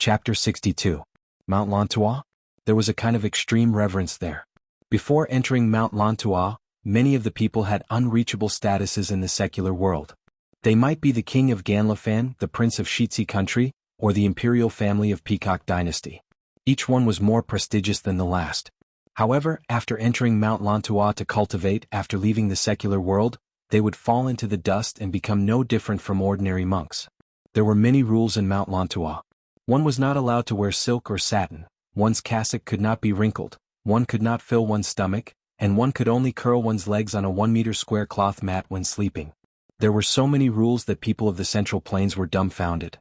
Chapter 62. Mount Lantua? There was a kind of extreme reverence there. Before entering Mount Lantua, many of the people had unreachable statuses in the secular world. They might be the king of Ganlafan, the prince of Shitsi country, or the imperial family of Peacock dynasty. Each one was more prestigious than the last. However, after entering Mount Lantua to cultivate after leaving the secular world, they would fall into the dust and become no different from ordinary monks. There were many rules in Mount Lantua. One was not allowed to wear silk or satin, one's cassock could not be wrinkled, one could not fill one's stomach, and one could only curl one's legs on a 1-meter square cloth mat when sleeping. There were so many rules that people of the Central Plains were dumbfounded.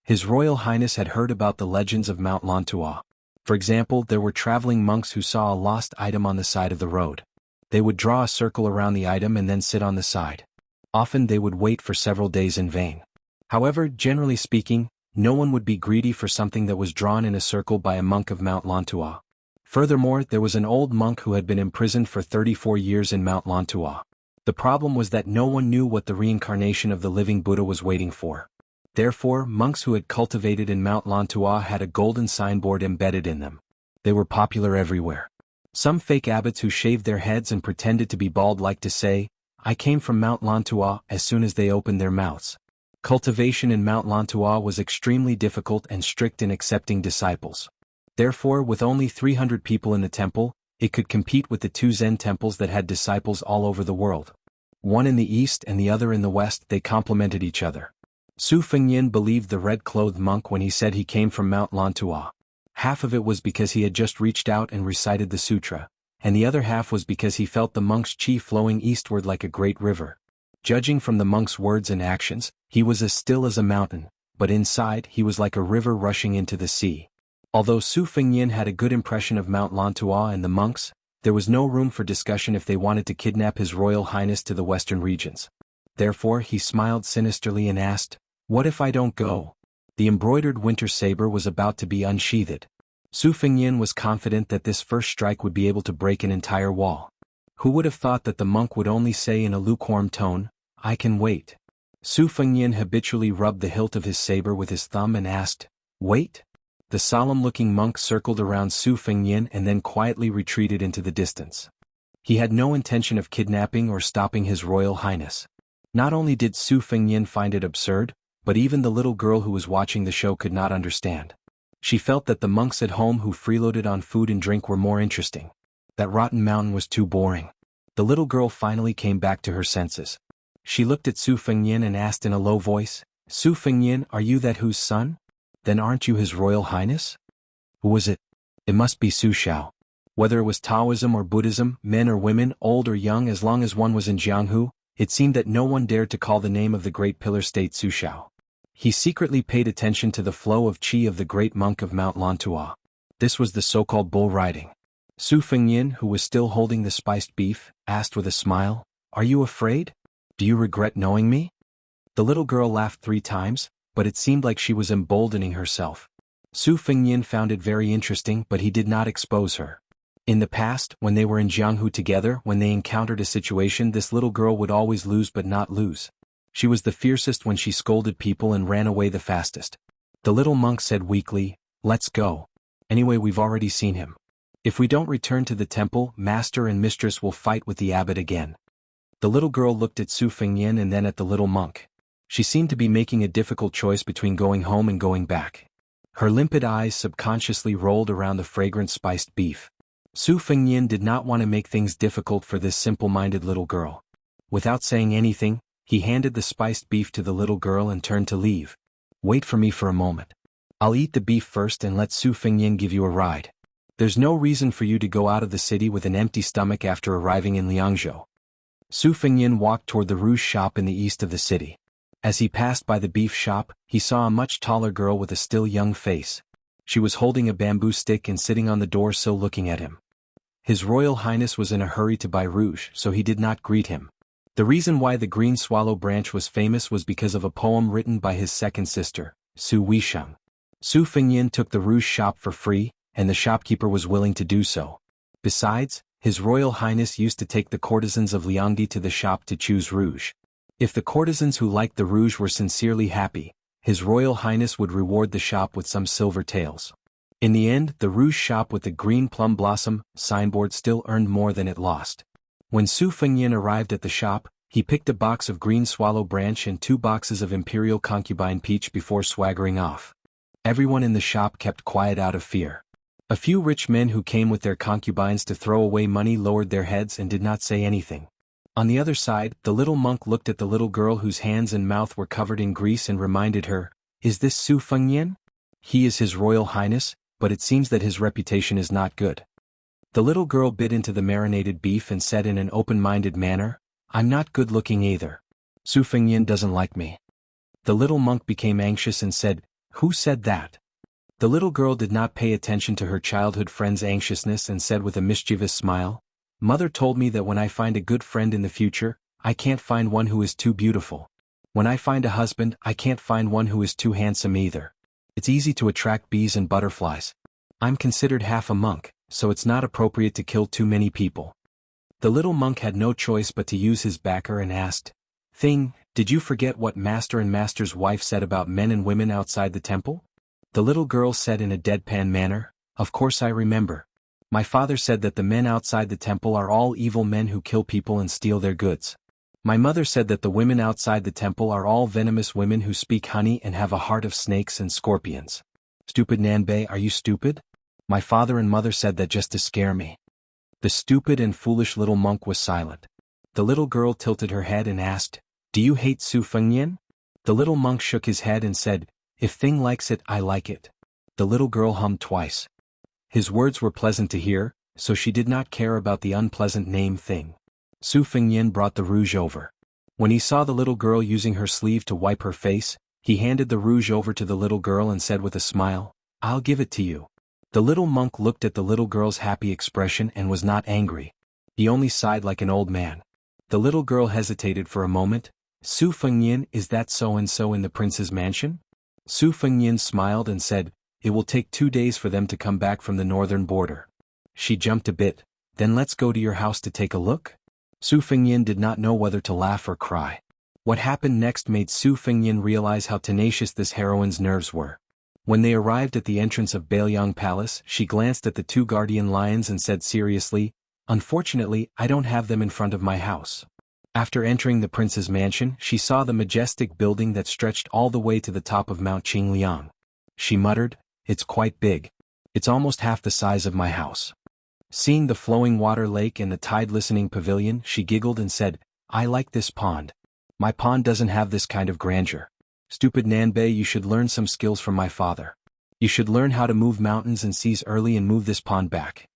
His Royal Highness had heard about the legends of Mount Lantua. For example, there were traveling monks who saw a lost item on the side of the road. They would draw a circle around the item and then sit on the side. Often they would wait for several days in vain. However, generally speaking, no one would be greedy for something that was drawn in a circle by a monk of Mount Lantua. Furthermore, there was an old monk who had been imprisoned for 34 years in Mount Lantua. The problem was that no one knew what the reincarnation of the living Buddha was waiting for. Therefore, monks who had cultivated in Mount Lantua had a golden signboard embedded in them. They were popular everywhere. Some fake abbots who shaved their heads and pretended to be bald liked to say, "I came from Mount Lantua," as soon as they opened their mouths. Cultivation in Mount Lantua was extremely difficult and strict in accepting disciples. Therefore, with only 300 people in the temple, it could compete with the 2 Zen temples that had disciples all over the world. One in the east and the other in the west, they complemented each other. Su Fengyin believed the red-clothed monk when he said he came from Mount Lantua. Half of it was because he had just reached out and recited the sutra, and the other half was because he felt the monk's chi flowing eastward like a great river. Judging from the monk's words and actions, he was as still as a mountain, but inside he was like a river rushing into the sea. Although Su Fengyin had a good impression of Mount Lantua and the monks, there was no room for discussion if they wanted to kidnap His Royal Highness to the western regions. Therefore he smiled sinisterly and asked, "What if I don't go?" The embroidered winter saber was about to be unsheathed. Su Fengyin was confident that this first strike would be able to break an entire wall. Who would have thought that the monk would only say in a lukewarm tone, "I can wait"? Su Fengyin habitually rubbed the hilt of his saber with his thumb and asked, "Wait?" The solemn-looking monk circled around Su Fengyin and then quietly retreated into the distance. He had no intention of kidnapping or stopping His Royal Highness. Not only did Su Fengyin find it absurd, but even the little girl who was watching the show could not understand. She felt that the monks at home who freeloaded on food and drink were more interesting. That rotten mountain was too boring. The little girl finally came back to her senses. She looked at Su Fengyin and asked in a low voice, "Su Fengyin, are you that whose son? Then aren't you His Royal Highness?" Who was it? It must be Su Xiao. Whether it was Taoism or Buddhism, men or women, old or young, as long as one was in Jianghu, it seemed that no one dared to call the name of the great pillar state Su Xiao. He secretly paid attention to the flow of qi of the great monk of Mount Lantua. This was the so-called bull riding. Su Fengyin, who was still holding the spiced beef, asked with a smile, "Are you afraid? Do you regret knowing me?" The little girl laughed 3 times, but it seemed like she was emboldening herself. Su Fengyin found it very interesting, but he did not expose her. In the past, when they were in Jianghu together, when they encountered a situation, this little girl would always lose but not lose. She was the fiercest when she scolded people and ran away the fastest. The little monk said weakly, "Let's go. Anyway, we've already seen him. If we don't return to the temple, master and mistress will fight with the abbot again." The little girl looked at Su Fengyin and then at the little monk. She seemed to be making a difficult choice between going home and going back. Her limpid eyes subconsciously rolled around the fragrant spiced beef. Su Fengyin did not want to make things difficult for this simple-minded little girl. Without saying anything, he handed the spiced beef to the little girl and turned to leave. "Wait for me for a moment. I'll eat the beef first and let Su Fengyin give you a ride. There's no reason for you to go out of the city with an empty stomach after arriving in Liangzhou." Su Fengyin walked toward the rouge shop in the east of the city. As he passed by the beef shop, he saw a much taller girl with a still young face. She was holding a bamboo stick and sitting on the doorsill looking at him. His Royal Highness was in a hurry to buy rouge, so he did not greet him. The reason why the green swallow branch was famous was because of a poem written by his second sister, Su Weisheng. Su Fengyin took the rouge shop for free, and the shopkeeper was willing to do so. Besides, His Royal Highness used to take the courtesans of Liangdi to the shop to choose rouge. If the courtesans who liked the rouge were sincerely happy, His Royal Highness would reward the shop with some silver taels. In the end, the rouge shop with the green plum blossom signboard still earned more than it lost. When Su Fengyan arrived at the shop, he picked a box of green swallow branch and 2 boxes of imperial concubine peach before swaggering off. Everyone in the shop kept quiet out of fear. A few rich men who came with their concubines to throw away money lowered their heads and did not say anything. On the other side, the little monk looked at the little girl whose hands and mouth were covered in grease and reminded her, "Is this Su Fengyan? He is His Royal Highness, but it seems that his reputation is not good." The little girl bit into the marinated beef and said in an open-minded manner, "I'm not good-looking either. Su Fengyan doesn't like me." The little monk became anxious and said, "Who said that?" The little girl did not pay attention to her childhood friend's anxiousness and said with a mischievous smile, "Mother told me that when I find a good friend in the future, I can't find one who is too beautiful. When I find a husband, I can't find one who is too handsome either. It's easy to attract bees and butterflies. I'm considered half a monk, so it's not appropriate to kill too many people." The little monk had no choice but to use his backer and asked, "Thing, did you forget what Master and Master's wife said about men and women outside the temple?" The little girl said in a deadpan manner, "Of course I remember. My father said that the men outside the temple are all evil men who kill people and steal their goods. My mother said that the women outside the temple are all venomous women who speak honey and have a heart of snakes and scorpions." "Stupid Nanbei, are you stupid? My father and mother said that just to scare me." The stupid and foolish little monk was silent. The little girl tilted her head and asked, "Do you hate Su Fengyan?" The little monk shook his head and said, "If Thing likes it, I like it." The little girl hummed twice. His words were pleasant to hear, so she did not care about the unpleasant name Thing. Su Fengyan brought the rouge over. When he saw the little girl using her sleeve to wipe her face, he handed the rouge over to the little girl and said with a smile, "I'll give it to you." The little monk looked at the little girl's happy expression and was not angry. He only sighed like an old man. The little girl hesitated for a moment. "Su Fengyan, is that so-and-so in the prince's mansion?" Su Fengyan smiled and said, "It will take 2 days for them to come back from the northern border." She jumped a bit. "Then let's go to your house to take a look?" Su Fengyan did not know whether to laugh or cry. What happened next made Su Fengyan realize how tenacious this heroine's nerves were. When they arrived at the entrance of Bailiang Palace, she glanced at the 2 guardian lions and said seriously, "Unfortunately, I don't have them in front of my house." After entering the prince's mansion, she saw the majestic building that stretched all the way to the top of Mount Qingliang. She muttered, "It's quite big. It's almost half the size of my house." Seeing the flowing water lake and the tide-listening pavilion, she giggled and said, "I like this pond. My pond doesn't have this kind of grandeur. Stupid Nanbei, you should learn some skills from my father. You should learn how to move mountains and seas early and move this pond back."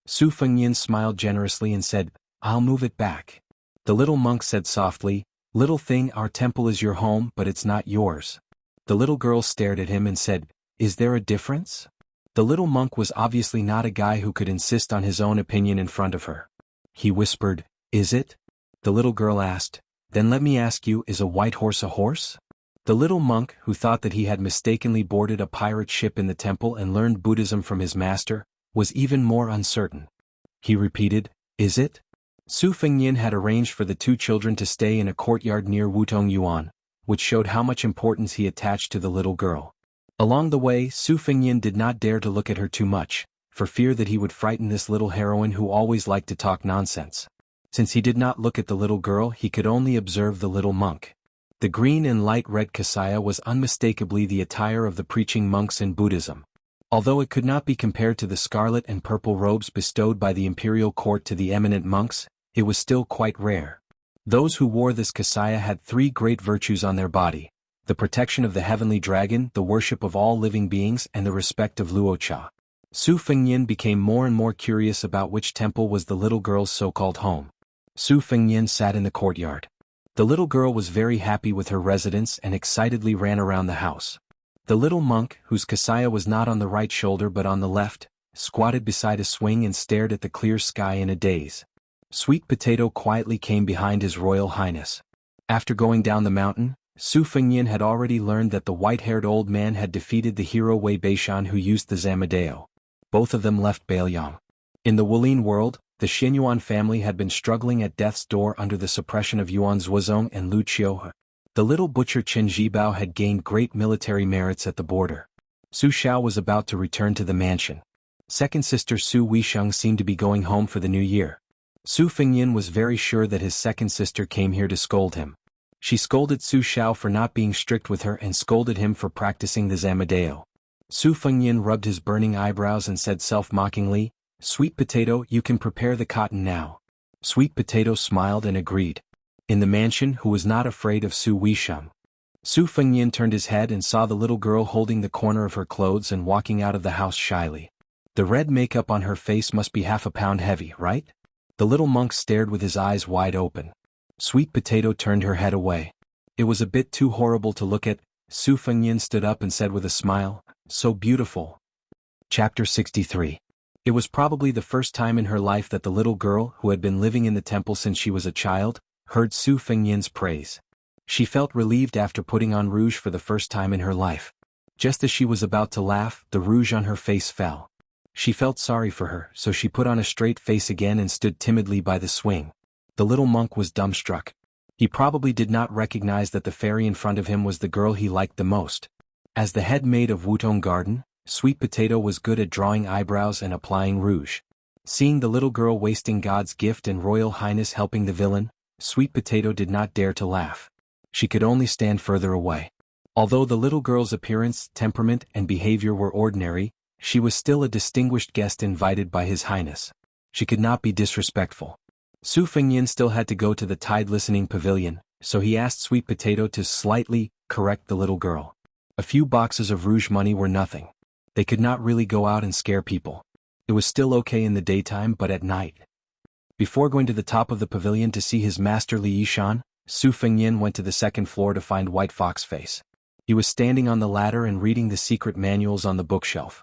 Su Fengyan smiled generously and said, "I'll move it back." The little monk said softly, "Little thing, our temple is your home, but it's not yours." The little girl stared at him and said, "Is there a difference?" The little monk was obviously not a guy who could insist on his own opinion in front of her. He whispered, "Is it?" The little girl asked, "Then let me ask you, is a white horse a horse?" The little monk, who thought that he had mistakenly boarded a pirate ship in the temple and learned Buddhism from his master, was even more uncertain. He repeated, "Is it?" Su Fengyan had arranged for the 2 children to stay in a courtyard near Wutong Yuan, which showed how much importance he attached to the little girl. Along the way, Su Fengyan did not dare to look at her too much, for fear that he would frighten this little heroine who always liked to talk nonsense. Since he did not look at the little girl, he could only observe the little monk. The green and light red kasaya was unmistakably the attire of the preaching monks in Buddhism. Although it could not be compared to the scarlet and purple robes bestowed by the imperial court to the eminent monks, it was still quite rare. Those who wore this kasaya had 3 great virtues on their body: the protection of the heavenly dragon, the worship of all living beings, and the respect of Luocha. Su Fengyan became more and more curious about which temple was the little girl's so-called home. Su Fengyan sat in the courtyard. The little girl was very happy with her residence and excitedly ran around the house. The little monk, whose kasaya was not on the right shoulder but on the left, squatted beside a swing and stared at the clear sky in a daze. Sweet Potato quietly came behind His Royal Highness. After going down the mountain, Su Fengyan had already learned that the white-haired old man had defeated the hero Wei Beishan who used the Zamadeo. Both of them left Bailiang. In the Wulin world, the Xinyuan family had been struggling at death's door under the suppression of Yuan Zhuozong and Lu Qiuhe. The little butcher Chen Zhibao had gained great military merits at the border. Su Xiao was about to return to the mansion. Second sister Su Weisheng seemed to be going home for the new year. Su Fengyin was very sure that his second sister came here to scold him. She scolded Su Xiao for not being strict with her and scolded him for practicing the Zamadeo. Su Fengyin rubbed his burning eyebrows and said self-mockingly, "Sweet Potato, you can prepare the cotton now." Sweet Potato smiled and agreed. In the mansion, who was not afraid of Su Weisheng. Su Fengyin turned his head and saw the little girl holding the corner of her clothes and walking out of the house shyly. The red makeup on her face must be half a pound heavy, right? The little monk stared with his eyes wide open. Sweet Potato turned her head away. It was a bit too horrible to look at. Su Fengyin stood up and said with a smile, "So beautiful." Chapter 63. It was probably the first time in her life that the little girl, who had been living in the temple since she was a child, heard Su Fengyin's praise. She felt relieved after putting on rouge for the first time in her life. Just as she was about to laugh, the rouge on her face fell. She felt sorry for her, so she put on a straight face again and stood timidly by the swing. The little monk was dumbstruck. He probably did not recognize that the fairy in front of him was the girl he liked the most. As the head maid of Wutong Garden, Sweet Potato was good at drawing eyebrows and applying rouge. Seeing the little girl wasting God's gift and Royal Highness helping the villain, Sweet Potato did not dare to laugh. She could only stand further away. Although the little girl's appearance, temperament, and behavior were ordinary, she was still a distinguished guest invited by His Highness. She could not be disrespectful. Su Fengyin still had to go to the Tide Listening Pavilion, so he asked Sweet Potato to slightly correct the little girl. A few boxes of rouge money were nothing. They could not really go out and scare people. It was still okay in the daytime, but at night. Before going to the top of the pavilion to see his master Li Yishan, Su Fengyin went to the second floor to find White Fox Face. He was standing on the ladder and reading the secret manuals on the bookshelf.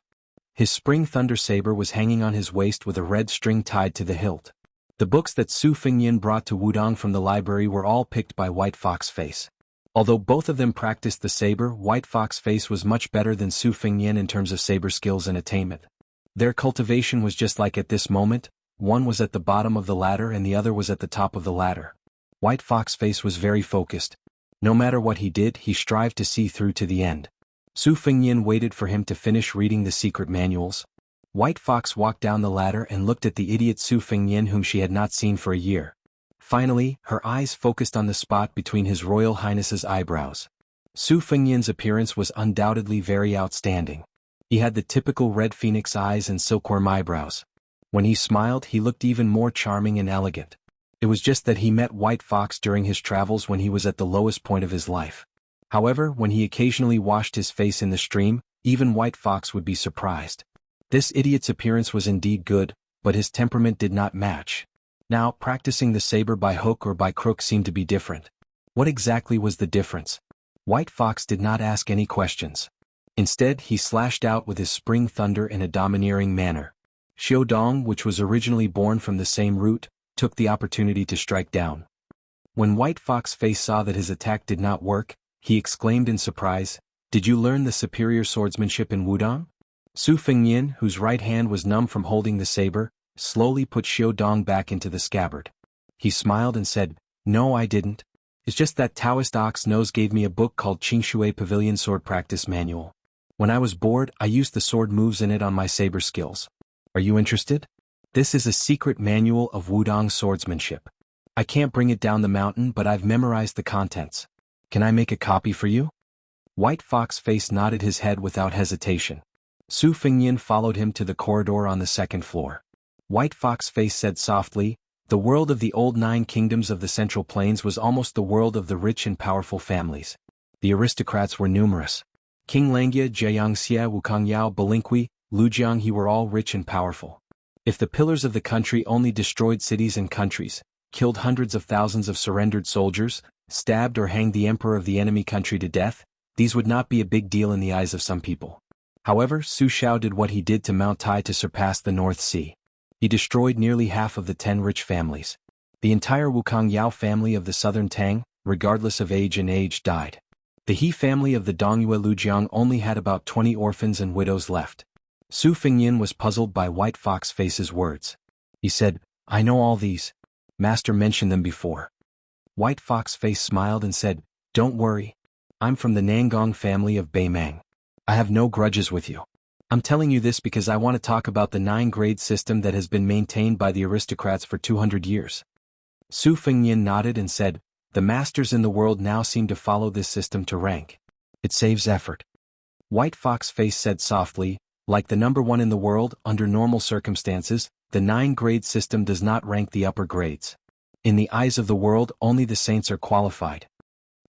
His spring thunder saber was hanging on his waist with a red string tied to the hilt. The books that Su Fengyin brought to Wudong from the library were all picked by White Fox Face. Although both of them practiced the saber, White Fox Face was much better than Su Fengyin in terms of saber skills and attainment. Their cultivation was just like at this moment, one was at the bottom of the ladder and the other was at the top of the ladder. White Fox Face was very focused. No matter what he did, he strived to see through to the end. Su Fengyin waited for him to finish reading the secret manuals. White Fox walked down the ladder and looked at the idiot Su Fengyin whom she had not seen for a year. Finally, her eyes focused on the spot between His Royal Highness's eyebrows. Su Fengyin's appearance was undoubtedly very outstanding. He had the typical red phoenix eyes and silkworm eyebrows. When he smiled, he looked even more charming and elegant. It was just that he met White Fox during his travels when he was at the lowest point of his life. However, when he occasionally washed his face in the stream, even White Fox would be surprised. This idiot's appearance was indeed good, but his temperament did not match. Now, practicing the saber by hook or by crook seemed to be different. What exactly was the difference? White Fox did not ask any questions. Instead, he slashed out with his spring thunder in a domineering manner. Xiaodong, which was originally born from the same root, took the opportunity to strike down. When White Fox Face saw that his attack did not work, he exclaimed in surprise, "Did you learn the superior swordsmanship in Wudong?" Su Fengyin, whose right hand was numb from holding the saber, slowly put Xiaodong back into the scabbard. He smiled and said, "No, I didn't. It's just that Taoist Ox Nose gave me a book called Qingshui Pavilion Sword Practice Manual. When I was bored, I used the sword moves in it on my saber skills. Are you interested? This is a secret manual of Wudong swordsmanship. I can't bring it down the mountain, but I've memorized the contents. Can I make a copy for you?" White Fox Face nodded his head without hesitation. Su Fengyin followed him to the corridor on the second floor. White Fox Face said softly, "The world of the old 9 kingdoms of the Central Plains was almost the world of the rich and powerful families. The aristocrats were numerous. King Langia, Jiangxia, Wukangyao, Balinkui, Lujianghe were all rich and powerful. If the pillars of the country only destroyed cities and countries, killed hundreds of thousands of surrendered soldiers, stabbed or hanged the emperor of the enemy country to death, these would not be a big deal in the eyes of some people. However, Su Xiao did what he did to Mount Tai to surpass the North Sea. He destroyed nearly half of the 10 rich families. The entire Wukong Yao family of the southern Tang, regardless of age and age, died. The He family of the Dongyue Lujiang only had about 20 orphans and widows left. Su Fengyin was puzzled by White Fox Face's words. He said, "I know all these. Master mentioned them before." White Fox Face smiled and said, Don't worry. I'm from the Nangong family of Beimang. I have no grudges with you. I'm telling you this because I want to talk about the 9-grade system that has been maintained by the aristocrats for 200 years. Su Fengnian nodded and said, the masters in the world now seem to follow this system to rank. It saves effort. White Fox Face said softly, like the number 1 in the world, under normal circumstances, the 9-grade system does not rank the upper grades. In the eyes of the world, only the saints are qualified.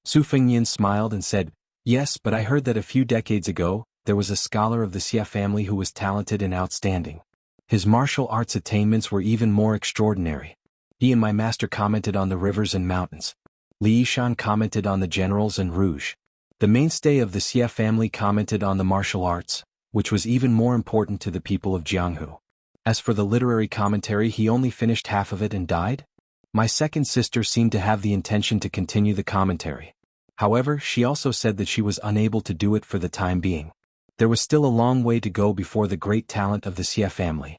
Su Fengnian smiled and said, yes, but I heard that a few decades ago, there was a scholar of the Xia family who was talented and outstanding. His martial arts attainments were even more extraordinary. He and my master commented on the rivers and mountains. Li Yishan commented on the generals and rouge. The mainstay of the Xia family commented on the martial arts, which was even more important to the people of Jianghu. As for the literary commentary, he only finished half of it and died. My second sister seemed to have the intention to continue the commentary. However, she also said that she was unable to do it for the time being. There was still a long way to go before the great talent of the Xia family.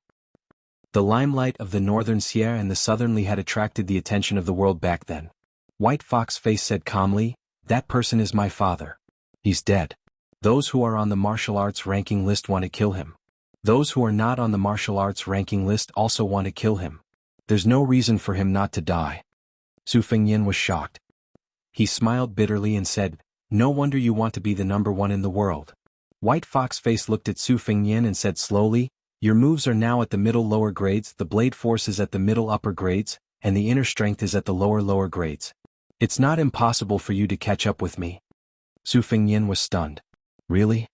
The limelight of the northern Xia and the southern Li had attracted the attention of the world back then. White Fox Face said calmly, that person is my father. He's dead. Those who are on the martial arts ranking list want to kill him. Those who are not on the martial arts ranking list also want to kill him. There's no reason for him not to die. Su Fengnian was shocked. He smiled bitterly and said, no wonder you want to be the number 1 in the world. White Fox Face looked at Su Fengnian and said slowly, your moves are now at the middle lower grades, the blade force is at the middle upper grades, and the inner strength is at the lower grades. It's not impossible for you to catch up with me. Su Fengnian was stunned. Really?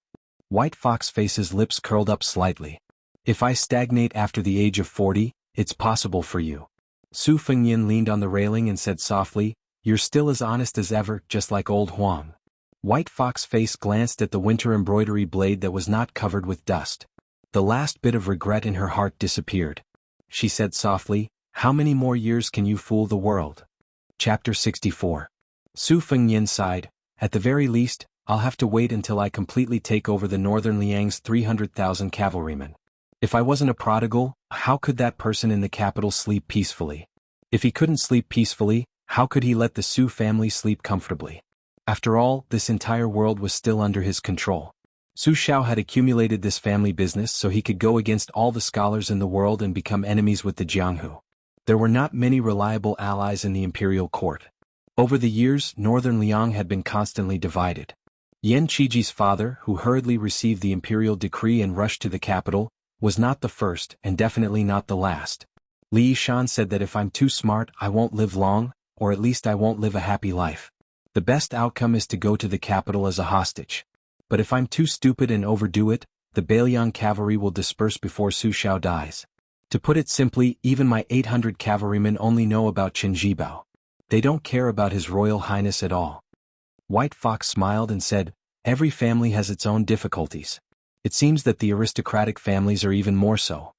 White Fox Face's lips curled up slightly. If I stagnate after the age of 40, it's possible for you. Su Fengnian leaned on the railing and said softly, you're still as honest as ever, just like old Huang. White Fox Face glanced at the winter embroidery blade that was not covered with dust. The last bit of regret in her heart disappeared. She said softly, how many more years can you fool the world? Chapter 64. Su Fengnian sighed, at the very least, I'll have to wait until I completely take over the northern Liang's 300,000 cavalrymen. If I wasn't a prodigal, how could that person in the capital sleep peacefully? If he couldn't sleep peacefully, how could he let the Su family sleep comfortably? After all, this entire world was still under his control. Su Xiao had accumulated this family business so he could go against all the scholars in the world and become enemies with the Jianghu. There were not many reliable allies in the imperial court. Over the years, northern Liang had been constantly divided. Yan Qiji's father, who hurriedly received the imperial decree and rushed to the capital, was not the first and definitely not the last. Li Yishan said that if I'm too smart, I won't live long, or at least I won't live a happy life. The best outcome is to go to the capital as a hostage. But if I'm too stupid and overdo it, the Beiliang cavalry will disperse before Su Xiao dies. To put it simply, even my 800 cavalrymen only know about Qin Jibao. They don't care about His Royal Highness at all. White Fox smiled and said, every family has its own difficulties. It seems that the aristocratic families are even more so.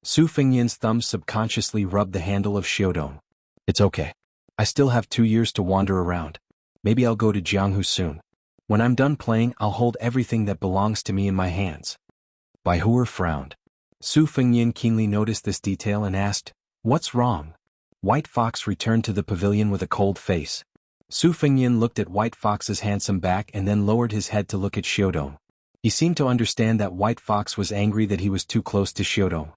Su Fengnian's thumb subconsciously rubbed the handle of Xiaodong. It's okay. I still have 2 years to wander around. Maybe I'll go to Jianghu soon. When I'm done playing, I'll hold everything that belongs to me in my hands. Bai Huer frowned. Su Fengnian keenly noticed this detail and asked, what's wrong? White Fox returned to the pavilion with a cold face. Su Fengnian looked at White Fox's handsome back and then lowered his head to look at Xiaodong. He seemed to understand that White Fox was angry that he was too close to Xiaodong.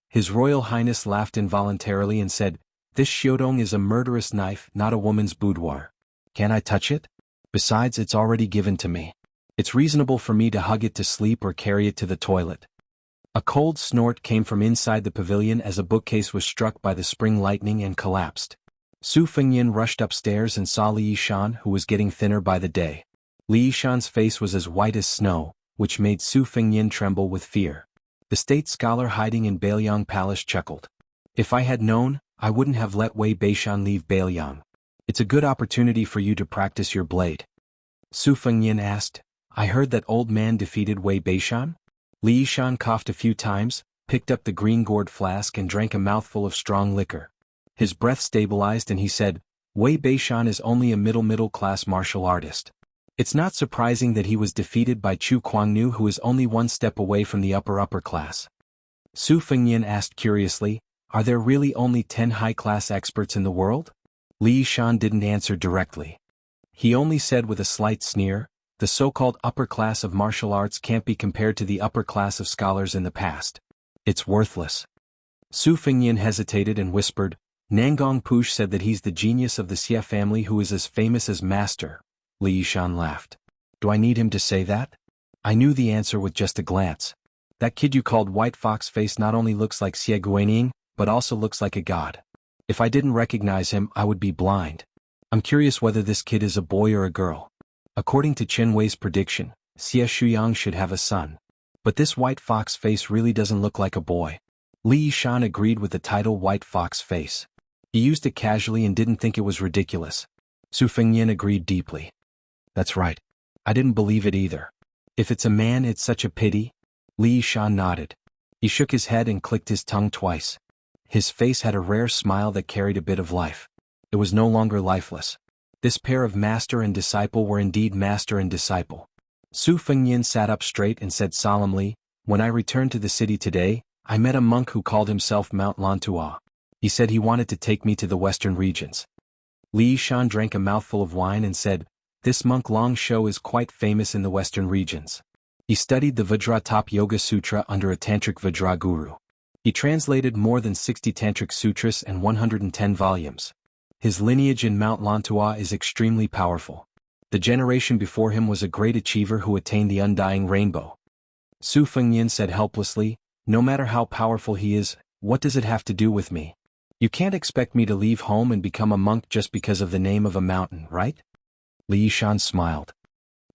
His Royal Highness laughed involuntarily and said, this Xiaodong is a murderous knife, not a woman's boudoir. Can I touch it? Besides, it's already given to me. It's reasonable for me to hug it to sleep or carry it to the toilet. A cold snort came from inside the pavilion as a bookcase was struck by the spring lightning and collapsed. Su Fengnian rushed upstairs and saw Li Yishan, who was getting thinner by the day. Li Yishan's face was as white as snow, which made Su Fengnian tremble with fear. The state scholar hiding in Beiliang Palace chuckled. If I had known, I wouldn't have let Wei Beishan leave Beiliang. It's a good opportunity for you to practice your blade. Su Fengnian asked, I heard that old man defeated Wei Beishan? Li Yishan coughed a few times, picked up the green gourd flask and drank a mouthful of strong liquor. His breath stabilized and he said, Wei Beishan is only a middle-class martial artist. It's not surprising that he was defeated by Chu Kuangnu, who is only one step away from the upper class. Su Fengnian asked curiously, are there really only 10 high-class experts in the world? Li Yishan didn't answer directly. He only said with a slight sneer, "The so-called upper class of martial arts can't be compared to the upper class of scholars in the past. It's worthless." Su Fengyan hesitated and whispered, "Nangong Push said that he's the genius of the Xie family who is as famous as Master." Li Yishan laughed. "Do I need him to say that?" I knew the answer with just a glance. "That kid you called White Fox Face not only looks like Xie Guanyin, but also looks like a god. If I didn't recognize him, I would be blind. I'm curious whether this kid is a boy or a girl. According to Chen Wei's prediction, Xie Shuyang should have a son. But this White Fox Face really doesn't look like a boy." Li Yishan agreed with the title White Fox Face. He used it casually and didn't think it was ridiculous. Su Fengyan agreed deeply. "That's right. I didn't believe it either. If it's a man, it's such a pity." Li Yishan nodded. He shook his head and clicked his tongue twice. His face had a rare smile that carried a bit of life. It was no longer lifeless. This pair of master and disciple were indeed master and disciple. Su Fengyan sat up straight and said solemnly, "When I returned to the city today, I met a monk who called himself Mount Lantua. He said he wanted to take me to the western regions." Li Yishan drank a mouthful of wine and said, "This monk Long Shou is quite famous in the western regions. He studied the Vajratop Yoga Sutra under a Tantric Vajra guru. He translated more than 60 Tantric sutras and 110 volumes. His lineage in Mount Lantua is extremely powerful. The generation before him was a great achiever who attained the undying rainbow." Su Fengyan said helplessly, "No matter how powerful he is, what does it have to do with me? You can't expect me to leave home and become a monk just because of the name of a mountain, right?" Li Yishan smiled.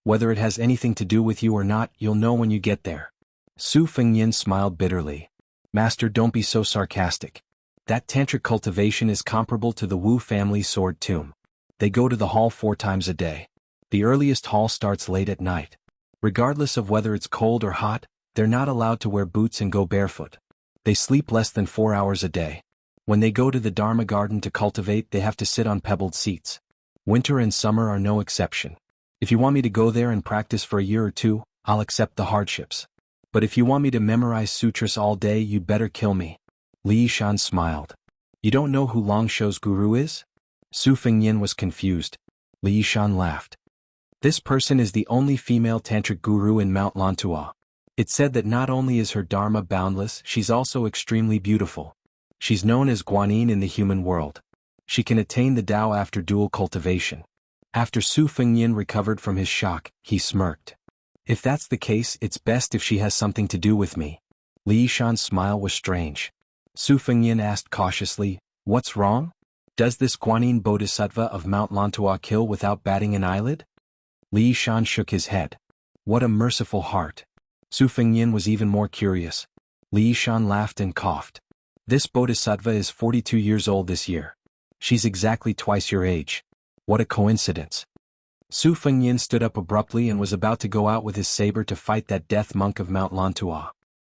"Whether it has anything to do with you or not, you'll know when you get there." Su Fengyan smiled bitterly. "Master, don't be so sarcastic. That tantric cultivation is comparable to the Wu family sword tomb. They go to the hall 4 times a day. The earliest hall starts late at night. Regardless of whether it's cold or hot, they're not allowed to wear boots and go barefoot. They sleep less than 4 hours a day. When they go to the Dharma garden to cultivate, they have to sit on pebbled seats. Winter and summer are no exception. If you want me to go there and practice for a year or 2, I'll accept the hardships. But if you want me to memorize sutras all day, you'd better kill me." Li Yishan smiled. "You don't know who Long Shou's guru is?" Su Fengyan was confused. Li Yishan laughed. "This person is the only female tantric guru in Mount Lantua. It's said that not only is her dharma boundless, she's also extremely beautiful. She's known as Guanyin in the human world. She can attain the Tao after dual cultivation." After Su Fengyan recovered from his shock, he smirked. "If that's the case, it's best if she has something to do with me." Li Yishan's smile was strange. Su Fengyan asked cautiously, "What's wrong? Does this Guanyin Bodhisattva of Mount Lantua kill without batting an eyelid?" Li Yishan shook his head. "What a merciful heart." Su Fengyan was even more curious. Li Yishan laughed and coughed. "This Bodhisattva is 42 years old this year. She's exactly twice your age. What a coincidence." Su Fengyan stood up abruptly and was about to go out with his saber to fight that death monk of Mount Lantua.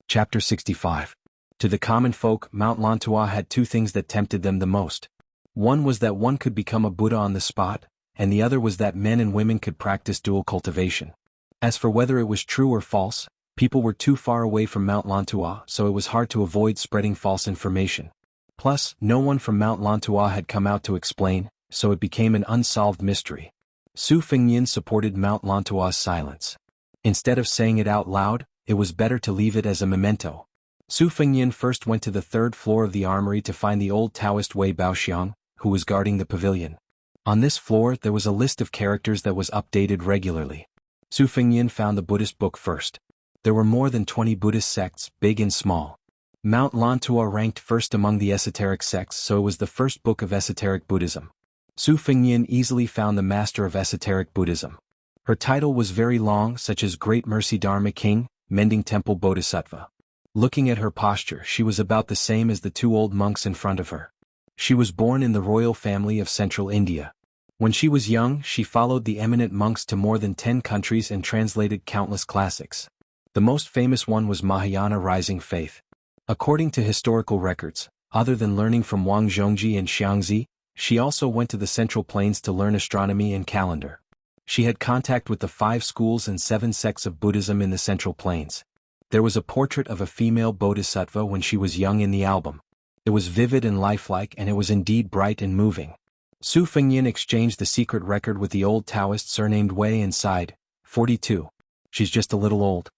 Chapter 65. To the common folk, Mount Lantua had 2 things that tempted them the most. One was that one could become a Buddha on the spot, and the other was that men and women could practice dual cultivation. As for whether it was true or false, people were too far away from Mount Lantua, so it was hard to avoid spreading false information. Plus, no one from Mount Lantua had come out to explain, so it became an unsolved mystery. Su Fengyan supported Mount Lantua's silence. Instead of saying it out loud, it was better to leave it as a memento. Su Fengyan first went to the 3rd floor of the armory to find the old Taoist Wei Baoxiang, who was guarding the pavilion. On this floor there was a list of characters that was updated regularly. Su Fengyan found the Buddhist book first. There were more than 20 Buddhist sects, big and small. Mount Lantua ranked first among the esoteric sects, so it was the first book of esoteric Buddhism. Su Fengyan easily found the master of esoteric Buddhism. Her title was very long, such as Great Mercy Dharma King, Mending Temple Bodhisattva. Looking at her posture, she was about the same as the 2 old monks in front of her. She was born in the royal family of central India. When she was young, she followed the eminent monks to more than 10 countries and translated countless classics. The most famous one was Mahayana Rising Faith. According to historical records, other than learning from Wang Zhongji and Xiangzi, she also went to the Central Plains to learn astronomy and calendar. She had contact with the 5 schools and 7 sects of Buddhism in the Central Plains. There was a portrait of a female bodhisattva when she was young in the album. It was vivid and lifelike, and it was indeed bright and moving. Su Fengyin exchanged the secret record with the old Taoist surnamed Wei and sighed, 42. She's just a little old.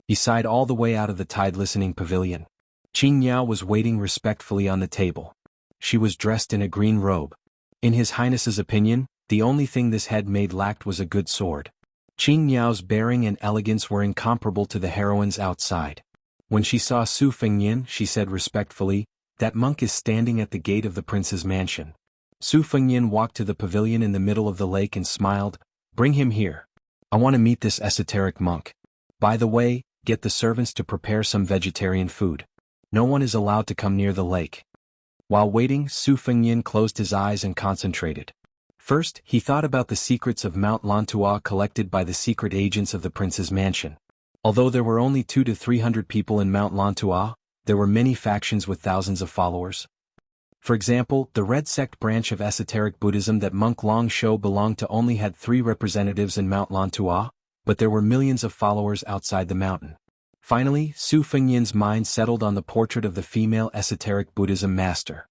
He sighed all the way out of the tide-listening pavilion. Qing Yao was waiting respectfully on the table. She was dressed in a green robe. In His Highness's opinion, the only thing this head-maid lacked was a good sword. Qing Yao's bearing and elegance were incomparable to the heroines outside. When she saw Su Fengyin, she said respectfully, "That monk is standing at the gate of the prince's mansion." Su Fengyin walked to the pavilion in the middle of the lake and smiled, "Bring him here. I want to meet this esoteric monk. By the way, get the servants to prepare some vegetarian food. No one is allowed to come near the lake." While waiting, Su Fengyin closed his eyes and concentrated. First, he thought about the secrets of Mount Lantua collected by the secret agents of the prince's mansion. Although there were only 200 to 300 people in Mount Lantua, there were many factions with thousands of followers. For example, the Red Sect branch of esoteric Buddhism that monk Long Shou belonged to only had 3 representatives in Mount Lantua, but there were millions of followers outside the mountain. Finally, Su Fengyin's mind settled on the portrait of the female esoteric Buddhism master.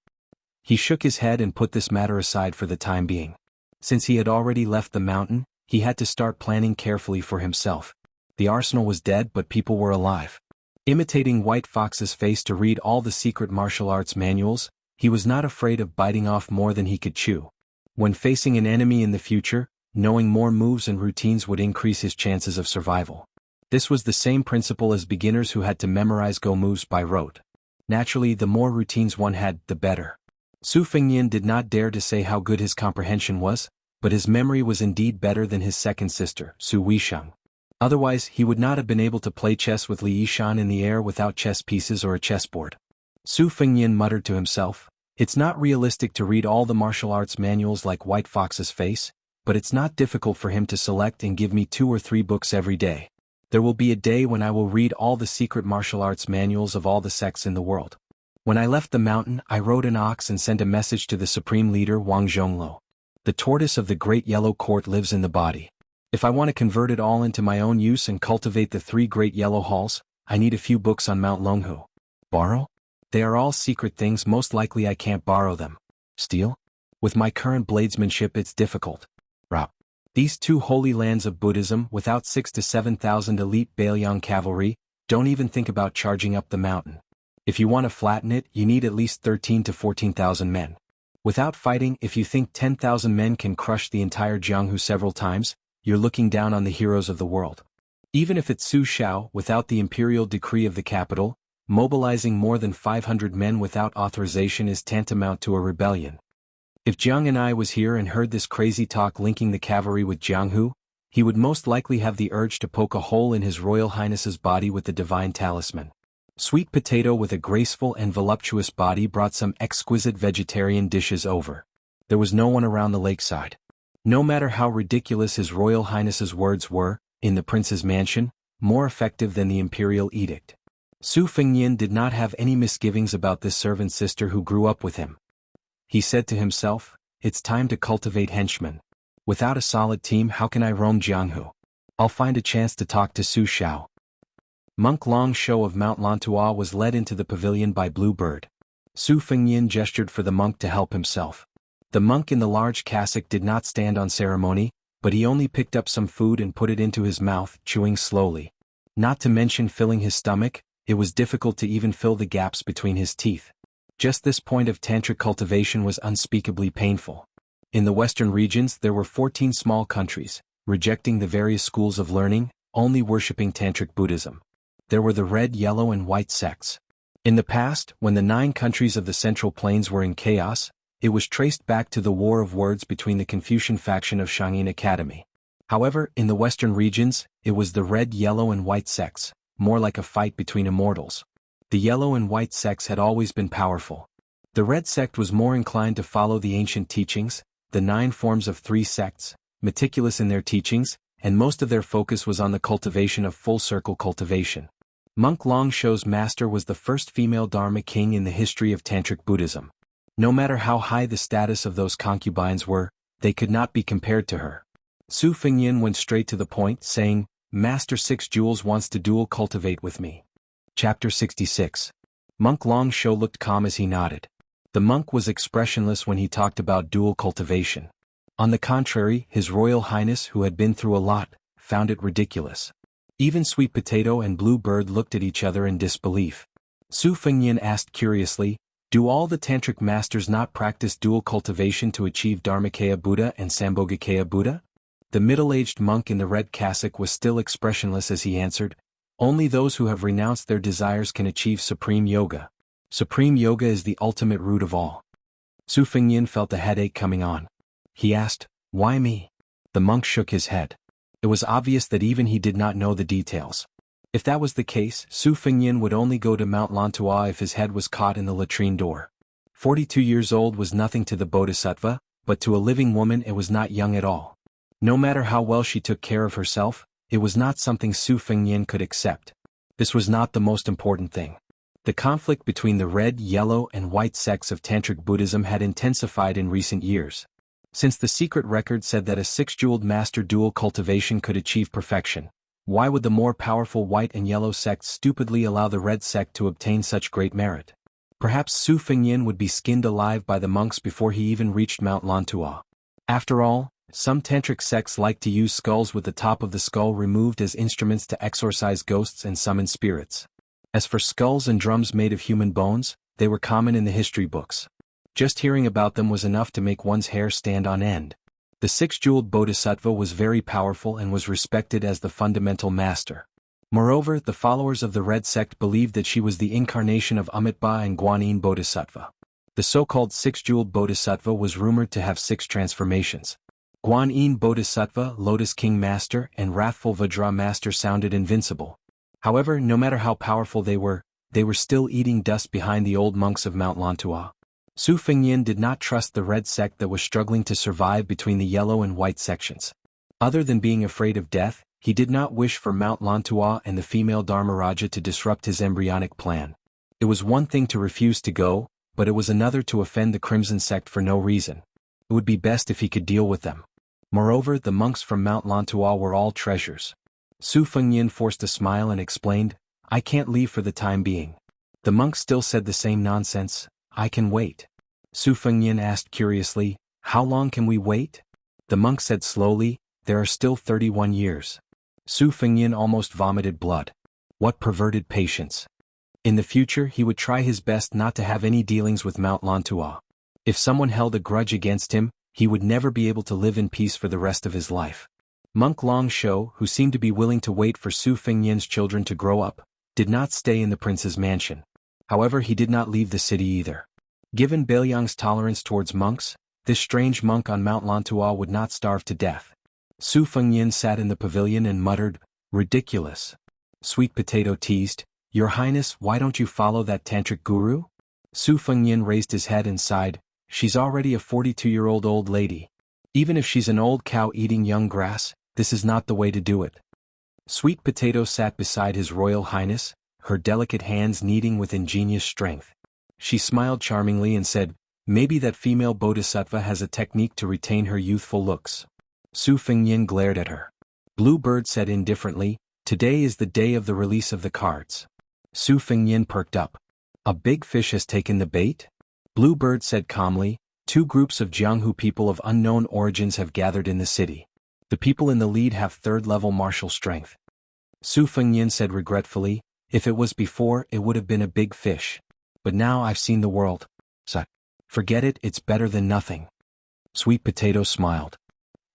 He shook his head and put this matter aside for the time being. Since he had already left the mountain, he had to start planning carefully for himself. The arsenal was dead, but people were alive. Imitating White Fox's face to read all the secret martial arts manuals, he was not afraid of biting off more than he could chew. When facing an enemy in the future, knowing more moves and routines would increase his chances of survival. This was the same principle as beginners who had to memorize Go moves by rote. Naturally, the more routines one had, the better. Su Fengyin did not dare to say how good his comprehension was, but his memory was indeed better than his second sister, Su Weisheng. Otherwise, he would not have been able to play chess with Li Yishan in the air without chess pieces or a chessboard. Su Fengyin muttered to himself, "It's not realistic to read all the martial arts manuals like White Fox's face, but it's not difficult for him to select and give me 2 or 3 books every day. There will be a day when I will read all the secret martial arts manuals of all the sects in the world." When I left the mountain, I rode an ox and sent a message to the supreme leader Wang Zhongluo. The tortoise of the Great Yellow Court lives in the body. If I want to convert it all into my own use and cultivate the 3 Great Yellow Halls, I need a few books on Mount Longhu. Borrow? They are all secret things, most likely I can't borrow them. Steal? With my current bladesmanship it's difficult. Rob. These 2 holy lands of Buddhism, without 6,000 to 7,000 elite Bailiang cavalry, don't even think about charging up the mountain. If you want to flatten it, you need at least 13,000 to 14,000 men. Without fighting, if you think 10,000 men can crush the entire Jianghu several times, you're looking down on the heroes of the world. Even if it's Su Shao, without the imperial decree of the capital, mobilizing more than 500 men without authorization is tantamount to a rebellion. If Jiang and I was here and heard this crazy talk linking the cavalry with Jianghu, he would most likely have the urge to poke a hole in His Royal Highness's body with the divine talisman. Sweet Potato with a graceful and voluptuous body brought some exquisite vegetarian dishes over. There was no one around the lakeside. No matter how ridiculous His Royal Highness's words were, in the prince's mansion, more effective than the imperial edict. Su Fengyin did not have any misgivings about this servant sister who grew up with him. He said to himself, "It's time to cultivate henchmen. Without a solid team, how can I roam Jianghu? I'll find a chance to talk to Su Shao." Monk Long Shou of Mount Lantua was led into the pavilion by Blue Bird. Su Fengyin gestured for the monk to help himself. The monk in the large cassock did not stand on ceremony, but he only picked up some food and put it into his mouth, chewing slowly. Not to mention filling his stomach, it was difficult to even fill the gaps between his teeth. Just this point of tantric cultivation was unspeakably painful. In the western regions there were 14 small countries, rejecting the various schools of learning, only worshipping tantric Buddhism. There were the red, yellow and white sects. In the past, when the 9 countries of the Central Plains were in chaos, it was traced back to the war of words between the Confucian faction of Shangyin Academy. However, in the western regions, it was the red, yellow and white sects, more like a fight between immortals. The yellow and white sects had always been powerful. The red sect was more inclined to follow the ancient teachings, the 9 forms of 3 sects, meticulous in their teachings, and most of their focus was on the cultivation of full-circle cultivation. Monk Long Shou's master was the first female Dharma king in the history of Tantric Buddhism. No matter how high the status of those concubines were, they could not be compared to her. Su Fengyin went straight to the point, saying, "Master 6 Jewels wants to dual cultivate with me." Chapter 66. Monk Long Shou looked calm as he nodded. The monk was expressionless when he talked about dual cultivation. On the contrary, His Royal Highness, who had been through a lot, found it ridiculous. Even Sweet Potato and Blue Bird looked at each other in disbelief. Su Fengyan asked curiously, "Do all the tantric masters not practice dual cultivation to achieve Dharmakaya Buddha and Sambhogakaya Buddha?" The middle-aged monk in the red cassock was still expressionless as he answered, "Only those who have renounced their desires can achieve supreme yoga. Supreme yoga is the ultimate root of all." Su Fengyan felt a headache coming on. He asked, "Why me?" The monk shook his head. It was obvious that even he did not know the details. If that was the case, Su Fengyan would only go to Mount Lantua if his head was caught in the latrine door. 42 years old was nothing to the bodhisattva, but to a living woman it was not young at all. No matter how well she took care of herself, it was not something Su Fengyan could accept. This was not the most important thing. The conflict between the red, yellow, and white sects of Tantric Buddhism had intensified in recent years. Since the secret record said that a six-jeweled master dual cultivation could achieve perfection, why would the more powerful white and yellow sects stupidly allow the red sect to obtain such great merit? Perhaps Su Fengyan would be skinned alive by the monks before he even reached Mount Lantua. After all, some tantric sects like to use skulls with the top of the skull removed as instruments to exorcise ghosts and summon spirits. As for skulls and drums made of human bones, they were common in the history books. Just hearing about them was enough to make one's hair stand on end. The six-jeweled bodhisattva was very powerful and was respected as the fundamental master. Moreover, the followers of the red sect believed that she was the incarnation of Amitabha and Guanyin Bodhisattva. The so-called six-jeweled bodhisattva was rumored to have 6 transformations. Guanyin Bodhisattva, Lotus King Master, and Wrathful Vajra Master sounded invincible. However, no matter how powerful they were still eating dust behind the old monks of Mount Lantua. Su Fengyan did not trust the red sect that was struggling to survive between the yellow and white sections. Other than being afraid of death, he did not wish for Mount Lantua and the female Dharmaraja to disrupt his embryonic plan. It was one thing to refuse to go, but it was another to offend the Crimson Sect for no reason. It would be best if he could deal with them. Moreover, the monks from Mount Lantua were all treasures. Su Fengyan forced a smile and explained, "I can't leave for the time being." The monks still said the same nonsense, "I can wait." Su Fengyan asked curiously, "How long can we wait?" The monk said slowly, "There are still 31 years. Su Fengyan almost vomited blood. What perverted patience. In the future he would try his best not to have any dealings with Mount Lantua. If someone held a grudge against him, he would never be able to live in peace for the rest of his life. Monk Long Shou, who seemed to be willing to wait for Su Fengyan's children to grow up, did not stay in the prince's mansion. However, he did not leave the city either. Given Bailiang's tolerance towards monks, this strange monk on Mount Lantua would not starve to death. Su Fengyan sat in the pavilion and muttered, "Ridiculous." Sweet Potato teased, "Your Highness, why don't you follow that tantric guru?" Su Fengyan raised his head and sighed, "She's already a 42-year-old old lady. Even if she's an old cow eating young grass, this is not the way to do it." Sweet Potato sat beside His Royal Highness, her delicate hands kneading with ingenious strength. She smiled charmingly and said, "Maybe that female bodhisattva has a technique to retain her youthful looks." Su Fengyan glared at her. Blue Bird said indifferently, "Today is the day of the release of the cards." Su Fengyan perked up. "A big fish has taken the bait?" Blue Bird said calmly, "2 groups of Jianghu people of unknown origins have gathered in the city. The people in the lead have 3rd-level martial strength." Su Fengyan said regretfully, "If it was before, it would have been a big fish. But now I've seen the world. So, forget it, it's better than nothing." Sweet Potato smiled.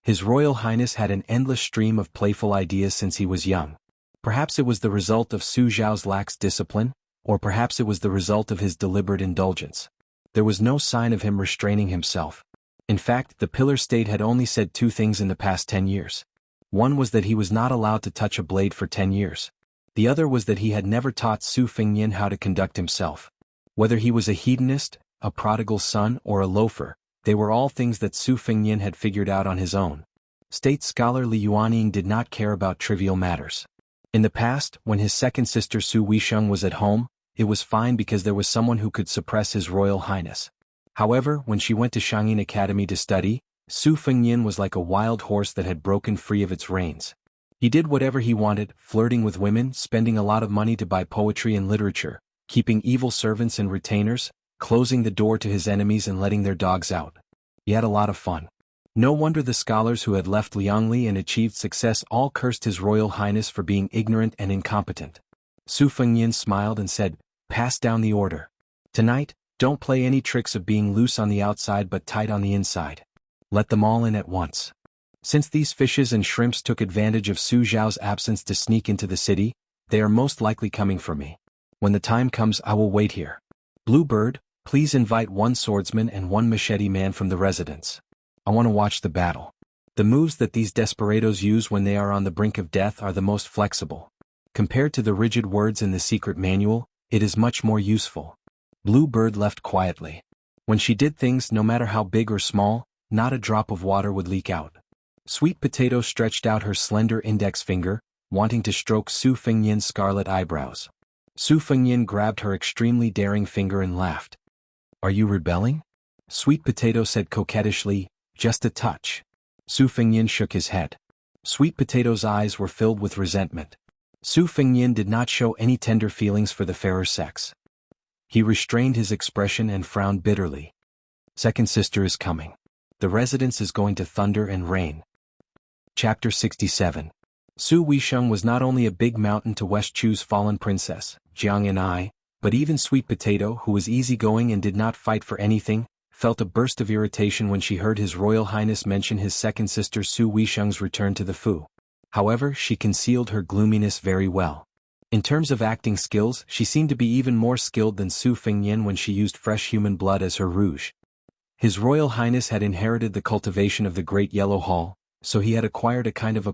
His Royal Highness had an endless stream of playful ideas since he was young. Perhaps it was the result of Su Zhao's lax discipline, or perhaps it was the result of his deliberate indulgence. There was no sign of him restraining himself. In fact, the Pillar State had only said 2 things in the past 10 years. One was that he was not allowed to touch a blade for 10 years. The other was that he had never taught Su Fengyan how to conduct himself. Whether he was a hedonist, a prodigal son, or a loafer, they were all things that Su Fengyan had figured out on his own. State scholar Li Yuanying did not care about trivial matters. In the past, when his second sister Su Weisheng was at home, it was fine because there was someone who could suppress His Royal Highness. However, when she went to Shangyin Academy to study, Su Fengyan was like a wild horse that had broken free of its reins. He did whatever he wanted, flirting with women, spending a lot of money to buy poetry and literature, keeping evil servants and retainers, closing the door to his enemies and letting their dogs out. He had a lot of fun. No wonder the scholars who had left Liangli and achieved success all cursed His Royal Highness for being ignorant and incompetent. Su Fengnian smiled and said, "Pass down the order. Tonight, don't play any tricks of being loose on the outside but tight on the inside. Let them all in at once." Since these fishes and shrimps took advantage of Su Zhao's absence to sneak into the city, they are most likely coming for me. When the time comes, I will wait here. Bluebird, please invite one swordsman and one machete man from the residence. I want to watch the battle. The moves that these desperados use when they are on the brink of death are the most flexible. Compared to the rigid words in the secret manual, it is much more useful. Bluebird left quietly. When she did things, no matter how big or small, not a drop of water would leak out. Sweet Potato stretched out her slender index finger, wanting to stroke Su Fengnian's scarlet eyebrows. Su Fengnian grabbed her extremely daring finger and laughed. "Are you rebelling?" Sweet Potato said coquettishly, "Just a touch." Su Fengnian shook his head. Sweet Potato's eyes were filled with resentment. Su Fengnian did not show any tender feelings for the fairer sex. He restrained his expression and frowned bitterly. "Second sister is coming. The residence is going to thunder and rain." Chapter 67. Su Weisheng was not only a big mountain to West Chu's fallen princess, Jiang and I, but even Sweet Potato, who was easygoing and did not fight for anything, felt a burst of irritation when she heard His Royal Highness mention his second sister Su Weisheng's return to the Fu. However, she concealed her gloominess very well. In terms of acting skills, she seemed to be even more skilled than Su Fengnian when she used fresh human blood as her rouge. His Royal Highness had inherited the cultivation of the Great Yellow Hall, so he had acquired a kind of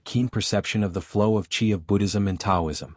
keen perception of the flow of qi of Buddhism and Taoism.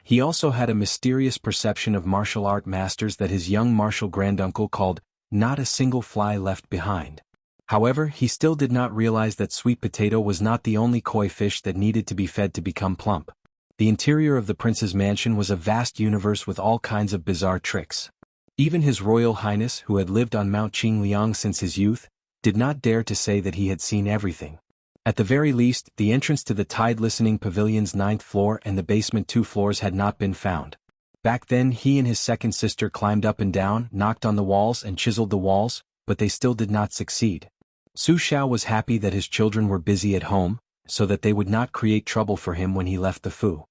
He also had a mysterious perception of martial art masters that his young martial granduncle called, "not a single fly left behind." However, he still did not realize that Sweet Potato was not the only koi fish that needed to be fed to become plump. The interior of the prince's mansion was a vast universe with all kinds of bizarre tricks. Even His Royal Highness, who had lived on Mount Qingliang since his youth, did not dare to say that he had seen everything. At the very least, the entrance to the Tide Listening Pavilion's 9th floor and the basement 2 floors had not been found. Back then he and his second sister climbed up and down, knocked on the walls and chiseled the walls, but they still did not succeed. Su Xiao was happy that his children were busy at home, so that they would not create trouble for him when he left the Fu.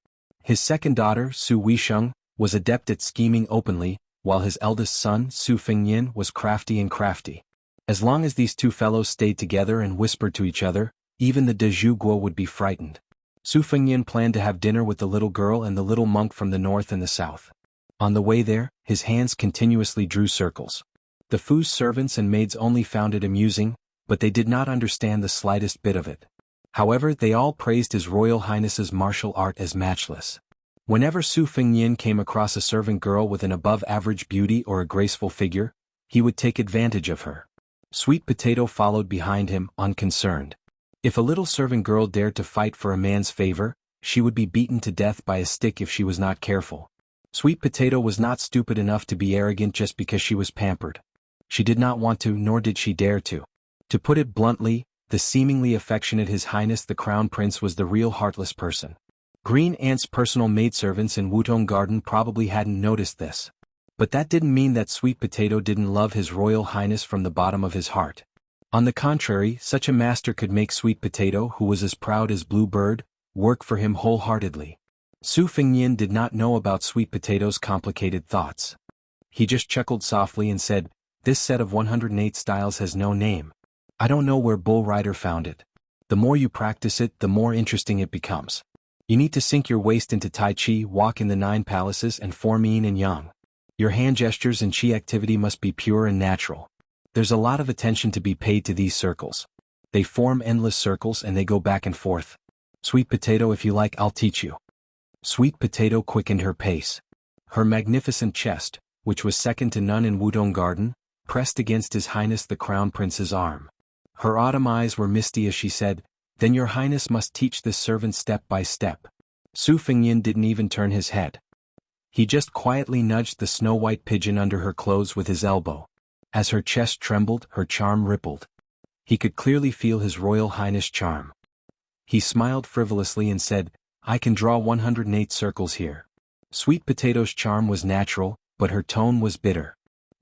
His second daughter, Su Weisheng, was adept at scheming openly, while his eldest son, Su Fengnian, was crafty and crafty. As long as these two fellows stayed together and whispered to each other, even the de Zhuguo would be frightened. Su Fengnian planned to have dinner with the little girl and the little monk from the north and the south. On the way there, his hands continuously drew circles. The Fu's servants and maids only found it amusing, but they did not understand the slightest bit of it. However, they all praised His Royal Highness's martial art as matchless. Whenever Su Fengnian came across a servant girl with an above-average beauty or a graceful figure, he would take advantage of her. Sweet Potato followed behind him, unconcerned. If a little servant girl dared to fight for a man's favor, she would be beaten to death by a stick if she was not careful. Sweet Potato was not stupid enough to be arrogant just because she was pampered. She did not want to, nor did she dare to. To put it bluntly, the seemingly affectionate His Highness the Crown Prince was the real heartless person. Green Ant's personal maidservants in Wutong Garden probably hadn't noticed this. But that didn't mean that Sweet Potato didn't love His Royal Highness from the bottom of his heart. On the contrary, such a master could make Sweet Potato, who was as proud as Bluebird, work for him wholeheartedly. Su Fengnian did not know about Sweet Potato's complicated thoughts. He just chuckled softly and said, "This set of 108 styles has no name. I don't know where Bull Rider found it. The more you practice it, the more interesting it becomes. You need to sink your waist into Tai Chi, walk in the 9 palaces and form yin and yang. Your hand gestures and Chi activity must be pure and natural. There's a lot of attention to be paid to these circles. They form endless circles and they go back and forth. Sweet Potato, if you like, I'll teach you." Sweet Potato quickened her pace. Her magnificent chest, which was second to none in Wudong Garden, pressed against His Highness the Crown Prince's arm. Her autumn eyes were misty as she said, "Then your Highness must teach this servant step by step." Su Fengnian didn't even turn his head. He just quietly nudged the snow-white pigeon under her clothes with his elbow. As her chest trembled, her charm rippled. He could clearly feel His Royal Highness' charm. He smiled frivolously and said, "I can draw 108 circles here." Sweet Potato's charm was natural, but her tone was bitter.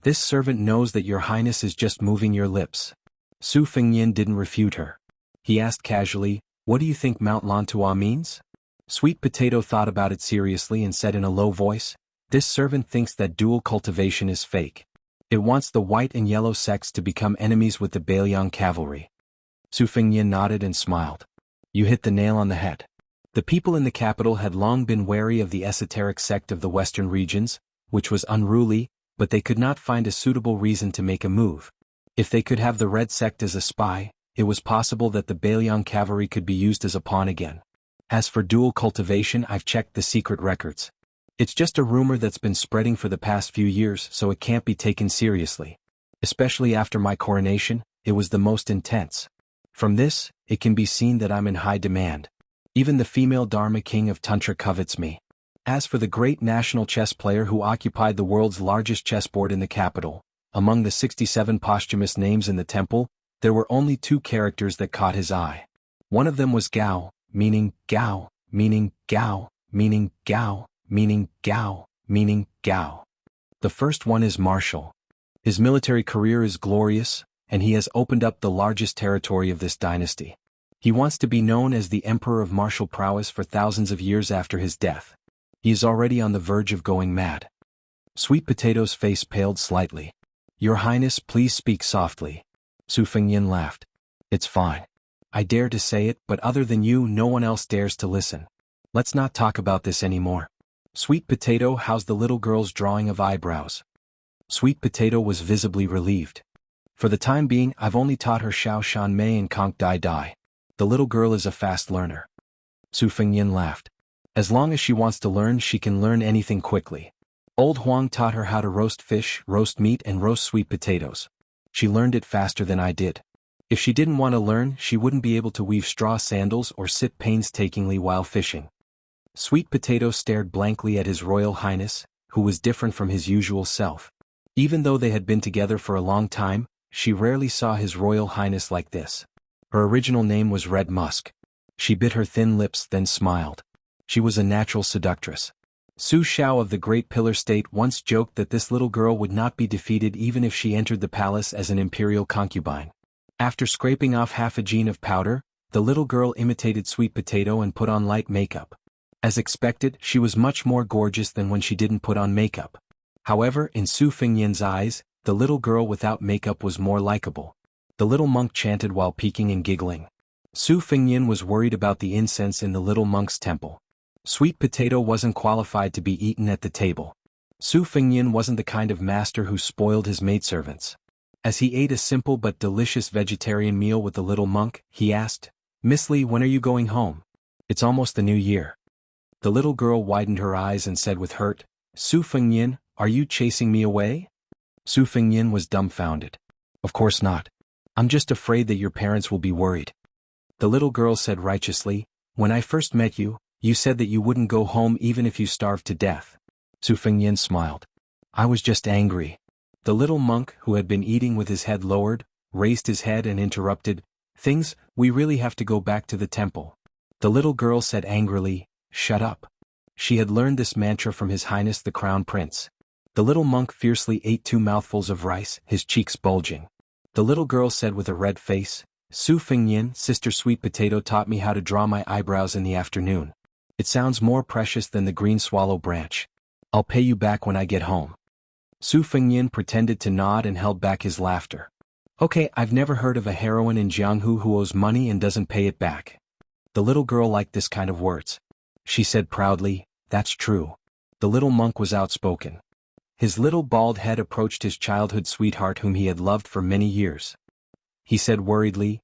This servant knows that your highness is just moving your lips. Su Fengnian didn't refute her. He asked casually, what do you think Mount Lantua means? Sweet Potato thought about it seriously and said in a low voice, this servant thinks that dual cultivation is fake. It wants the white and yellow sects to become enemies with the Bailiang cavalry. Su Fengnian nodded and smiled. You hit the nail on the head. The people in the capital had long been wary of the esoteric sect of the western regions, which was unruly, but they could not find a suitable reason to make a move. If they could have the red sect as a spy, it was possible that the Bailiang cavalry could be used as a pawn again. As for dual cultivation, I've checked the secret records. It's just a rumor that's been spreading for the past few years, so it can't be taken seriously. Especially after my coronation, it was the most intense. From this, it can be seen that I'm in high demand. Even the female Dharma king of Tantra covets me. As for the great national chess player who occupied the world's largest chessboard in the capital, among the 67 posthumous names in the temple, there were only 2 characters that caught his eye. One of them was Gao, meaning Gao, meaning Gao, meaning Gao, meaning Gao, meaning Gao. The first one is Marshal. His military career is glorious, and he has opened up the largest territory of this dynasty. He wants to be known as the Emperor of martial prowess for thousands of years after his death. He is already on the verge of going mad. Sweet Potato's face paled slightly. Your Highness, please speak softly. Su Fengnian laughed. It's fine. I dare to say it, but other than you, no one else dares to listen. Let's not talk about this anymore. Sweet Potato, how's the little girl's drawing of eyebrows? Sweet Potato was visibly relieved. For the time being, I've only taught her Xiao Shan Mei and Conk Dai Dai. The little girl is a fast learner. Su Fengnian laughed. As long as she wants to learn, she can learn anything quickly. Old Huang taught her how to roast fish, roast meat, and roast sweet potatoes. She learned it faster than I did. If she didn't want to learn, she wouldn't be able to weave straw sandals or sit painstakingly while fishing. Sweet Potato stared blankly at His Royal Highness, who was different from his usual self. Even though they had been together for a long time, she rarely saw His Royal Highness like this. Her original name was Red Musk. She bit her thin lips, then smiled. She was a natural seductress. Su Xiao of the Great Pillar State once joked that this little girl would not be defeated even if she entered the palace as an imperial concubine. After scraping off half a jean of powder, the little girl imitated Sweet Potato and put on light makeup. As expected, she was much more gorgeous than when she didn't put on makeup. However, in Su Fengnian's eyes, the little girl without makeup was more likable. The little monk chanted while peeking and giggling. Su Fengnian was worried about the incense in the little monk's temple. Sweet Potato wasn't qualified to be eaten at the table. Su Fengnian wasn't the kind of master who spoiled his maidservants. As he ate a simple but delicious vegetarian meal with the little monk, he asked, Miss Li, when are you going home? It's almost the new year. The little girl widened her eyes and said with hurt, Su Fengnian, are you chasing me away? Su Fengnian was dumbfounded. Of course not. I'm just afraid that your parents will be worried. The little girl said righteously, when I first met you, you said that you wouldn't go home even if you starved to death. Su Fengnian smiled. I was just angry. The little monk, who had been eating with his head lowered, raised his head and interrupted, we really have to go back to the temple. The little girl said angrily, shut up. She had learned this mantra from His Highness the Crown Prince. The little monk fiercely ate 2 mouthfuls of rice, his cheeks bulging. The little girl said with a red face, Su Fengnian, Sister Sweet Potato taught me how to draw my eyebrows in the afternoon. It sounds more precious than the green swallow branch. I'll pay you back when I get home. Su Fengnian pretended to nod and held back his laughter. Okay, I've never heard of a heroine in Jianghu who owes money and doesn't pay it back. The little girl liked this kind of words. She said proudly, that's true. The little monk was outspoken. His little bald head approached his childhood sweetheart whom he had loved for many years. He said worriedly,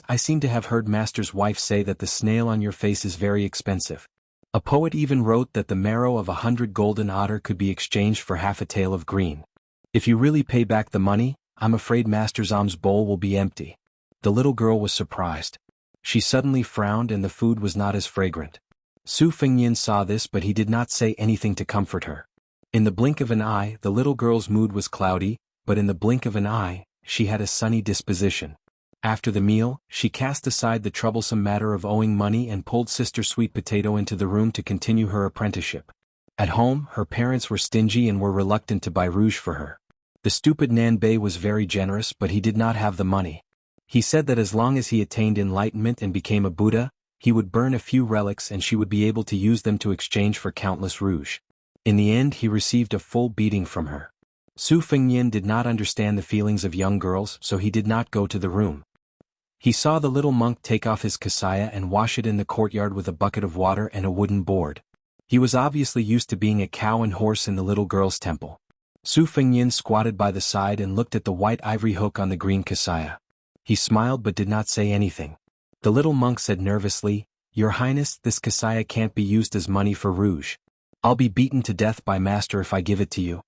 I seem to have heard Master's wife say that the snail on your face is very expensive. A poet even wrote that the marrow of 100 golden otter could be exchanged for half a tail of green. If you really pay back the money, I'm afraid Master Zom's bowl will be empty. The little girl was surprised. She suddenly frowned and the food was not as fragrant. Su Fengnian saw this, but he did not say anything to comfort her. In the blink of an eye, the little girl's mood was cloudy, but in the blink of an eye, she had a sunny disposition. After the meal, she cast aside the troublesome matter of owing money and pulled Sister Sweet Potato into the room to continue her apprenticeship. At home, her parents were stingy and were reluctant to buy rouge for her. The stupid Nanbei was very generous, but he did not have the money. He said that as long as he attained enlightenment and became a Buddha, he would burn a few relics and she would be able to use them to exchange for countless rouge. In the end he received a full beating from her. Su Fengnian did not understand the feelings of young girls, so he did not go to the room. He saw the little monk take off his kasaya and wash it in the courtyard with a bucket of water and a wooden board. He was obviously used to being a cow and horse in the little girl's temple. Su Fengnian squatted by the side and looked at the white ivory hook on the green kasaya. He smiled but did not say anything. The little monk said nervously, "Your Highness, this kasaya can't be used as money for rouge. I'll be beaten to death by master if I give it to you."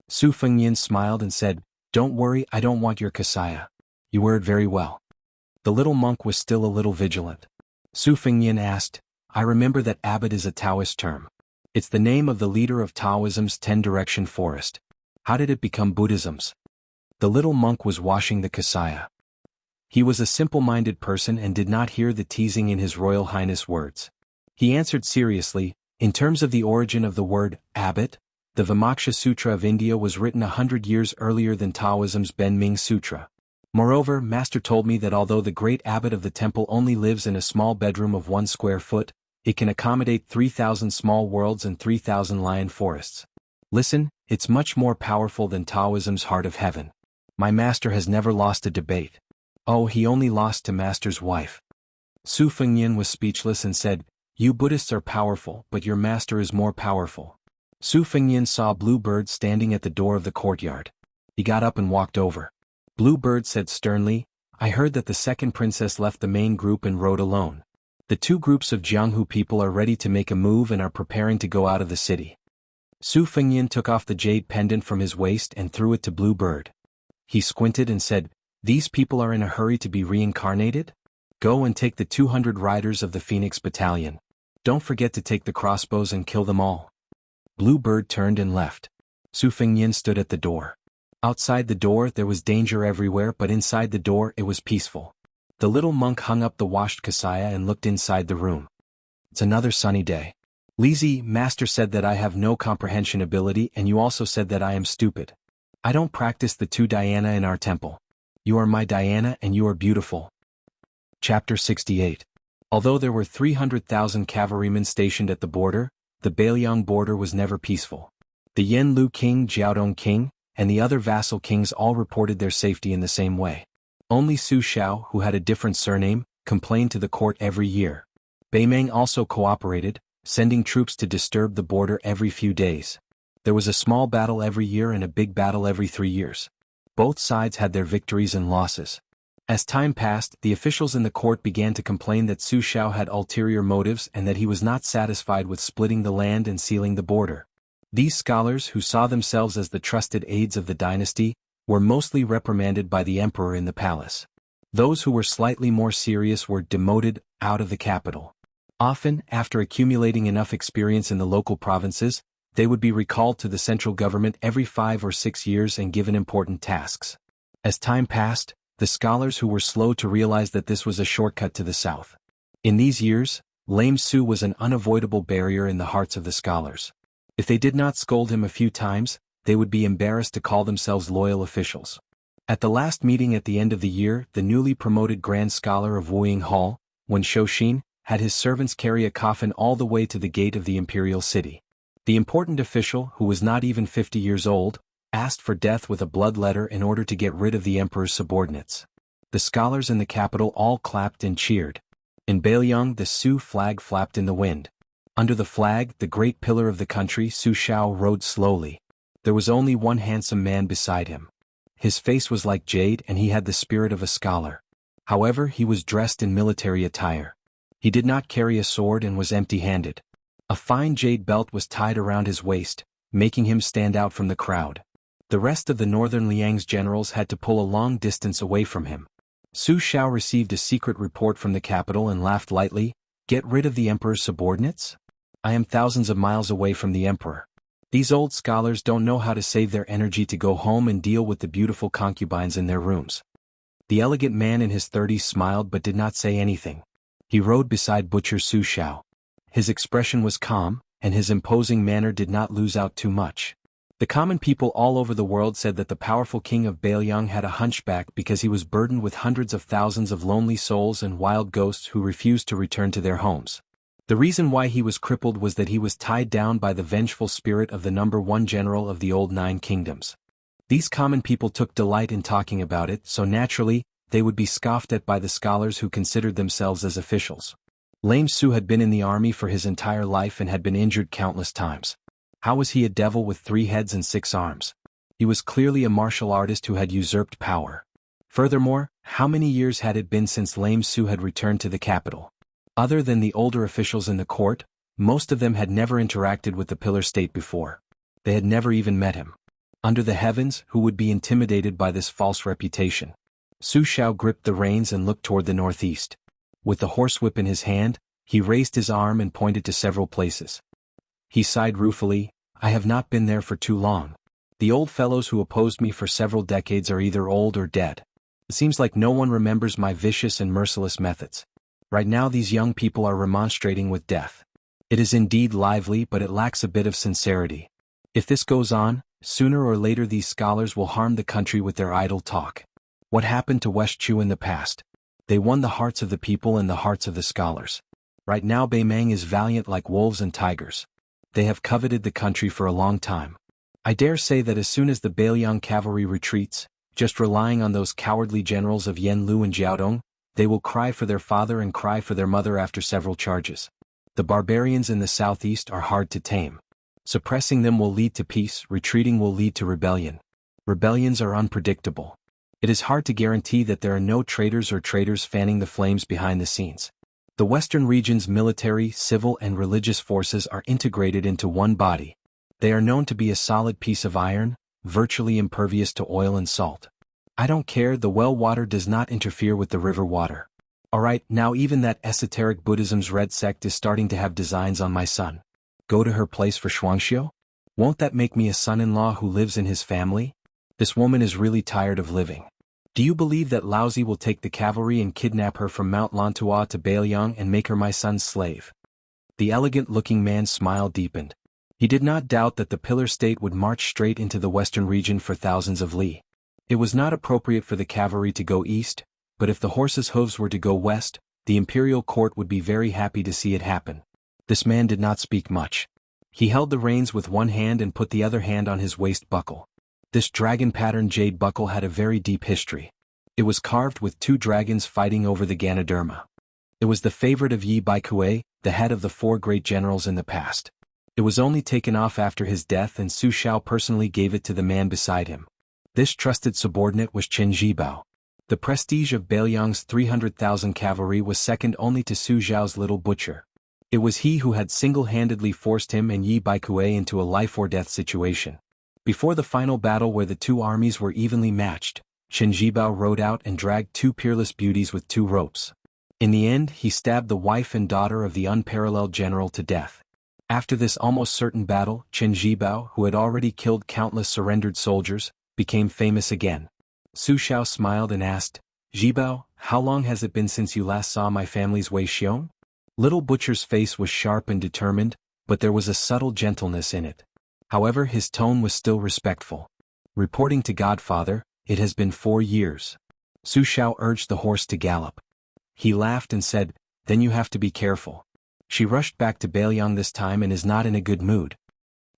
Su Fengnian smiled and said, "Don't worry, I don't want your kasaya. You wear it very well." The little monk was still a little vigilant. Su Fengnian asked, "I remember that abbot is a Taoist term. It's the name of the leader of Taoism's 10-direction forest. How did it become Buddhism's?" The little monk was washing the kasaya. He was a simple-minded person and did not hear the teasing in His Royal Highness' words. He answered seriously, "In terms of the origin of the word, abbot, the Vimaksha Sutra of India was written 100 years earlier than Taoism's Ben Ming Sutra. Moreover, Master told me that although the great abbot of the temple only lives in a small bedroom of 1 square foot, it can accommodate 3,000 small worlds and 3,000 lion forests. Listen, it's much more powerful than Taoism's heart of heaven. My master has never lost a debate. Oh, he only lost to master's wife." Su Fengnian was speechless and said, "You Buddhists are powerful, but your master is more powerful." Su Fengnian saw Blue Bird standing at the door of the courtyard. He got up and walked over. Blue Bird said sternly, "I heard that the second princess left the main group and rode alone. The 2 groups of Jianghu people are ready to make a move and are preparing to go out of the city." Su Fengnian took off the jade pendant from his waist and threw it to Blue Bird. He squinted and said, "These people are in a hurry to be reincarnated? Go and take the 200 riders of the Phoenix Battalion. Don't forget to take the crossbows and kill them all." Blue Bird turned and left. Su Fengnian stood at the door. Outside the door there was danger everywhere, but inside the door it was peaceful. The little monk hung up the washed kasaya and looked inside the room. "It's another sunny day. Lizzie, master said that I have no comprehension ability and you also said that I am stupid. I don't practice the 2 dhyana in our temple. You are my dhyana and you are beautiful." Chapter 68. Although there were 300,000 cavalrymen stationed at the border, the Bailiang border was never peaceful. The Yenlu king, Jiaodong king, and the other vassal kings all reported their safety in the same way. Only Su Xiao, who had a different surname, complained to the court every year. Beimeng also cooperated, sending troops to disturb the border every few days. There was a small battle every year and a big battle every 3 years. Both sides had their victories and losses. As time passed, the officials in the court began to complain that Su Xiao had ulterior motives and that he was not satisfied with splitting the land and sealing the border. These scholars, who saw themselves as the trusted aides of the dynasty, were mostly reprimanded by the emperor in the palace. Those who were slightly more serious were demoted out of the capital. Often, after accumulating enough experience in the local provinces, they would be recalled to the central government every 5 or 6 years and given important tasks. As time passed, the scholars who were slow to realize that this was a shortcut to the south. In these years, Lame Su was an unavoidable barrier in the hearts of the scholars. If they did not scold him a few times, they would be embarrassed to call themselves loyal officials. At the last meeting at the end of the year, the newly promoted Grand Scholar of Wuying Hall, Wen Shouxin, had his servants carry a coffin all the way to the gate of the imperial city. The important official, who was not even 50 years old, asked for death with a blood letter in order to get rid of the emperor's subordinates. The scholars in the capital all clapped and cheered. In Bailiang, the Su flag flapped in the wind. Under the flag, the great pillar of the country, Su Xiao rode slowly. There was only one handsome man beside him. His face was like jade and he had the spirit of a scholar. However, he was dressed in military attire. He did not carry a sword and was empty-handed. A fine jade belt was tied around his waist, making him stand out from the crowd. The rest of the northern Liang's generals had to pull a long distance away from him. Su Xiao received a secret report from the capital and laughed lightly. "Get rid of the emperor's subordinates? I am thousands of miles away from the emperor. These old scholars don't know how to save their energy to go home and deal with the beautiful concubines in their rooms." The elegant man in his 30s smiled but did not say anything. He rode beside Butcher Su Xiao. His expression was calm, and his imposing manner did not lose out too much. The common people all over the world said that the powerful king of Baelyang had a hunchback because he was burdened with hundreds of thousands of lonely souls and wild ghosts who refused to return to their homes. The reason why he was crippled was that he was tied down by the vengeful spirit of the number one general of the old 9 kingdoms. These common people took delight in talking about it, so naturally, they would be scoffed at by the scholars who considered themselves as officials. Lame Su had been in the army for his entire life and had been injured countless times. How was he a devil with 3 heads and 6 arms? He was clearly a martial artist who had usurped power. Furthermore, how many years had it been since Lame Su had returned to the capital? Other than the older officials in the court, most of them had never interacted with the Pillar State before. They had never even met him. Under the heavens, who would be intimidated by this false reputation? Su Xiao gripped the reins and looked toward the northeast. With the horsewhip in his hand, he raised his arm and pointed to several places. He sighed ruefully, "I have not been there for too long. The old fellows who opposed me for several decades are either old or dead. It seems like no one remembers my vicious and merciless methods. Right now these young people are remonstrating with death. It is indeed lively, but it lacks a bit of sincerity. If this goes on, sooner or later these scholars will harm the country with their idle talk. What happened to West Chu in the past? They won the hearts of the people and the hearts of the scholars. Right now Beimang is valiant like wolves and tigers. They have coveted the country for a long time. I dare say that as soon as the Baelyang cavalry retreats, just relying on those cowardly generals of Yanlu and Jiaodong, they will cry for their father and cry for their mother after several charges. The barbarians in the southeast are hard to tame. Suppressing them will lead to peace, retreating will lead to rebellion. Rebellions are unpredictable. It is hard to guarantee that there are no traitors or traitors fanning the flames behind the scenes. The Western region's military, civil and religious forces are integrated into one body. They are known to be a solid piece of iron, virtually impervious to oil and salt. I don't care, the well water does not interfere with the river water. Alright, now even that esoteric Buddhism's red sect is starting to have designs on my son. Go to her place for Shuangxiu? Won't that make me a son-in-law who lives in his family? This woman is really tired of living. Do you believe that Laozi will take the cavalry and kidnap her from Mount Lantua to Baelyang and make her my son's slave? The elegant-looking man's smile deepened. He did not doubt that the Pillar State would march straight into the western region for thousands of li. It was not appropriate for the cavalry to go east, but if the horses' hooves were to go west, the imperial court would be very happy to see it happen. This man did not speak much. He held the reins with one hand and put the other hand on his waist buckle. This dragon-patterned jade buckle had a very deep history. It was carved with 2 dragons fighting over the Ganoderma. It was the favorite of Yi Baikue, the head of the 4 great generals in the past. It was only taken off after his death, and Su Xiao personally gave it to the man beside him. This trusted subordinate was Chen Zhibao. The prestige of Baelyang's 300,000 cavalry was second only to Su Zhao's little butcher. It was he who had single-handedly forced him and Yi Baikue into a life-or-death situation. Before the final battle where the 2 armies were evenly matched, Chen Zhibao rode out and dragged 2 peerless beauties with 2 ropes. In the end, he stabbed the wife and daughter of the unparalleled general to death. After this almost certain battle, Chen Zhibao, who had already killed countless surrendered soldiers, became famous again. Su Xiao smiled and asked, "Zhibao, how long has it been since you last saw my family's Wei Xiong?" Little Butcher's face was sharp and determined, but there was a subtle gentleness in it. However, his tone was still respectful. Reporting to Godfather, "It has been 4 years." Su Xiao urged the horse to gallop. He laughed and said, "Then you have to be careful. She rushed back to Baelyang this time and is not in a good mood."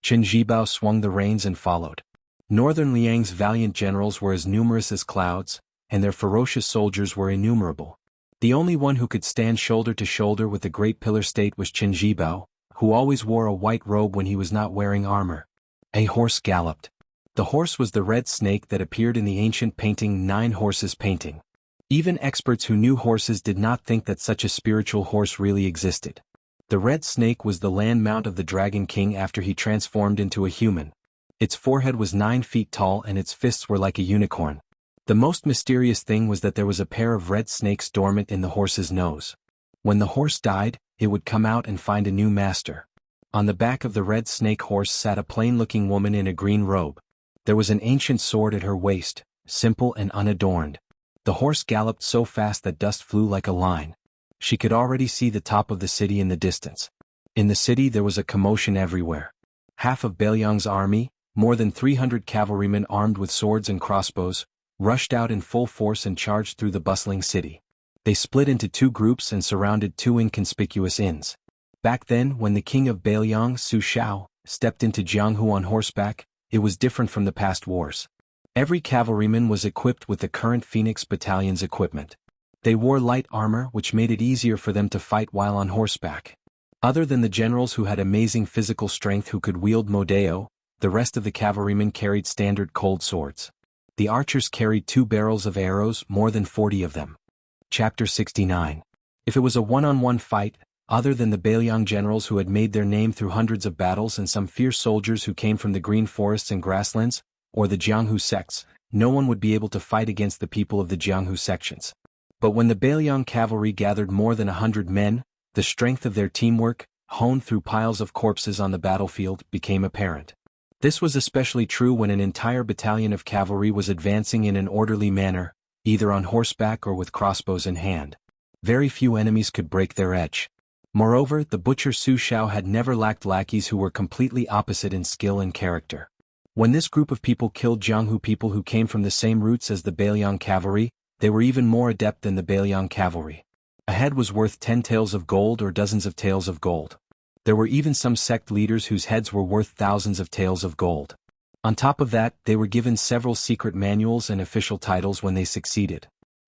Chen Zhibao swung the reins and followed. Northern Liang's valiant generals were as numerous as clouds, and their ferocious soldiers were innumerable. The only one who could stand shoulder to shoulder with the Great Pillar State was Chen Zhibao, who always wore a white robe when he was not wearing armor. A horse galloped. The horse was the red snake that appeared in the ancient painting 9 Horses painting. Even experts who knew horses did not think that such a spiritual horse really existed. The red snake was the land mount of the Dragon King after he transformed into a human. Its forehead was 9 feet tall and its fists were like a unicorn. The most mysterious thing was that there was a pair of red snakes dormant in the horse's nose. When the horse died, it would come out and find a new master. On the back of the red snake horse sat a plain-looking woman in a green robe. There was an ancient sword at her waist, simple and unadorned. The horse galloped so fast that dust flew like a line. She could already see the top of the city in the distance. In the city there was a commotion everywhere. Half of Baelyang's army, more than 300 cavalrymen armed with swords and crossbows, rushed out in full force and charged through the bustling city. They split into two groups and surrounded two inconspicuous inns. Back then, when the king of Bailiang, Su Shao, stepped into Jianghu on horseback, it was different from the past wars. Every cavalryman was equipped with the current Phoenix Battalion's equipment. They wore light armor, which made it easier for them to fight while on horseback. Other than the generals who had amazing physical strength who could wield modeo, the rest of the cavalrymen carried standard cold swords. The archers carried 2 barrels of arrows, more than 40 of them. Chapter 69. If it was a one-on-one fight, other than the Bailiang generals who had made their name through hundreds of battles and some fierce soldiers who came from the green forests and grasslands, or the Jianghu sects, no one would be able to fight against the people of the Jianghu sections. But when the Bailiang cavalry gathered more than 100 men, the strength of their teamwork, honed through piles of corpses on the battlefield, became apparent. This was especially true when an entire battalion of cavalry was advancing in an orderly manner, either on horseback or with crossbows in hand. Very few enemies could break their edge. Moreover, the butcher Su Shao had never lacked lackeys who were completely opposite in skill and character. When this group of people killed Jianghu people who came from the same roots as the Bailiang cavalry, they were even more adept than the Bailiang cavalry. A head was worth 10 taels of gold or dozens of taels of gold. There were even some sect leaders whose heads were worth thousands of taels of gold. On top of that, they were given several secret manuals and official titles when they succeeded.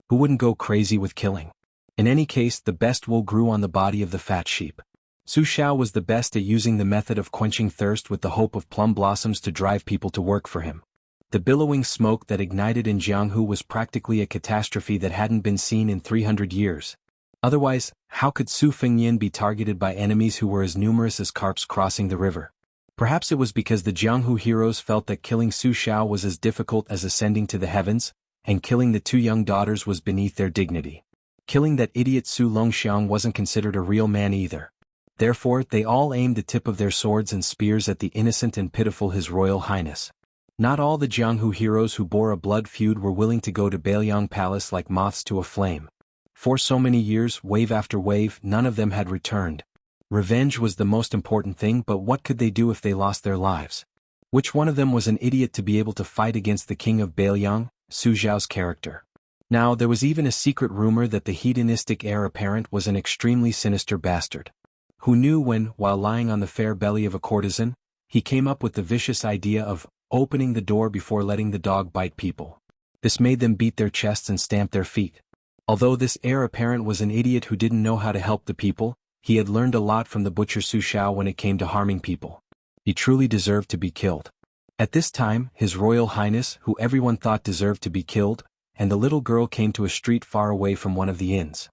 Who wouldn't go crazy with killing? In any case, the best wool grew on the body of the fat sheep. Su Shao was the best at using the method of quenching thirst with the hope of plum blossoms to drive people to work for him. The billowing smoke that ignited in Jianghu was practically a catastrophe that hadn't been seen in 300 years. Otherwise, how could Su Fengnian be targeted by enemies who were as numerous as carps crossing the river? Perhaps it was because the Jianghu heroes felt that killing Su Shao was as difficult as ascending to the heavens, and killing the 2 young daughters was beneath their dignity. Killing that idiot Su Longxiang wasn't considered a real man either. Therefore, they all aimed the tip of their swords and spears at the innocent and pitiful His Royal Highness. Not all the Jianghu heroes who bore a blood feud were willing to go to Bailiang Palace like moths to a flame. For so many years, wave after wave, none of them had returned. Revenge was the most important thing, but what could they do if they lost their lives? Which one of them was an idiot to be able to fight against the king of Bailiang, Su Zhao's character? Now, there was even a secret rumor that the hedonistic heir apparent was an extremely sinister bastard. Who knew when, while lying on the fair belly of a courtesan, he came up with the vicious idea of opening the door before letting the dog bite people. This made them beat their chests and stamp their feet. Although this heir apparent was an idiot who didn't know how to help the people, he had learned a lot from the butcher Su Shao when it came to harming people. He truly deserved to be killed. At this time, His Royal Highness, who everyone thought deserved to be killed, and the little girl came to a street far away from one of the inns.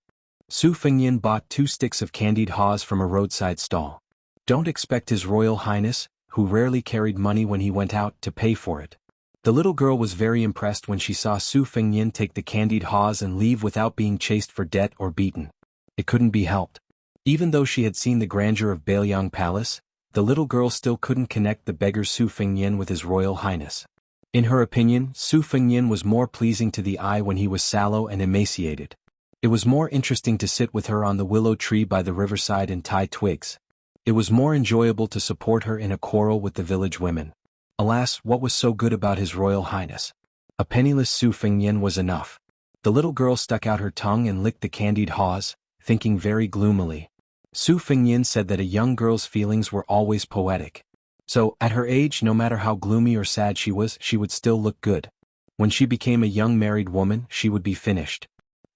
Su Fengnian bought 2 sticks of candied haws from a roadside stall. Don't expect His Royal Highness, who rarely carried money when he went out, to pay for it. The little girl was very impressed when she saw Su Fengnian take the candied haws and leave without being chased for debt or beaten. It couldn't be helped. Even though she had seen the grandeur of Bailiang Palace, the little girl still couldn't connect the beggar Su Fengnian with His Royal Highness. In her opinion, Su Fengnian was more pleasing to the eye when he was sallow and emaciated. It was more interesting to sit with her on the willow tree by the riverside and tie twigs. It was more enjoyable to support her in a quarrel with the village women. Alas, what was so good about His Royal Highness? A penniless Su Fengnian was enough. The little girl stuck out her tongue and licked the candied haws, thinking very gloomily. Su Fengnian said that a young girl's feelings were always poetic. So, at her age, no matter how gloomy or sad she would still look good. When she became a young married woman, she would be finished.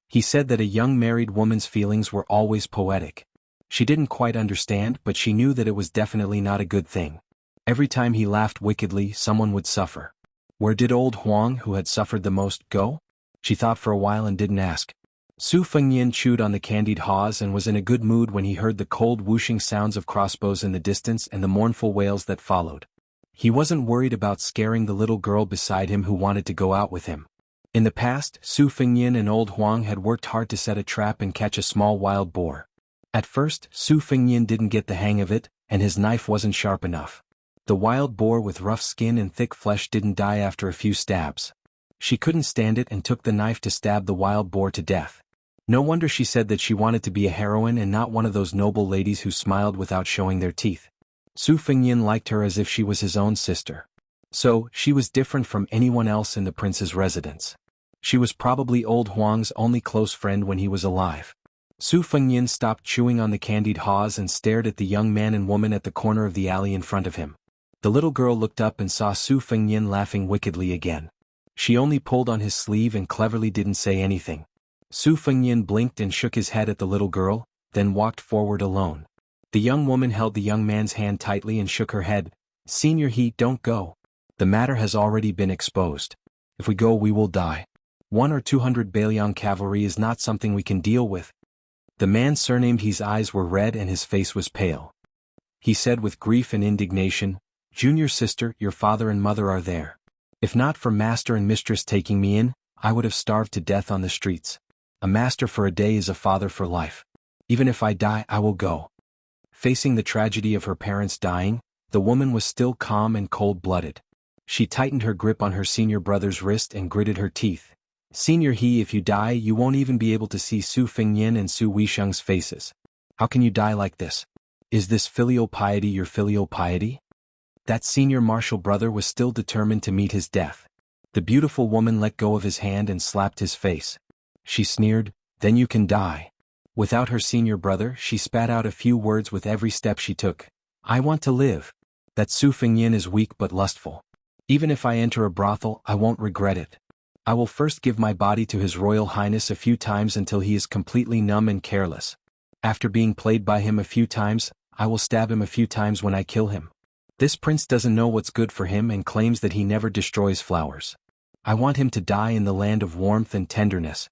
He said that a young married woman's feelings were always poetic. She didn't quite understand, but she knew that it was definitely not a good thing. Every time he laughed wickedly, someone would suffer. Where did old Huang, who had suffered the most, go? She thought for a while and didn't ask. Su Fengnian chewed on the candied haws and was in a good mood when he heard the cold whooshing sounds of crossbows in the distance and the mournful wails that followed. He wasn't worried about scaring the little girl beside him who wanted to go out with him. In the past, Su Fengnian and old Huang had worked hard to set a trap and catch a small wild boar. At first, Su Fengnian didn't get the hang of it, and his knife wasn't sharp enough. The wild boar with rough skin and thick flesh didn't die after a few stabs. She couldn't stand it and took the knife to stab the wild boar to death. No wonder she said that she wanted to be a heroine and not one of those noble ladies who smiled without showing their teeth. Su Fengnian liked her as if she was his own sister. So, she was different from anyone else in the prince's residence. She was probably old Huang's only close friend when he was alive. Su Fengyin stopped chewing on the candied haws and stared at the young man and woman at the corner of the alley in front of him. The little girl looked up and saw Su Fengyin laughing wickedly again. She only pulled on his sleeve and cleverly didn't say anything. Su Fengyin blinked and shook his head at the little girl, then walked forward alone. The young woman held the young man's hand tightly and shook her head. "Senior He, don't go. The matter has already been exposed. If we go we will die. 100 or 200 Bailiang cavalry is not something we can deal with." The man surnamed He's eyes were red and his face was pale. He said with grief and indignation, "Junior sister, your father and mother are there. If not for master and mistress taking me in, I would have starved to death on the streets. A master for a day is a father for life. Even if I die, I will go." Facing the tragedy of her parents dying, the woman was still calm and cold-blooded. She tightened her grip on her senior brother's wrist and gritted her teeth. "Senior He, if you die, you won't even be able to see Su Fengyin and Su Weisheng's faces. How can you die like this? Is this filial piety your filial piety?" That senior martial brother was still determined to meet his death. The beautiful woman let go of his hand and slapped his face. She sneered, "Then you can die." Without her senior brother, she spat out a few words with every step she took. "I want to live. That Su Fengyin is weak but lustful. Even if I enter a brothel, I won't regret it. I will first give my body to His Royal Highness a few times until he is completely numb and careless. After being played by him a few times, I will stab him a few times when I kill him. This prince doesn't know what's good for him and claims that he never destroys flowers. I want him to die in the land of warmth and tenderness."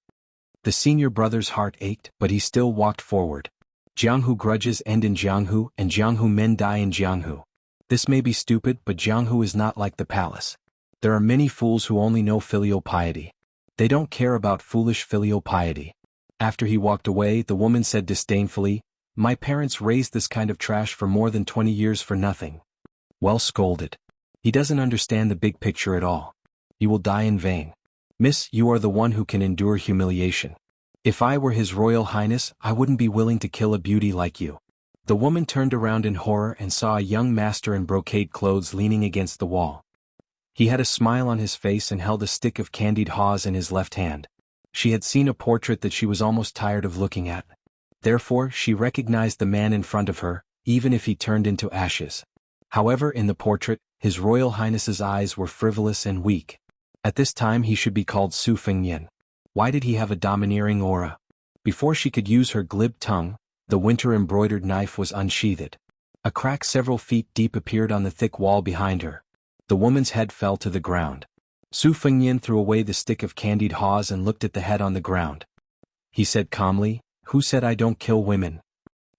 The senior brother's heart ached, but he still walked forward. Jianghu grudges end in Jianghu, and Jianghu men die in Jianghu. This may be stupid, but Jianghu is not like the palace. There are many fools who only know filial piety. They don't care about foolish filial piety. After he walked away, the woman said disdainfully, "My parents raised this kind of trash for more than 20 years for nothing." Well scolded. He doesn't understand the big picture at all. He will die in vain. "Miss, you are the one who can endure humiliation. If I were His Royal Highness, I wouldn't be willing to kill a beauty like you." The woman turned around in horror and saw a young master in brocade clothes leaning against the wall. He had a smile on his face and held a stick of candied haws in his left hand. She had seen a portrait that she was almost tired of looking at. Therefore, she recognized the man in front of her, even if he turned into ashes. However, in the portrait, His Royal Highness's eyes were frivolous and weak. At this time he should be called Su Fengyin. Why did he have a domineering aura? Before she could use her glib tongue, the winter-embroidered knife was unsheathed. A crack several feet deep appeared on the thick wall behind her. The woman's head fell to the ground. Su Fengyin threw away the stick of candied haws and looked at the head on the ground. He said calmly, "Who said I don't kill women?"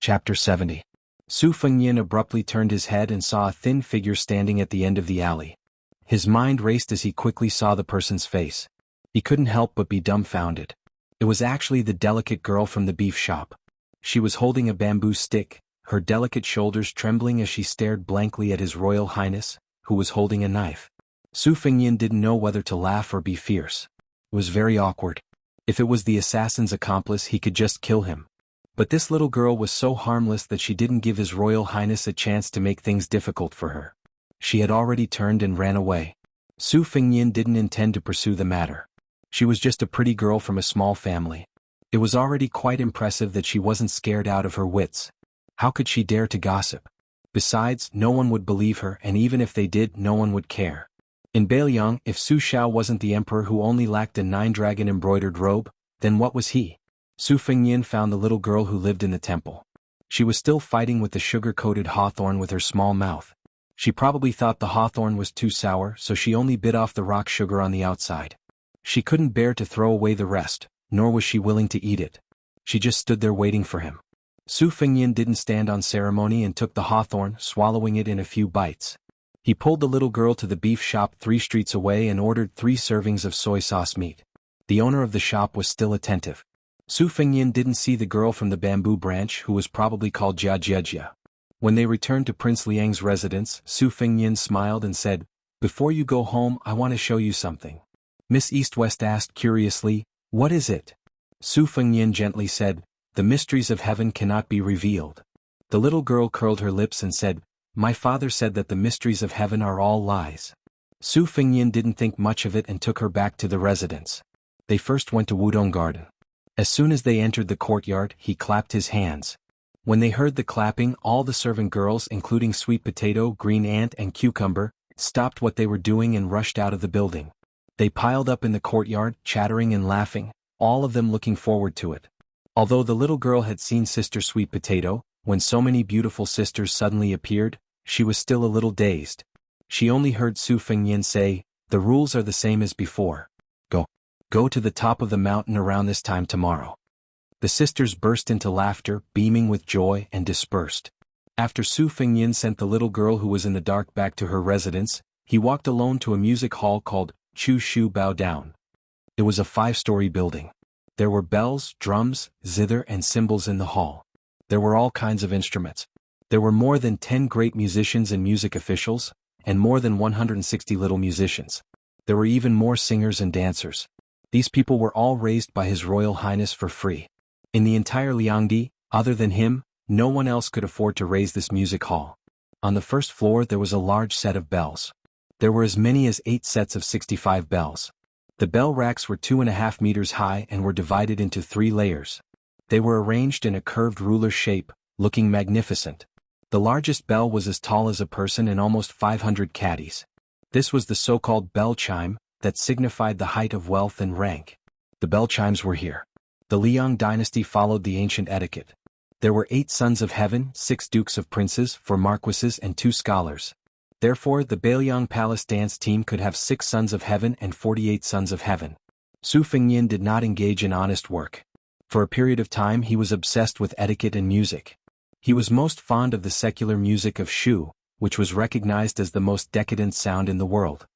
Chapter 70. Su Fengyin abruptly turned his head and saw a thin figure standing at the end of the alley. His mind raced as he quickly saw the person's face. He couldn't help but be dumbfounded. It was actually the delicate girl from the beef shop. She was holding a bamboo stick, her delicate shoulders trembling as she stared blankly at His Royal Highness, who was holding a knife. Su Fengyin didn't know whether to laugh or be fierce. It was very awkward. If it was the assassin's accomplice, he could just kill him. But this little girl was so harmless that she didn't give His Royal Highness a chance to make things difficult for her. She had already turned and ran away. Su Fengyin didn't intend to pursue the matter. She was just a pretty girl from a small family. It was already quite impressive that she wasn't scared out of her wits. How could she dare to gossip? Besides, no one would believe her, and even if they did, no one would care. In Bailiang, if Su Xiao wasn't the emperor who only lacked a 9-dragon embroidered robe, then what was he? Su Fengyin found the little girl who lived in the temple. She was still fighting with the sugar-coated hawthorn with her small mouth. She probably thought the hawthorn was too sour, so she only bit off the rock sugar on the outside. She couldn't bear to throw away the rest, nor was she willing to eat it. She just stood there waiting for him. Su Fengyin didn't stand on ceremony and took the hawthorn, swallowing it in a few bites. He pulled the little girl to the beef shop 3 streets away and ordered 3 servings of soy sauce meat. The owner of the shop was still attentive. Su Fengyin didn't see the girl from the bamboo branch, who was probably called Jia Jiejia. When they returned to Prince Liang's residence, Su Fengyin smiled and said, "Before you go home, I want to show you something." Miss East-West asked curiously, "What is it?" Su Fengyin gently said, "The mysteries of heaven cannot be revealed." The little girl curled her lips and said, "My father said that the mysteries of heaven are all lies." Su Fengyin didn't think much of it and took her back to the residence. They first went to Wudong Garden. As soon as they entered the courtyard, he clapped his hands. When they heard the clapping, all the servant girls, including Sweet Potato, Green Ant and Cucumber, stopped what they were doing and rushed out of the building. They piled up in the courtyard, chattering and laughing, all of them looking forward to it. Although the little girl had seen Sister Sweet Potato, when so many beautiful sisters suddenly appeared, she was still a little dazed. She only heard Su Fengyin say, "The rules are the same as before. Go to the top of the mountain around this time tomorrow." The sisters burst into laughter, beaming with joy, and dispersed. After Su Fengyin sent the little girl who was in the dark back to her residence, he walked alone to a music hall called Chu Shu Bao Down. It was a 5-story building. There were bells, drums, zither and cymbals in the hall. There were all kinds of instruments. There were more than 10 great musicians and music officials, and more than 160 little musicians. There were even more singers and dancers. These people were all raised by His Royal Highness for free. In the entire Liangdi, other than him, no one else could afford to raise this music hall. On the first floor there was a large set of bells. There were as many as 8 sets of 65 bells. The bell racks were 2.5 meters high and were divided into 3 layers. They were arranged in a curved ruler shape, looking magnificent. The largest bell was as tall as a person and almost 500 caddies. This was the so-called bell chime, that signified the height of wealth and rank. The bell chimes were here. The Liang dynasty followed the ancient etiquette. There were 8 sons of heaven, 6 dukes of princes, 4 marquises and 2 scholars. Therefore the Beiliang Palace dance team could have 6 sons of heaven and 48 sons of heaven. Su Fengyin did not engage in honest work. For a period of time he was obsessed with etiquette and music. He was most fond of the secular music of Shu, which was recognized as the most decadent sound in the world.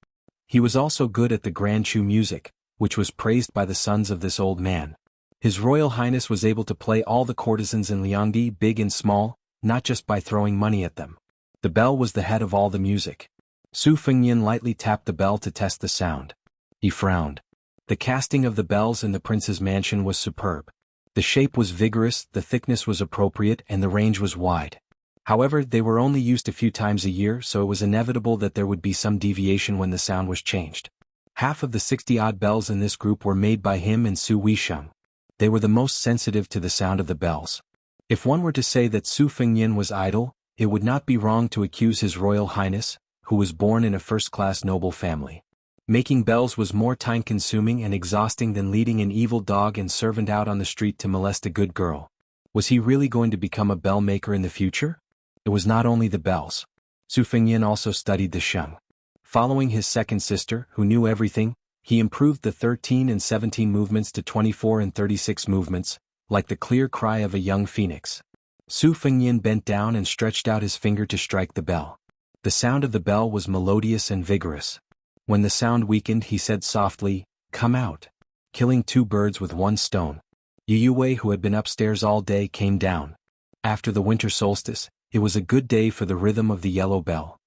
He was also good at the Grand Chu music, which was praised by the sons of this old man. His Royal Highness was able to play all the courtesans in Liangdi, big and small, not just by throwing money at them. The bell was the head of all the music. Su Fengyin lightly tapped the bell to test the sound. He frowned. The casting of the bells in the prince's mansion was superb. The shape was vigorous, the thickness was appropriate, and the range was wide. However, they were only used a few times a year, so it was inevitable that there would be some deviation when the sound was changed. Half of the 60-odd bells in this group were made by him and Su Weisheng. They were the most sensitive to the sound of the bells. If one were to say that Su Fengyin was idle, it would not be wrong to accuse His Royal Highness, who was born in a first-class noble family. Making bells was more time-consuming and exhausting than leading an evil dog and servant out on the street to molest a good girl. Was he really going to become a bell maker in the future? It was not only the bells. Su Fengyin also studied the sheng. Following his second sister, who knew everything, he improved the 13 and 17 movements to 24 and 36 movements, like the clear cry of a young phoenix. Su Fengyin bent down and stretched out his finger to strike the bell. The sound of the bell was melodious and vigorous. When the sound weakened, he said softly, "Come out," killing 2 birds with 1 stone. Yu Wei, who had been upstairs all day, came down. After the winter solstice, it was a good day for the rhythm of the yellow bell.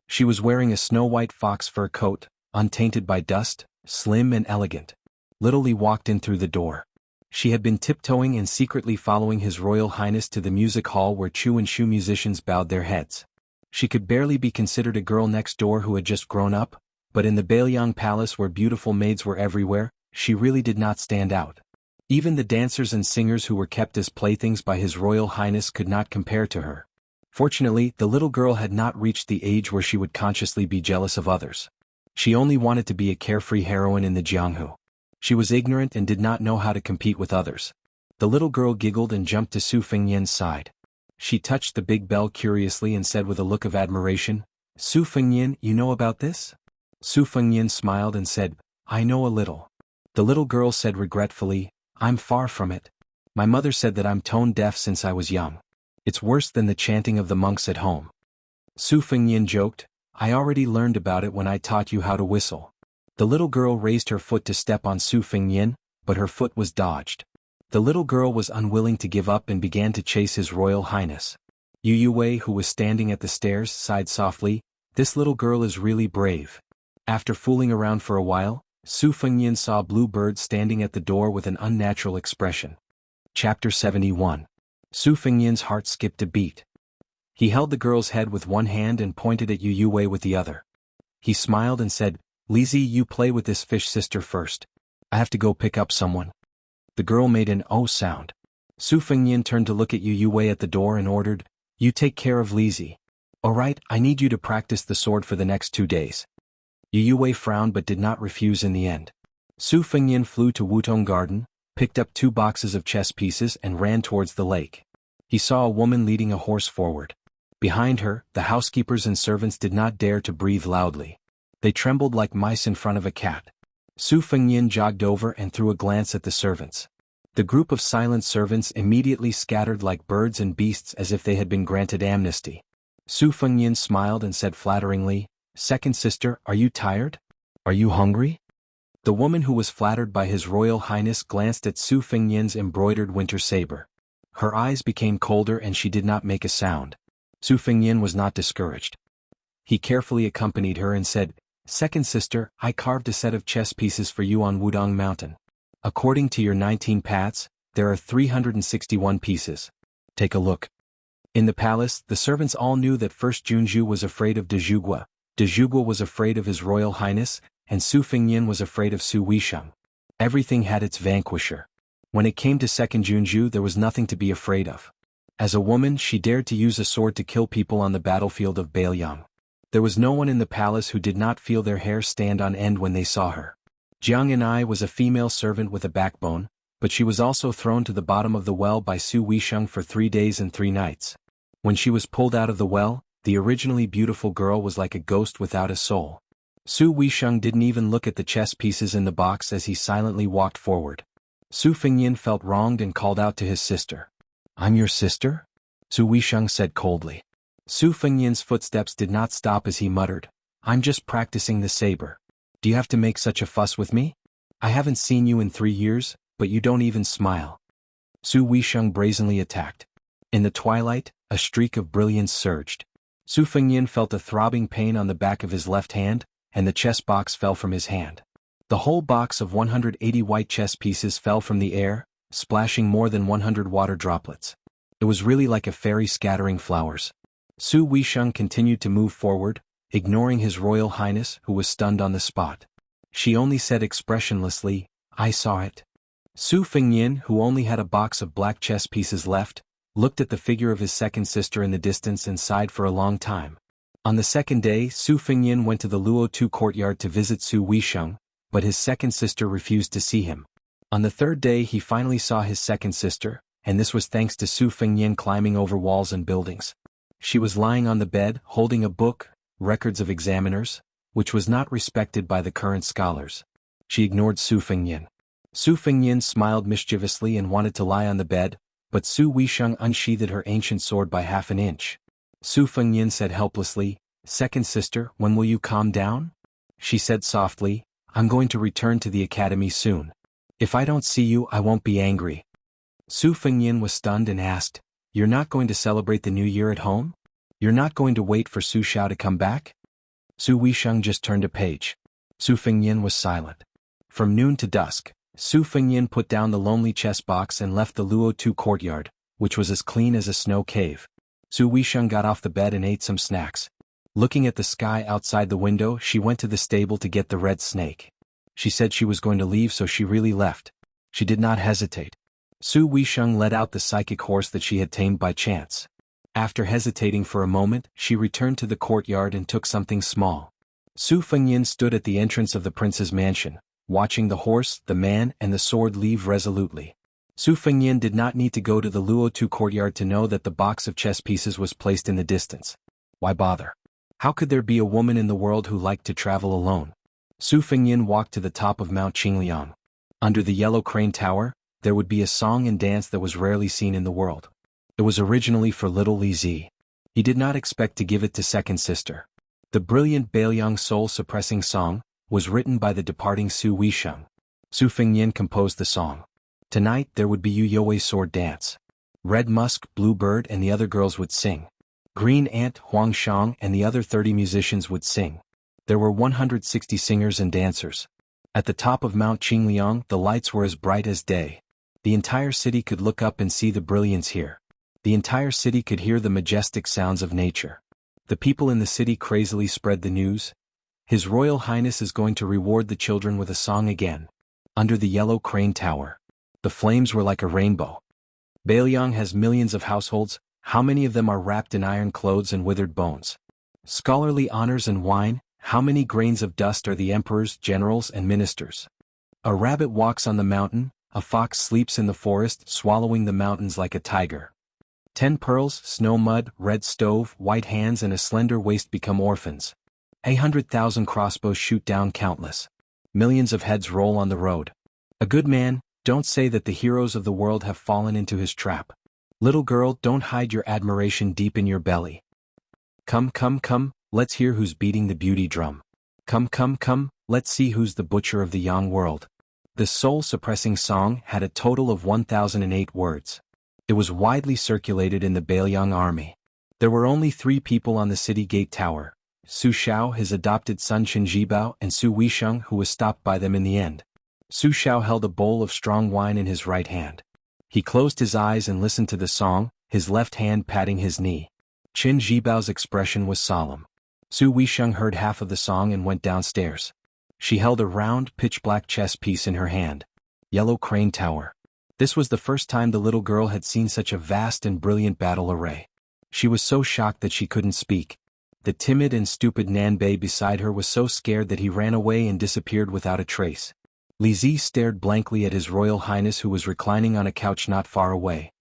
She was wearing a snow-white fox fur coat, untainted by dust, slim and elegant. Little Li walked in through the door. She had been tiptoeing and secretly following His Royal Highness to the music hall where Chu and Shu musicians bowed their heads. She could barely be considered a girl next door who had just grown up, but in the Beiliang Palace where beautiful maids were everywhere, she really did not stand out. Even the dancers and singers who were kept as playthings by His Royal Highness could not compare to her. Fortunately, the little girl had not reached the age where she would consciously be jealous of others. She only wanted to be a carefree heroine in the Jianghu. She was ignorant and did not know how to compete with others. The little girl giggled and jumped to Su Fengyin's side. She touched the big bell curiously and said with a look of admiration, "Su Fengyin, you know about this?" Su Fengyin smiled and said, "I know a little." The little girl said regretfully, "I'm far from it. My mother said that I'm tone deaf since I was young. It's worse than the chanting of the monks at home." Su Fengyin joked, "I already learned about it when I taught you how to whistle." The little girl raised her foot to step on Su Fengyin, but her foot was dodged. The little girl was unwilling to give up and began to chase His Royal Highness. Yu Wei, who was standing at the stairs, sighed softly, "This little girl is really brave." After fooling around for a while, Su Fengyin saw Blue Bird standing at the door with an unnatural expression. Chapter 71. Su Fengyin's heart skipped a beat. He held the girl's head with one hand and pointed at Yu Wei with the other. He smiled and said, "Lizzie, you play with this fish sister first. I have to go pick up someone." The girl made an "oh" sound. Su Fengnian turned to look at Yu Wei at the door and ordered, "You take care of Lizzie. Alright, I need you to practice the sword for the next 2 days." Yu Wei frowned but did not refuse in the end. Su Fengnian flew to Wutong Garden, picked up 2 boxes of chess pieces and ran towards the lake. He saw a woman leading a horse forward. Behind her, the housekeepers and servants did not dare to breathe loudly. They trembled like mice in front of a cat. Su Fengnian jogged over and threw a glance at the servants. The group of silent servants immediately scattered like birds and beasts as if they had been granted amnesty. Su Fengnian smiled and said flatteringly, "Second sister, are you tired? Are you hungry?" The woman who was flattered by His Royal Highness glanced at Su Fengnian's embroidered winter saber. Her eyes became colder and she did not make a sound. Su Fengnian was not discouraged. He carefully accompanied her and said, "Second sister, I carved a set of chess pieces for you on Wudong Mountain. According to your 19 paths, there are 361 pieces. Take a look." In the palace, the servants all knew that first Jianghu was afraid of de Zhugua was afraid of His Royal Highness, and Su Fengnian was afraid of Su Weisheng. Everything had its vanquisher. When it came to second Jianghu, there was nothing to be afraid of. As a woman, she dared to use a sword to kill people on the battlefield of Bailiang. There was no one in the palace who did not feel their hair stand on end when they saw her. Jianghu was a female servant with a backbone, but she was also thrown to the bottom of the well by Su Weisheng for 3 days and 3 nights. When she was pulled out of the well, the originally beautiful girl was like a ghost without a soul. Su Weisheng didn't even look at the chess pieces in the box as he silently walked forward. Su Fengnian felt wronged and called out to his sister. "I'm your sister?" Su Weisheng said coldly. Su Fengnian's footsteps did not stop as he muttered, "I'm just practicing the saber. Do you have to make such a fuss with me? I haven't seen you in 3 years, but you don't even smile." Su Weisheng brazenly attacked. In the twilight, a streak of brilliance surged. Su Fengnian felt a throbbing pain on the back of his left hand, and the chess box fell from his hand. The whole box of 180 white chess pieces fell from the air, splashing more than 100 water droplets. It was really like a fairy scattering flowers. Su Weisheng continued to move forward, ignoring His Royal Highness, who was stunned on the spot. She only said expressionlessly, "I saw it." Su Fengnian, who only had a box of black chess pieces left, looked at the figure of his second sister in the distance and sighed for a long time. On the second day, Su Fengnian went to the Luo-Tu courtyard to visit Su Weisheng, but his second sister refused to see him. On the third day he finally saw his second sister, and this was thanks to Su Fengnian climbing over walls and buildings. She was lying on the bed, holding a book, Records of Examiners, which was not respected by the current scholars. She ignored Su Fengnian. Su Fengnian smiled mischievously and wanted to lie on the bed, but Su Weisheng unsheathed her ancient sword by half an inch. Su Fengnian said helplessly, "Second sister, when will you calm down?" She said softly, "I'm going to return to the academy soon. If I don't see you, I won't be angry." Su Fengnian was stunned and asked, "You're not going to celebrate the new year at home? You're not going to wait for Su Xiao to come back?" Su Weisheng just turned a page. Su Fengnian was silent. From noon to dusk, Su Fengnian put down the lonely chess box and left the Luo-Tu courtyard, which was as clean as a snow cave. Su Weisheng got off the bed and ate some snacks. Looking at the sky outside the window, she went to the stable to get the red snake. She said she was going to leave, so she really left. She did not hesitate. Su Weisheng let out the psychic horse that she had tamed by chance. After hesitating for a moment, she returned to the courtyard and took something small. Su Fengnian stood at the entrance of the prince's mansion, watching the horse, the man, and the sword leave resolutely. Su Fengnian did not need to go to the Luo-Tu courtyard to know that the box of chess pieces was placed in the distance. Why bother? How could there be a woman in the world who liked to travel alone? Su Fengnian walked to the top of Mount Qingliang. Under the yellow crane tower, there would be a song and dance that was rarely seen in the world. It was originally for little Li Zi. He did not expect to give it to second sister. The brilliant Bailiang soul-suppressing song was written by the departing Su Weisheng. Su Fengnian composed the song. Tonight there would be Yu Wei's sword dance. Red Musk, Bluebird and the other girls would sing. Green Ant, Huang Shang and the other 30 musicians would sing. There were 160 singers and dancers. At the top of Mount Qingliang the lights were as bright as day. The entire city could look up and see the brilliance here. The entire city could hear the majestic sounds of nature. The people in the city crazily spread the news. His Royal Highness is going to reward the children with a song again. Under the yellow crane tower. The flames were like a rainbow. Bailiang has millions of households. How many of them are wrapped in iron clothes and withered bones? Scholarly honors and wine. How many grains of dust are the emperors, generals, and ministers? A rabbit walks on the mountain. A fox sleeps in the forest, swallowing the mountains like a tiger. 10 pearls, snow mud, red stove, white hands, and a slender waist become orphans. 100,000 crossbows shoot down countless. Millions of heads roll on the road. A good man, don't say that the heroes of the world have fallen into his trap. Little girl, don't hide your admiration deep in your belly. Come, come, come, let's hear who's beating the beauty drum. Come, come, come, let's see who's the butcher of the young world. The soul-suppressing song had a total of 1,008 words. It was widely circulated in the Bailiang army. There were only 3 people on the city gate tower: Su Xiao, his adopted son Qin Jibao, and Su Weisheng, who was stopped by them in the end. Su Xiao held a bowl of strong wine in his right hand. He closed his eyes and listened to the song, his left hand patting his knee. Qin Jibao's expression was solemn. Su Weisheng heard half of the song and went downstairs. She held a round, pitch-black chess piece in her hand. Yellow crane tower. This was the first time the little girl had seen such a vast and brilliant battle array. She was so shocked that she couldn't speak. The timid and stupid Nanbei beside her was so scared that he ran away and disappeared without a trace. Li Zi stared blankly at His Royal Highness, who was reclining on a couch not far away.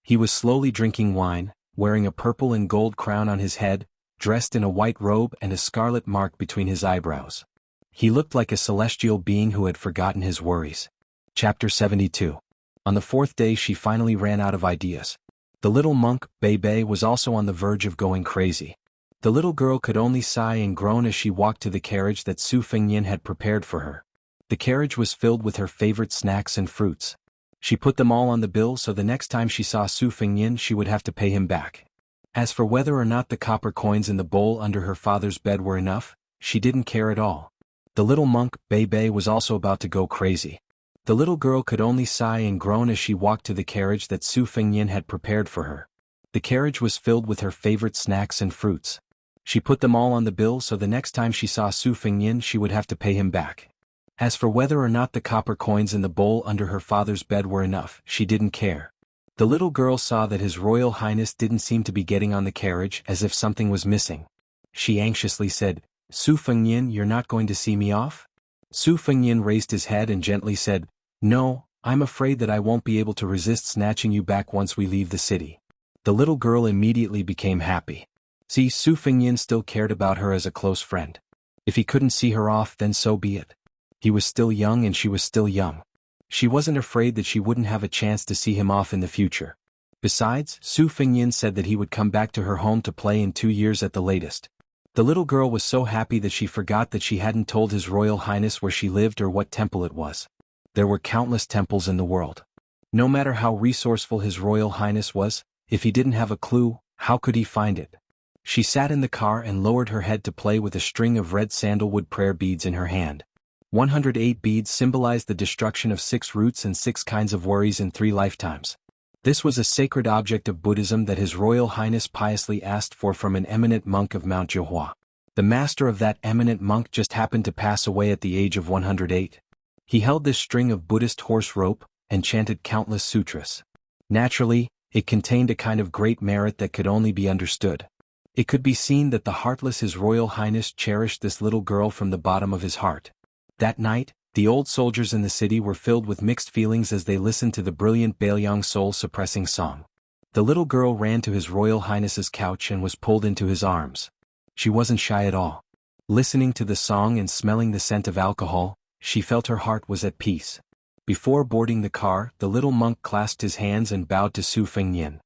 He was slowly drinking wine, wearing a purple and gold crown on his head, dressed in a white robe and a scarlet mark between his eyebrows. He looked like a celestial being who had forgotten his worries. Chapter 72. On the 4th day she finally ran out of ideas. The little monk, Bei Bei, was also on the verge of going crazy. The little girl could only sigh and groan as she walked to the carriage that Su Fengnian had prepared for her. The carriage was filled with her favorite snacks and fruits. She put them all on the bill so the next time she saw Su Fengnian she would have to pay him back. As for whether or not the copper coins in the bowl under her father's bed were enough, she didn't care at all. The little monk, Bei Bei, was also about to go crazy. The little girl could only sigh and groan as she walked to the carriage that Su Fengnian had prepared for her. The carriage was filled with her favorite snacks and fruits. She put them all on the bill so the next time she saw Su Fengnian she would have to pay him back. As for whether or not the copper coins in the bowl under her father's bed were enough, she didn't care. The little girl saw that His Royal Highness didn't seem to be getting on the carriage, as if something was missing. She anxiously said, "Su Fengnian, you're not going to see me off?" Su Fengnian raised his head and gently said, "No, I'm afraid that I won't be able to resist snatching you back once we leave the city." The little girl immediately became happy. See, Su Fengnian still cared about her as a close friend. If he couldn't see her off, then so be it. He was still young and she was still young. She wasn't afraid that she wouldn't have a chance to see him off in the future. Besides, Su Fengnian said that he would come back to her home to play in 2 years at the latest. The little girl was so happy that she forgot that she hadn't told His Royal Highness where she lived or what temple it was. There were countless temples in the world. No matter how resourceful His Royal Highness was, if he didn't have a clue, how could he find it? She sat in the car and lowered her head to play with a string of red sandalwood prayer beads in her hand. 108 beads symbolized the destruction of 6 roots and 6 kinds of worries in 3 lifetimes. This was a sacred object of Buddhism that His Royal Highness piously asked for from an eminent monk of Mount Jiahua. The master of that eminent monk just happened to pass away at the age of 108. He held this string of Buddhist horse rope and chanted countless sutras. Naturally, it contained a kind of great merit that could only be understood. It could be seen that the heartless His Royal Highness cherished this little girl from the bottom of his heart. That night, the old soldiers in the city were filled with mixed feelings as they listened to the brilliant Bailiang soul-suppressing song. The little girl ran to His Royal Highness's couch and was pulled into his arms. She wasn't shy at all. Listening to the song and smelling the scent of alcohol, she felt her heart was at peace. Before boarding the car, the little monk clasped his hands and bowed to Su Fengnian.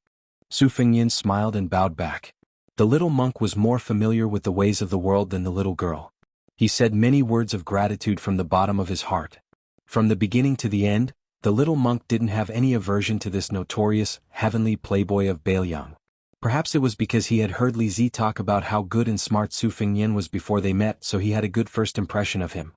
Su Fengnian smiled and bowed back. The little monk was more familiar with the ways of the world than the little girl. He said many words of gratitude from the bottom of his heart. From the beginning to the end, the little monk didn't have any aversion to this notorious, heavenly playboy of Bailiang. Perhaps it was because he had heard Li Zi talk about how good and smart Su Fengnian was before they met, so he had a good first impression of him.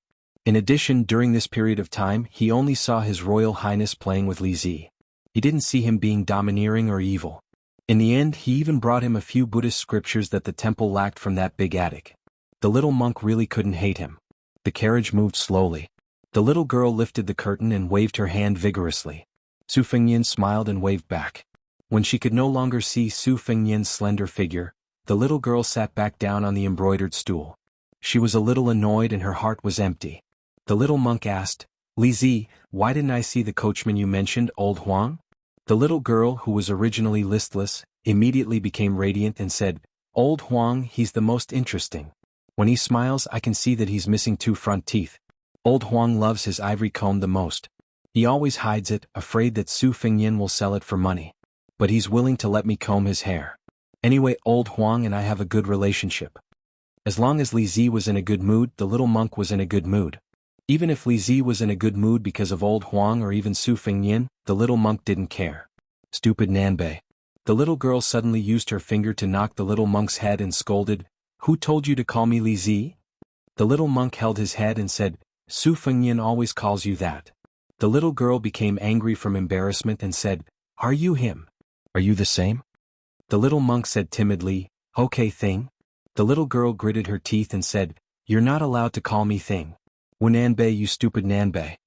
In addition, during this period of time, he only saw His Royal Highness playing with Li Zi. He didn't see him being domineering or evil. In the end, he even brought him a few Buddhist scriptures that the temple lacked from that big attic. The little monk really couldn't hate him. The carriage moved slowly. The little girl lifted the curtain and waved her hand vigorously. Su Fengnian smiled and waved back. When she could no longer see Su Fengnian's slender figure, the little girl sat back down on the embroidered stool. She was a little annoyed and her heart was empty. The little monk asked, "Li Zi, why didn't I see the coachman you mentioned, old Huang?" The little girl, who was originally listless, immediately became radiant and said, "Old Huang, he's the most interesting. When he smiles I can see that he's missing 2 front teeth. Old Huang loves his ivory comb the most. He always hides it, afraid that Su Fengnian will sell it for money. But he's willing to let me comb his hair. Anyway, old Huang and I have a good relationship." As long as Li Zi was in a good mood, the little monk was in a good mood. Even if Li Zi was in a good mood because of old Huang or even Su Fengnian, the little monk didn't care. Stupid Nanbei. The little girl suddenly used her finger to knock the little monk's head and scolded, "Who told you to call me Li Zi?" The little monk held his head and said, "Su Fengnian always calls you that." The little girl became angry from embarrassment and said, "Are you him? Are you the same?" The little monk said timidly, "Okay thing." The little girl gritted her teeth and said, "You're not allowed to call me thing. Wu Nanbei, you stupid Nanbei."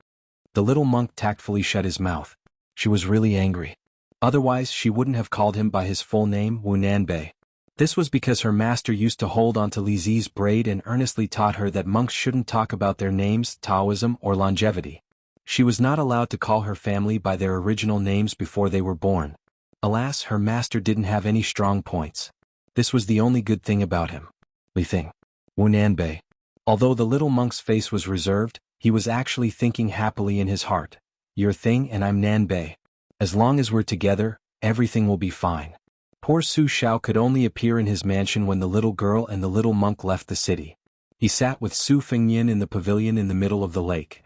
The little monk tactfully shut his mouth. She was really angry. Otherwise she wouldn't have called him by his full name, Wu Nanbei. This was because her master used to hold onto Li Zi's braid and earnestly taught her that monks shouldn't talk about their names, Taoism, or longevity. She was not allowed to call her family by their original names before they were born. Alas, her master didn't have any strong points. This was the only good thing about him. Li Thing. Wu Nanbei. Although the little monk's face was reserved, he was actually thinking happily in his heart. "You're Thing and I'm Nanbei. As long as we're together, everything will be fine." Poor Su Xiao could only appear in his mansion when the little girl and the little monk left the city. He sat with Su Fengnian in the pavilion in the middle of the lake.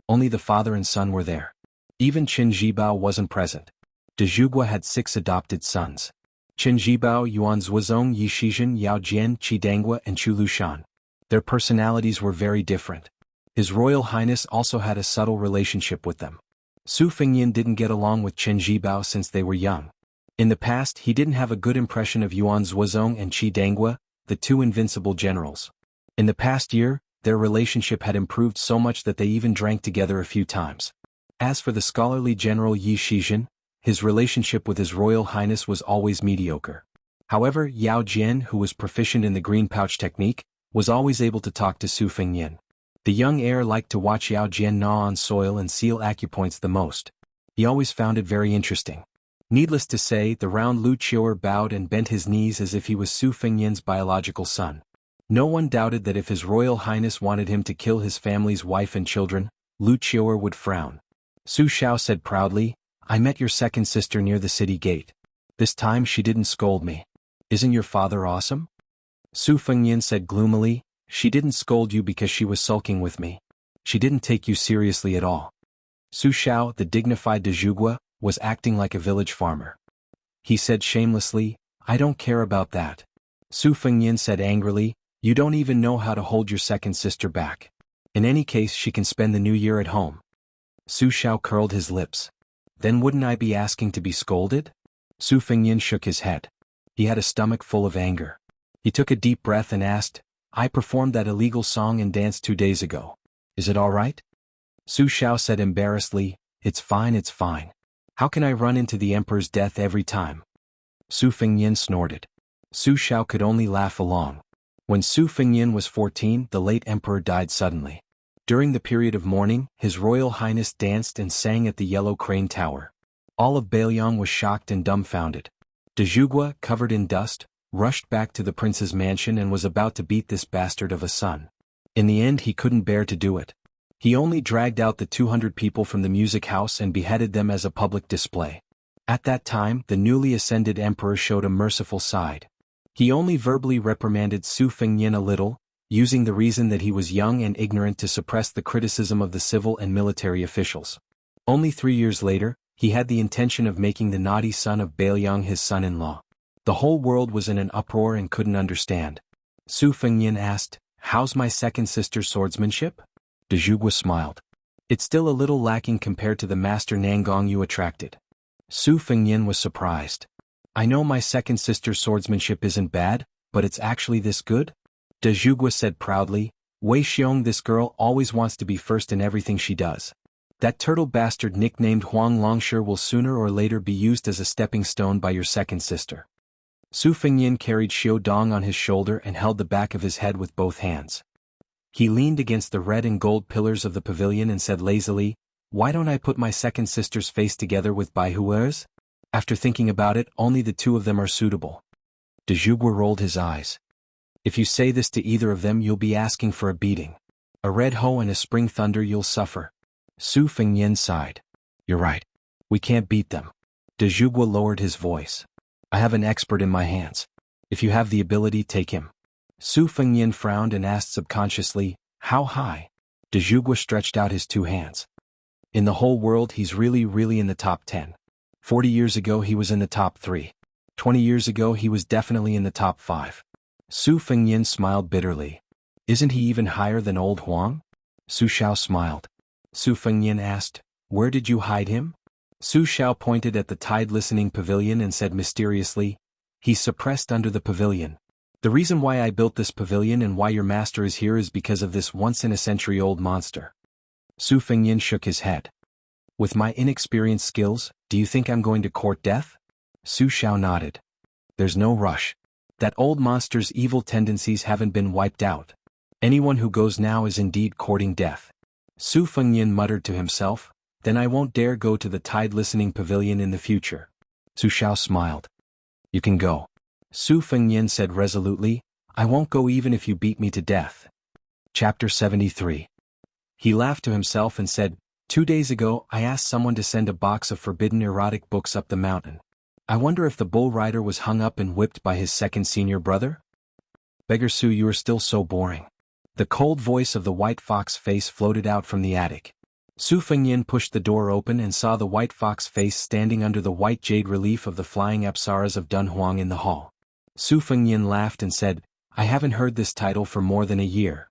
Only the father and son were there. Even Qin Zhibao wasn't present. De Zhugua had 6 adopted sons. Qin Zhibao, Yuan Zuozong, Yi Shizhen, Yao Jian, Qi Dangua and Chu Lushan. Their personalities were very different. His Royal Highness also had a subtle relationship with them. Su Fengnian didn't get along with Qin Zhibao since they were young. In the past he didn't have a good impression of Yuan Zuozong and Qi Dangua, the 2 invincible generals. In the past year, their relationship had improved so much that they even drank together a few times. As for the scholarly general Yi Shizhen, his relationship with His Royal Highness was always mediocre. However, Yao Jian, who was proficient in the green pouch technique, was always able to talk to Su Fengnian. The young heir liked to watch Yao Jian gnaw on soil and seal acupoints the most. He always found it very interesting. Needless to say, the round Lu Qiuer bowed and bent his knees as if he was Su Fengnian's biological son. No one doubted that if His Royal Highness wanted him to kill his family's wife and children, Lu Qiuer would frown. Su Xiao said proudly, "I met your second sister near the city gate. This time she didn't scold me. Isn't your father awesome?" Su Fengnian said gloomily, "She didn't scold you because she was sulking with me. She didn't take you seriously at all." Su Xiao, the dignified de Zhugua, was acting like a village farmer. He said shamelessly, "I don't care about that." Su Fengnian said angrily, "You don't even know how to hold your second sister back. In any case, she can spend the new year at home." Su Xiao curled his lips. "Then wouldn't I be asking to be scolded?" Su Fengnian shook his head. He had a stomach full of anger. He took a deep breath and asked, "I performed that illegal song and dance 2 days ago. Is it all right?" Su Xiao said embarrassedly, "It's fine, it's fine. How can I run into the emperor's death every time?" Su Fengnian snorted. Su Xiao could only laugh along. When Su Fengnian was 14, the late emperor died suddenly. During the period of mourning, His Royal Highness danced and sang at the Yellow Crane Tower. All of Beiliang was shocked and dumbfounded. De Zhugua, covered in dust, rushed back to the prince's mansion and was about to beat this bastard of a son. In the end he couldn't bear to do it. He only dragged out the 200 people from the music house and beheaded them as a public display. At that time, the newly ascended emperor showed a merciful side. He only verbally reprimanded Su Fengnian a little, using the reason that he was young and ignorant to suppress the criticism of the civil and military officials. Only 3 years later, he had the intention of making the naughty son of Beiliang his son-in-law. The whole world was in an uproar and couldn't understand. Su Fengnian asked, "How's my second sister's swordsmanship?" De Zhugua smiled. "It's still a little lacking compared to the master Nangong you attracted." Su Fengnian was surprised. "I know my second sister's swordsmanship isn't bad, but it's actually this good?" De Zhuge said proudly. Wei Xiong, this girl always wants to be first in everything she does. That turtle bastard nicknamed Huang Longshi will sooner or later be used as a stepping stone by your second sister. Su Fengyin carried Xiao Dong on his shoulder and held the back of his head with both hands. He leaned against the red and gold pillars of the pavilion and said lazily, "Why don't I put my second sister's face together with Bai Huer's? After thinking about it, only the two of them are suitable." De Zhuge rolled his eyes. "If you say this to either of them, you'll be asking for a beating. A red hoe and a spring thunder, you'll suffer." Su Fengyin sighed. "You're right. We can't beat them." De Zhuge lowered his voice. "I have an expert in my hands. If you have the ability, take him." Su Fengyin frowned and asked subconsciously, "How high?" De Zhuge stretched out his two hands. "In the whole world, he's really in the top 10. 40 years ago he was in the top 3. 20 years ago he was definitely in the top 5. Su Fengyin smiled bitterly. "Isn't he even higher than old Huang?" Su Xiao smiled. Su Fengyin asked, "Where did you hide him?" Su Xiao pointed at the tide listening pavilion and said mysteriously, "He's suppressed under the pavilion. The reason why I built this pavilion and why your master is here is because of this once-in-a-century-old monster." Su Fengyin shook his head. "With my inexperienced skills, do you think I'm going to court death?" Su Xiao nodded. "There's no rush. That old monster's evil tendencies haven't been wiped out. Anyone who goes now is indeed courting death." Su Fengyin muttered to himself, "Then I won't dare go to the tide listening pavilion in the future." Su Xiao smiled. "You can go." Su Fengyin said resolutely, "I won't go even if you beat me to death." Chapter 73. He laughed to himself and said, 2 days ago I asked someone to send a box of forbidden erotic books up the mountain. I wonder if the bull rider was hung up and whipped by his second senior brother? Beggar Su, you are still so boring. The cold voice of the white fox face floated out from the attic. Su Fengyin pushed the door open and saw the white fox face standing under the white jade relief of the flying apsaras of Dunhuang in the hall. Su Fengyin laughed and said, "I haven't heard this title for more than a year."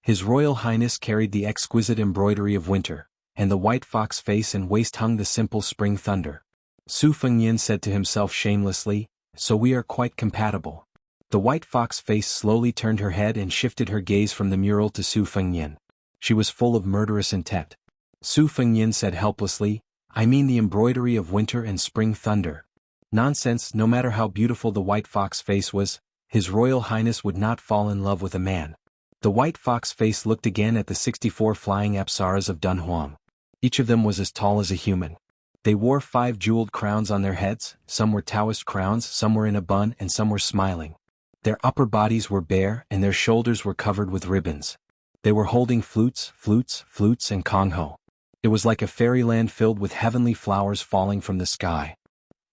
His Royal Highness carried the exquisite embroidery of winter, and the white fox face and waist hung the simple spring thunder. Su Fengyin said to himself shamelessly, "So we are quite compatible." The white fox face slowly turned her head and shifted her gaze from the mural to Su Fengyin. She was full of murderous intent. Su Fengyin said helplessly, "I mean the embroidery of winter and spring thunder." Nonsense. No matter how beautiful the white fox face was, His Royal Highness would not fall in love with a man. The white fox face looked again at the 64 flying apsaras of Dunhuang. Each of them was as tall as a human. They wore 5 jeweled crowns on their heads, some were Taoist crowns, some were in a bun and some were smiling. Their upper bodies were bare and their shoulders were covered with ribbons. They were holding flutes and kongho. It was like a fairyland filled with heavenly flowers falling from the sky.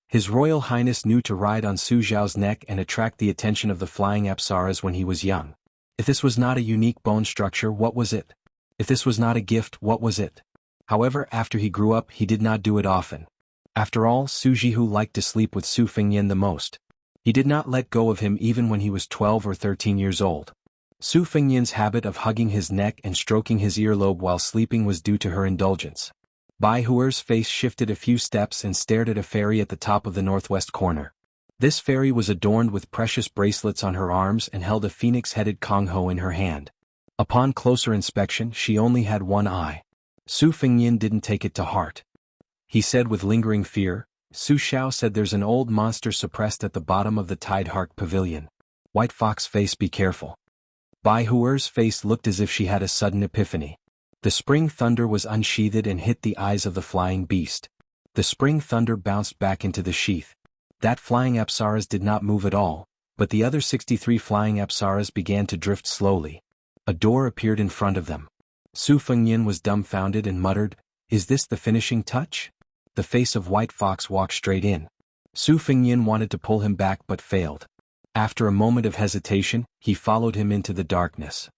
His Royal Highness knew to ride on Su Zhao's neck and attract the attention of the flying apsaras when he was young. If this was not a unique bone structure, what was it? If this was not a gift, what was it? However, after he grew up, he did not do it often. After all, Su Jihu liked to sleep with Su Fengyin the most. He did not let go of him even when he was 12 or 13 years old. Su Fengyin's habit of hugging his neck and stroking his earlobe while sleeping was due to her indulgence. Bai Huer's face shifted a few steps and stared at a fairy at the top of the northwest corner. This fairy was adorned with precious bracelets on her arms and held a phoenix-headed kongho in her hand. Upon closer inspection, she only had one eye. Su Fengyin didn't take it to heart. He said with lingering fear, "Su Xiao said there's an old monster suppressed at the bottom of the Tide Heart Pavilion. White Fox face, be careful." Bai Huer's face looked as if she had a sudden epiphany. The spring thunder was unsheathed and hit the eyes of the flying beast. The spring thunder bounced back into the sheath. That flying apsaras did not move at all, but the other 63 flying apsaras began to drift slowly. A door appeared in front of them. Su Fengyin was dumbfounded and muttered, "Is this the finishing touch?" The face of White Fox walked straight in. Su Fengyin wanted to pull him back but failed. After a moment of hesitation, he followed him into the darkness.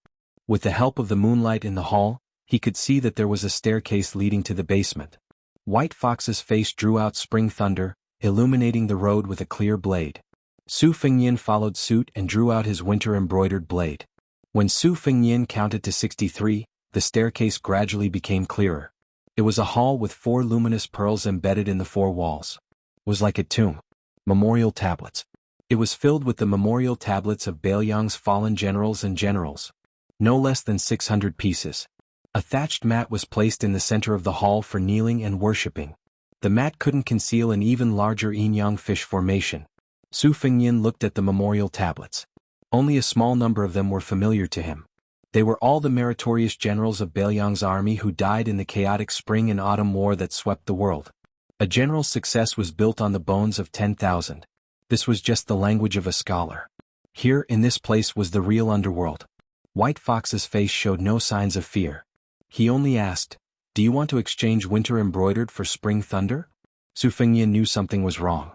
With the help of the moonlight in the hall, he could see that there was a staircase leading to the basement. White Fox's face drew out spring thunder, illuminating the road with a clear blade. Su Fengyin followed suit and drew out his winter-embroidered blade. When Su Fengyin counted to 63, the staircase gradually became clearer. It was a hall with 4 luminous pearls embedded in the 4 walls. It was like a tomb. Memorial tablets. It was filled with the memorial tablets of Bailiang's fallen generals and generals. No less than 600 pieces. A thatched mat was placed in the center of the hall for kneeling and worshipping. The mat couldn't conceal an even larger yin-yang fish formation. Su Fengyin looked at the memorial tablets. Only a small number of them were familiar to him. They were all the meritorious generals of Bailiang's army who died in the chaotic spring and autumn war that swept the world. A general's success was built on the bones of 10,000. This was just the language of a scholar. Here, in this place, was the real underworld. White Fox's face showed no signs of fear. He only asked, "Do you want to exchange winter embroidered for spring thunder?" Su Fengyin knew something was wrong.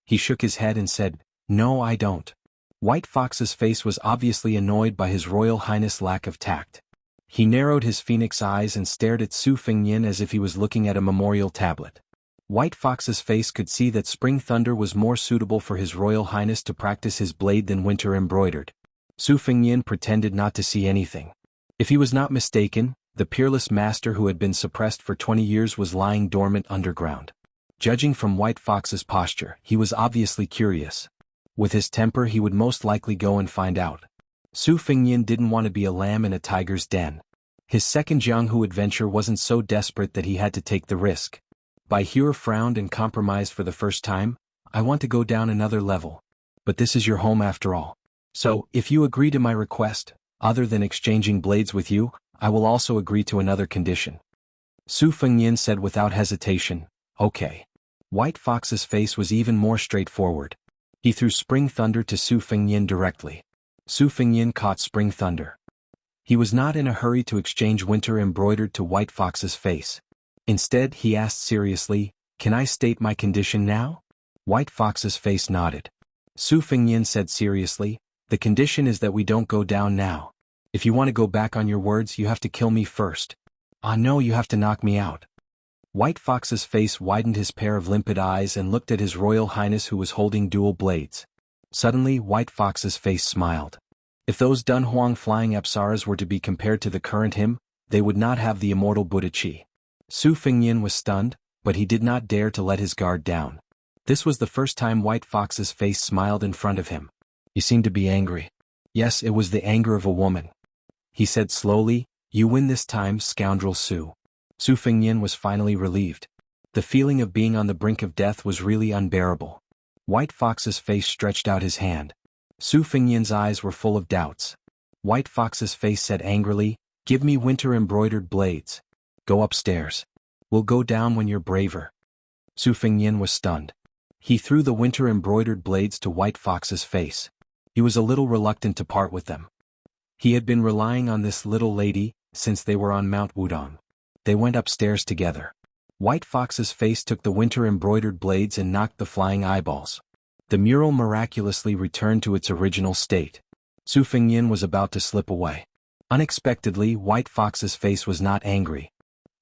He shook his head and said, "No, I don't." White Fox's face was obviously annoyed by His Royal Highness' lack of tact. He narrowed his phoenix eyes and stared at Su Fengyin as if he was looking at a memorial tablet. White Fox's face could see that spring thunder was more suitable for His Royal Highness to practice his blade than winter embroidered. Su Fengyin pretended not to see anything. If he was not mistaken, the peerless master who had been suppressed for 20 years was lying dormant underground. Judging from White Fox's posture, he was obviously curious. With his temper, he would most likely go and find out. Su Fengyin didn't want to be a lamb in a tiger's den. His second Jianghu adventure wasn't so desperate that he had to take the risk. Bai Hue frowned and compromised for the first time. "I want to go down another level. But this is your home after all. So, if you agree to my request, other than exchanging blades with you, I will also agree to another condition." Su Fengyin said without hesitation, "Okay." White Fox's face was even more straightforward. He threw spring thunder to Su Fengyin directly. Su Fengyin caught spring thunder. He was not in a hurry to exchange winter embroidered to White Fox's face. Instead, he asked seriously, "Can I state my condition now?" White Fox's face nodded. Su Fengyin said seriously, "The condition is that we don't go down now. If you want to go back on your words, you have to kill me first. Ah no, you have to knock me out." White Fox's face widened his pair of limpid eyes and looked at His Royal Highness who was holding dual blades. Suddenly, White Fox's face smiled. If those Dunhuang flying apsaras were to be compared to the current him, they would not have the immortal Buddha chi. Su Fengyin was stunned, but he did not dare to let his guard down. This was the first time White Fox's face smiled in front of him. "You seem to be angry." "Yes, it was the anger of a woman." He said slowly, "You win this time, scoundrel Su." Su Fengyin was finally relieved. The feeling of being on the brink of death was really unbearable. White Fox's face stretched out his hand. Su Fengyin's eyes were full of doubts. White Fox's face said angrily, "Give me winter embroidered blades. Go upstairs. We'll go down when you're braver." Su Fengyin was stunned. He threw the winter embroidered blades to White Fox's face. He was a little reluctant to part with them. He had been relying on this little lady since they were on Mount Wudong. They went upstairs together. White Fox's face took the winter embroidered blades and knocked the flying eyeballs. The mural miraculously returned to its original state. Su Fengyin was about to slip away. Unexpectedly, White Fox's face was not angry.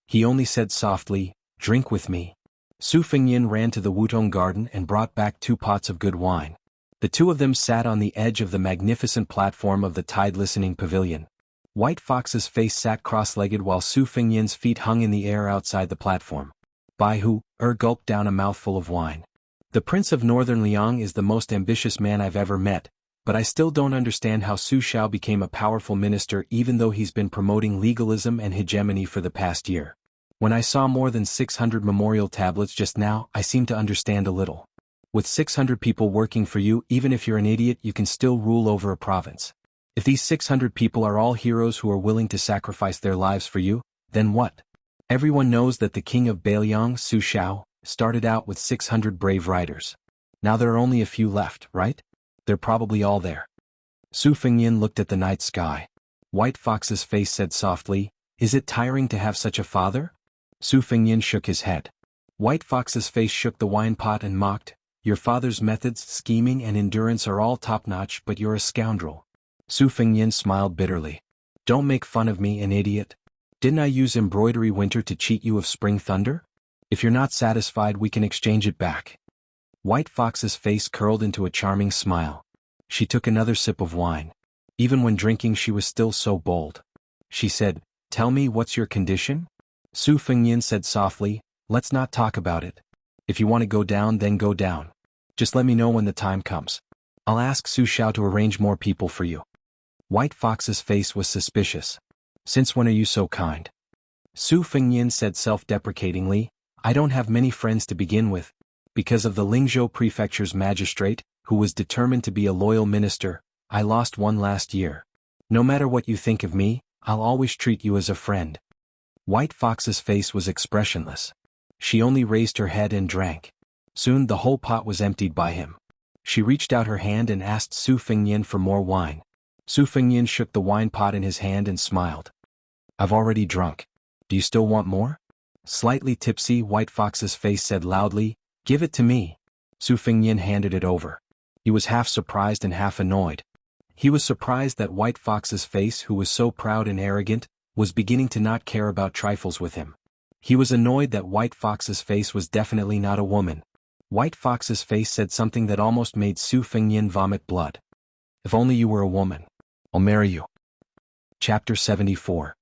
He only said softly, "Drink with me." Su Fengyin ran to the Wutong garden and brought back 2 pots of good wine. The two of them sat on the edge of the magnificent platform of the tide-listening pavilion. White Fox's face sat cross-legged while Su Fengyin's feet hung in the air outside the platform. Bai Hue gulped down a mouthful of wine. "The Prince of Northern Liang is the most ambitious man I've ever met, but I still don't understand how Su Xiao became a powerful minister even though he's been promoting legalism and hegemony for the past year. When I saw more than 600 memorial tablets just now, I seem to understand a little. With 600 people working for you, even if you're an idiot, you can still rule over a province. If these 600 people are all heroes who are willing to sacrifice their lives for you, then what? Everyone knows that the king of Bailiang, Su Xiao, started out with 600 brave riders. Now there are only a few left, right? They're probably all there." Su Fengyin looked at the night sky. White Fox's face said softly, "Is it tiring to have such a father?" Su Fengyin shook his head. White Fox's face shook the wine pot and mocked, "Your father's methods, scheming and endurance are all top-notch, but you're a scoundrel." Su Fengyin smiled bitterly. "Don't make fun of me, an idiot. Didn't I use embroidery winter to cheat you of spring thunder? If you're not satisfied, we can exchange it back." White Fox's face curled into a charming smile. She took another sip of wine. Even when drinking, she was still so bold. She said, "Tell me, what's your condition?" Su Fengyin said softly, "Let's not talk about it. If you want to go down, then go down. Just let me know when the time comes." I'll ask Su Xiao to arrange more people for you. White Fox's face was suspicious. Since when are you so kind? Su Fengnian said self-deprecatingly, I don't have many friends to begin with. Because of the Lingzhou prefecture's magistrate, who was determined to be a loyal minister, I lost one last year. No matter what you think of me, I'll always treat you as a friend. White Fox's face was expressionless. She only raised her head and drank. Soon the whole pot was emptied by him. She reached out her hand and asked Su Fengnian for more wine. Su Fengnian shook the wine pot in his hand and smiled. I've already drunk. Do you still want more? Slightly tipsy, White Fox's face said loudly, Give it to me. Su Fengnian handed it over. He was half surprised and half annoyed. He was surprised that White Fox's face, who was so proud and arrogant, was beginning to not care about trifles with him. He was annoyed that White Fox's face was definitely not a woman. White Fox's face said something that almost made Su Fengnian vomit blood. If only you were a woman. I'll marry you. Chapter 74.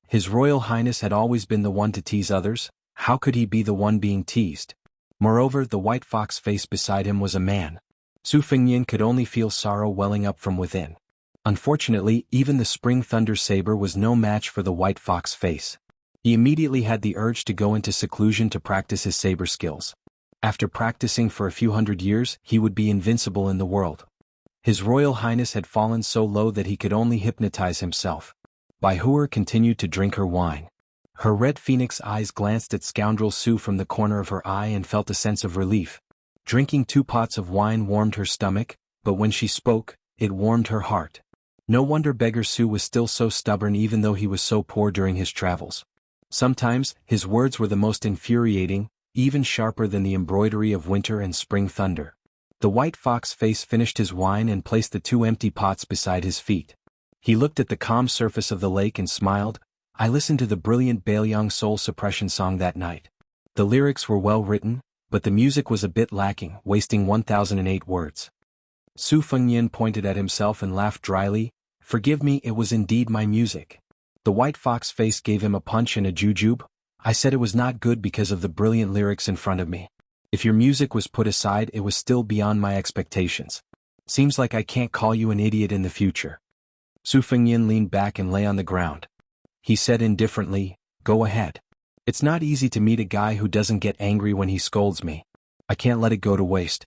His Royal Highness had always been the one to tease others. How could he be the one being teased? Moreover, the White Fox face beside him was a man. Su Fengnian could only feel sorrow welling up from within. Unfortunately, even the Spring Thunder Saber was no match for the White Fox face. He immediately had the urge to go into seclusion to practice his saber skills. After practicing for a few hundred years, he would be invincible in the world. His Royal Highness had fallen so low that he could only hypnotize himself. Bai Huer continued to drink her wine. Her red phoenix eyes glanced at scoundrel Su from the corner of her eye and felt a sense of relief. Drinking 2 pots of wine warmed her stomach, but when she spoke, it warmed her heart. No wonder beggar Su was still so stubborn even though he was so poor during his travels. Sometimes, his words were the most infuriating, even sharper than the embroidery of winter and spring thunder. The White Fox face finished his wine and placed the 2 empty pots beside his feet. He looked at the calm surface of the lake and smiled. I listened to the brilliant Bailiang soul suppression song that night. The lyrics were well written, but the music was a bit lacking, wasting 1008 words. Su Fengnian pointed at himself and laughed dryly. Forgive me, it was indeed my music. The White Fox face gave him a punch and a jujube. I said it was not good because of the brilliant lyrics in front of me. If your music was put aside, it was still beyond my expectations. Seems like I can't call you an idiot in the future. Su Fengnian leaned back and lay on the ground. He said indifferently, Go ahead. It's not easy to meet a guy who doesn't get angry when he scolds me. I can't let it go to waste.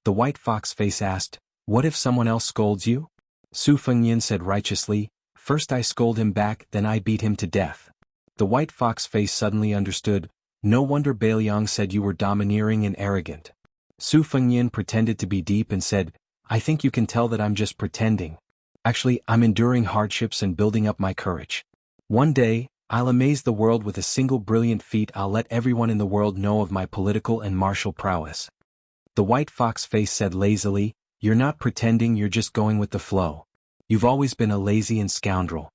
The White Fox face asked, What if someone else scolds you? Su Fengnian said righteously, First I scold him back, then I beat him to death. The White Fox face suddenly understood. No wonder Bailiang said you were domineering and arrogant. Su Fengnian pretended to be deep and said, I think you can tell that I'm just pretending. Actually, I'm enduring hardships and building up my courage. One day, I'll amaze the world with a single brilliant feat. I'll let everyone in the world know of my political and martial prowess. The White Fox face said lazily, You're not pretending, you're just going with the flow. You've always been a lazy and scoundrel.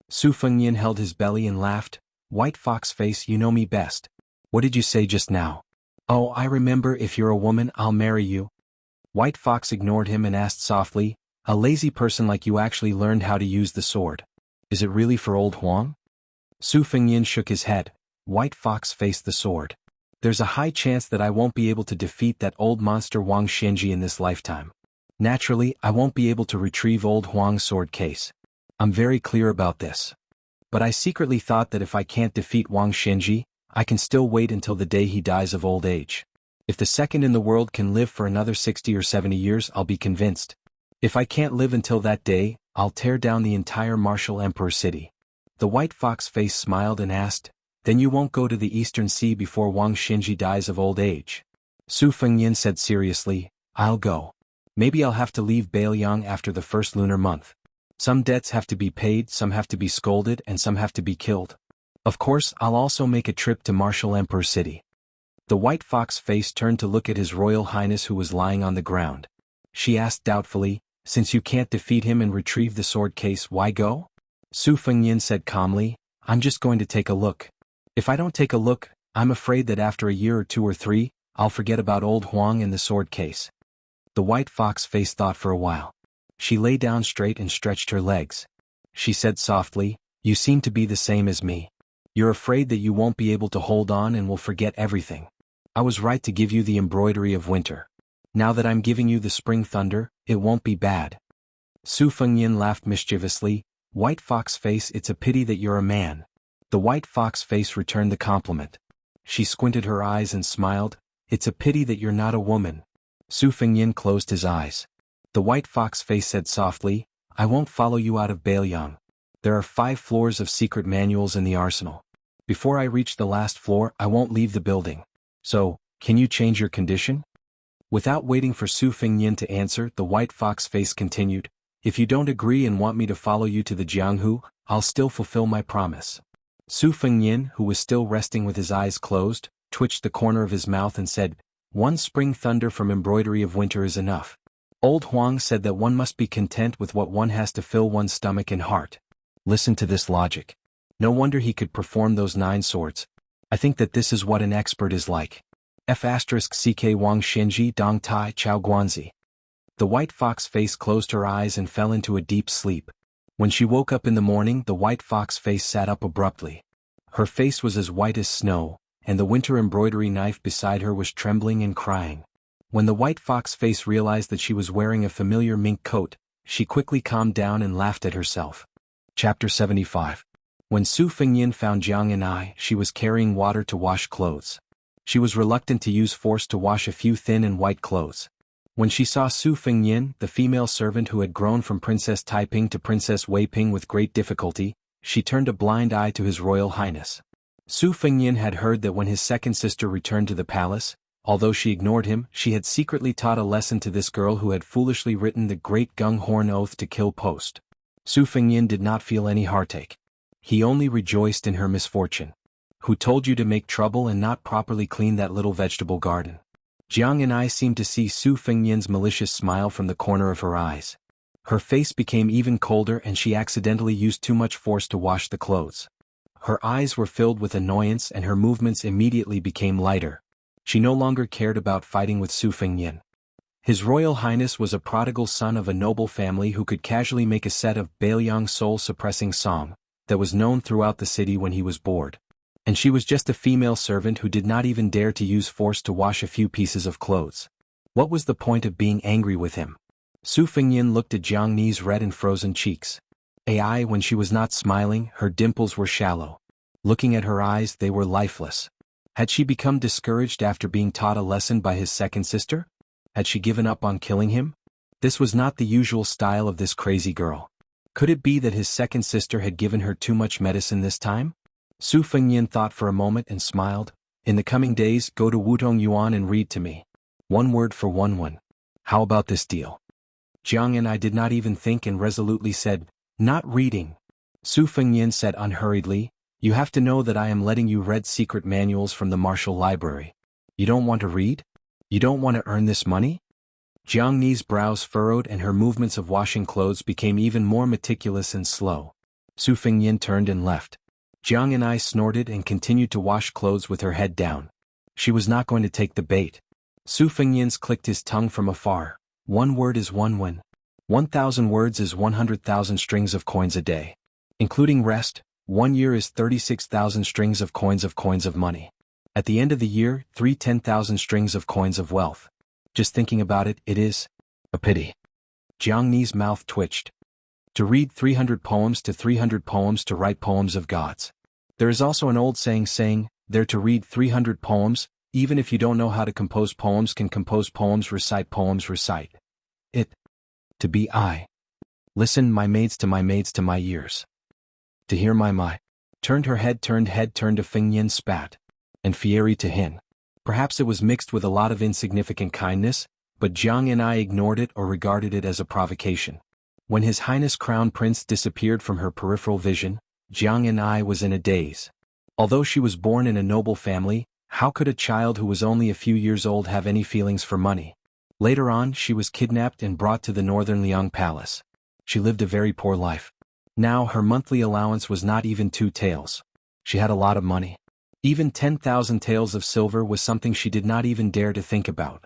Su Fengnian held his belly and laughed. White Fox face, you know me best. What did you say just now? Oh, I remember, if you're a woman, I'll marry you. White Fox ignored him and asked softly, A lazy person like you actually learned how to use the sword. Is it really for old Huang? Su Fengnian shook his head. White Fox faced the sword. There's a high chance that I won't be able to defeat that old monster Wang Xinji in this lifetime. Naturally, I won't be able to retrieve old Huang's sword case. I'm very clear about this. But I secretly thought that if I can't defeat Wang Xinji, I can still wait until the day he dies of old age. If the second in the world can live for another 60 or 70 years, I'll be convinced. If I can't live until that day, I'll tear down the entire martial emperor city. The White Fox face smiled and asked, Then you won't go to the Eastern Sea before Wang Xinji dies of old age? Su Fengnian said seriously, I'll go. Maybe I'll have to leave Bailiang after the first lunar month. Some debts have to be paid, some have to be scolded, and some have to be killed. Of course, I'll also make a trip to Martial Emperor City. The White Fox face turned to look at His Royal Highness who was lying on the ground. She asked doubtfully, Since you can't defeat him and retrieve the sword case, why go? Su Fengnian said calmly, I'm just going to take a look. If I don't take a look, I'm afraid that after a year or 2 or 3, I'll forget about old Huang and the sword case. The White Fox face thought for a while. She lay down straight and stretched her legs. She said softly, You seem to be the same as me. You're afraid that you won't be able to hold on and will forget everything. I was right to give you the embroidery of winter. Now that I'm giving you the spring thunder, it won't be bad. Su Fengyin laughed mischievously. White fox face, it's a pity that you're a man. The white fox face returned the compliment. She squinted her eyes and smiled. It's a pity that you're not a woman. Su Fengyin closed his eyes. The white fox face said softly, I won't follow you out of Bailiang. There are 5 floors of secret manuals in the arsenal. Before I reach the last floor, I won't leave the building. So, can you change your condition? Without waiting for Su Fengyin to answer, the white fox face continued, if you don't agree and want me to follow you to the Jianghu, I'll still fulfill my promise. Su Fengyin, who was still resting with his eyes closed, twitched the corner of his mouth and said, 1 spring thunder from embroidery of winter is enough. Old Huang said that one must be content with what one has to fill one's stomach and heart. Listen to this logic. No wonder he could perform those 9 swords. I think that this is what an expert is like. F***ck Wang Xinji Dong Tai Chao Guanzi. The white fox face closed her eyes and fell into a deep sleep. When she woke up in the morning, the white fox face sat up abruptly. Her face was as white as snow, and the winter embroidery knife beside her was trembling and crying. When the white fox face realized that she was wearing a familiar mink coat, she quickly calmed down and laughed at herself. Chapter 75. When Su Fengyin found Jiang and I, she was carrying water to wash clothes. She was reluctant to use force to wash a few thin and white clothes. When she saw Su Fengyin, the female servant who had grown from Princess Taiping to Princess Weiping with great difficulty, she turned a blind eye to His Royal Highness. Su Fengyin had heard that when his second sister returned to the palace, although she ignored him, she had secretly taught a lesson to this girl who had foolishly written the great Gung Horn Oath to kill post. Su Fengyin did not feel any heartache. He only rejoiced in her misfortune. Who told you to make trouble and not properly clean that little vegetable garden? Jiang and I seemed to see Su Fengyin's malicious smile from the corner of her eyes. Her face became even colder and she accidentally used too much force to wash the clothes. Her eyes were filled with annoyance and her movements immediately became lighter. She no longer cared about fighting with Su Fengyin. His Royal Highness was a prodigal son of a noble family who could casually make a set of Bailiang soul-suppressing song that was known throughout the city when he was bored. And she was just a female servant who did not even dare to use force to wash a few pieces of clothes. What was the point of being angry with him? Su Fengyin looked at Jiang Ni's red and frozen cheeks. When she was not smiling, her dimples were shallow. Looking at her eyes, they were lifeless. Had she become discouraged after being taught a lesson by his second sister? Had she given up on killing him? This was not the usual style of this crazy girl. Could it be that his second sister had given her too much medicine this time? Su Fengyin thought for a moment and smiled. In the coming days, go to Wutong Yuan and read to me. 1 word for 1 won. How about this deal? Jiang and I did not even think and resolutely said, not reading. Su Fengyin said unhurriedly, you have to know that I am letting you read secret manuals from the martial library. You don't want to read? You don't want to earn this money? Jiang Ni's brows furrowed and her movements of washing clothes became even more meticulous and slow. Su Fengyin turned and left. Jiang and I snorted and continued to wash clothes with her head down. She was not going to take the bait. Su Fengyin's clicked his tongue from afar. 1 word is 1 won. 1,000 words is 100,000 strings of coins a day. Including rest, 1 year is 36,000 strings of coins of money. At the end of the year, 10,000 strings of coins of wealth. Just thinking about it, it is a pity. Jiang Ni's mouth twitched. To read 300 poems to 300 poems to write poems of gods. There is also an old saying, there to read 300 poems, even if you don't know how to compose poems can compose poems recite. It. To be I. Listen my maids to my ears. To hear my. Turned to Fengyin spat. And Fieri to Hin. Perhaps it was mixed with a lot of insignificant kindness, but Jiang and I ignored it or regarded it as a provocation. When His Highness Crown Prince disappeared from her peripheral vision, Jiang and I was in a daze. Although she was born in a noble family, how could a child who was only a few years old have any feelings for money? Later on, she was kidnapped and brought to the northern Liang Palace. She lived a very poor life. Now her monthly allowance was not even 2 taels. She had a lot of money. Even 10,000 taels of silver was something she did not even dare to think about.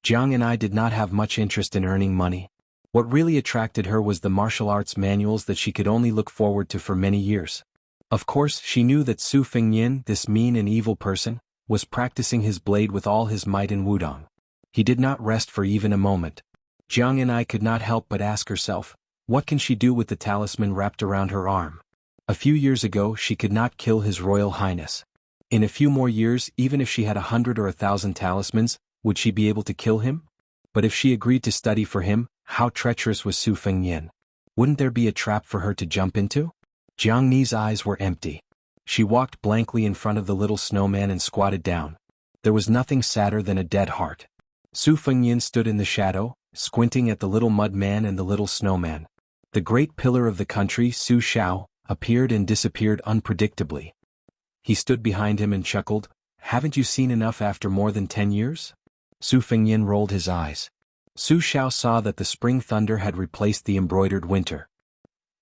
Jiang and I did not have much interest in earning money. What really attracted her was the martial arts manuals that she could only look forward to for many years. Of course, she knew that Su Fengyin, this mean and evil person, was practicing his blade with all his might in Wudong. He did not rest for even a moment. Jianghu could not help but ask herself, what can she do with the talisman wrapped around her arm? A few years ago she could not kill His Royal Highness. In a few more years, even if she had 100 or 1,000 talismans, would she be able to kill him? But if she agreed to study for him, how treacherous was Su Fengnian? Wouldn't there be a trap for her to jump into? Jianghu's eyes were empty. She walked blankly in front of the little snowman and squatted down. There was nothing sadder than a dead heart. Su Fengnian stood in the shadow, squinting at the little mud man and the little snowman. The great pillar of the country, Su Xiao, appeared and disappeared unpredictably. He stood behind him and chuckled, "Haven't you seen enough after more than 10 years?" Su Fengnian rolled his eyes. Su Xiao saw that the spring thunder had replaced the embroidered winter.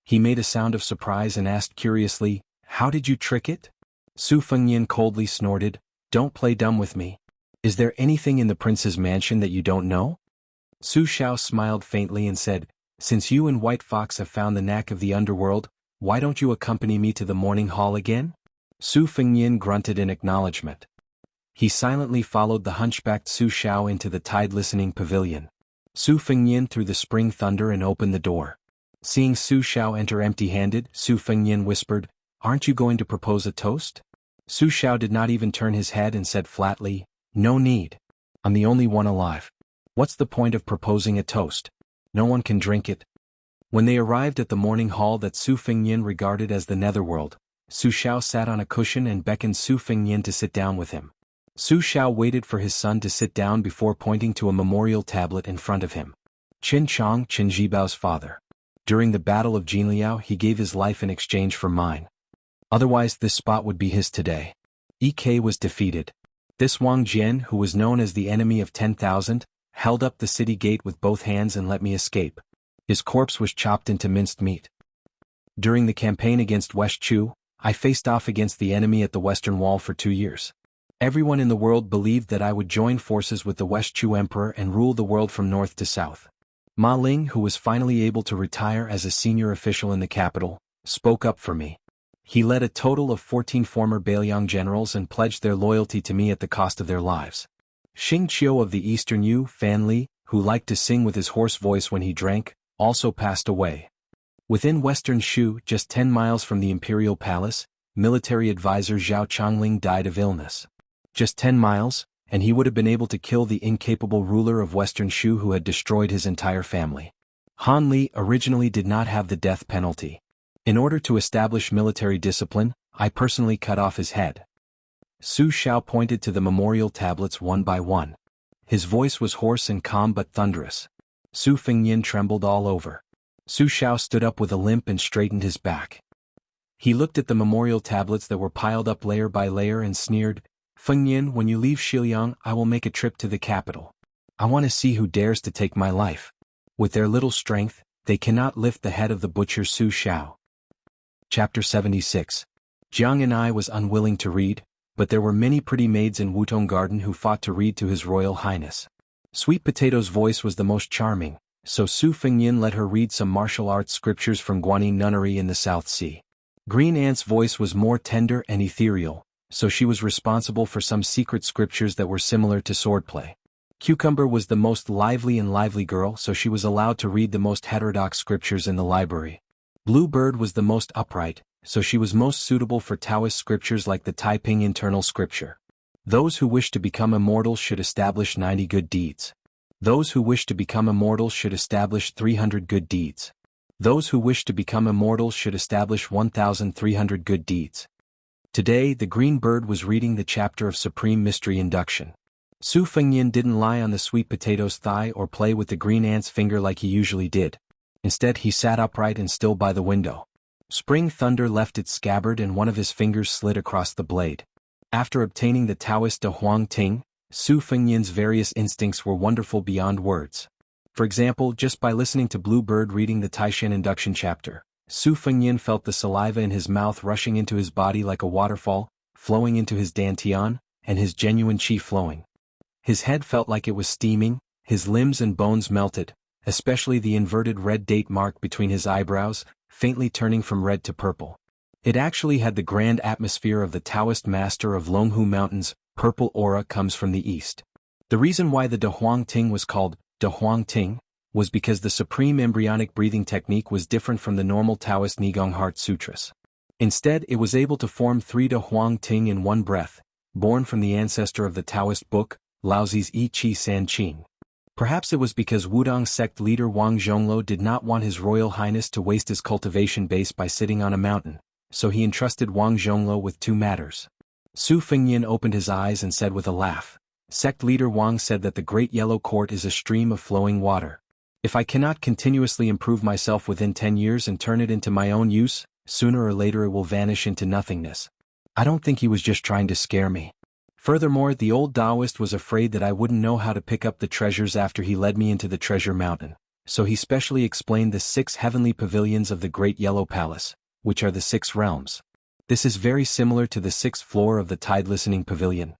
He made a sound of surprise and asked curiously, "How did you trick it?" Su Fengnian coldly snorted, "Don't play dumb with me. Is there anything in the prince's mansion that you don't know?" Su Xiao smiled faintly and said, "Since you and White Fox have found the knack of the underworld, why don't you accompany me to the morning hall again?" Su Fengnian grunted in acknowledgement. He silently followed the hunchbacked Su Xiao into the tide-listening pavilion. Su Fengnian threw the spring thunder and opened the door. Seeing Su Xiao enter empty-handed, Su Fengnian whispered, "Aren't you going to propose a toast?" Su Xiao did not even turn his head and said flatly, "No need. I'm the only one alive. What's the point of proposing a toast? No one can drink it." When they arrived at the morning hall that Su Fengnian regarded as the netherworld, Su Xiao sat on a cushion and beckoned Su Fengnian to sit down with him. Su Xiao waited for his son to sit down before pointing to a memorial tablet in front of him. Qin Chong, Qin Jibao's father. During the Battle of Jinliao he gave his life in exchange for mine. Otherwise this spot would be his today. Ek was defeated. This Wang Jian, who was known as the enemy of 10,000, held up the city gate with both hands and let me escape. His corpse was chopped into minced meat. During the campaign against West Chu, I faced off against the enemy at the Western Wall for 2 years. Everyone in the world believed that I would join forces with the West Chu Emperor and rule the world from north to south. Ma Ling, who was finally able to retire as a senior official in the capital, spoke up for me. He led a total of 14 former Beiliang generals and pledged their loyalty to me at the cost of their lives. Xing Qiu of the Eastern Yu, Fan Li, who liked to sing with his hoarse voice when he drank, also passed away. Within Western Shu, just 10 miles from the imperial palace, military advisor Zhao Chongling died of illness. Just 10 miles, and he would have been able to kill the incapable ruler of Western Shu who had destroyed his entire family. Han Li originally did not have the death penalty. In order to establish military discipline, I personally cut off his head. Su Xiao pointed to the memorial tablets one by one. His voice was hoarse and calm but thunderous. Su Fengnian trembled all over. Su Xiao stood up with a limp and straightened his back. He looked at the memorial tablets that were piled up layer by layer and sneered, "Fengnian, when you leave Xiliang, I will make a trip to the capital. I want to see who dares to take my life. With their little strength, they cannot lift the head of the butcher Su Xiao." Chapter 76. Jianghu was unwilling to read, but there were many pretty maids in Wutong Garden who fought to read to His Royal Highness. Sweet Potato's voice was the most charming, so Su Fengnian let her read some martial arts scriptures from Guanyin Nunnery in the South Sea. Green Ant's voice was more tender and ethereal, so she was responsible for some secret scriptures that were similar to swordplay. Cucumber was the most lively girl, so she was allowed to read the most heterodox scriptures in the library. Bluebird was the most upright, so she was most suitable for Taoist scriptures like the Taiping internal scripture. Those who wish to become immortal should establish 90 good deeds. Those who wish to become immortal should establish 300 good deeds. Those who wish to become immortal should establish 1,300 good deeds. Today the green bird was reading the chapter of Supreme Mystery Induction. Su Fengnian didn't lie on the sweet potato's thigh or play with the green ant's finger like he usually did. Instead he sat upright and still by the window. Spring thunder left its scabbard and one of his fingers slid across the blade. After obtaining the Taoist De Huang Ting, Su Fengnian's various instincts were wonderful beyond words. For example, just by listening to Bluebird reading the Taishan induction chapter, Su Fengnian felt the saliva in his mouth rushing into his body like a waterfall, flowing into his dantian, and his genuine qi flowing. His head felt like it was steaming, his limbs and bones melted, especially the inverted red date mark between his eyebrows, faintly turning from red to purple. It actually had the grand atmosphere of the Taoist master of Longhu Mountains. Purple aura comes from the east. The reason why the De Huang Ting was called De Huang Ting was because the supreme embryonic breathing technique was different from the normal Taoist Nigong Heart Sutras. Instead, it was able to form 3 De Huang Ting in one breath, born from the ancestor of the Taoist book, Laozi's I Chi San Qing. Perhaps it was because Wudong sect leader Wang Zhongluo did not want His Royal Highness to waste his cultivation base by sitting on a mountain, so he entrusted Wang Zhongluo with 2 matters. Su Fengyin opened his eyes and said with a laugh, "Sect leader Wang said that the Great Yellow Court is a stream of flowing water. If I cannot continuously improve myself within 10 years and turn it into my own use, sooner or later it will vanish into nothingness." I don't think he was just trying to scare me. Furthermore, the old Taoist was afraid that I wouldn't know how to pick up the treasures after he led me into the treasure mountain, so he specially explained the 6 heavenly pavilions of the Great Yellow Palace, which are the 6 realms. This is very similar to the 6th floor of the Tide Listening Pavilion.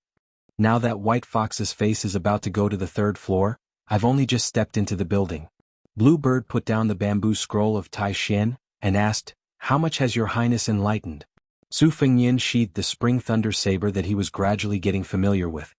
Now that White Fox's face is about to go to the 3rd floor, I've only just stepped into the building. Bluebird put down the bamboo scroll of Tai Xian and asked, "How much has your highness enlightened?" Su Fengyin sheathed the spring thunder saber that he was gradually getting familiar with.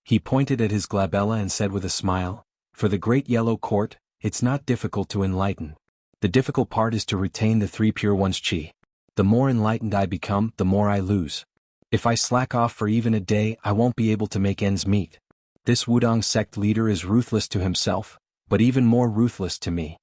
He pointed at his glabella and said with a smile, "For the Great Yellow Court, it's not difficult to enlighten. The difficult part is to retain the 3 pure one's qi. The more enlightened I become, the more I lose. If I slack off for even a day, I won't be able to make ends meet. This Wudong sect leader is ruthless to himself, but even more ruthless to me."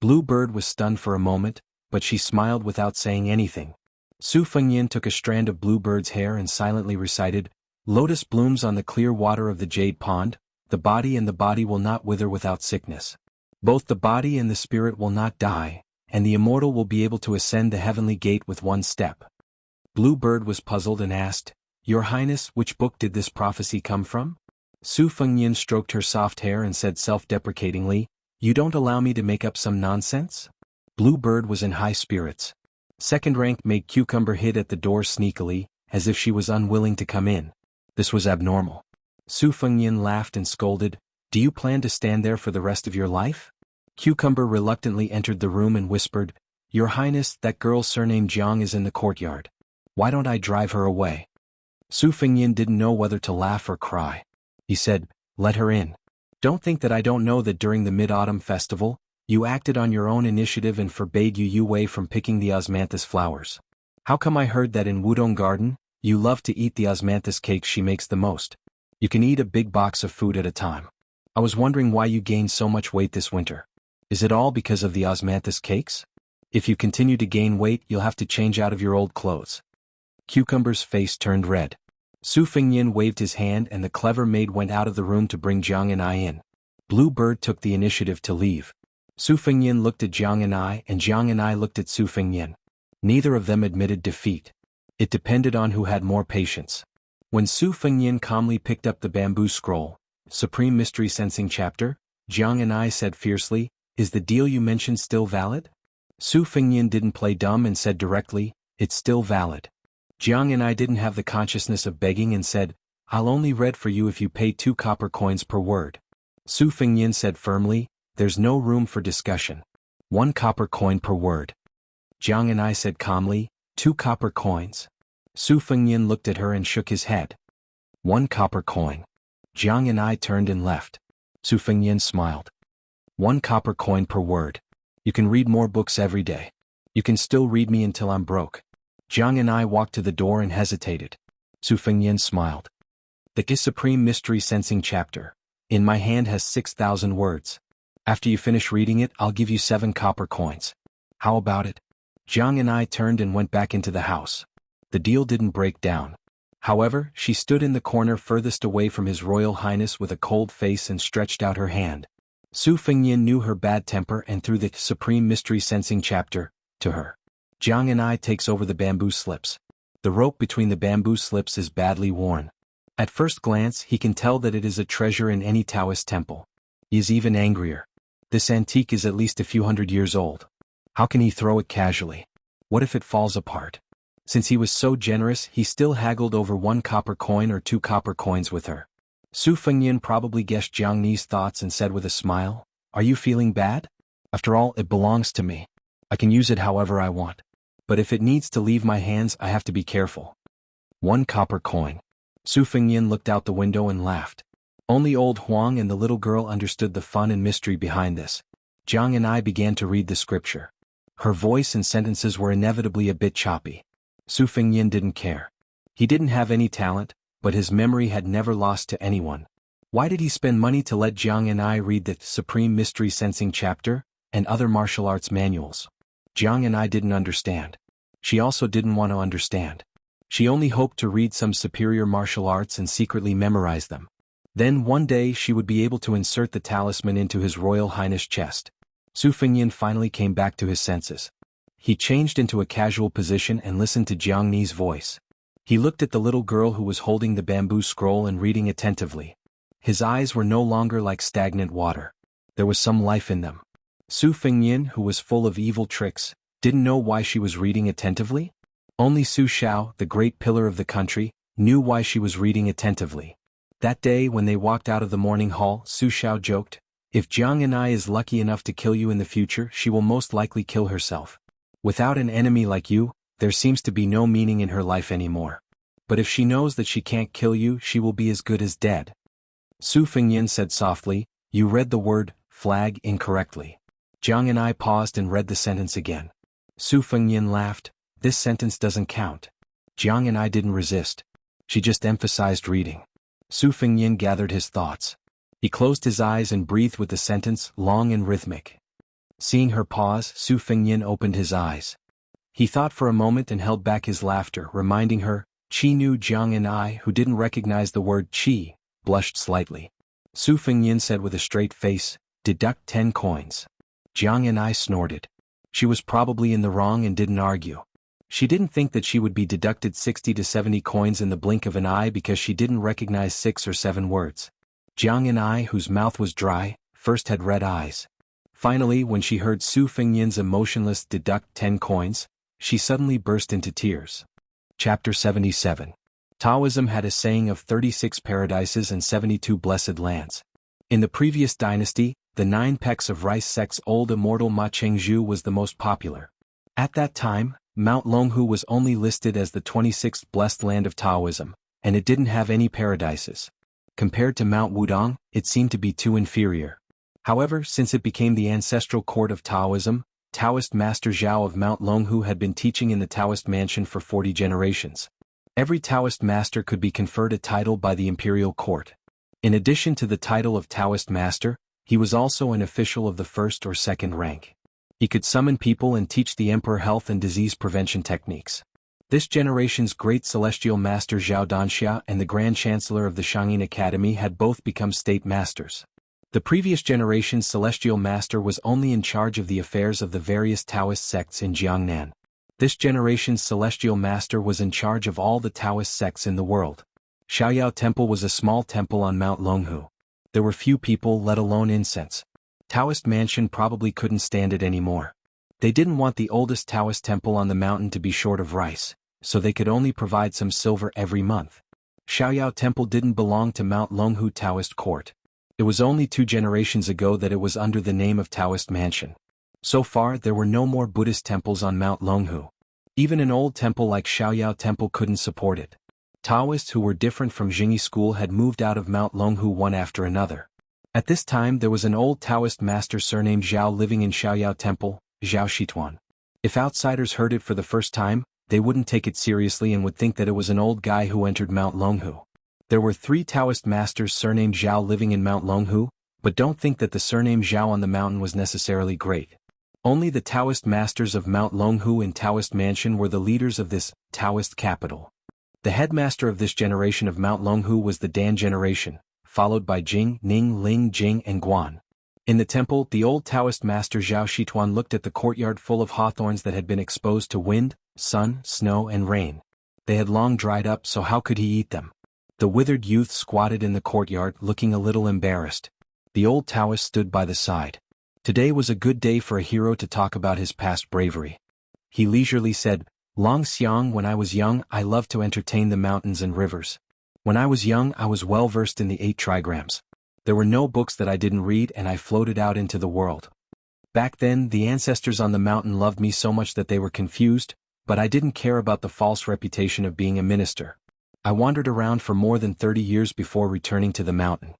Bluebird was stunned for a moment, but she smiled without saying anything. Su Fengyin took a strand of Bluebird's hair and silently recited, "Lotus blooms on the clear water of the jade pond, the body will not wither without sickness. Both the body and the spirit will not die, and the immortal will be able to ascend the heavenly gate with one step." Bluebird was puzzled and asked, "Your Highness, which book did this prophecy come from?" Su Fengyin stroked her soft hair and said self-deprecatingly, "You don't allow me to make up some nonsense?" Bluebird was in high spirits. Second rank made Cucumber hid at the door sneakily, as if she was unwilling to come in. This was abnormal. Su Fengyin laughed and scolded, "Do you plan to stand there for the rest of your life?" Cucumber reluctantly entered the room and whispered, "Your Highness, that girl surnamed Jiang is in the courtyard. Why don't I drive her away?" Su Fengyin didn't know whether to laugh or cry. He said, "Let her in. Don't think that I don't know that during the Mid-Autumn Festival, you acted on your own initiative and forbade Yu Wei from picking the osmanthus flowers. How come I heard that in Wudong Garden, you love to eat the osmanthus cakes she makes the most? You can eat a big box of food at a time. I was wondering why you gained so much weight this winter. Is it all because of the osmanthus cakes? If you continue to gain weight, you'll have to change out of your old clothes." Cucumber's face turned red. Su Fengyin waved his hand and the clever maid went out of the room to bring Jiang and I in. Bluebird took the initiative to leave. Su Fengyin looked at Jiang and I looked at Su Fengyin. Neither of them admitted defeat. It depended on who had more patience. When Su Fengyin calmly picked up the bamboo scroll, Supreme Mystery Sensing Chapter, Jiang and I said fiercely, "Is the deal you mentioned still valid?" Su Fengyin didn't play dumb and said directly, "It's still valid." Jiang and I didn't have the consciousness of begging and said, "I'll only read for you if you pay 2 copper coins per word." Su Fengyin said firmly, "There's no room for discussion. 1 copper coin per word." Jiang and I said calmly, 2 copper coins. Su Fengyin looked at her and shook his head. 1 copper coin. Jiang and I turned and left. Su Fengyin smiled. 1 copper coin per word. You can read more books every day. You can still read me until I'm broke. Jiang and I walked to the door and hesitated. Su Fengyin smiled. The Supreme Mystery Sensing Chapter. In my hand has 6,000 words. After you finish reading it, I'll give you 7 copper coins. How about it? Jiang and I turned and went back into the house. The deal didn't break down. However, she stood in the corner furthest away from His Royal Highness with a cold face and stretched out her hand. Su Fengyin knew her bad temper and threw the Supreme Mystery Sensing Chapter to her. Jiang and I takes over the bamboo slips. The rope between the bamboo slips is badly worn. At first glance, he can tell that it is a treasure in any Taoist temple. He is even angrier. This antique is at least a few hundred years old. How can he throw it casually? What if it falls apart? Since he was so generous, he still haggled over 1 copper coin or 2 copper coins with her. Su Fengyin probably guessed Jiang Ni's thoughts and said with a smile, "Are you feeling bad? After all, it belongs to me. I can use it however I want. But if it needs to leave my hands, I have to be careful." 1 copper coin. Su Fengyin looked out the window and laughed. Only old Huang and the little girl understood the fun and mystery behind this. Jiang and I began to read the scripture. Her voice and sentences were inevitably a bit choppy. Su Fengyin didn't care. He didn't have any talent, but his memory had never lost to anyone. Why did he spend money to let Jiang and I read the Supreme Mystery Sensing chapter, and other martial arts manuals? Jiang and I didn't understand. She also didn't want to understand. She only hoped to read some superior martial arts and secretly memorize them. Then one day she would be able to insert the talisman into His Royal Highness' chest. Su Fengyin finally came back to his senses. He changed into a casual position and listened to Jiang Ni's voice. He looked at the little girl who was holding the bamboo scroll and reading attentively. His eyes were no longer like stagnant water. There was some life in them. Su Fengyin, who was full of evil tricks, didn't know why she was reading attentively. Only Su Xiao, the great pillar of the country, knew why she was reading attentively. That day when they walked out of the morning hall, Su Xiao joked, "If Jiang and I is lucky enough to kill you in the future, she will most likely kill herself. Without an enemy like you, there seems to be no meaning in her life anymore. But if she knows that she can't kill you, she will be as good as dead." Su Fengyin said softly, "You read the word, flag, incorrectly." Jiang and I paused and read the sentence again. Su Fengyin laughed, "This sentence doesn't count." Jiang and I didn't resist. She just emphasized reading. Su Fengyin gathered his thoughts. He closed his eyes and breathed with the sentence, long and rhythmic. Seeing her pause, Su Fengyin opened his eyes. He thought for a moment and held back his laughter, reminding her, "Qi knew." Jiang and I, who didn't recognize the word qi, blushed slightly. Su Fengyin said with a straight face, "Deduct 10 coins. Jiang and I snorted. She was probably in the wrong and didn't argue. She didn't think that she would be deducted 60 to 70 coins in the blink of an eye because she didn't recognize 6 or 7 words. Jiang and I, whose mouth was dry, first had red eyes. Finally, when she heard Su Fengyin's emotionless deduct 10 coins, she suddenly burst into tears. Chapter 77. Taoism had a saying of 36 paradises and 72 blessed lands. In the previous dynasty, the 9 pecks of rice sect's old immortal Ma Chengzhu was the most popular. At that time, Mount Longhu was only listed as the 26th blessed land of Taoism, and it didn't have any paradises. Compared to Mount Wudong, it seemed to be too inferior. However, since it became the ancestral court of Taoism, Taoist Master Zhao of Mount Longhu had been teaching in the Taoist mansion for 40 generations. Every Taoist master could be conferred a title by the imperial court. In addition to the title of Taoist master, he was also an official of the first or second rank. He could summon people and teach the emperor health and disease prevention techniques. This generation's great celestial master Zhao Danxia and the Grand Chancellor of the Shangyin Academy had both become state masters. The previous generation's celestial master was only in charge of the affairs of the various Taoist sects in Jiangnan. This generation's celestial master was in charge of all the Taoist sects in the world. Xiaoyao Temple was a small temple on Mount Longhu. There were few people, let alone incense. Taoist Mansion probably couldn't stand it anymore. They didn't want the oldest Taoist temple on the mountain to be short of rice, so they could only provide some silver every month. Xiaoyao Temple didn't belong to Mount Longhu Taoist Court. It was only 2 generations ago that it was under the name of Taoist Mansion. So far, there were no more Buddhist temples on Mount Longhu. Even an old temple like Xiaoyao Temple couldn't support it. Taoists who were different from Jingyi school had moved out of Mount Longhu one after another. At this time there was an old Taoist master surnamed Zhao living in Xiaoyao Temple, Zhao Shituan. If outsiders heard it for the first time, they wouldn't take it seriously and would think that it was an old guy who entered Mount Longhu. There were 3 Taoist masters surnamed Zhao living in Mount Longhu, but don't think that the surname Zhao on the mountain was necessarily great. Only the Taoist masters of Mount Longhu and Taoist Mansion were the leaders of this Taoist capital. The headmaster of this generation of Mount Longhu was the Dan generation, followed by Jing, Ning, Ling, Jing, and Guan. In the temple, the old Taoist master Zhao Shituan looked at the courtyard full of hawthorns that had been exposed to wind, sun, snow, and rain. They had long dried up, so how could he eat them? The withered youth squatted in the courtyard, looking a little embarrassed. The old Taoist stood by the side. Today was a good day for a hero to talk about his past bravery. He leisurely said, "Long Xiang, when I was young, I loved to entertain the mountains and rivers. When I was young, I was well versed in the 8 trigrams. There were no books that I didn't read, and I floated out into the world. Back then, the ancestors on the mountain loved me so much that they were confused, but I didn't care about the false reputation of being a minister. I wandered around for more than 30 years before returning to the mountain.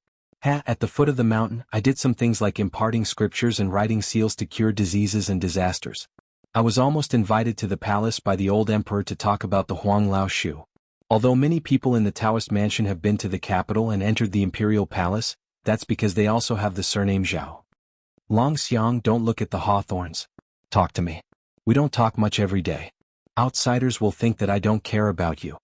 At the foot of the mountain, I did some things like imparting scriptures and writing seals to cure diseases and disasters. I was almost invited to the palace by the old emperor to talk about the Huang Lao Shu. Although many people in the Taoist mansion have been to the capital and entered the imperial palace, that's because they also have the surname Zhao. Long Xiang, don't look at the hawthorns. Talk to me. We don't talk much every day. Outsiders will think that I don't care about you.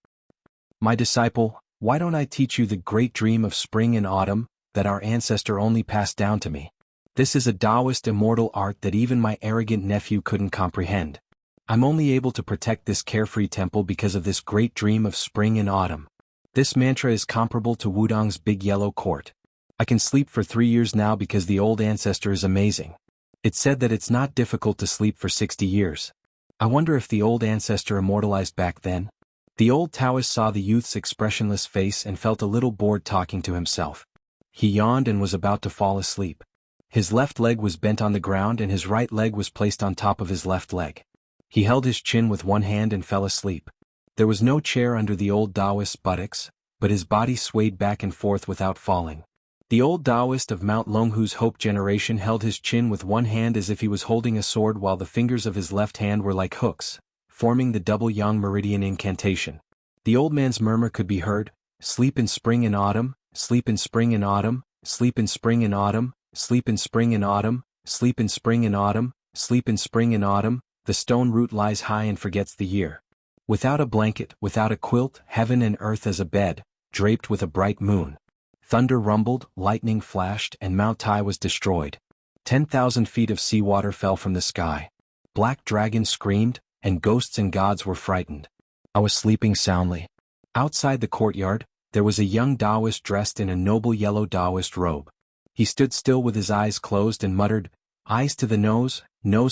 My disciple, why don't I teach you the great dream of spring and autumn that our ancestor only passed down to me? This is a Taoist immortal art that even my arrogant nephew couldn't comprehend. I'm only able to protect this carefree temple because of this great dream of spring and autumn. This mantra is comparable to Wudong's big yellow court. I can sleep for 3 years now because the old ancestor is amazing. It's said that it's not difficult to sleep for 60 years. I wonder if the old ancestor immortalized back then? The old Taoist saw the youth's expressionless face and felt a little bored talking to himself. He yawned and was about to fall asleep. His left leg was bent on the ground and his right leg was placed on top of his left leg. He held his chin with one hand and fell asleep. There was no chair under the old Taoist's buttocks, but his body swayed back and forth without falling. The old Taoist of Mount Longhu's Hope generation held his chin with one hand as if he was holding a sword while the fingers of his left hand were like hooks, forming the double yang meridian incantation. The old man's murmur could be heard, sleep in spring and autumn, sleep in spring and autumn, sleep in spring and autumn, sleep in spring and autumn, sleep in spring and autumn, sleep in spring and autumn, the stone root lies high and forgets the year. Without a blanket, without a quilt, heaven and earth as a bed, draped with a bright moon. Thunder rumbled, lightning flashed, and Mount Tai was destroyed. 10,000 feet of seawater fell from the sky. Black dragons screamed, and ghosts and gods were frightened. I was sleeping soundly. Outside the courtyard, there was a young Taoist dressed in a noble yellow Taoist robe. He stood still with his eyes closed and muttered, "Eyes to the nose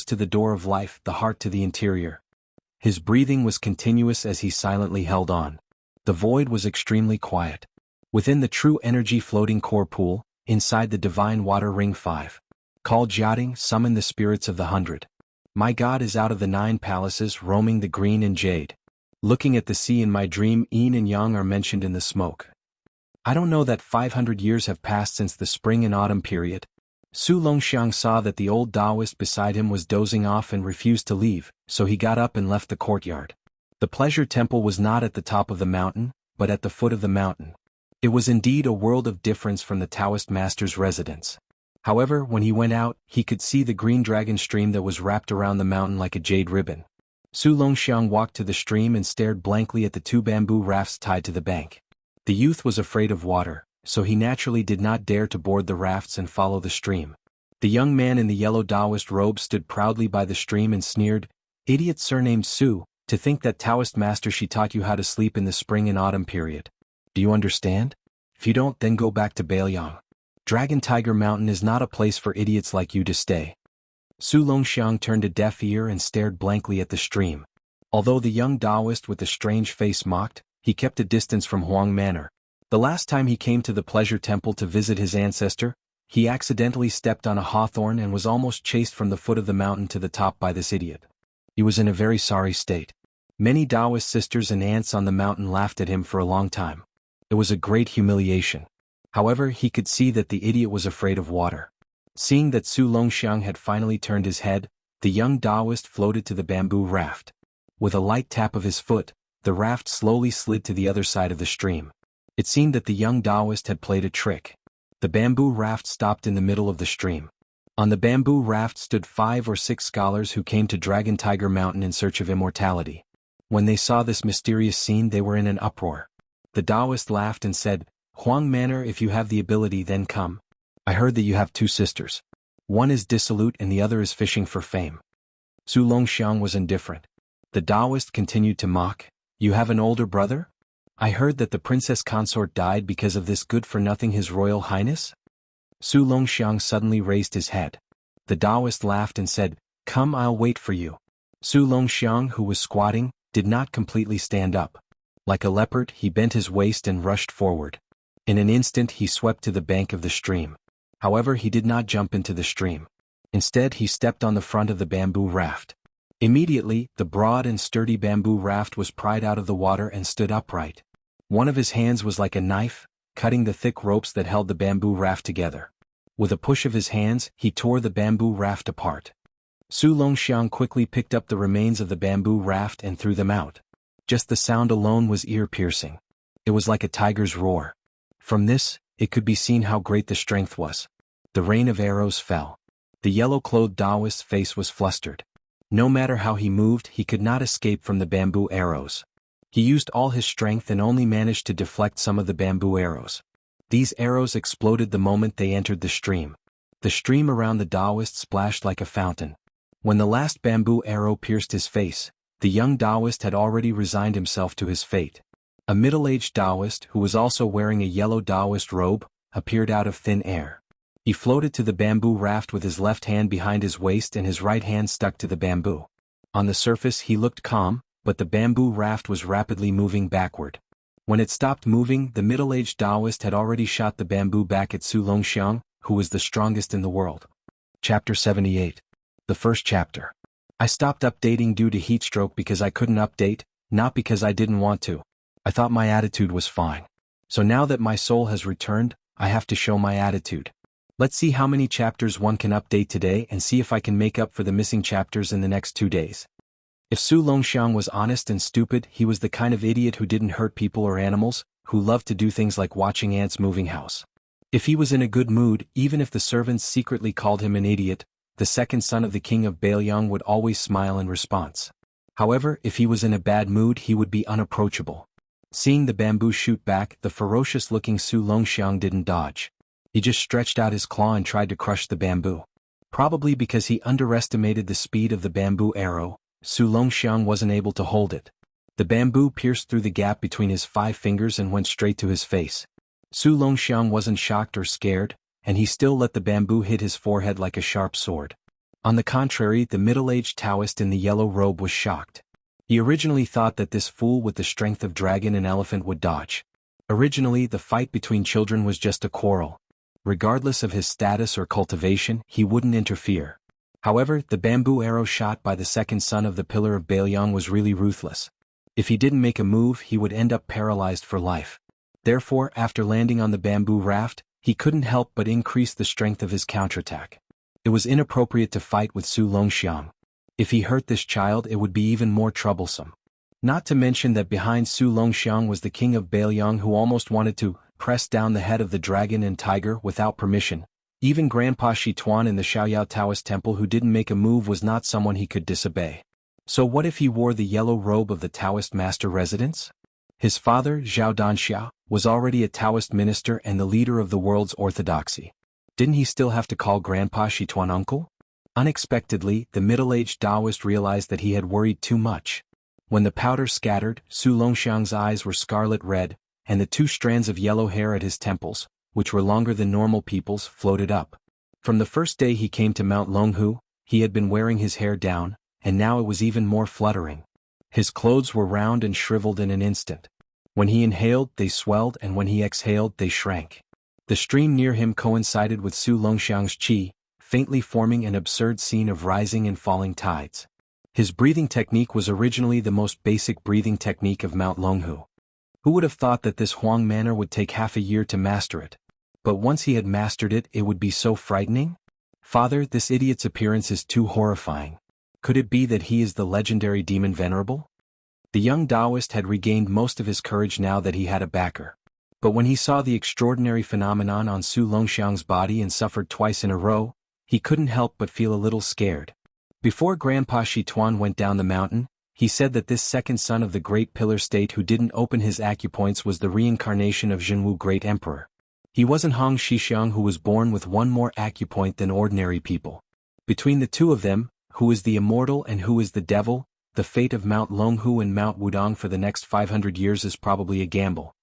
to the door of life, the heart to the interior." His breathing was continuous as he silently held on. The void was extremely quiet. Within the true energy floating core pool, inside the divine water ring 5. Call Jiating, summon the spirits of the 100. My God is out of the 9 palaces roaming the green and jade. Looking at the sea in my dream, yin and yang are mentioned in the smoke. I don't know that 500 years have passed since the spring and autumn period. Su Longxiang saw that the old Taoist beside him was dozing off and refused to leave, so he got up and left the courtyard. The pleasure temple was not at the top of the mountain, but at the foot of the mountain. It was indeed a world of difference from the Taoist master's residence. However, when he went out, he could see the green dragon stream that was wrapped around the mountain like a jade ribbon. Su Longxiang walked to the stream and stared blankly at the 2 bamboo rafts tied to the bank. The youth was afraid of water, so he naturally did not dare to board the rafts and follow the stream. The young man in the yellow Taoist robe stood proudly by the stream and sneered, "Idiot surnamed Su, to think that Taoist master she taught you how to sleep in the spring and autumn period. Do you understand? If you don't, then go back to Bailiang. Dragon Tiger Mountain is not a place for idiots like you to stay." Su Longxiang turned a deaf ear and stared blankly at the stream. Although the young Taoist with the strange face mocked, he kept a distance from Huang Manor. The last time he came to the pleasure temple to visit his ancestor, he accidentally stepped on a hawthorn and was almost chased from the foot of the mountain to the top by this idiot. He was in a very sorry state. Many Taoist sisters and aunts on the mountain laughed at him for a long time. It was a great humiliation. However, he could see that the idiot was afraid of water. Seeing that Su Longxiang had finally turned his head, the young Taoist floated to the bamboo raft. With a light tap of his foot, the raft slowly slid to the other side of the stream. It seemed that the young Taoist had played a trick. The bamboo raft stopped in the middle of the stream. On the bamboo raft stood 5 or 6 scholars who came to Dragon Tiger Mountain in search of immortality. When they saw this mysterious scene, they were in an uproar. The Taoist laughed and said, "Huang Manor, if you have the ability, then come. I heard that you have 2 sisters. One is dissolute and the other is fishing for fame." Su Longxiang was indifferent. The Taoist continued to mock, "You have an older brother? I heard that the princess consort died because of this good-for-nothing His Royal Highness?" Su Longxiang suddenly raised his head. The Taoist laughed and said, "Come, I'll wait for you." Su Longxiang, who was squatting, did not completely stand up. Like a leopard, he bent his waist and rushed forward. In an instant he swept to the bank of the stream. However, he did not jump into the stream. Instead, he stepped on the front of the bamboo raft. Immediately, the broad and sturdy bamboo raft was pried out of the water and stood upright. One of his hands was like a knife, cutting the thick ropes that held the bamboo raft together. With a push of his hands, he tore the bamboo raft apart. Su Longxiang quickly picked up the remains of the bamboo raft and threw them out. Just the sound alone was ear-piercing. It was like a tiger's roar. From this, it could be seen how great the strength was. The rain of arrows fell. The yellow-clothed Taoist's face was flustered. No matter how he moved, he could not escape from the bamboo arrows. He used all his strength and only managed to deflect some of the bamboo arrows. These arrows exploded the moment they entered the stream. The stream around the Taoist splashed like a fountain. When the last bamboo arrow pierced his face, the young Taoist had already resigned himself to his fate. A middle-aged Taoist, who was also wearing a yellow Taoist robe, appeared out of thin air. He floated to the bamboo raft with his left hand behind his waist and his right hand stuck to the bamboo. On the surface he looked calm, but the bamboo raft was rapidly moving backward. When it stopped moving, the middle-aged Taoist had already shot the bamboo back at Su Longxiang, who was the strongest in the world. Chapter 78. The first chapter. I stopped updating due to heatstroke because I couldn't update, not because I didn't want to. I thought my attitude was fine. So now that my soul has returned, I have to show my attitude. Let's see how many chapters one can update today and see if I can make up for the missing chapters in the next 2 days. If Su Longxiang was honest and stupid, he was the kind of idiot who didn't hurt people or animals, who loved to do things like watching ants moving house. If he was in a good mood, even if the servants secretly called him an idiot, the second son of the king of Bailiang would always smile in response. However, if he was in a bad mood, he would be unapproachable. Seeing the bamboo shoot back, the ferocious-looking Su Longxiang didn't dodge. He just stretched out his claw and tried to crush the bamboo. Probably because he underestimated the speed of the bamboo arrow, Su Longxiang wasn't able to hold it. The bamboo pierced through the gap between his 5 fingers and went straight to his face. Su Longxiang wasn't shocked or scared, and he still let the bamboo hit his forehead like a sharp sword. On the contrary, the middle-aged Taoist in the yellow robe was shocked. He originally thought that this fool with the strength of dragon and elephant would dodge. Originally, the fight between children was just a quarrel. Regardless of his status or cultivation, he wouldn't interfere. However, the bamboo arrow shot by the second son of the pillar of Bailiang was really ruthless. If he didn't make a move, he would end up paralyzed for life. Therefore, after landing on the bamboo raft, he couldn't help but increase the strength of his counterattack. It was inappropriate to fight with Su Longxiang. If he hurt this child, it would be even more troublesome. Not to mention that behind Su Longxiang was the king of Bailiang, who almost wanted to press down the head of the dragon and tiger without permission. Even Grandpa Shituan in the Xiaoyao Taoist temple, who didn't make a move, was not someone he could disobey. So what if he wore the yellow robe of the Taoist master residence? His father, Zhao Danxia, was already a Taoist minister and the leader of the world's orthodoxy. Didn't he still have to call Grandpa Shituan uncle? Unexpectedly, the middle-aged Taoist realized that he had worried too much. When the powder scattered, Su Longxiang's eyes were scarlet red, and the 2 strands of yellow hair at his temples, which were longer than normal people's, floated up. From the first day he came to Mount Longhu, he had been wearing his hair down, and now it was even more fluttering. His clothes were round and shriveled in an instant. When he inhaled, they swelled, and when he exhaled, they shrank. The stream near him coincided with Su Longxiang's qi, faintly forming an absurd scene of rising and falling tides. His breathing technique was originally the most basic breathing technique of Mount Longhu. Who would have thought that this Huang manner would take half a year to master it? But once he had mastered it, it would be so frightening? Father, this idiot's appearance is too horrifying. Could it be that he is the legendary demon venerable? The young Taoist had regained most of his courage now that he had a backer. But when he saw the extraordinary phenomenon on Su Longxiang's body and suffered twice in a row, he couldn't help but feel a little scared. Before Grandpa Shituan went down the mountain, he said that this second son of the great pillar state who didn't open his acupoints was the reincarnation of Jianghu great emperor. He wasn't Hong Shixiang, who was born with 1 more acupoint than ordinary people. Between the 2 of them, who is the immortal and who is the devil, the fate of Mount Longhu and Mount Wudong for the next 500 years is probably a gamble.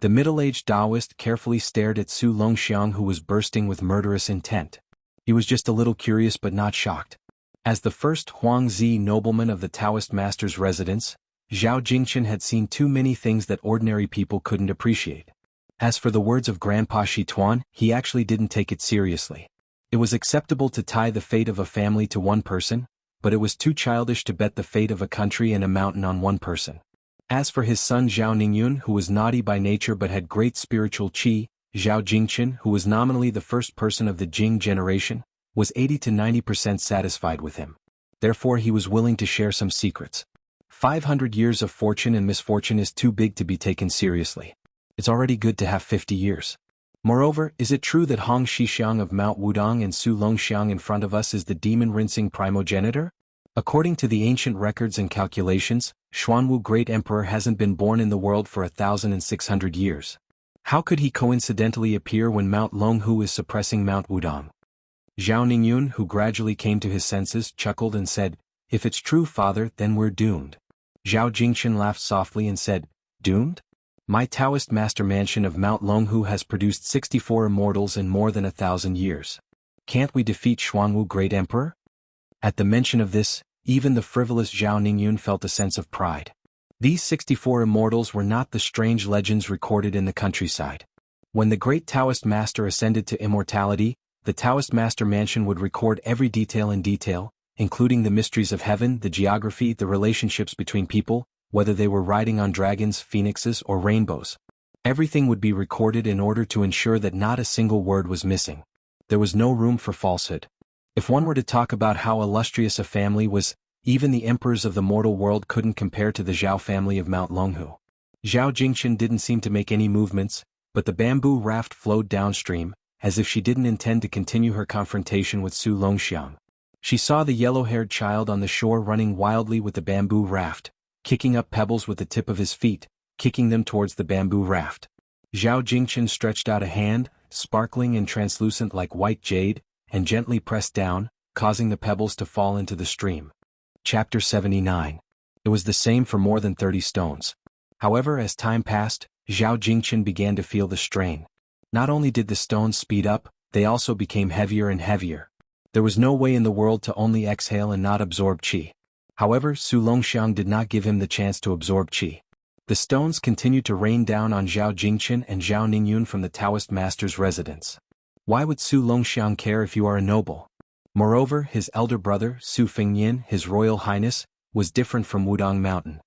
The middle-aged Taoist carefully stared at Su Longxiang, who was bursting with murderous intent. He was just a little curious but not shocked. As the first Huangzi nobleman of the Taoist master's residence, Zhao Jingchen had seen too many things that ordinary people couldn't appreciate. As for the words of Grandpa Shituan, he actually didn't take it seriously. It was acceptable to tie the fate of a family to one person, but it was too childish to bet the fate of a country and a mountain on one person. As for his son Zhao Ningyun, who was naughty by nature but had great spiritual qi, Zhao Jingchen, who was nominally the first person of the Jing generation, was 80 to 90% satisfied with him. Therefore he was willing to share some secrets. 500 years of fortune and misfortune is too big to be taken seriously. It's already good to have 50 years. Moreover, is it true that Hong Shixiang of Mount Wudong and Su Longxiang in front of us is the demon-rinsing primogenitor? According to the ancient records and calculations, Xuanwu Great Emperor hasn't been born in the world for 1,600 years. How could he coincidentally appear when Mount Longhu is suppressing Mount Wudong? Zhao Ningyun, who gradually came to his senses, chuckled and said, "If it's true, father, then we're doomed." Zhao Jingchen laughed softly and said, "Doomed? My Taoist master mansion of Mount Longhu has produced 64 immortals in more than 1,000 years. Can't we defeat Xuanwu Great Emperor?" At the mention of this, even the frivolous Zhao Ningyun felt a sense of pride. These 64 immortals were not the strange legends recorded in the countryside. When the great Taoist master ascended to immortality, the Taoist master mansion would record every detail in detail, including the mysteries of heaven, the geography, the relationships between people, whether they were riding on dragons, phoenixes, or rainbows. Everything would be recorded in order to ensure that not a single word was missing. There was no room for falsehood. If one were to talk about how illustrious a family was, even the emperors of the mortal world couldn't compare to the Zhao family of Mount Longhu. Zhao Jingchen didn't seem to make any movements, but the bamboo raft flowed downstream, as if she didn't intend to continue her confrontation with Su Longxiang. She saw the yellow-haired child on the shore running wildly with the bamboo raft, kicking up pebbles with the tip of his feet, kicking them towards the bamboo raft. Zhao Jingchen stretched out a hand, sparkling and translucent like white jade, and gently pressed down, causing the pebbles to fall into the stream. Chapter 79. It was the same for more than 30 stones. However, as time passed, Zhao Jingchen began to feel the strain. Not only did the stones speed up, they also became heavier and heavier. There was no way in the world to only exhale and not absorb qi. However, Su Longxiang did not give him the chance to absorb qi. The stones continued to rain down on Zhao Jingchen and Zhao Ningyun from the Taoist master's residence. Why would Su Longxiang care if you are a noble? Moreover, his elder brother, Su Fengnian, His Royal Highness, was different from Wudong Mountain.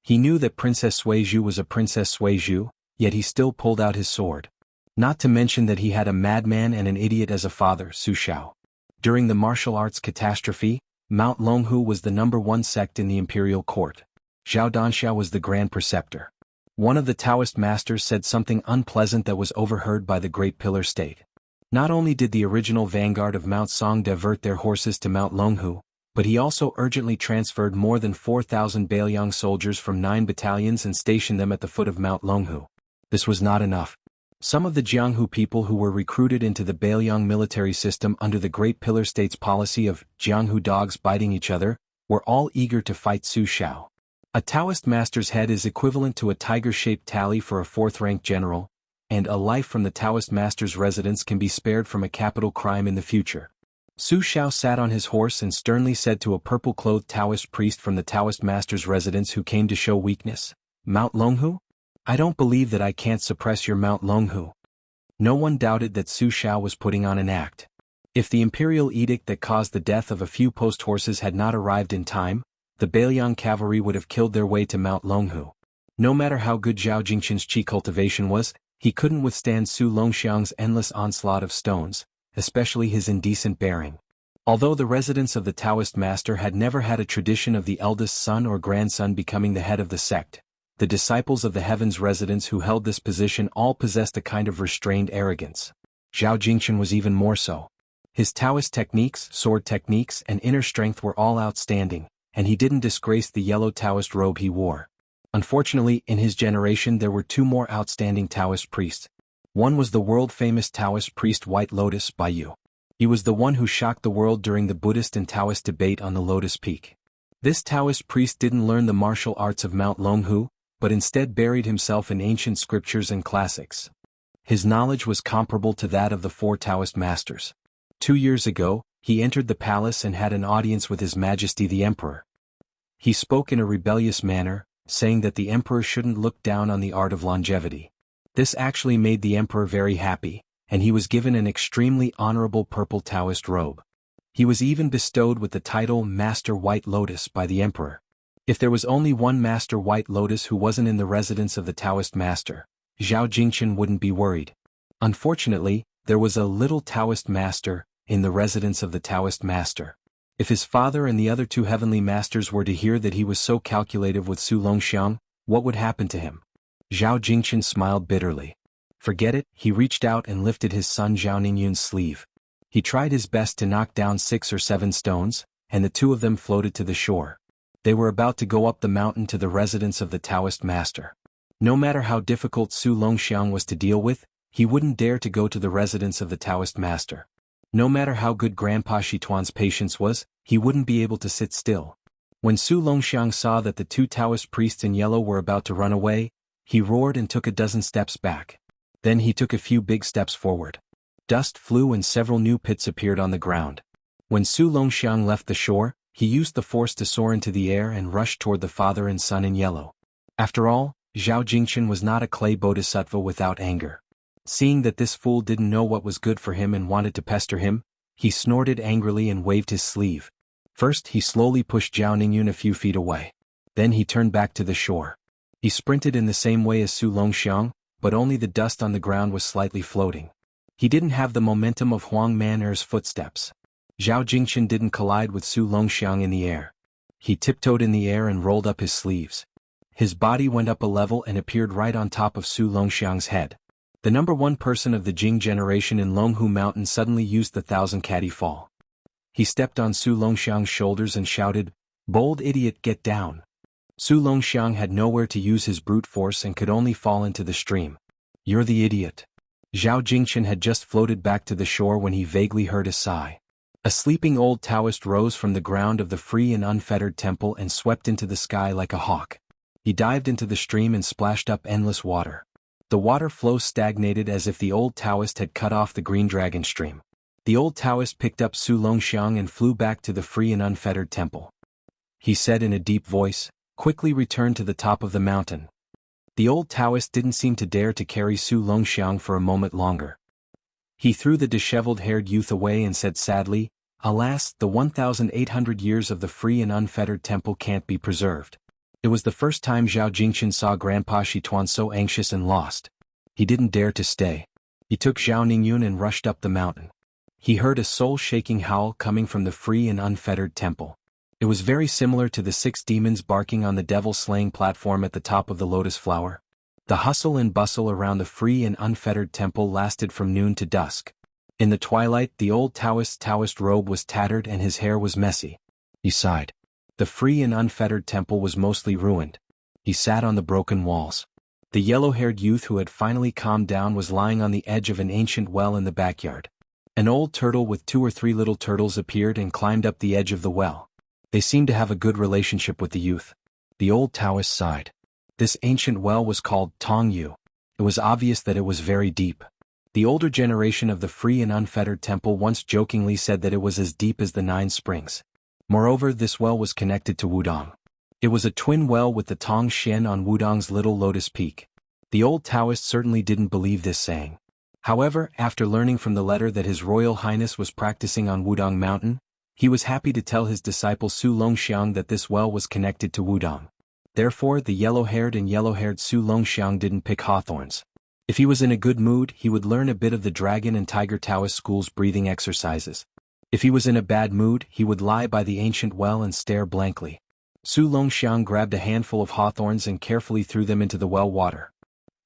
He knew that Princess Suizhu was a Princess Suizhu, yet he still pulled out his sword. Not to mention that he had a madman and an idiot as a father, Su Shao. During the martial arts catastrophe, Mount Longhu was the #1 sect in the imperial court. Zhao Danxiao was the grand preceptor. One of the Taoist masters said something unpleasant that was overheard by the Great Pillar State. Not only did the original vanguard of Mount Song divert their horses to Mount Longhu, but he also urgently transferred more than 4,000 Bailiang soldiers from 9 battalions and stationed them at the foot of Mount Longhu. This was not enough. Some of the Jianghu people who were recruited into the Bailiang military system under the Great Pillar State's policy of Jianghu dogs biting each other, were all eager to fight Su Shao. A Taoist master's head is equivalent to a tiger-shaped tally for a 4th-rank general, and a life from the Taoist master's residence can be spared from a capital crime in the future. Su Shao sat on his horse and sternly said to a purple-clothed Taoist priest from the Taoist master's residence who came to show weakness, "Mount Longhu? I don't believe that I can't suppress your Mount Longhu." No one doubted that Su Shao was putting on an act. If the imperial edict that caused the death of a few post horses had not arrived in time, the Bailiang cavalry would have killed their way to Mount Longhu. No matter how good Zhao Jingchen's qi cultivation was, he couldn't withstand Su Longxiang's endless onslaught of stones, especially his indecent bearing. Although the residents of the Taoist master had never had a tradition of the eldest son or grandson becoming the head of the sect, the disciples of the heavens residents who held this position all possessed a kind of restrained arrogance. Zhao Jingchen was even more so. His Taoist techniques, sword techniques, and inner strength were all outstanding, and he didn't disgrace the yellow Taoist robe he wore. Unfortunately, in his generation there were 2 more outstanding Taoist priests. One was the world-famous Taoist priest White Lotus Baiyu. He was the one who shocked the world during the Buddhist and Taoist debate on the Lotus Peak. This Taoist priest didn't learn the martial arts of Mount Longhu, but instead buried himself in ancient scriptures and classics. His knowledge was comparable to that of the 4 Taoist masters. 2 years ago, he entered the palace and had an audience with His Majesty the Emperor. He spoke in a rebellious manner, saying that the emperor shouldn't look down on the art of longevity. This actually made the emperor very happy, and he was given an extremely honorable purple Taoist robe. He was even bestowed with the title Master White Lotus by the emperor. If there was only one Master White Lotus who wasn't in the residence of the Taoist master, Zhao Jingchen wouldn't be worried. Unfortunately, there was a little Taoist master in the residence of the Taoist master. If his father and the other two heavenly masters were to hear that he was so calculative with Su Longxiang, what would happen to him? Zhao Jingchen smiled bitterly. Forget it, he reached out and lifted his son Zhao Ningyun's sleeve. He tried his best to knock down 6 or 7 stones, and the two of them floated to the shore. They were about to go up the mountain to the residence of the Taoist master. No matter how difficult Su Longxiang was to deal with, he wouldn't dare to go to the residence of the Taoist master. No matter how good Grandpa Shituan's patience was, he wouldn't be able to sit still. When Su Longxiang saw that the 2 Taoist priests in yellow were about to run away, he roared and took a dozen steps back. Then he took a few big steps forward. Dust flew and several new pits appeared on the ground. When Su Longxiang left the shore, he used the force to soar into the air and rushed toward the father and son in yellow. After all, Zhao Jingchen was not a clay bodhisattva without anger. Seeing that this fool didn't know what was good for him and wanted to pester him, he snorted angrily and waved his sleeve. First he slowly pushed Zhao Ningyun a few feet away. Then he turned back to the shore. He sprinted in the same way as Su Longxiang, but only the dust on the ground was slightly floating. He didn't have the momentum of Huang Maner's footsteps. Zhao Jingchen didn't collide with Su Longxiang in the air. He tiptoed in the air and rolled up his sleeves. His body went up a level and appeared right on top of Su Longxiang's head. The number 1 person of the Jing generation in Longhu Mountain suddenly used the 1,000 Caddy fall. He stepped on Su Longxiang's shoulders and shouted, "Bold idiot, get down." Su Longxiang had nowhere to use his brute force and could only fall into the stream. "You're the idiot." Zhao Jingchen had just floated back to the shore when he vaguely heard a sigh. A sleeping old Taoist rose from the ground of the free and unfettered temple and swept into the sky like a hawk. He dived into the stream and splashed up endless water. The water flow stagnated as if the old Taoist had cut off the green dragon stream. The old Taoist picked up Su Longxiang and flew back to the free and unfettered temple. He said in a deep voice, "Quickly return to the top of the mountain." The old Taoist didn't seem to dare to carry Su Longxiang for a moment longer. He threw the disheveled-haired youth away and said sadly, "Alas, the 1,800 years of the free and unfettered temple can't be preserved." It was the first time Zhao Jingchen saw Grandpa Shituan so anxious and lost. He didn't dare to stay. He took Zhao Ningyun and rushed up the mountain. He heard a soul-shaking howl coming from the free and unfettered temple. It was very similar to the 6 demons barking on the devil-slaying platform at the top of the lotus flower. The hustle and bustle around the free and unfettered temple lasted from noon to dusk. In the twilight, the old Taoist robe was tattered and his hair was messy. He sighed. The free and unfettered temple was mostly ruined. He sat on the broken walls. The yellow-haired youth who had finally calmed down was lying on the edge of an ancient well in the backyard. An old turtle with 2 or 3 little turtles appeared and climbed up the edge of the well. They seemed to have a good relationship with the youth. The old Taoist sighed. This ancient well was called Tong Yu. It was obvious that it was very deep. The older generation of the free and unfettered temple once jokingly said that it was as deep as the 9 springs. Moreover, this well was connected to Wudong. It was a twin well with the Tong Shen on Wudong's little lotus peak. The old Taoist certainly didn't believe this saying. However, after learning from the letter that His Royal Highness was practicing on Wudong Mountain, he was happy to tell his disciple Su Longxiang that this well was connected to Wudong. Therefore, the yellow-haired Su Longxiang didn't pick hawthorns. If he was in a good mood, he would learn a bit of the Dragon and Tiger Taoist school's breathing exercises. If he was in a bad mood, he would lie by the ancient well and stare blankly. Su Longxiang grabbed a handful of hawthorns and carefully threw them into the well water.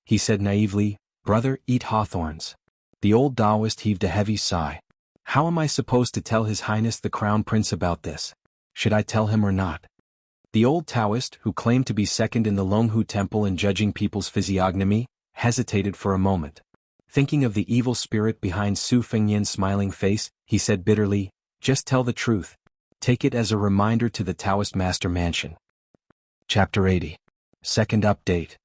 He said naively, "Brother, eat hawthorns." The old Taoist heaved a heavy sigh. "How am I supposed to tell His Highness the Crown Prince about this? Should I tell him or not?" The old Taoist, who claimed to be second in the Longhu Temple in judging people's physiognomy, hesitated for a moment. Thinking of the evil spirit behind Su Fengyan's smiling face, he said bitterly, "Just tell the truth. Take it as a reminder to the Taoist Master Mansion." Chapter 80. Second update.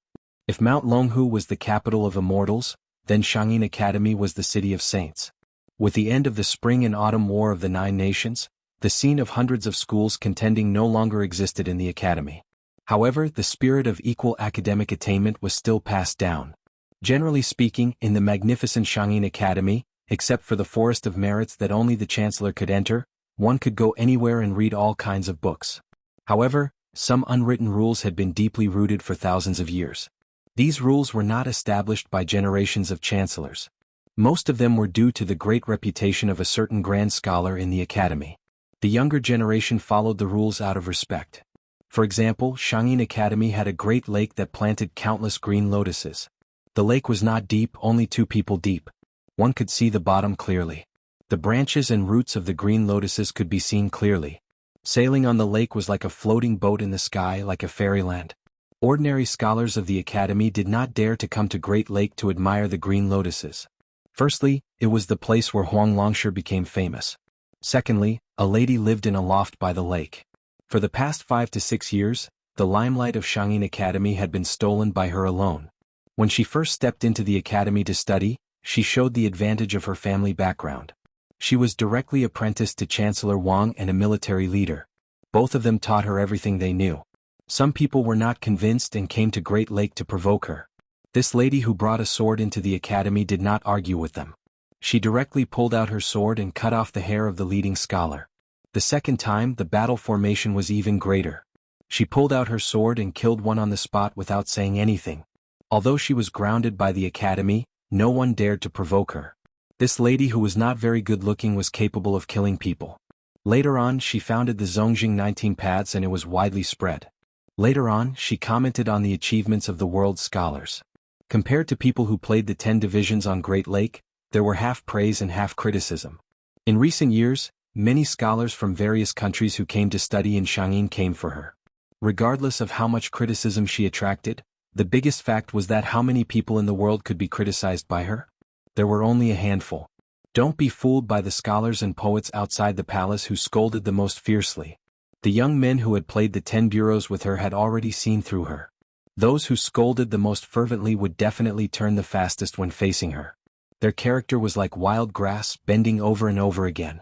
If Mount Longhu was the capital of immortals, then Shangyin Academy was the city of saints. With the end of the Spring and Autumn War of the 9 Nations, the scene of hundreds of schools contending no longer existed in the academy. However, the spirit of equal academic attainment was still passed down. Generally speaking, in the magnificent Shangyin Academy, except for the forest of merits that only the chancellor could enter, one could go anywhere and read all kinds of books. However, Some unwritten rules had been deeply rooted for thousands of years. These rules were not established by generations of chancellors. Most of them were due to the great reputation of a certain grand scholar in the academy. The younger generation followed the rules out of respect. For example, Shangyin Academy had a great lake that planted countless green lotuses. The lake was not deep, only 2 people deep. One could see the bottom clearly. The branches and roots of the green lotuses could be seen clearly. Sailing on the lake was like a floating boat in the sky, like a fairyland. Ordinary scholars of the academy did not dare to come to Great Lake to admire the green lotuses. Firstly, it was the place where Huang Longshi became famous. Secondly, a lady lived in a loft by the lake. For the past 5 to 6 years, the limelight of Shangyin Academy had been stolen by her alone. When she first stepped into the academy to study, she showed the advantage of her family background. She was directly apprenticed to Chancellor Wang and a military leader. Both of them taught her everything they knew. Some people were not convinced and came to Great Lake to provoke her. This lady who brought a sword into the academy did not argue with them. She directly pulled out her sword and cut off the hair of the leading scholar. The second time, the battle formation was even greater. She pulled out her sword and killed one on the spot without saying anything. Although she was grounded by the academy, no one dared to provoke her. This lady who was not very good-looking was capable of killing people. Later on, she founded the Zongjing 19 Paths and it was widely spread. Later on, she commented on the achievements of the world's scholars. Compared to people who played the 10 divisions on Great Lake, there were half praise and half criticism. In recent years, many scholars from various countries who came to study in Shangyin came for her. Regardless of how much criticism she attracted, the biggest fact was that how many people in the world could be criticized by her? There were only a handful. Don't be fooled by the scholars and poets outside the palace who scolded the most fiercely. The young men who had played the 10 bureaus with her had already seen through her. Those who scolded the most fervently would definitely turn the fastest when facing her. Their character was like wild grass, bending over and over again.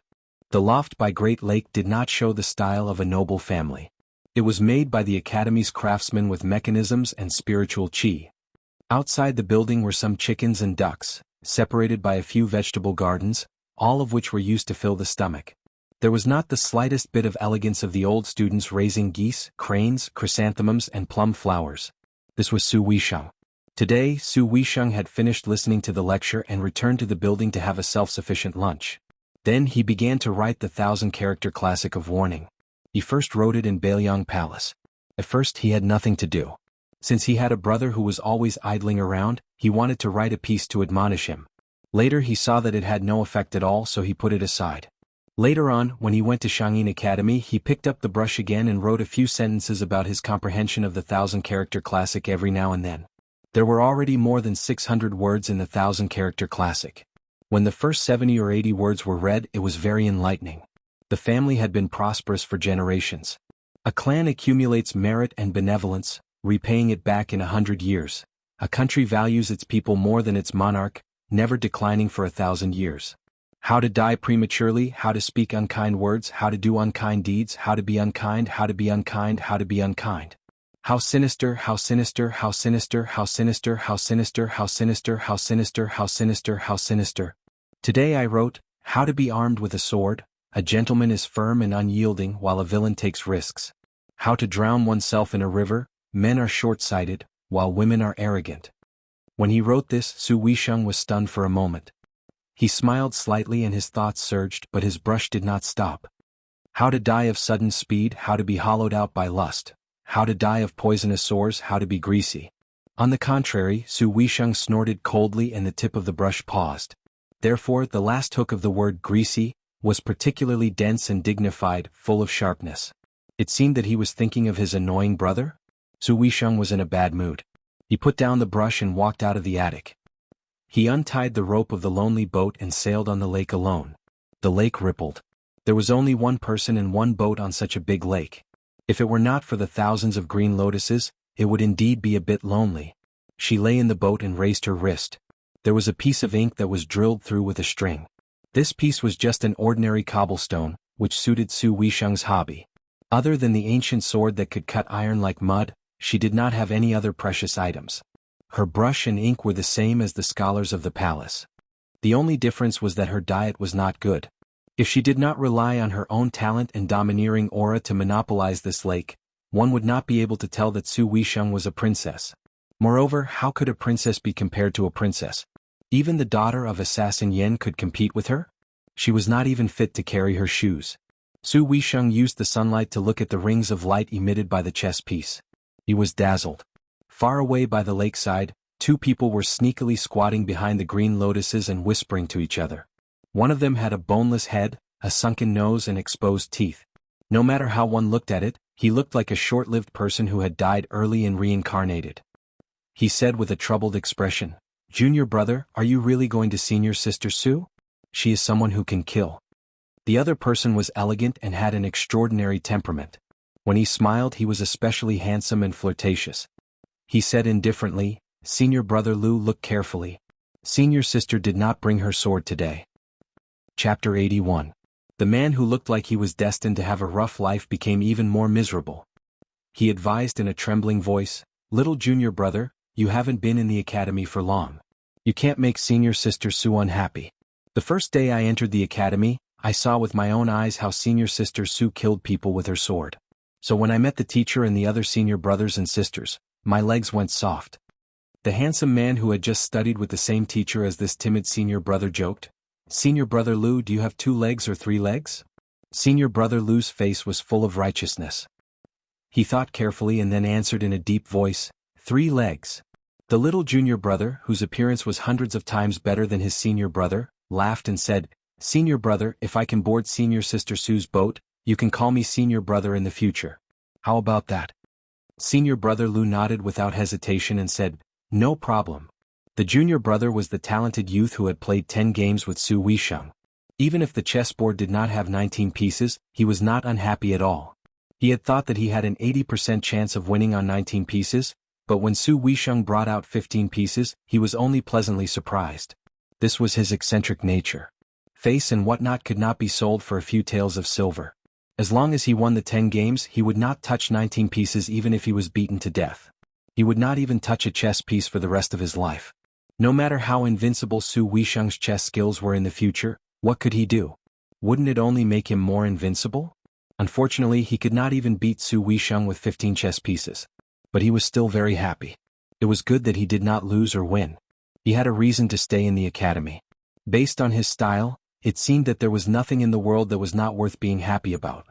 The loft by Great Lake did not show the style of a noble family. It was made by the academy's craftsmen with mechanisms and spiritual qi. Outside the building were some chickens and ducks, separated by a few vegetable gardens, all of which were used to fill the stomach. There was not the slightest bit of elegance of the old students raising geese, cranes, chrysanthemums and plum flowers. This was Su Weisheng. Today, Su Weisheng had finished listening to the lecture and returned to the building to have a self-sufficient lunch. Then he began to write the 1,000-character classic of warning. He first wrote it in Beiliang Palace. At first he had nothing to do. Since he had a brother who was always idling around, he wanted to write a piece to admonish him. Later he saw that it had no effect at all, so he put it aside. Later on, when he went to Shangyin Academy, he picked up the brush again and wrote a few sentences about his comprehension of the 1,000-character classic every now and then. There were already more than 600 words in the 1,000-character classic. When the first 70 or 80 words were read, it was very enlightening. The family had been prosperous for generations. A clan accumulates merit and benevolence, repaying it back in 100 years. A country values its people more than its monarch, never declining for 1,000 years. How to die prematurely, how to speak unkind words, how to do unkind deeds, how to be unkind, how to be unkind, how to be unkind. How sinister, how sinister, how sinister, how sinister, how sinister, how sinister, how sinister, how sinister, how sinister. Today I wrote, how to be armed with a sword, a gentleman is firm and unyielding while a villain takes risks. How to drown oneself in a river, men are short-sighted, while women are arrogant. When he wrote this, Su Weisheng was stunned for a moment. He smiled slightly and his thoughts surged, but his brush did not stop. How to die of sudden speed, how to be hollowed out by lust. How to die of poisonous sores, how to be greasy. On the contrary, Su Weisheng snorted coldly and the tip of the brush paused. Therefore, the last hook of the word greasy was particularly dense and dignified, full of sharpness. It seemed that he was thinking of his annoying brother. Su Weisheng was in a bad mood. He put down the brush and walked out of the attic. He untied the rope of the lonely boat and sailed on the lake alone. The lake rippled. There was only one person and one boat on such a big lake. If it were not for the thousands of green lotuses, it would indeed be a bit lonely. She lay in the boat and raised her wrist. There was a piece of ink that was drilled through with a string. This piece was just an ordinary cobblestone, which suited Su Weisheng's hobby. Other than the ancient sword that could cut iron like mud, she did not have any other precious items. Her brush and ink were the same as the scholars of the palace. The only difference was that her diet was not good. If she did not rely on her own talent and domineering aura to monopolize this lake, one would not be able to tell that Su Weisheng was a princess. Moreover, how could a princess be compared to a princess? Even the daughter of assassin Yen could compete with her? She was not even fit to carry her shoes. Su Weisheng used the sunlight to look at the rings of light emitted by the chess piece. He was dazzled. Far away by the lakeside, two people were sneakily squatting behind the green lotuses and whispering to each other. One of them had a boneless head, a sunken nose and exposed teeth. No matter how one looked at it, he looked like a short-lived person who had died early and reincarnated. He said with a troubled expression, "Junior brother, are you really going to senior sister Su? She is someone who can kill." The other person was elegant and had an extraordinary temperament. When he smiled, he was especially handsome and flirtatious. He said indifferently, "Senior brother Lu, look carefully. Senior sister did not bring her sword today." Chapter 81. The man who looked like he was destined to have a rough life became even more miserable. He advised in a trembling voice, "Little junior brother, you haven't been in the academy for long. You can't make senior sister Su unhappy. The first day I entered the academy, I saw with my own eyes how senior sister Su killed people with her sword. So when I met the teacher and the other senior brothers and sisters, my legs went soft." The handsome man who had just studied with the same teacher as this timid senior brother joked, "Senior brother Lu, do you have 2 legs or 3 legs?" Senior brother Lu's face was full of righteousness. He thought carefully and then answered in a deep voice, 3 legs. The little junior brother, whose appearance was hundreds of times better than his senior brother, laughed and said, "Senior brother, if I can board senior sister Su's boat, you can call me senior brother in the future. How about that?" Senior brother Lu nodded without hesitation and said, "No problem." The junior brother was the talented youth who had played 10 games with Su Weisheng. Even if the chessboard did not have 19 pieces, he was not unhappy at all. He had thought that he had an 80% chance of winning on 19 pieces, but when Su Weisheng brought out 15 pieces, he was only pleasantly surprised. This was his eccentric nature. Face and whatnot could not be sold for a few taels of silver. As long as he won the 10 games, he would not touch 19 pieces even if he was beaten to death. He would not even touch a chess piece for the rest of his life. No matter how invincible Su Weisheng's chess skills were in the future, what could he do? Wouldn't it only make him more invincible? Unfortunately, he could not even beat Su Weisheng with 15 chess pieces. But he was still very happy. It was good that he did not lose or win. He had a reason to stay in the academy. Based on his style, it seemed that there was nothing in the world that was not worth being happy about.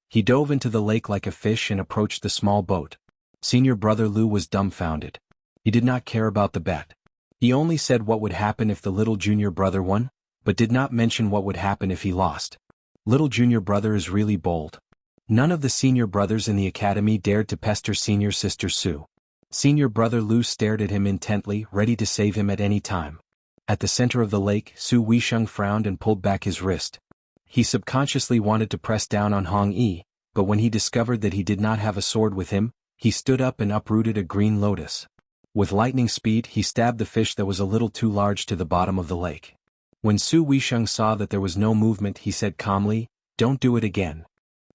He dove into the lake like a fish and approached the small boat. Senior brother Lu was dumbfounded. He did not care about the bet. He only said what would happen if the little junior brother won, but did not mention what would happen if he lost. Little junior brother is really bold. None of the senior brothers in the academy dared to pester senior sister Su. Senior brother Lu stared at him intently, ready to save him at any time. At the center of the lake, Su Weisheng frowned and pulled back his wrist. He subconsciously wanted to press down on Hong Yi, but when he discovered that he did not have a sword with him, he stood up and uprooted a green lotus. With lightning speed, he stabbed the fish that was a little too large to the bottom of the lake. When Su Weisheng saw that there was no movement, he said calmly, "Don't do it again."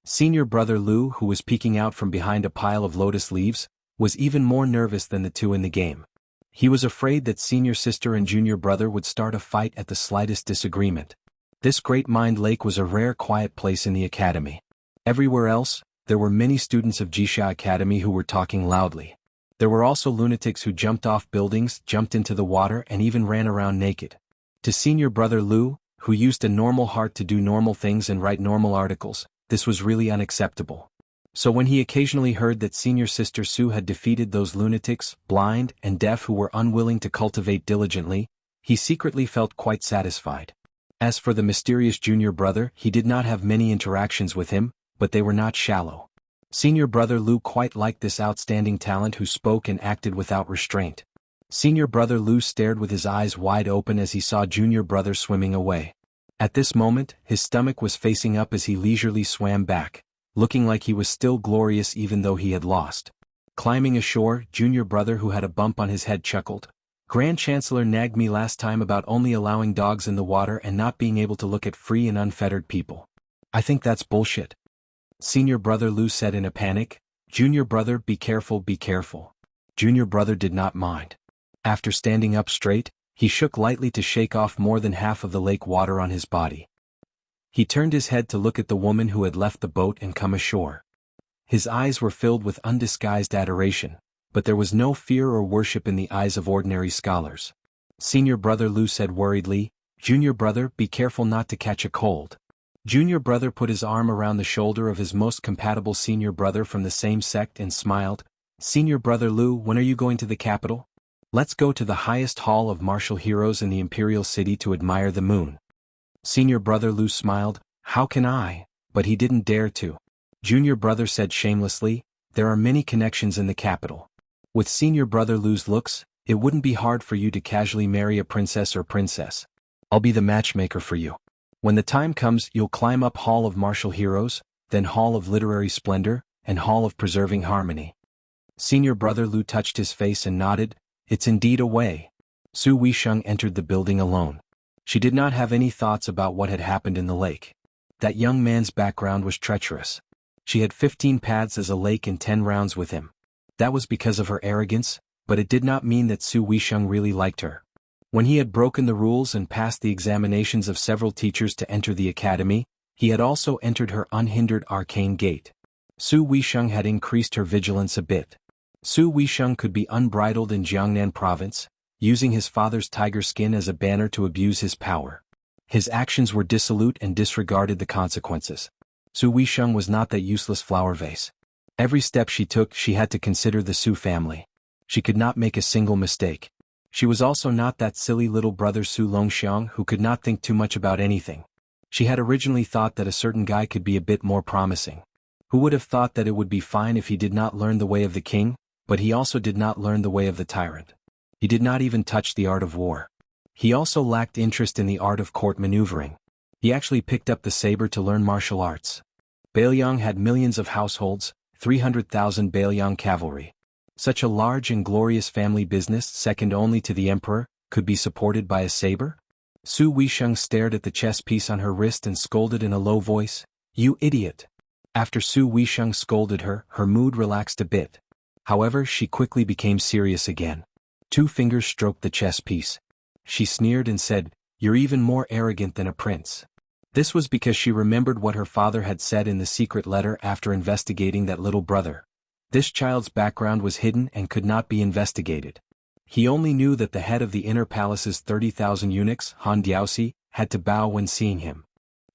Senior brother Lu, who was peeking out from behind a pile of lotus leaves, was even more nervous than the two in the game. He was afraid that senior sister and junior brother would start a fight at the slightest disagreement. This Great Mind Lake was a rare quiet place in the academy. Everywhere else, there were many students of Jixia Academy who were talking loudly. There were also lunatics who jumped off buildings, jumped into the water and even ran around naked. To senior brother Lu, who used a normal heart to do normal things and write normal articles, this was really unacceptable. So when he occasionally heard that senior sister Su had defeated those lunatics, blind and deaf who were unwilling to cultivate diligently, he secretly felt quite satisfied. As for the mysterious junior brother, he did not have many interactions with him, but they were not shallow. Senior brother Lu quite liked this outstanding talent who spoke and acted without restraint. Senior brother Lu stared with his eyes wide open as he saw junior brother swimming away. At this moment, his stomach was facing up as he leisurely swam back, looking like he was still glorious even though he had lost. Climbing ashore, junior brother who had a bump on his head chuckled. "Grand Chancellor nagged me last time about only allowing dogs in the water and not being able to look at free and unfettered people. I think that's bullshit." Senior brother Lu said in a panic, "Junior brother, be careful, be careful." Junior brother did not mind. After standing up straight, he shook lightly to shake off more than half of the lake water on his body. He turned his head to look at the woman who had left the boat and come ashore. His eyes were filled with undisguised adoration, but there was no fear or worship in the eyes of ordinary scholars. Senior brother Lu said worriedly, "Junior brother, be careful not to catch a cold." Junior brother put his arm around the shoulder of his most compatible senior brother from the same sect and smiled. "Senior brother Lu, when are you going to the capital? Let's go to the highest hall of martial heroes in the imperial city to admire the moon." Senior brother Lu smiled. "How can I?" But he didn't dare to. Junior brother said shamelessly, "There are many connections in the capital. With senior brother Lu's looks, it wouldn't be hard for you to casually marry a princess or princess. I'll be the matchmaker for you. When the time comes, you'll climb up Hall of Martial Heroes, then Hall of Literary Splendor, and Hall of Preserving Harmony." Senior brother Lu touched his face and nodded. "It's indeed a way." Su Weisheng entered the building alone. She did not have any thoughts about what had happened in the lake. That young man's background was treacherous. She had 15 paths as a lake and 10 rounds with him. That was because of her arrogance, but it did not mean that Su Weisheng really liked her. When he had broken the rules and passed the examinations of several teachers to enter the academy, he had also entered her unhindered arcane gate. Su Weisheng had increased her vigilance a bit. Su Weisheng could be unbridled in Jiangnan province, using his father's tiger skin as a banner to abuse his power. His actions were dissolute and disregarded the consequences. Su Weisheng was not that useless flower vase. Every step she took, she had to consider the Su family. She could not make a single mistake. She was also not that silly little brother Su Longxiang who could not think too much about anything. She had originally thought that a certain guy could be a bit more promising. Who would have thought that it would be fine if he did not learn the way of the king, but he also did not learn the way of the tyrant. He did not even touch the art of war. He also lacked interest in the art of court maneuvering. He actually picked up the saber to learn martial arts. Bailiang had millions of households, 300,000 Bailiang cavalry. Such a large and glorious family business, second only to the emperor, could be supported by a saber? Su Weisheng stared at the chess piece on her wrist and scolded in a low voice, "You idiot!" After Su Weisheng scolded her, her mood relaxed a bit. However, she quickly became serious again. 2 fingers stroked the chess piece. She sneered and said, "You're even more arrogant than a prince." This was because she remembered what her father had said in the secret letter after investigating that little brother. This child's background was hidden and could not be investigated. He only knew that the head of the inner palace's 30,000 eunuchs, Han Diaoxi, had to bow when seeing him.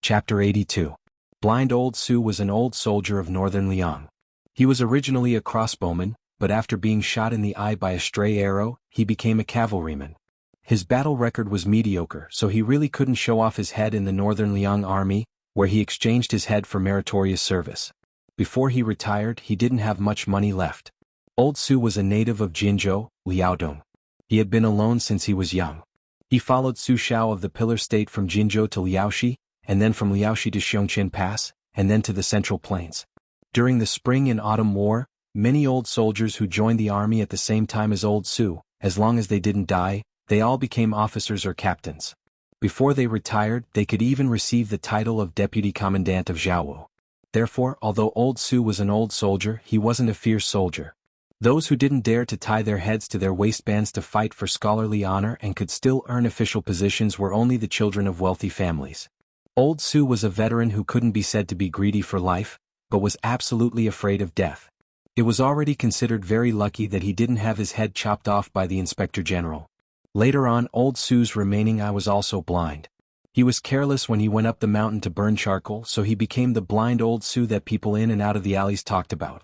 Chapter 82. Blind Old Su was an old soldier of northern Liang. He was originally a crossbowman, but after being shot in the eye by a stray arrow, he became a cavalryman. His battle record was mediocre, so he really couldn't show off his head in the northern Liang army, where he exchanged his head for meritorious service. Before he retired, he didn't have much money left. Old Su was a native of Jinzhou, Liaodong. He had been alone since he was young. He followed Su Shao of the Pillar State from Jinzhou to Liaoxi, and then from Liaoxi to Xiongqin Pass, and then to the Central Plains. During the Spring and Autumn War, many old soldiers who joined the army at the same time as Old Su, as long as they didn't die, they all became officers or captains. Before they retired, they could even receive the title of Deputy Commandant of Jianghu. Therefore, although Old Su was an old soldier, he wasn't a fierce soldier. Those who didn't dare to tie their heads to their waistbands to fight for scholarly honor and could still earn official positions were only the children of wealthy families. Old Su was a veteran who couldn't be said to be greedy for life, but was absolutely afraid of death. It was already considered very lucky that he didn't have his head chopped off by the Inspector General. Later on, Old Su's remaining eye was also blind. He was careless when he went up the mountain to burn charcoal, so he became the blind Old Su that people in and out of the alleys talked about.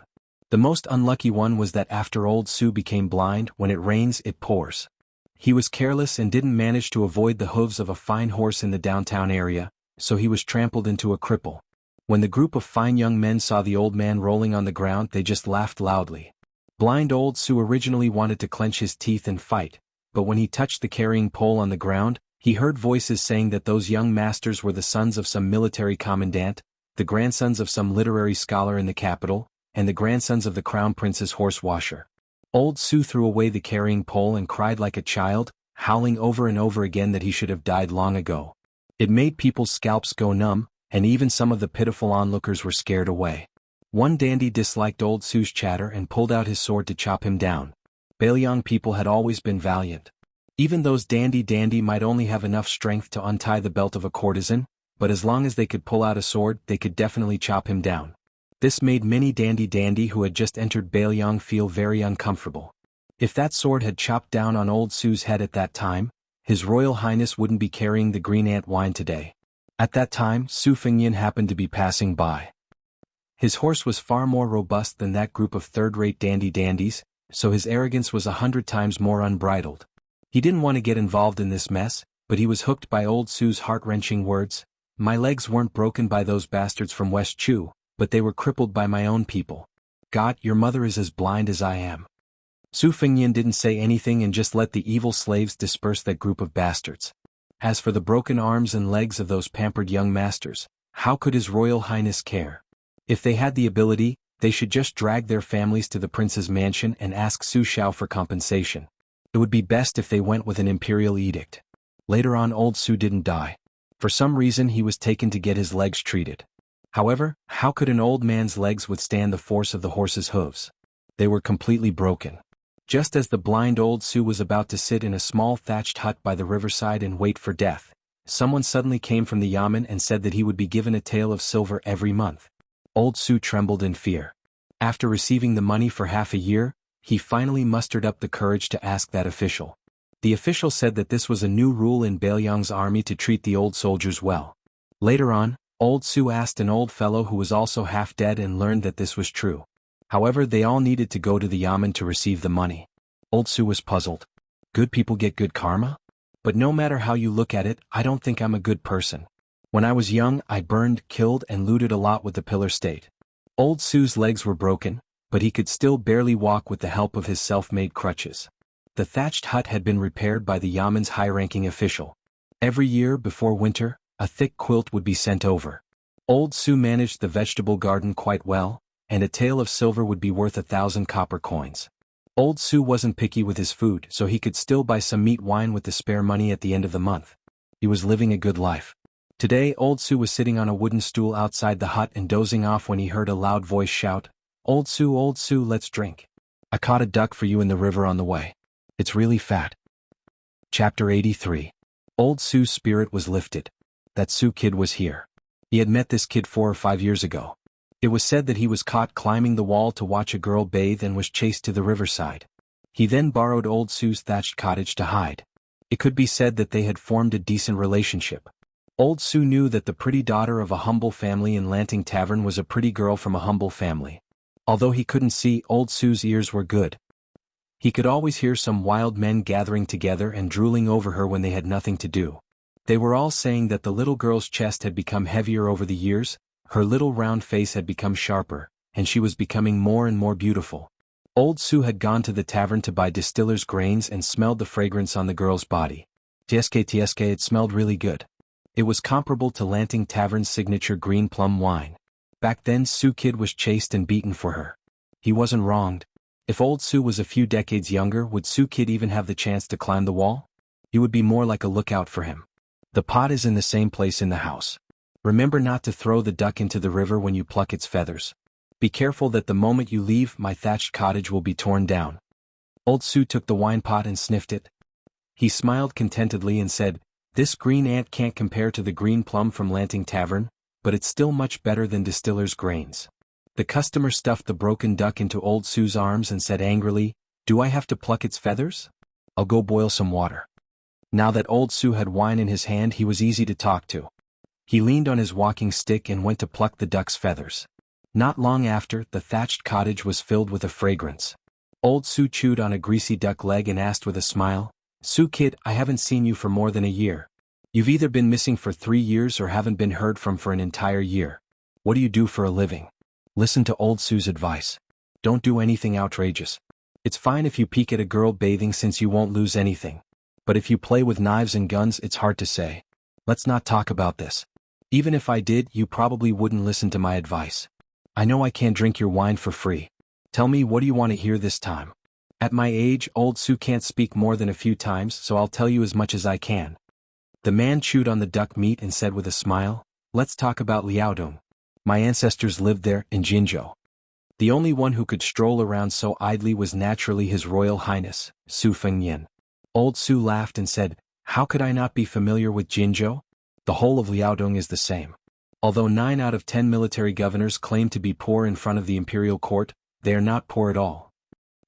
The most unlucky one was that after Old Su became blind, when it rains, it pours. He was careless and didn't manage to avoid the hooves of a fine horse in the downtown area, so he was trampled into a cripple. When the group of fine young men saw the old man rolling on the ground, they just laughed loudly. Blind Old Su originally wanted to clench his teeth and fight, but when he touched the carrying pole on the ground, he heard voices saying that those young masters were the sons of some military commandant, the grandsons of some literary scholar in the capital, and the grandsons of the crown prince's horse washer. Old Su threw away the carrying pole and cried like a child, howling over and over again that he should have died long ago. It made people's scalps go numb, and even some of the pitiful onlookers were scared away. One dandy disliked Old Su's chatter and pulled out his sword to chop him down. Bailiang people had always been valiant. Even those dandy might only have enough strength to untie the belt of a courtesan, but as long as they could pull out a sword, they could definitely chop him down. This made many dandy who had just entered Bailiang feel very uncomfortable. If that sword had chopped down on old Su's head at that time, His Royal Highness wouldn't be carrying the green ant wine today. At that time, Su Fengyan happened to be passing by. His horse was far more robust than that group of third-rate dandies, so his arrogance was 100 times more unbridled. He didn't want to get involved in this mess, but he was hooked by old Su's heart-wrenching words. My legs weren't broken by those bastards from West Chu, but they were crippled by my own people. God, your mother is as blind as I am. Su Fengyan didn't say anything and just let the evil slaves disperse that group of bastards. As for the broken arms and legs of those pampered young masters, how could His Royal Highness care? If they had the ability, they should just drag their families to the prince's mansion and ask Su Xiao for compensation. It would be best if they went with an imperial edict. Later on, old Su didn't die. For some reason he was taken to get his legs treated. However, how could an old man's legs withstand the force of the horse's hooves? They were completely broken. Just as the blind old Su was about to sit in a small thatched hut by the riverside and wait for death, someone suddenly came from the yamen and said that he would be given a tael of silver every month. Old Su trembled in fear. After receiving the money for half a year, he finally mustered up the courage to ask that official. The official said that this was a new rule in Bailiang's army to treat the old soldiers well. Later on, old Su asked an old fellow who was also half dead and learned that this was true. However, they all needed to go to the yamen to receive the money. Old Su was puzzled. Good people get good karma? But no matter how you look at it, I don't think I'm a good person. When I was young, I burned, killed and looted a lot with the pillar state. Old Su's legs were broken, but he could still barely walk with the help of his self-made crutches. The thatched hut had been repaired by the yamen's high-ranking official. Every year before winter, a thick quilt would be sent over. Old Su managed the vegetable garden quite well, and a tael of silver would be worth 1,000 copper coins. Old Su wasn't picky with his food, so he could still buy some meat wine with the spare money at the end of the month. He was living a good life. Today, old Su was sitting on a wooden stool outside the hut and dozing off when he heard a loud voice shout, old Su, let's drink. I caught a duck for you in the river on the way. It's really fat." Chapter 83. Old Su's spirit was lifted. That Su kid was here. He had met this kid 4 or 5 years ago. It was said that he was caught climbing the wall to watch a girl bathe and was chased to the riverside. He then borrowed old Su's thatched cottage to hide. It could be said that they had formed a decent relationship. Old Su knew that the pretty daughter of a humble family in Lanting Tavern was a pretty girl from a humble family. Although he couldn't see, old Su's ears were good. He could always hear some wild men gathering together and drooling over her when they had nothing to do. They were all saying that the little girl's chest had become heavier over the years, her little round face had become sharper, and she was becoming more and more beautiful. Old Su had gone to the tavern to buy distiller's grains and smelled the fragrance on the girl's body. TSK, it smelled really good. It was comparable to Lanting Tavern's signature green plum wine. Back then Su Kid was chased and beaten for her. He wasn't wronged. If old Su was a few decades younger, would Su Kid even have the chance to climb the wall? He would be more like a lookout for him. The pot is in the same place in the house. Remember not to throw the duck into the river when you pluck its feathers. Be careful that the moment you leave, my thatched cottage will be torn down. Old Su took the wine pot and sniffed it. He smiled contentedly and said, this green ant can't compare to the green plum from Lanting Tavern, but it's still much better than distiller's grains. The customer stuffed the broken duck into old Su's arms and said angrily, do I have to pluck its feathers? I'll go boil some water. Now that old Su had wine in his hand, he was easy to talk to. He leaned on his walking stick and went to pluck the duck's feathers. Not long after, the thatched cottage was filled with a fragrance. Old Su chewed on a greasy duck leg and asked with a smile, Su Kid, I haven't seen you for more than a year. You've either been missing for 3 years or haven't been heard from for an entire year. What do you do for a living? Listen to old Su's advice. Don't do anything outrageous. It's fine if you peek at a girl bathing since you won't lose anything. But if you play with knives and guns, it's hard to say. Let's not talk about this. Even if I did, you probably wouldn't listen to my advice. I know I can't drink your wine for free. Tell me, what do you want to hear this time? At my age, old Su can't speak more than a few times, so I'll tell you as much as I can. The man chewed on the duck meat and said with a smile, let's talk about Liaodong. My ancestors lived there, in Jinzhou. The only one who could stroll around so idly was naturally His Royal Highness, Su Fengyan. Old Su laughed and said, how could I not be familiar with Jinzhou? The whole of Liaodong is the same. Although 9 out of 10 military governors claim to be poor in front of the imperial court, they are not poor at all.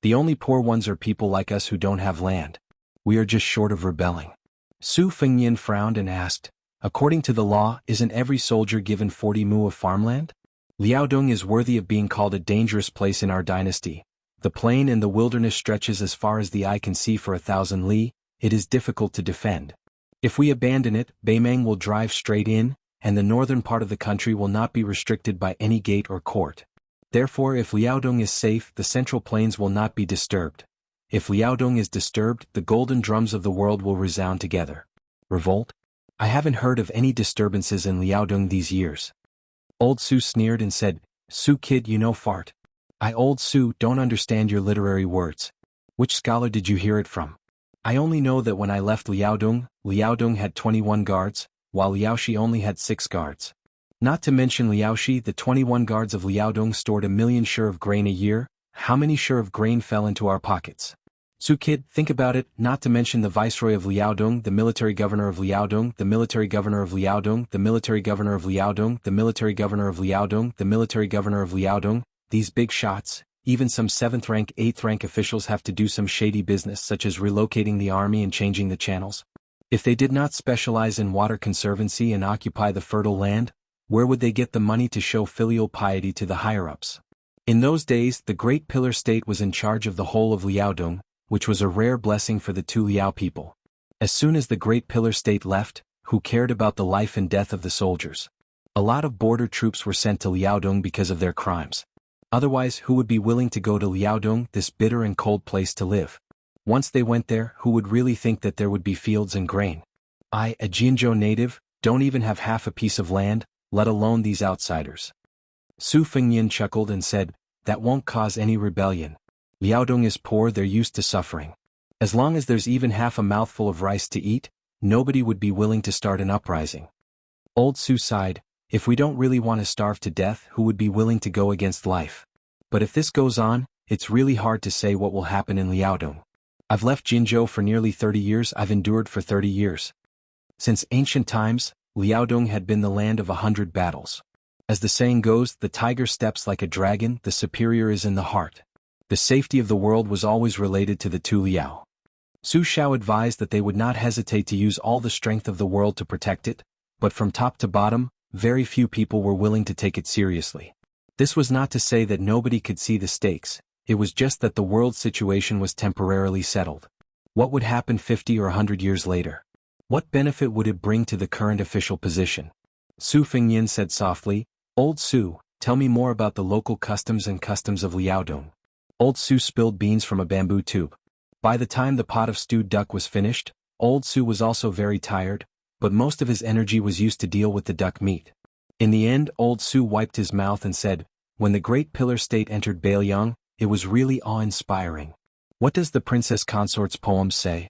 The only poor ones are people like us who don't have land. We are just short of rebelling. Su Fengnian frowned and asked, according to the law, isn't every soldier given 40 mu of farmland? Liaodong is worthy of being called a dangerous place in our dynasty. The plain and the wilderness stretches as far as the eye can see for 1,000 li, it is difficult to defend. If we abandon it, Beimeng will drive straight in, and the northern part of the country will not be restricted by any gate or court. Therefore, if Liaodong is safe, the central plains will not be disturbed. If Liaodong is disturbed, the golden drums of the world will resound together. Revolt? I haven't heard of any disturbances in Liaodong these years. Old Su sneered and said, Su kid, you know fart. I Old Su don't understand your literary words. Which scholar did you hear it from? I only know that when I left Liaodong, Liaodong had 21 guards, while Liaoshi only had 6 guards. Not to mention Liaoshi, the 21 guards of Liaodong stored 1 million share of grain a year. How many share of grain fell into our pockets? Su kid, think about it, not to mention the viceroy of Liaodong, the military governor of Liaodong, the military governor of Liaodong, the military governor of Liaodong, the military governor of Liaodong, the military governor of Liaodong, these big shots, even some 7th rank, 8th rank officials have to do some shady business such as relocating the army and changing the channels. If they did not specialize in water conservancy and occupy the fertile land, where would they get the money to show filial piety to the higher-ups? In those days, the Great Pillar State was in charge of the whole of Liaodong, which was a rare blessing for the two Liao people. As soon as the Great Pillar State left, who cared about the life and death of the soldiers? A lot of border troops were sent to Liaodong because of their crimes. Otherwise, who would be willing to go to Liaodong, this bitter and cold place to live? Once they went there, who would really think that there would be fields and grain? I, a Jianghu native, don't even have half a piece of land, let alone these outsiders. Su Fengnian chuckled and said, that won't cause any rebellion. Liaodong is poor, they're used to suffering. As long as there's even half a mouthful of rice to eat, nobody would be willing to start an uprising. Old Su sighed, if we don't really want to starve to death, who would be willing to go against life? But if this goes on, it's really hard to say what will happen in Liaodong. I've left Jinzhou for nearly 30 years, I've endured for 30 years. Since ancient times, Liaodong had been the land of 100 battles. As the saying goes, the tiger steps like a dragon, the superior is in the heart. The safety of the world was always related to the two Liao. Su Shao advised that they would not hesitate to use all the strength of the world to protect it, but from top to bottom, very few people were willing to take it seriously. This was not to say that nobody could see the stakes, it was just that the world situation was temporarily settled. What would happen 50 or 100 years later? What benefit would it bring to the current official position? Su Fengnian said softly, Old Su, tell me more about the local customs and customs of Liaodong. Old Su spilled beans from a bamboo tube. By the time the pot of stewed duck was finished, Old Su was also very tired, but most of his energy was used to deal with the duck meat. In the end, Old Su wiped his mouth and said, when the Great Pillar State entered Beiliang, it was really awe-inspiring. What does the Princess Consort's poem say?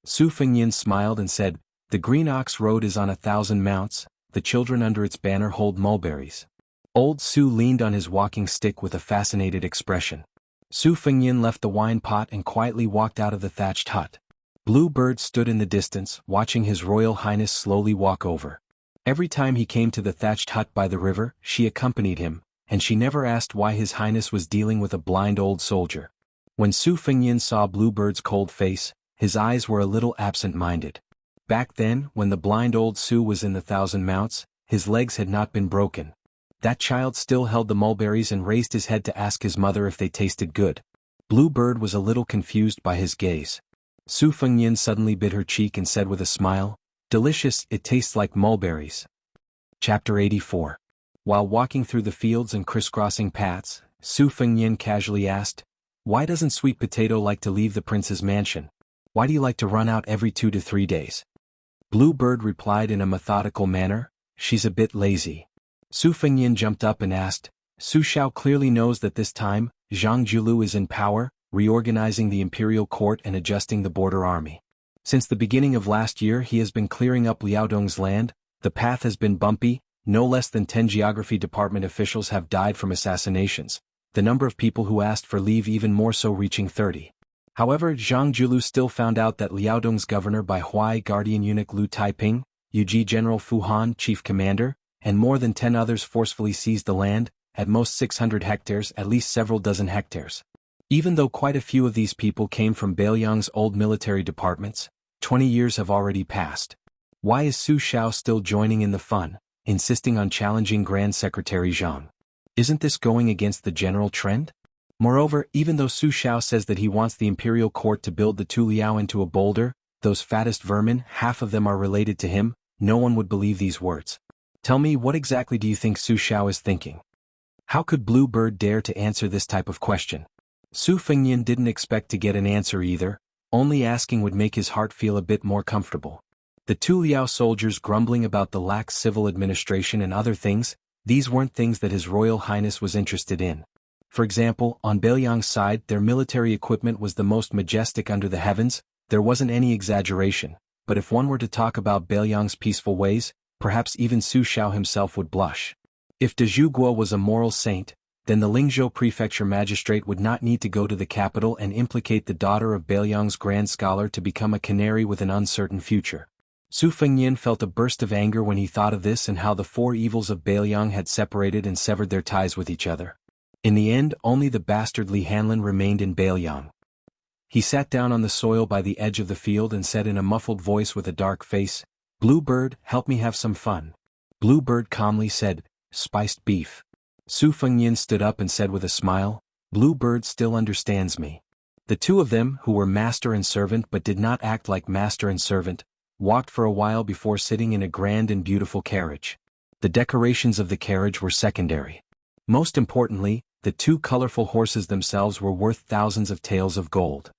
Su Fengnian smiled and said, the green ox road is on 1,000 mounts, the children under its banner hold mulberries. Old Su leaned on his walking stick with a fascinated expression. Su Fengnian left the wine pot and quietly walked out of the thatched hut. Blue Bird stood in the distance, watching His Royal Highness slowly walk over. Every time he came to the thatched hut by the river, she accompanied him, and she never asked why His Highness was dealing with a blind old soldier. When Su Fengnian saw Blue Bird's cold face, his eyes were a little absent-minded. Back then, when the blind old Su was in the 1,000 mounts, his legs had not been broken. That child still held the mulberries and raised his head to ask his mother if they tasted good. Blue Bird was a little confused by his gaze. Su Fengnian suddenly bit her cheek and said with a smile, delicious, it tastes like mulberries. Chapter 84. While walking through the fields and crisscrossing paths, Su Fengnian casually asked, why doesn't Sweet Potato like to leave the prince's mansion? Why do you like to run out every 2 to 3 days? Blue Bird replied in a methodical manner, she's a bit lazy. Su Fengnian jumped up and asked, Su Shao clearly knows that this time, Zhang Julu is in power, reorganizing the imperial court and adjusting the border army. Since the beginning of last year he has been clearing up Liaodong's land, the path has been bumpy, no less than 10 geography department officials have died from assassinations, the number of people who asked for leave even more so reaching 30. However, Zhang Julu still found out that Liaodong's governor by Huai Guardian Eunuch Lu Taiping, Yuji General Fu Han Chief Commander, and more than 10 others forcefully seized the land, at most 600 hectares, at least several dozen hectares. Even though quite a few of these people came from Beiliang's old military departments, 20 years have already passed. Why is Su Xiao still joining in the fun, insisting on challenging Grand Secretary Zhang? Isn't this going against the general trend? Moreover, even though Su Xiao says that he wants the imperial court to build the Tu Liao into a boulder, those fattest vermin, half of them are related to him, no one would believe these words. Tell me, what exactly do you think Su Xiao is thinking? How could Blue Bird dare to answer this type of question? Su Fengnian didn't expect to get an answer either, only asking would make his heart feel a bit more comfortable. The Tu Liao soldiers grumbling about the lax civil administration and other things, these weren't things that His Royal Highness was interested in. For example, on Beiliang's side, their military equipment was the most majestic under the heavens, there wasn't any exaggeration, but if one were to talk about Beiliang's peaceful ways, perhaps even Su Xiao himself would blush. If de Zhuguo was a moral saint, then the Lingzhou prefecture magistrate would not need to go to the capital and implicate the daughter of Beiliang's grand scholar to become a canary with an uncertain future. Su Fengnian felt a burst of anger when he thought of this and how the four evils of Beiliang had separated and severed their ties with each other. In the end, only the bastard Li Hanlin remained in Beiliang. He sat down on the soil by the edge of the field and said in a muffled voice with a dark face, "Blue Bird, help me have some fun." Blue Bird calmly said, "Spiced beef." Su Fengnian stood up and said with a smile, "Blue Bird still understands me." The two of them, who were master and servant but did not act like master and servant, walked for a while before sitting in a grand and beautiful carriage. The decorations of the carriage were secondary. Most importantly, the two colorful horses themselves were worth thousands of taels of gold.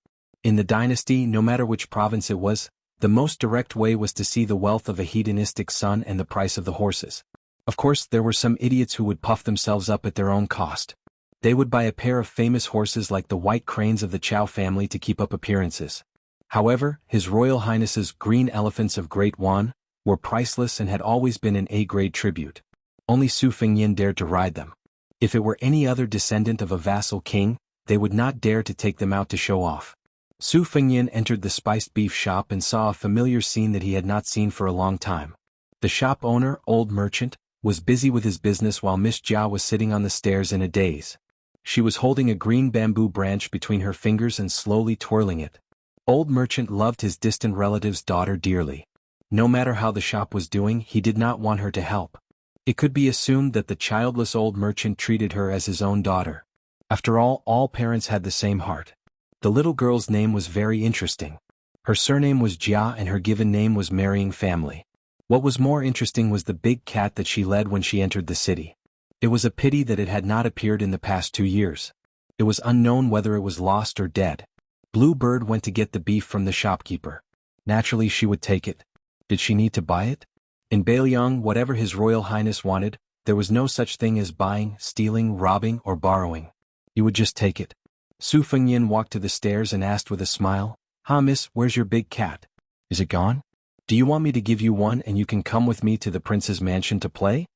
In the dynasty, no matter which province it was, the most direct way was to see the wealth of a hedonistic son and the price of the horses. Of course, there were some idiots who would puff themselves up at their own cost. They would buy a pair of famous horses like the white cranes of the Chow family to keep up appearances. However, His Royal Highness's green elephants of Great Wan were priceless and had always been an A-grade tribute. Only Su Fengnian dared to ride them. If it were any other descendant of a vassal king, they would not dare to take them out to show off. Su Fengnian entered the spiced beef shop and saw a familiar scene that he had not seen for a long time. The shop owner, old merchant, was busy with his business while Miss Jia was sitting on the stairs in a daze. She was holding a green bamboo branch between her fingers and slowly twirling it. Old merchant loved his distant relative's daughter dearly. No matter how the shop was doing, he did not want her to help. It could be assumed that the childless old merchant treated her as his own daughter. After all parents had the same heart. The little girl's name was very interesting. Her surname was Jia and her given name was Marrying Family. What was more interesting was the big cat that she led when she entered the city. It was a pity that it had not appeared in the past 2 years. It was unknown whether it was lost or dead. Blue Bird went to get the beef from the shopkeeper. Naturally she would take it. Did she need to buy it? In Beiliang, whatever His Royal Highness wanted, there was no such thing as buying, stealing, robbing, or borrowing. You would just take it. Su Fengnian walked to the stairs and asked with a smile, "Ha miss, where's your big cat? Is it gone? Do you want me to give you one and you can come with me to the prince's mansion to play?"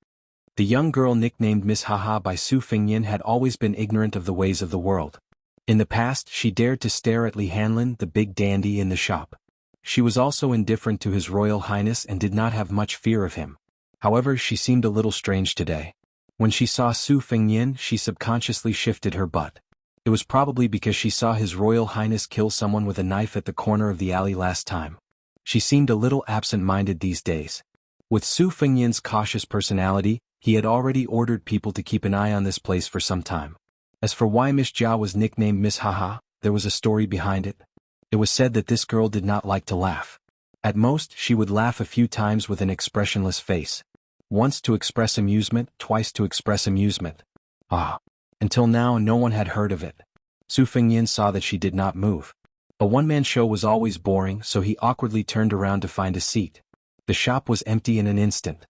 The young girl nicknamed Miss Haha by Su Fengnian had always been ignorant of the ways of the world. In the past, she dared to stare at Li Hanlin, the big dandy in the shop. She was also indifferent to His Royal Highness and did not have much fear of him. However, she seemed a little strange today. When she saw Su Fengnian, she subconsciously shifted her butt. It was probably because she saw His Royal Highness kill someone with a knife at the corner of the alley last time. She seemed a little absent-minded these days. With Su Fengnian's cautious personality, he had already ordered people to keep an eye on this place for some time. As for why Miss Jia was nicknamed Miss Haha, there was a story behind it. It was said that this girl did not like to laugh. At most, she would laugh a few times with an expressionless face. Once to express amusement, twice to express amusement. Until now no one had heard of it. Su Fengnian saw that she did not move. A one-man show was always boring, so he awkwardly turned around to find a seat. The shop was empty in an instant.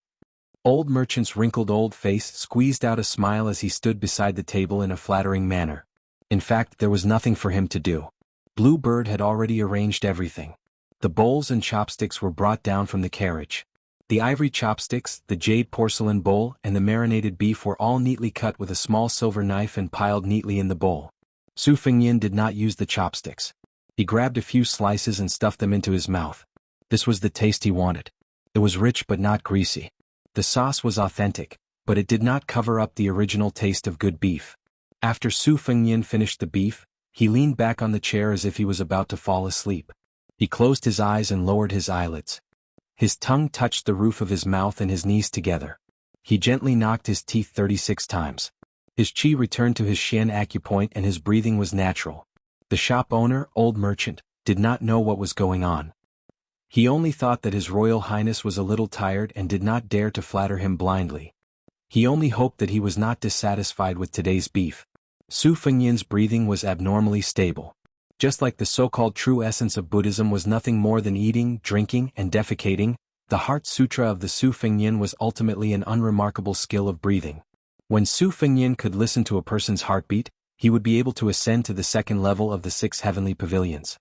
Old merchant's wrinkled old face squeezed out a smile as he stood beside the table in a flattering manner. In fact, there was nothing for him to do. Blue Bird had already arranged everything. The bowls and chopsticks were brought down from the carriage. The ivory chopsticks, the jade porcelain bowl, and the marinated beef were all neatly cut with a small silver knife and piled neatly in the bowl. Su Fengnian did not use the chopsticks. He grabbed a few slices and stuffed them into his mouth. This was the taste he wanted. It was rich but not greasy. The sauce was authentic, but it did not cover up the original taste of good beef. After Su Fengnian finished the beef, he leaned back on the chair as if he was about to fall asleep. He closed his eyes and lowered his eyelids. His tongue touched the roof of his mouth and his knees together. He gently knocked his teeth 36 times. His qi returned to his Xian acupoint and his breathing was natural. The shop owner, old merchant, did not know what was going on. He only thought that His Royal Highness was a little tired and did not dare to flatter him blindly. He only hoped that he was not dissatisfied with today's beef. Su Fengnian's breathing was abnormally stable. Just like the so-called true essence of Buddhism was nothing more than eating, drinking, and defecating, the Heart Sutra of the Su Fengnian was ultimately an unremarkable skill of breathing. When Su Fengnian could listen to a person's heartbeat, he would be able to ascend to the second level of the 6 heavenly pavilions.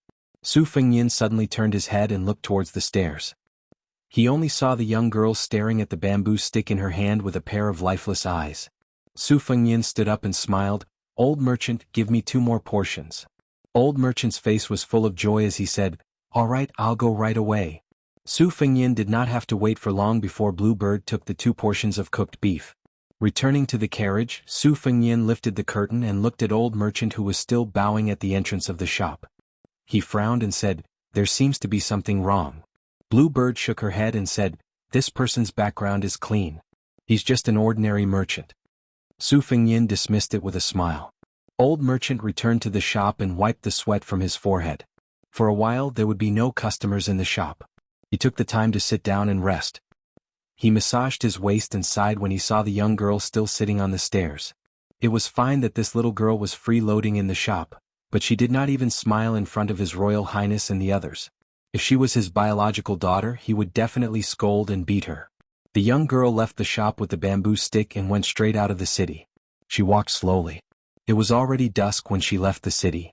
Su Fengnian suddenly turned his head and looked towards the stairs. He only saw the young girl staring at the bamboo stick in her hand with a pair of lifeless eyes. Su Fengnian stood up and smiled. "Old merchant, give me 2 more portions." Old merchant's face was full of joy as he said, "All right, I'll go right away." Su Fengnian did not have to wait for long before Bluebird took the 2 portions of cooked beef. Returning to the carriage, Su Fengnian lifted the curtain and looked at old merchant who was still bowing at the entrance of the shop. He frowned and said, "There seems to be something wrong." Bluebird shook her head and said, "This person's background is clean. He's just an ordinary merchant." Su Fengnian dismissed it with a smile. Old merchant returned to the shop and wiped the sweat from his forehead. For a while there would be no customers in the shop. He took the time to sit down and rest. He massaged his waist and sighed when he saw the young girl still sitting on the stairs. It was fine that this little girl was freeloading in the shop, but she did not even smile in front of His Royal Highness and the others. If she was his biological daughter, he would definitely scold and beat her. The young girl left the shop with the bamboo stick and went straight out of the city. She walked slowly. It was already dusk when she left the city.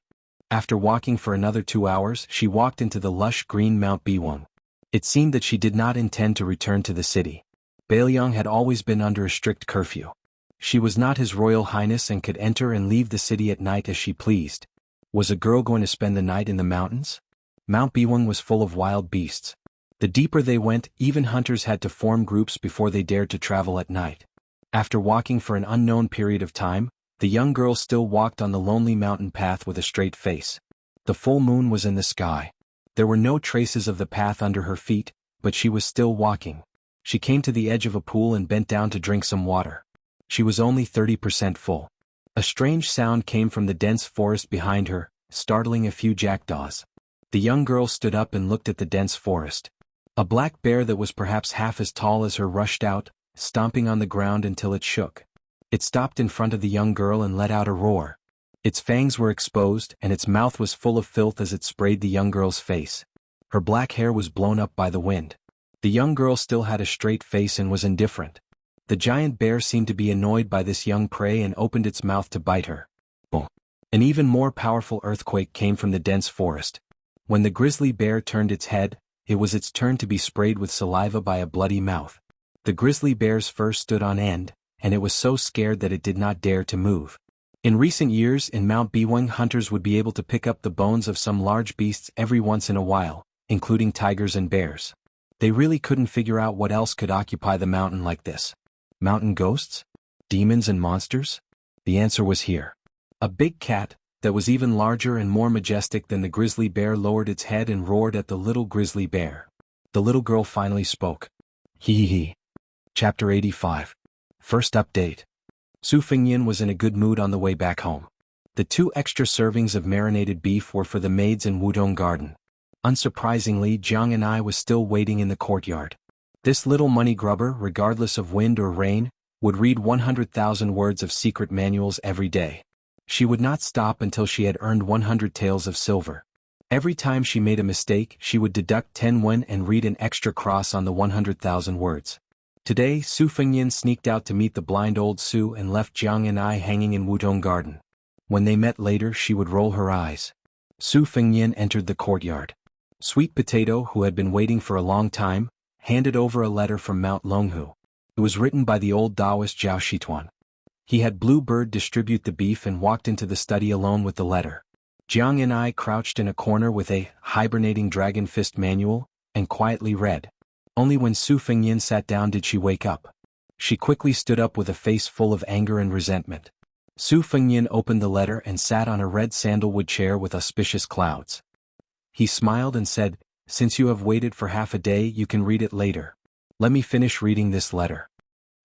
After walking for another 2 hours, she walked into the lush green Mount Biwang. It seemed that she did not intend to return to the city. Bailiang had always been under a strict curfew. She was not His Royal Highness and could enter and leave the city at night as she pleased. Was a girl going to spend the night in the mountains? Mount Biwang was full of wild beasts. The deeper they went, even hunters had to form groups before they dared to travel at night. After walking for an unknown period of time, the young girl still walked on the lonely mountain path with a straight face. The full moon was in the sky. There were no traces of the path under her feet, but she was still walking. She came to the edge of a pool and bent down to drink some water. She was only 30% full. A strange sound came from the dense forest behind her, startling a few jackdaws. The young girl stood up and looked at the dense forest. A black bear that was perhaps half as tall as her rushed out, stomping on the ground until it shook. It stopped in front of the young girl and let out a roar. Its fangs were exposed and its mouth was full of filth as it sprayed the young girl's face. Her black hair was blown up by the wind. The young girl still had a straight face and was indifferent. The giant bear seemed to be annoyed by this young prey and opened its mouth to bite her. Boom! An even more powerful earthquake came from the dense forest. When the grizzly bear turned its head, it was its turn to be sprayed with saliva by a bloody mouth. The grizzly bear's fur stood on end, and it was so scared that it did not dare to move. In recent years in Mount Biwang, hunters would be able to pick up the bones of some large beasts every once in a while, including tigers and bears. They really couldn't figure out what else could occupy the mountain like this. Mountain ghosts? Demons and monsters? The answer was here. A big cat, that was even larger and more majestic than the grizzly bear, lowered its head and roared at the little grizzly bear. The little girl finally spoke. Hee. Chapter 85. First update. Su Fengnian was in a good mood on the way back home. The 2 extra servings of marinated beef were for the maids in Wudong Garden. Unsurprisingly, Jiang and I was still waiting in the courtyard. This little money grubber, regardless of wind or rain, would read 100,000 words of secret manuals every day. She would not stop until she had earned 100 taels of silver. Every time she made a mistake, she would deduct 10 wen and read an extra cross on the 100,000 words. Today, Su Fengnian sneaked out to meet the blind old Su and left Jiang and I hanging in Wudong Garden. When they met later, she would roll her eyes. Su Fengnian entered the courtyard. Sweet Potato, who had been waiting for a long time, handed over a letter from Mount Longhu. It was written by the old Taoist Zhao Shituan. He had Bluebird distribute the beef and walked into the study alone with the letter. Jiang and I crouched in a corner with a hibernating dragon fist manual, and quietly read. Only when Su Fengyin sat down did she wake up. She quickly stood up with a face full of anger and resentment. Su Fengyin opened the letter and sat on a red sandalwood chair with auspicious clouds. He smiled and said, "Since you have waited for half a day, you can read it later. Let me finish reading this letter."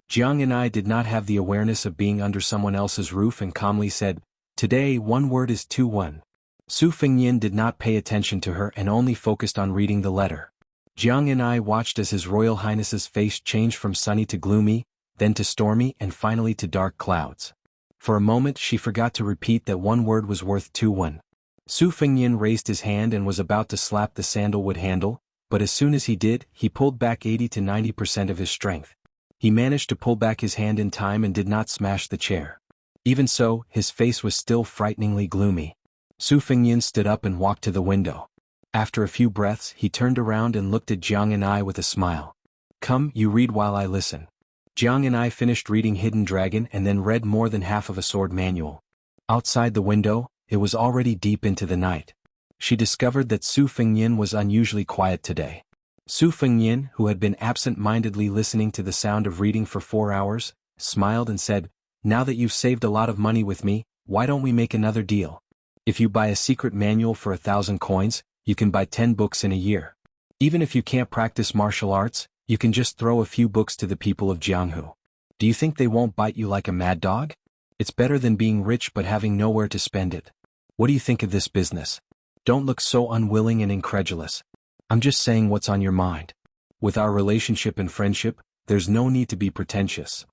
Jiang and I did not have the awareness of being under someone else's roof and calmly said, "Today, one word is 2-1. Su Fengyin did not pay attention to her and only focused on reading the letter. Jiang and I watched as His Royal Highness's face changed from sunny to gloomy, then to stormy and finally to dark clouds. For a moment she forgot to repeat that one word was worth 2-1. Su Fengyin raised his hand and was about to slap the sandalwood handle, but as soon as he did, he pulled back 80 to 90% of his strength. He managed to pull back his hand in time and did not smash the chair. Even so, his face was still frighteningly gloomy. Su Fengyin stood up and walked to the window. After a few breaths, he turned around and looked at Jiang and I with a smile. "Come, you read while I listen." Jiang and I finished reading Hidden Dragon and then read more than half of a sword manual. Outside the window, it was already deep into the night. She discovered that Su Fengyin was unusually quiet today. Su Fengyin, who had been absent-mindedly listening to the sound of reading for 4 hours, smiled and said, "Now that you've saved a lot of money with me, why don't we make another deal? If you buy a secret manual for 1,000 coins, you can buy 10 books in a year. Even if you can't practice martial arts, you can just throw a few books to the people of Jianghu. Do you think they won't bite you like a mad dog? It's better than being rich but having nowhere to spend it. What do you think of this business? Don't look so unwilling and incredulous. I'm just saying what's on your mind. With our relationship and friendship, there's no need to be pretentious.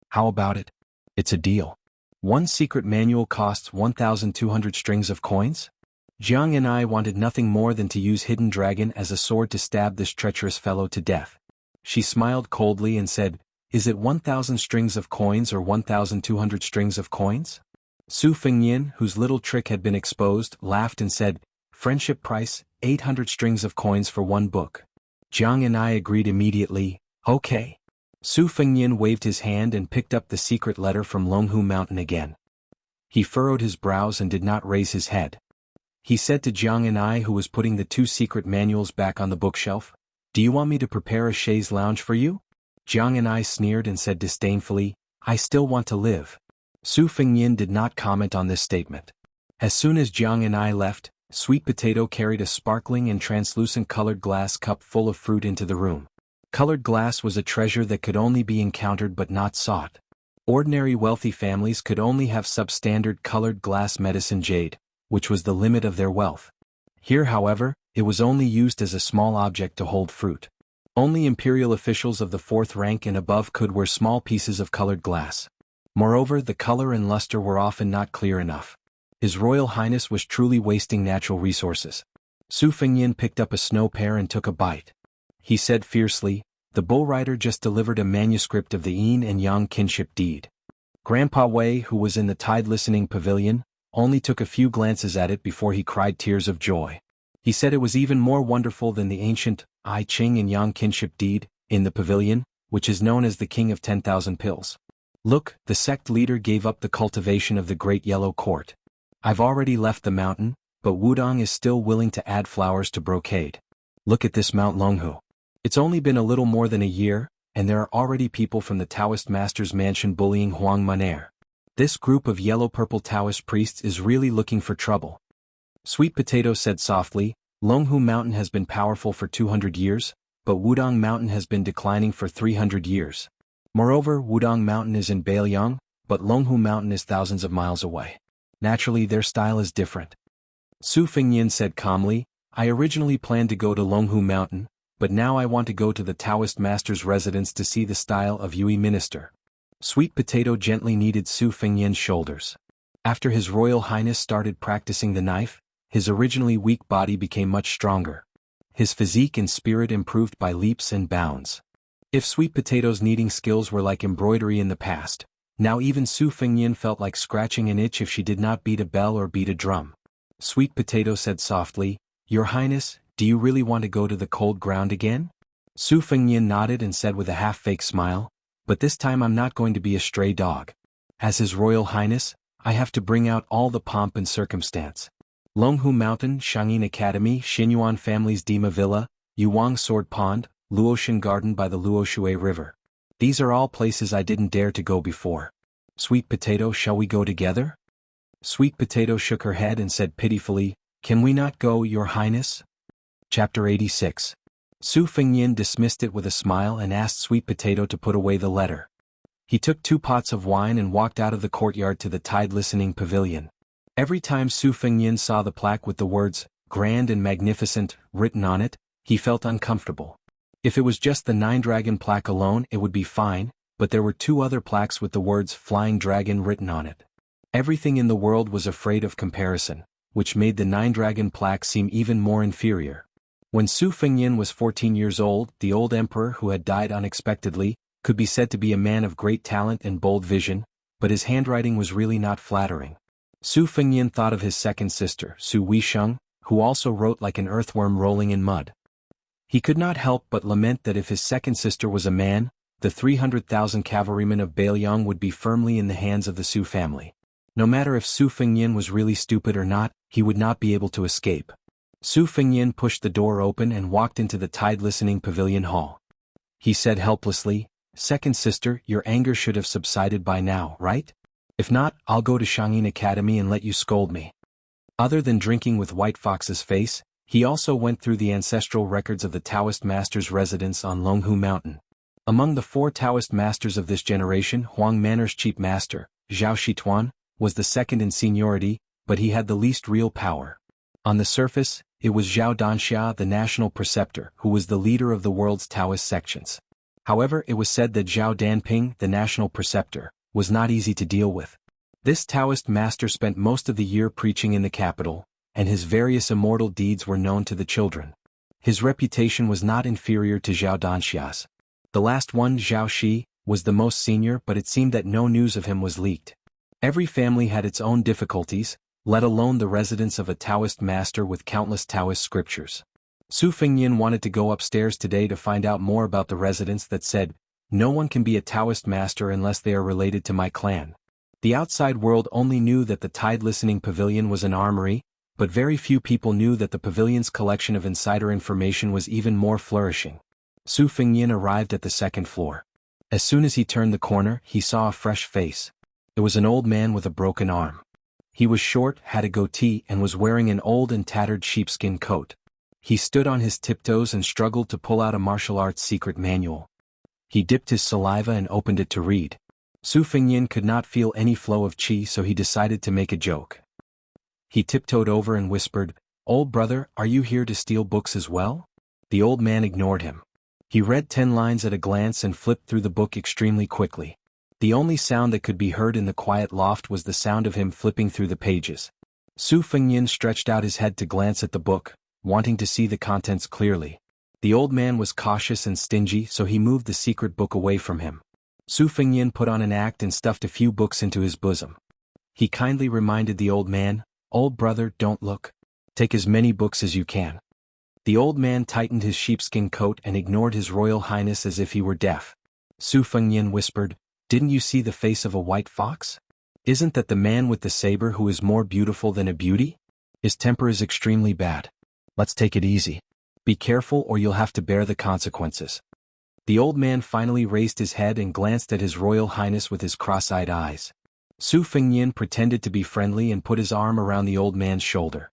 How about it? It's a deal. One secret manual costs 1,200 strings of coins? Jiang and I wanted nothing more than to use Hidden Dragon as a sword to stab this treacherous fellow to death. She smiled coldly and said, "Is it 1,000 strings of coins or 1,200 strings of coins?" Su Fengyin, whose little trick had been exposed, laughed and said, "Friendship price, 800 strings of coins for one book." Jiang and I agreed immediately, "Okay." Su Fengyin waved his hand and picked up the secret letter from Longhu Mountain again. He furrowed his brows and did not raise his head. He said to Jiang and I, who was putting the 2 secret manuals back on the bookshelf, "Do you want me to prepare a chaise lounge for you?" Jiang and I sneered and said disdainfully, "I still want to live." Su Fengyin did not comment on this statement. As soon as Jiang and I left, Sweet Potato carried a sparkling and translucent colored glass cup full of fruit into the room. Colored glass was a treasure that could only be encountered but not sought. Ordinary wealthy families could only have substandard colored glass medicine jade, which was the limit of their wealth. Here, however, it was only used as a small object to hold fruit. Only imperial officials of the 4th rank and above could wear small pieces of colored glass. Moreover, the color and luster were often not clear enough. His Royal Highness was truly wasting natural resources. Su Fengyin picked up a snow pear and took a bite. He said fiercely, "The bull rider just delivered a manuscript of the yin and yang kinship deed." Grandpa Wei, who was in the Tide listening pavilion, only took a few glances at it before he cried tears of joy. He said it was even more wonderful than the ancient I Ching and Yang kinship deed in the pavilion, which is known as the King of 10,000 Pills. "Look, the sect leader gave up the cultivation of the Great Yellow Court. I've already left the mountain, but Wudong is still willing to add flowers to brocade. Look at this Mount Longhu. It's only been a little more than a year, and there are already people from the Taoist master's mansion bullying Huang Maner. This group of yellow-purple Taoist priests is really looking for trouble." Sweet Potato said softly, "Longhu Mountain has been powerful for 200 years, but Wudong Mountain has been declining for 300 years. Moreover, Wudong Mountain is in Bailiang, but Longhu Mountain is thousands of miles away. Naturally, their style is different." Su Fengyin said calmly, "I originally planned to go to Longhu Mountain, but now I want to go to the Taoist master's residence to see the style of Yui minister." Sweet Potato gently kneaded Su Fengyin's shoulders. After His Royal Highness started practicing the knife, his originally weak body became much stronger. His physique and spirit improved by leaps and bounds. If Sweet Potato's kneading skills were like embroidery in the past, now even Su Fengyin felt like scratching an itch if she did not beat a bell or beat a drum. Sweet Potato said softly, "Your Highness, do you really want to go to the cold ground again?" Su Fengyin nodded and said with a half-fake smile, "But this time I'm not going to be a stray dog. As His Royal Highness, I have to bring out all the pomp and circumstance. Longhu Mountain, Shangyin Academy, Xinyuan family's Dima Villa, Yuwang Sword Pond, Luotian Garden by the Luoshui River. These are all places I didn't dare to go before. Sweet Potato, shall we go together? Sweet Potato shook her head and said pitifully, Can we not go, Your Highness? Chapter 86. Su Fengyin dismissed it with a smile and asked Sweet Potato to put away the letter. He took 2 pots of wine and walked out of the courtyard to the Tide Listening Pavilion. Every time Su Fengyin saw the plaque with the words, Grand and Magnificent, written on it, he felt uncomfortable. If it was just the 9-dragon plaque alone it would be fine, but there were 2 other plaques with the words Flying Dragon written on it. Everything in the world was afraid of comparison, which made the 9-dragon plaque seem even more inferior. When Su Fengyin was 14 years old, the old emperor who had died unexpectedly, could be said to be a man of great talent and bold vision, but his handwriting was really not flattering. Su Fengyin thought of his second sister, Su Weisheng, who also wrote like an earthworm rolling in mud. He could not help but lament that if his second sister was a man, the 300,000 cavalrymen of Bailiang would be firmly in the hands of the Su family. No matter if Su Fengyin was really stupid or not, he would not be able to escape. Su Fengyin pushed the door open and walked into the Tide Listening Pavilion hall. He said helplessly, Second sister, your anger should have subsided by now, right? If not, I'll go to Shangyin Academy and let you scold me. Other than drinking with White Fox's face, he also went through the ancestral records of the Taoist master's residence on Longhu Mountain. Among the 4 Taoist masters of this generation, Huang Manor's chief master, Zhao Shituan, was the second in seniority, but he had the least real power. On the surface, it was Zhao Danxia, the national preceptor, who was the leader of the world's Taoist sections. However, it was said that Zhao Danping, the national preceptor, was not easy to deal with. This Taoist master spent most of the year preaching in the capital, and his various immortal deeds were known to the children. His reputation was not inferior to Zhao Danxia's. The last one, Zhao Shi, was the most senior, but it seemed that no news of him was leaked. Every family had its own difficulties, let alone the residence of a Taoist master with countless Taoist scriptures. Su Fengyin wanted to go upstairs today to find out more about the residence that said, No one can be a Taoist master unless they are related to my clan. The outside world only knew that the Tide Listening Pavilion was an armory, but very few people knew that the pavilion's collection of insider information was even more flourishing. Su Fengyin arrived at the 2nd floor. As soon as he turned the corner, he saw a fresh face. It was an old man with a broken arm. He was short, had a goatee, and was wearing an old and tattered sheepskin coat. He stood on his tiptoes and struggled to pull out a martial arts secret manual. He dipped his saliva and opened it to read. Su Fengyin could not feel any flow of qi, so he decided to make a joke. He tiptoed over and whispered, Old brother, are you here to steal books as well? The old man ignored him. He read 10 lines at a glance and flipped through the book extremely quickly. The only sound that could be heard in the quiet loft was the sound of him flipping through the pages. Su Fengyin stretched out his head to glance at the book, wanting to see the contents clearly. The old man was cautious and stingy, so he moved the secret book away from him. Su Fengyin put on an act and stuffed a few books into his bosom. He kindly reminded the old man, Old brother, don't look. Take as many books as you can. The old man tightened his sheepskin coat and ignored his royal highness as if he were deaf. Su Fengyin whispered, Didn't you see the face of a white fox? Isn't that the man with the saber who is more beautiful than a beauty? His temper is extremely bad. Let's take it easy. Be careful or you'll have to bear the consequences. The old man finally raised his head and glanced at his royal highness with his cross-eyed eyes. Su Fengyin pretended to be friendly and put his arm around the old man's shoulder.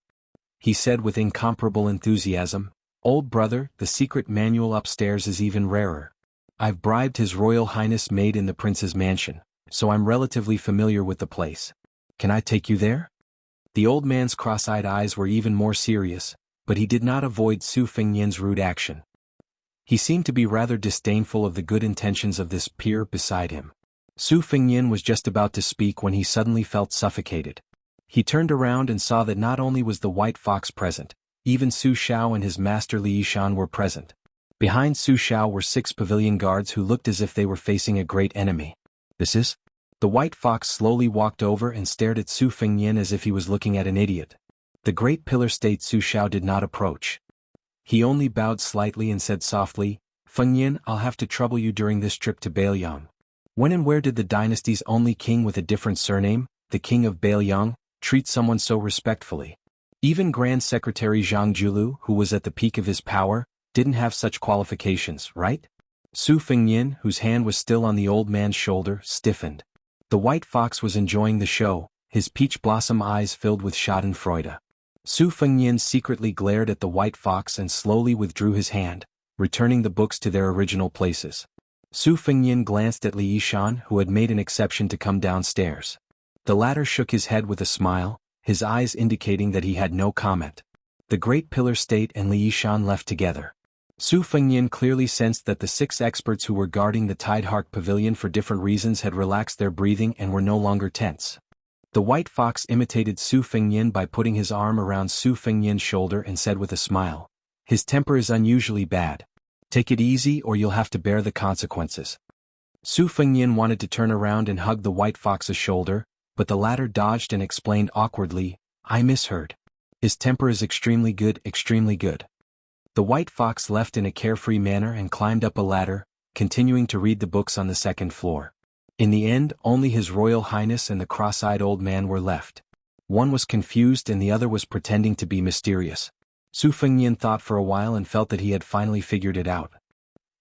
He said with incomparable enthusiasm, Old brother, the secret manual upstairs is even rarer. I've bribed his royal highness maid in the prince's mansion, so I'm relatively familiar with the place. Can I take you there? The old man's cross-eyed eyes were even more serious, but he did not avoid Su Fengyin's rude action. He seemed to be rather disdainful of the good intentions of this peer beside him. Su Fengyin was just about to speak when he suddenly felt suffocated. He turned around and saw that not only was the white fox present, even Su Shao and his master Li Yishan were present. Behind Su Shao were 6 pavilion guards who looked as if they were facing a great enemy. This is? The white fox slowly walked over and stared at Su Fengyin as if he was looking at an idiot. The great pillar state Su Shao did not approach. He only bowed slightly and said softly, Fengyin, I'll have to trouble you during this trip to Bailiang. When and where did the dynasty's only king with a different surname, the king of Bailiang, treat someone so respectfully? Even Grand Secretary Zhang Julu, who was at the peak of his power, didn't have such qualifications, right? Su Fengnian, whose hand was still on the old man's shoulder, stiffened. The white fox was enjoying the show, his peach blossom eyes filled with schadenfreude. Su Fengnian secretly glared at the white fox and slowly withdrew his hand, returning the books to their original places. Su Fengnian glanced at Li Yishan, who had made an exception to come downstairs. The latter shook his head with a smile, his eyes indicating that he had no comment. The Great Pillar State and Li Yishan left together. Su Fengnian clearly sensed that the 6 experts who were guarding the Tidehark Pavilion for different reasons had relaxed their breathing and were no longer tense. The white fox imitated Su Fengnian by putting his arm around Su Fengnian's shoulder and said with a smile, "His temper is unusually bad. Take it easy or you'll have to bear the consequences." Su Fengnian wanted to turn around and hug the white fox's shoulder, but the latter dodged and explained awkwardly, "I misheard. His temper is extremely good, extremely good." The white fox left in a carefree manner and climbed up a ladder, continuing to read the books on the 2nd floor. In the end, only His Royal Highness and the cross-eyed old man were left. One was confused and the other was pretending to be mysterious. Su Fengnian thought for a while and felt that he had finally figured it out.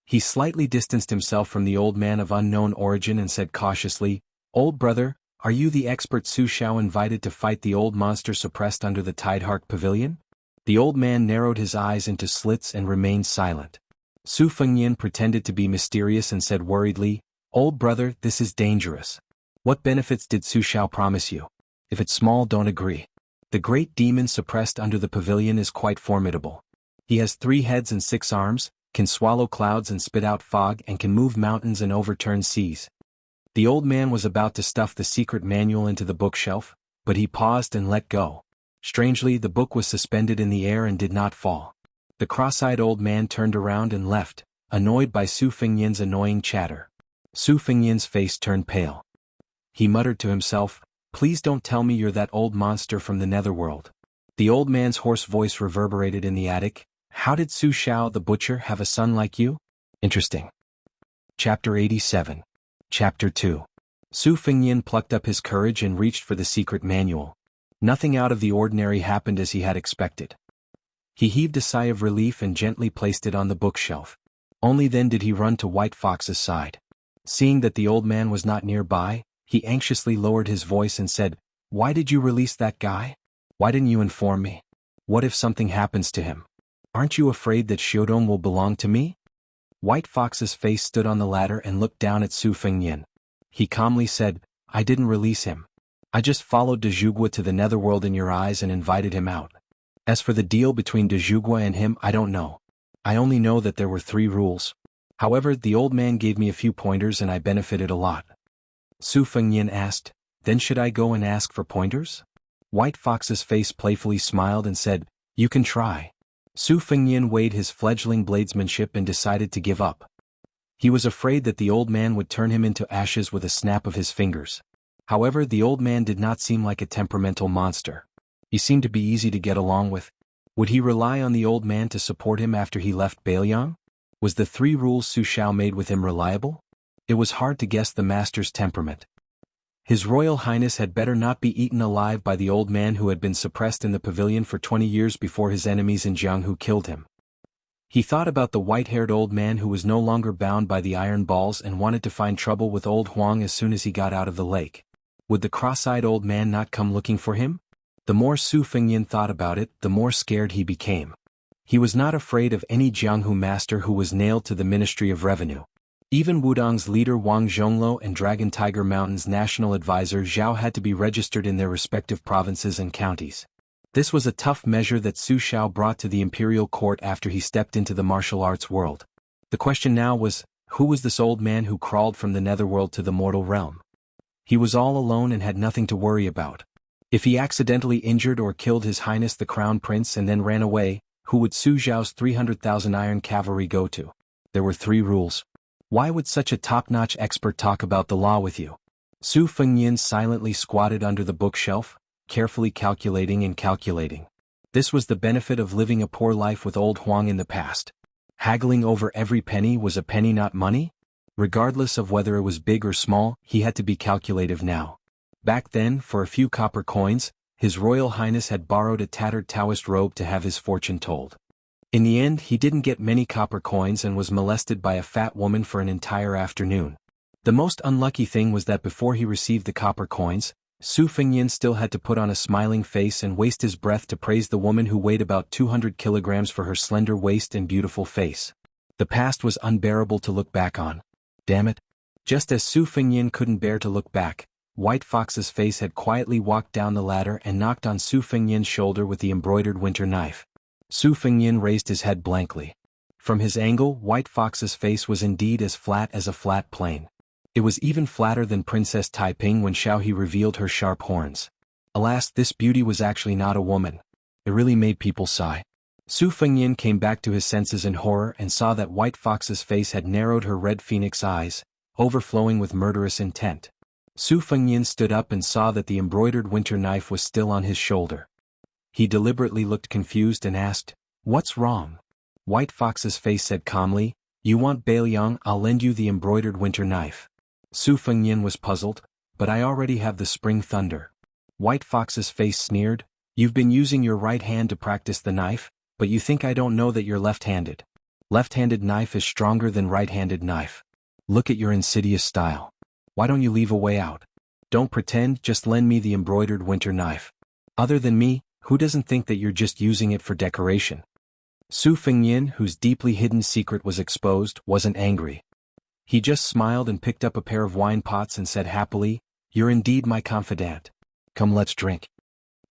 He slightly distanced himself from the old man of unknown origin and said cautiously, "Old brother, are you the expert Su Xiao invited to fight the old monster suppressed under the Tidehark Pavilion?" The old man narrowed his eyes into slits and remained silent. Su Fengnian pretended to be mysterious and said worriedly, "Old brother, this is dangerous. What benefits did Su Xiao promise you? If it's small, don't agree. The great demon suppressed under the pavilion is quite formidable. He has 3 heads and 6 arms, can swallow clouds and spit out fog and can move mountains and overturn seas." The old man was about to stuff the secret manual into the bookshelf, but he paused and let go. Strangely, the book was suspended in the air and did not fall. The cross-eyed old man turned around and left, annoyed by Su Fengnian's annoying chatter. Su Fengnian's face turned pale. He muttered to himself, "Please don't tell me you're that old monster from the netherworld." The old man's hoarse voice reverberated in the attic. "How did Su Xiao the butcher have a son like you? Interesting." Chapter 87. Chapter 2. Su Fengnian plucked up his courage and reached for the secret manual. Nothing out of the ordinary happened as he had expected. He heaved a sigh of relief and gently placed it on the bookshelf. Only then did he run to White Fox's side. Seeing that the old man was not nearby, he anxiously lowered his voice and said, "Why did you release that guy? Why didn't you inform me? What if something happens to him? Aren't you afraid that Xiudong will belong to me?" White Fox's face stood on the ladder and looked down at Su Fengnian. He calmly said, "I didn't release him. I just followed De Zhugua to the netherworld in your eyes and invited him out. As for the deal between De Zhugua and him, I don't know. I only know that there were 3 rules. However, the old man gave me a few pointers and I benefited a lot." Su Fengnian asked, "Then should I go and ask for pointers?" White Fox's face playfully smiled and said, "You can try." Su Fengnian weighed his fledgling bladesmanship and decided to give up. He was afraid that the old man would turn him into ashes with a snap of his fingers. However, the old man did not seem like a temperamental monster. He seemed to be easy to get along with. Would he rely on the old man to support him after he left Bailiang? Was the 3 rules Su Xiao made with him reliable? It was hard to guess the master's temperament. His Royal Highness had better not be eaten alive by the old man who had been suppressed in the pavilion for 20 years before his enemies in Jianghu killed him. He thought about the white-haired old man who was no longer bound by the iron balls and wanted to find trouble with old Huang as soon as he got out of the lake. Would the cross-eyed old man not come looking for him? The more Su Fengnian thought about it, the more scared he became. He was not afraid of any Jianghu master who was nailed to the Ministry of Revenue. Even Wudong's leader Wang Zhongluo and Dragon Tiger Mountain's national advisor Zhao had to be registered in their respective provinces and counties. This was a tough measure that Su Xiao brought to the imperial court after he stepped into the martial arts world. The question now was, who was this old man who crawled from the netherworld to the mortal realm? He was all alone and had nothing to worry about. If he accidentally injured or killed His Highness the Crown Prince and then ran away, who would Su Xiao's 300,000 iron cavalry go to? There were 3 rules. Why would such a top-notch expert talk about the law with you? Su Fengnian silently squatted under the bookshelf, carefully calculating and calculating. This was the benefit of living a poor life with old Huang in the past. Haggling over every penny. Was a penny not money? Regardless of whether it was big or small, he had to be calculative now. Back then, for a few copper coins, His Royal Highness had borrowed a tattered Taoist robe to have his fortune told. In the end, he didn't get many copper coins and was molested by a fat woman for an entire afternoon. The most unlucky thing was that before he received the copper coins, Su Fengyan still had to put on a smiling face and waste his breath to praise the woman who weighed about 200 kilograms for her slender waist and beautiful face. The past was unbearable to look back on. Damn it. Just as Su Fengyan couldn't bear to look back, White Fox's face had quietly walked down the ladder and knocked on Su Fengyan's shoulder with the embroidered winter knife. Su Fengyan raised his head blankly. From his angle, White Fox's face was indeed as flat as a flat plane. It was even flatter than Princess Taiping when Xiaohe revealed her sharp horns. Alas, this beauty was actually not a woman. It really made people sigh. Su Fengyan came back to his senses in horror and saw that White Fox's face had narrowed her red phoenix eyes, overflowing with murderous intent. Su Fengyan stood up and saw that the embroidered winter knife was still on his shoulder. He deliberately looked confused and asked, "What's wrong?" White Fox's face said calmly, "You want Bailiang, I'll lend you the embroidered winter knife." Su Fengyan was puzzled, "But I already have the spring thunder." White Fox's face sneered, "You've been using your right hand to practice the knife, but you think I don't know that you're left-handed. Left-handed knife is stronger than right-handed knife. Look at your insidious style. Why don't you leave a way out? Don't pretend, just lend me the embroidered winter knife. Other than me, who doesn't think that you're just using it for decoration?" Su Fengyan, whose deeply hidden secret was exposed, wasn't angry. He just smiled and picked up a pair of wine pots and said happily, "You're indeed my confidant. Come, let's drink."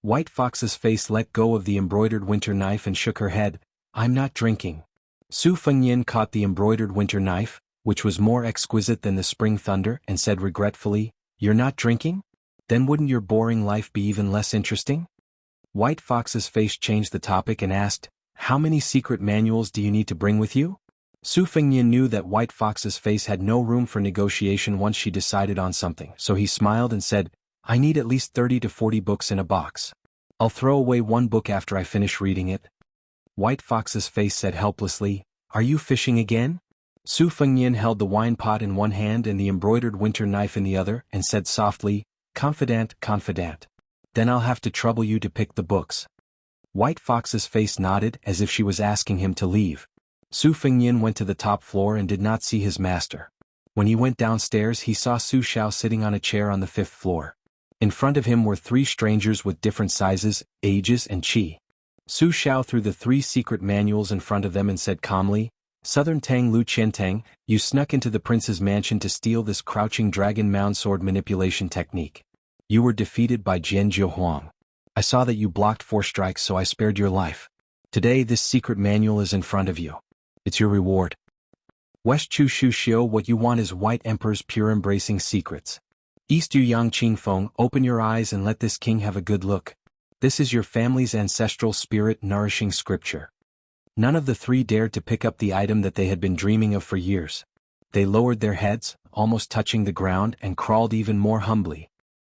White Fox's face let go of the embroidered winter knife and shook her head, "I'm not drinking." Su Fengyan caught the embroidered winter knife, which was more exquisite than the spring thunder, and said regretfully, "You're not drinking? Then wouldn't your boring life be even less interesting?" White Fox's face changed the topic and asked, "How many secret manuals do you need to bring with you?" Su Fengyan knew that White Fox's face had no room for negotiation once she decided on something, so he smiled and said, "I need at least 30 to 40 books in a box. I'll throw away one book after I finish reading it." White Fox's face said helplessly, "Are you fishing again?" Su Fengyan held the wine pot in one hand and the embroidered winter knife in the other, and said softly, "Confidant, confidant. Then I'll have to trouble you to pick the books." White Fox's face nodded as if she was asking him to leave. Su Fengyan went to the top floor and did not see his master. When he went downstairs, he saw Su Xiao sitting on a chair on the 5th floor. In front of him were 3 strangers with different sizes, ages and chi. Su Xiao threw the 3 secret manuals in front of them and said calmly, "Southern Tang Lu Qiantang, you snuck into the prince's mansion to steal this crouching dragon mound sword manipulation technique. You were defeated by Jian Huang. I saw that you blocked 4 strikes, so I spared your life. Today this secret manual is in front of you. It's your reward. West Chu Shu Xiu, what you want is White Emperor's pure embracing secrets. East Yu Yang Qing Feng, open your eyes and let this king have a good look. This is your family's ancestral spirit nourishing scripture." None of the 3 dared to pick up the item that they had been dreaming of for years. They lowered their heads, almost touching the ground, and crawled even more humbly.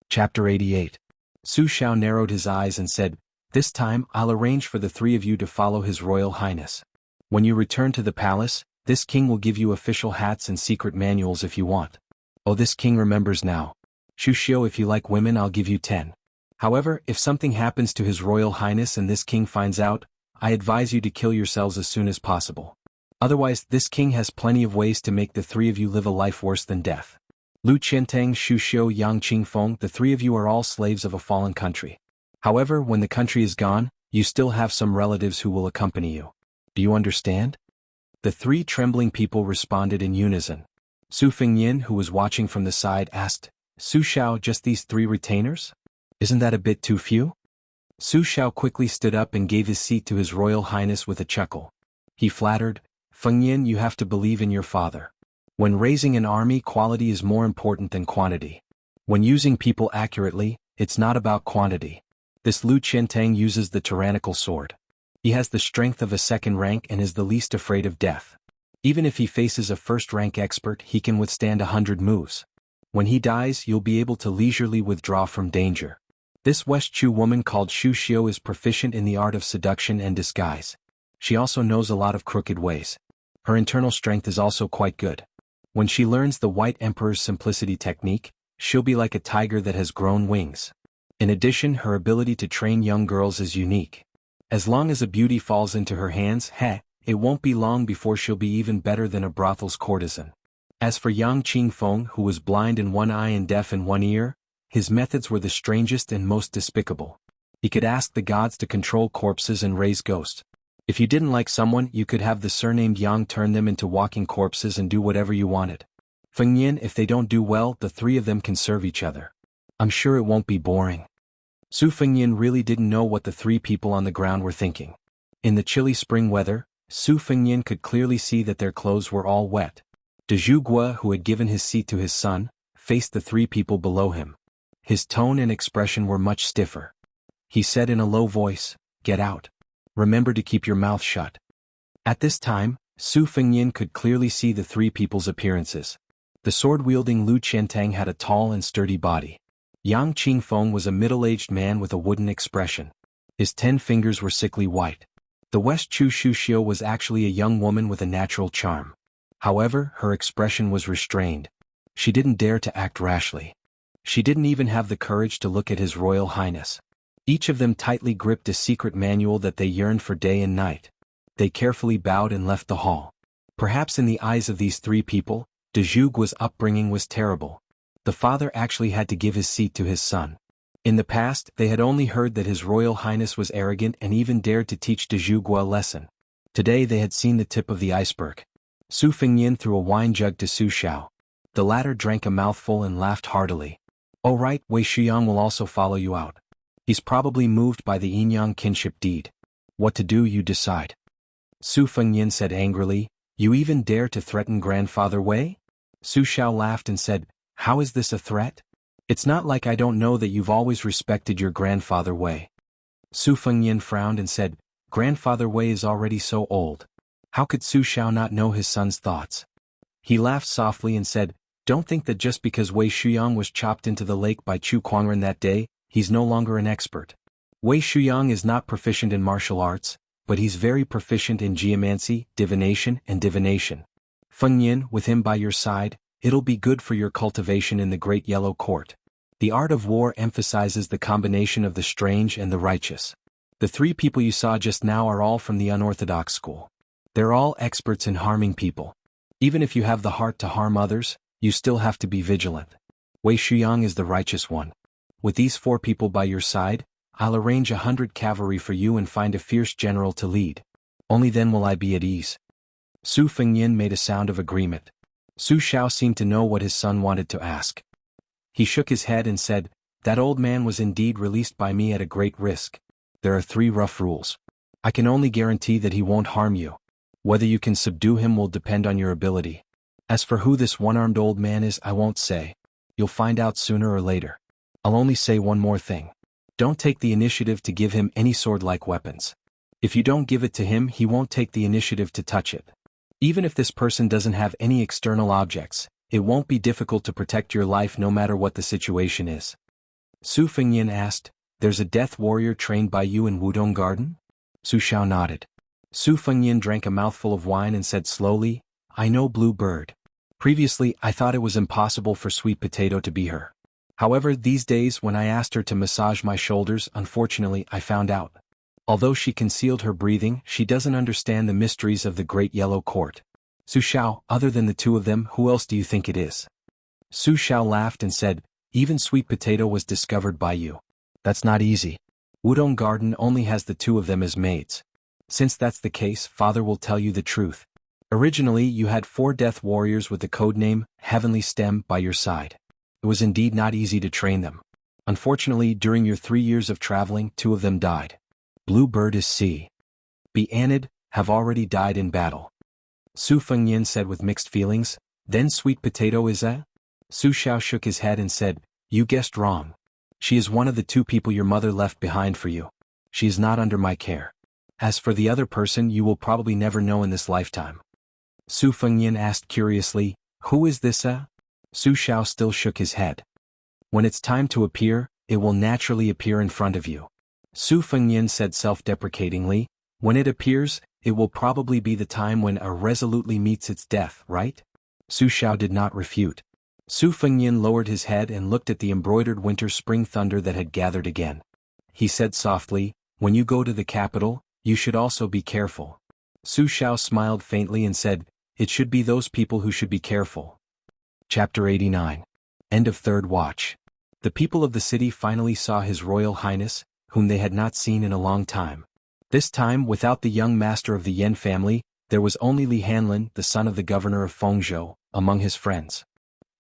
Chapter 88. Su Xiao narrowed his eyes and said, "This time I'll arrange for the 3 of you to follow His Royal Highness. When you return to the palace, this king will give you official hats and secret manuals if you want. Oh, this king remembers now. Shu Xiu, if you like women, I'll give you 10. However, if something happens to His Royal Highness and this king finds out, I advise you to kill yourselves as soon as possible. Otherwise, this king has plenty of ways to make the 3 of you live a life worse than death. Lu Qiantang, Shu Xiu, Yang Qingfeng, the 3 of you are all slaves of a fallen country. However, when the country is gone, you still have some relatives who will accompany you. Do you understand?" The 3 trembling people responded in unison. Su Fengyan, who was watching from the side, asked, "Su Xiao, just these 3 retainers? Isn't that a bit too few?" Su Xiao quickly stood up and gave his seat to His Royal Highness with a chuckle. He flattered, "Fengyan, you have to believe in your father. When raising an army, quality is more important than quantity. When using people accurately, it's not about quantity. This Lu Qiantang uses the tyrannical sword. He has the strength of a 2nd rank and is the least afraid of death. Even if he faces a 1st rank expert, he can withstand 100 moves. When he dies, you'll be able to leisurely withdraw from danger. This West Chu woman called Shu Xiu is proficient in the art of seduction and disguise. She also knows a lot of crooked ways. Her internal strength is also quite good. When she learns the White Emperor's simplicity technique, she'll be like a tiger that has grown wings. In addition, her ability to train young girls is unique. As long as a beauty falls into her hands, it won't be long before she'll be even better than a brothel's courtesan. As for Yang Qingfeng, who was blind in one eye and deaf in one ear, his methods were the strangest and most despicable. He could ask the gods to control corpses and raise ghosts. If you didn't like someone, you could have the surnamed Yang turn them into walking corpses and do whatever you wanted. Feng Yin, if they don't do well, the three of them can serve each other. I'm sure it won't be boring. Su Fengyin really didn't know what the three people on the ground were thinking. In the chilly spring weather, Su Fengyin could clearly see that their clothes were all wet. De Zhuge, who had given his seat to his son, faced the three people below him. His tone and expression were much stiffer. He said in a low voice, "Get out. Remember to keep your mouth shut." At this time, Su Fengyin could clearly see the three people's appearances. The sword-wielding Lu Qiantang had a tall and sturdy body. Yang Qingfeng was a middle-aged man with a wooden expression. His 10 fingers were sickly white. The West Chu Shuxiu was actually a young woman with a natural charm. However, her expression was restrained. She didn't dare to act rashly. She didn't even have the courage to look at His Royal Highness. Each of them tightly gripped a secret manual that they yearned for day and night. They carefully bowed and left the hall. Perhaps in the eyes of these three people, De Zhuge's upbringing was terrible. The father actually had to give his seat to his son. In the past, they had only heard that His Royal Highness was arrogant and even dared to teach De Zhuge a lesson. Today they had seen the tip of the iceberg. Su Fengyin threw a wine jug to Su Xiao. The latter drank a mouthful and laughed heartily. "Oh right, Wei Shuyang will also follow you out. He's probably moved by the Yin-Yang kinship deed. What to do you decide." Su Fengyin said angrily, "You even dare to threaten Grandfather Wei?" Su Xiao laughed and said, "How is this a threat? It's not like I don't know that you've always respected your Grandfather Wei." Su Fengyin frowned and said, "Grandfather Wei is already so old. How could Su Xiao not know his son's thoughts?" He laughed softly and said, "Don't think that just because Wei Shuyang was chopped into the lake by Chu Kuangren that day, he's no longer an expert. Wei Shuyang is not proficient in martial arts, but he's very proficient in geomancy, divination, and divination. Feng Yin, with him by your side, it'll be good for your cultivation in the Great Yellow Court. The art of war emphasizes the combination of the strange and the righteous. The three people you saw just now are all from the unorthodox school. They're all experts in harming people. Even if you have the heart to harm others, you still have to be vigilant. Wei Shuyang is the righteous one. With these 4 people by your side, I'll arrange 100 cavalry for you and find a fierce general to lead. Only then will I be at ease." Su Fengyin made a sound of agreement. Su Xiao seemed to know what his son wanted to ask. He shook his head and said, "That old man was indeed released by me at a great risk. There are 3 rough rules. I can only guarantee that he won't harm you. Whether you can subdue him will depend on your ability. As for who this one-armed old man is, I won't say. You'll find out sooner or later. I'll only say one more thing. Don't take the initiative to give him any sword-like weapons. If you don't give it to him, he won't take the initiative to touch it. Even if this person doesn't have any external objects, it won't be difficult to protect your life no matter what the situation is." Su Fengyin asked, "There's a death warrior trained by you in Wudong Garden?" Su Xiao nodded. Su Fengyin drank a mouthful of wine and said slowly, "I know Blue Bird. Previously, I thought it was impossible for Sweet Potato to be her. However, these days when I asked her to massage my shoulders, unfortunately I found out. Although she concealed her breathing, she doesn't understand the mysteries of the Great Yellow Court. Su Xiao, other than the 2 of them, who else do you think it is?" Su Xiao laughed and said, "Even Sweet Potato was discovered by you. That's not easy. Wudong Garden only has the 2 of them as maids. Since that's the case, Father will tell you the truth. Originally you had 4 death warriors with the codename Heavenly Stem by your side. It was indeed not easy to train them. Unfortunately, during your 3 years of traveling, 2 of them died. Blue Bird is C. B. Anid, have already died in battle." Su Fengyin said with mixed feelings, "Then Sweet Potato is a?" Su Xiao shook his head and said, "You guessed wrong. She is one of the 2 people your mother left behind for you. She is not under my care. As for the other person, you will probably never know in this lifetime." Su Fengyin asked curiously, "Who is this a?" Su Xiao still shook his head. "When it's time to appear, it will naturally appear in front of you." Su Fengyin said self-deprecatingly, "When it appears, it will probably be the time when a resolutely meets its death, right?" Su Xiao did not refute. Su Fengyin lowered his head and looked at the embroidered winter-spring thunder that had gathered again. He said softly, When you go to the capital, you should also be careful. Su Shao smiled faintly and said, it should be those people who should be careful. Chapter 89. End of Third Watch. The people of the city finally saw His Royal Highness, whom they had not seen in a long time. This time, without the young master of the Yan family, there was only Li Hanlin, the son of the governor of Fengzhou, among his friends.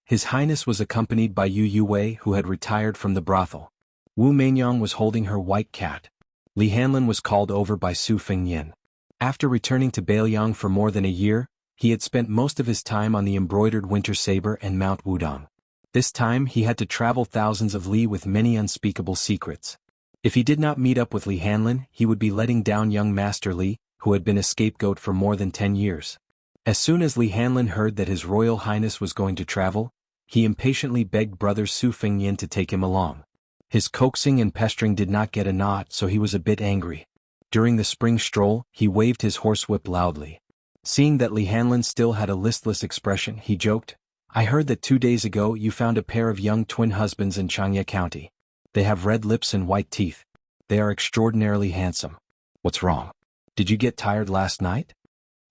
His Highness was accompanied by Yu Yuwei, who had retired from the brothel. Wu Meinyang was holding her white cat. Li Hanlin was called over by Su Fengyin. After returning to Beiliang for more than a year, he had spent most of his time on the embroidered winter saber and Mount Wudong. This time he had to travel thousands of li with many unspeakable secrets. If he did not meet up with Li Hanlin, he would be letting down young Master Li, who had been a scapegoat for more than 10 years. As soon as Li Hanlin heard that His Royal Highness was going to travel, he impatiently begged brother Su Fengyin to take him along. His coaxing and pestering did not get a nod, so he was a bit angry. During the spring stroll, he waved his horsewhip loudly. Seeing that Li Hanlin still had a listless expression, he joked, I heard that 2 days ago you found a pair of young twin husbands in Changye County. They have red lips and white teeth. They are extraordinarily handsome. What's wrong? Did you get tired last night?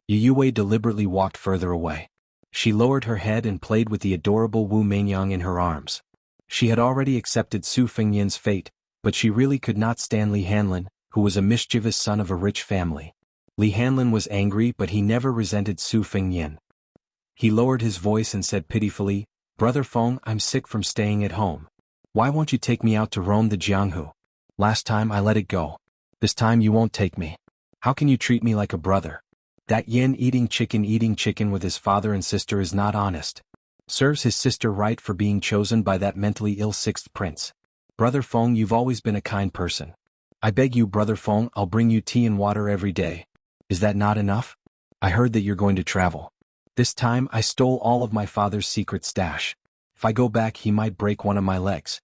Yu Yuwei deliberately walked further away. She lowered her head and played with the adorable Wu Meinyang in her arms. She had already accepted Su Fengyin's fate, but she really could not stand Li Hanlin, who was a mischievous son of a rich family. Li Hanlin was angry, but he never resented Su Fengyin. He lowered his voice and said pitifully, Brother Feng, I'm sick from staying at home. Why won't you take me out to roam the Jianghu? Last time I let it go. This time you won't take me. How can you treat me like a brother? That yen eating chicken with his father and sister is not honest. Serves his sister right for being chosen by that mentally ill sixth prince. Brother Feng, you've always been a kind person. I beg you, Brother Feng, I'll bring you tea and water every day. Is that not enough? I heard that you're going to travel. This time I stole all of my father's secret stash. If I go back, he might break one of my legs.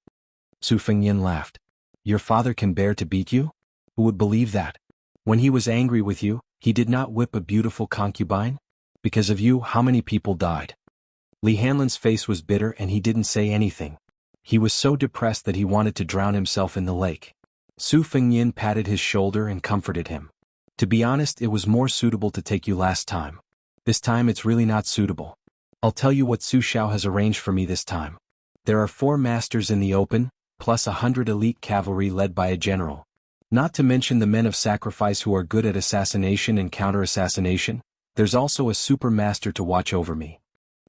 Su Fengyin laughed. Your father can bear to beat you? Who would believe that? When he was angry with you, he did not whip a beautiful concubine? Because of you, how many people died? Li Hanlin's face was bitter and he didn't say anything. He was so depressed that he wanted to drown himself in the lake. Su Fengyin patted his shoulder and comforted him. To be honest, it was more suitable to take you last time. This time it's really not suitable. I'll tell you what Su Shao has arranged for me this time. There are 4 masters in the open, plus 100 elite cavalry led by a general. Not to mention the men of sacrifice who are good at assassination and counter-assassination. There's also a super master to watch over me.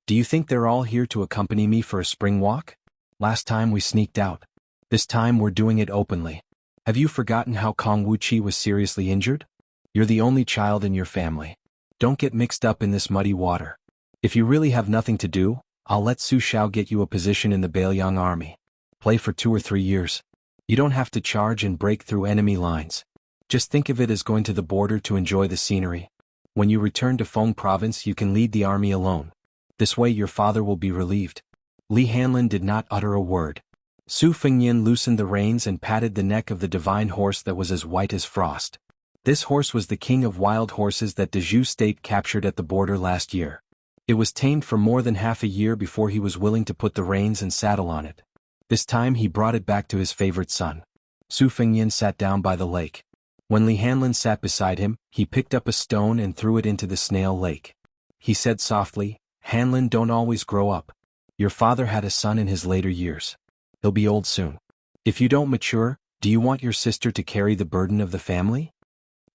Do you think they're all here to accompany me for a spring walk? Last time we sneaked out. This time we're doing it openly. Have you forgotten how Kong Wuxia was seriously injured? You're the only child in your family. Don't get mixed up in this muddy water. If you really have nothing to do, I'll let Su Shao get you a position in the Beiliang army. Play for 2 or 3 years. You don't have to charge and break through enemy lines. Just think of it as going to the border to enjoy the scenery. When you return to Feng province, you can lead the army alone. This way your father will be relieved. Li Hanlin did not utter a word. Su Fengyin loosened the reins and patted the neck of the divine horse that was as white as frost. This horse was the king of wild horses that Dezhou State captured at the border last year. It was tamed for more than half a year before he was willing to put the reins and saddle on it. This time he brought it back to his favorite son. Su Fengyin sat down by the lake. When Li Hanlin sat beside him, he picked up a stone and threw it into the snail lake. He said softly, Hanlin, don't always grow up. Your father had a son in his later years. He'll be old soon. If you don't mature, do you want your sister to carry the burden of the family?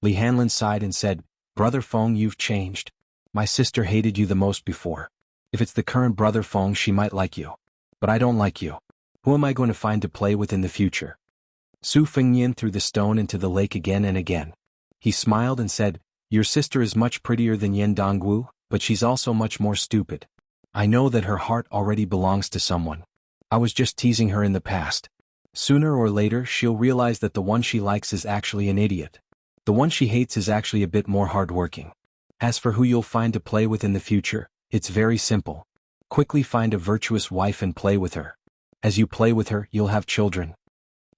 Li Hanlin sighed and said, Brother Feng, you've changed. My sister hated you the most before. If it's the current Brother Feng, she might like you. But I don't like you. Who am I going to find to play with in the future? Su Fengyin threw the stone into the lake again and again. He smiled and said, Your sister is much prettier than Yan Dongwu, but she's also much more stupid. I know that her heart already belongs to someone. I was just teasing her in the past. Sooner or later she'll realize that the one she likes is actually an idiot. The one she hates is actually a bit more hardworking. As for who you'll find to play with in the future, it's very simple. Quickly find a virtuous wife and play with her. As you play with her, you'll have children.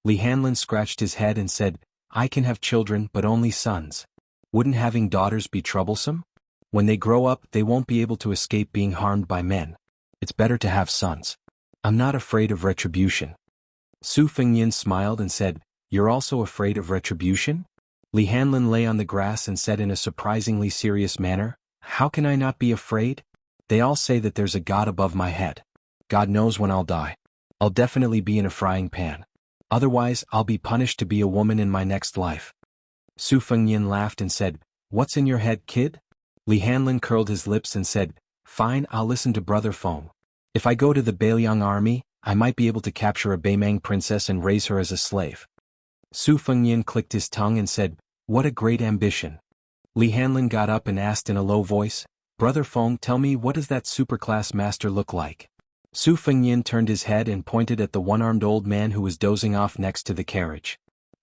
Li Hanlin scratched his head and said, I can have children, but only sons. Wouldn't having daughters be troublesome? When they grow up, they won't be able to escape being harmed by men. It's better to have sons. I'm not afraid of retribution. Su Fengyin smiled and said, You're also afraid of retribution? Li Hanlin lay on the grass and said in a surprisingly serious manner, How can I not be afraid? They all say that there's a God above my head. God knows when I'll die. I'll definitely be in a frying pan. Otherwise, I'll be punished to be a woman in my next life. Su Fengnian laughed and said, What's in your head, kid? Li Hanlin curled his lips and said, Fine, I'll listen to Brother Feng. If I go to the Beiliang army, I might be able to capture a Beimang princess and raise her as a slave. Su Fengnian clicked his tongue and said, What a great ambition. Li Hanlin got up and asked in a low voice, Brother Feng, tell me, what does that superclass master look like? Su Fengnian turned his head and pointed at the one-armed old man who was dozing off next to the carriage.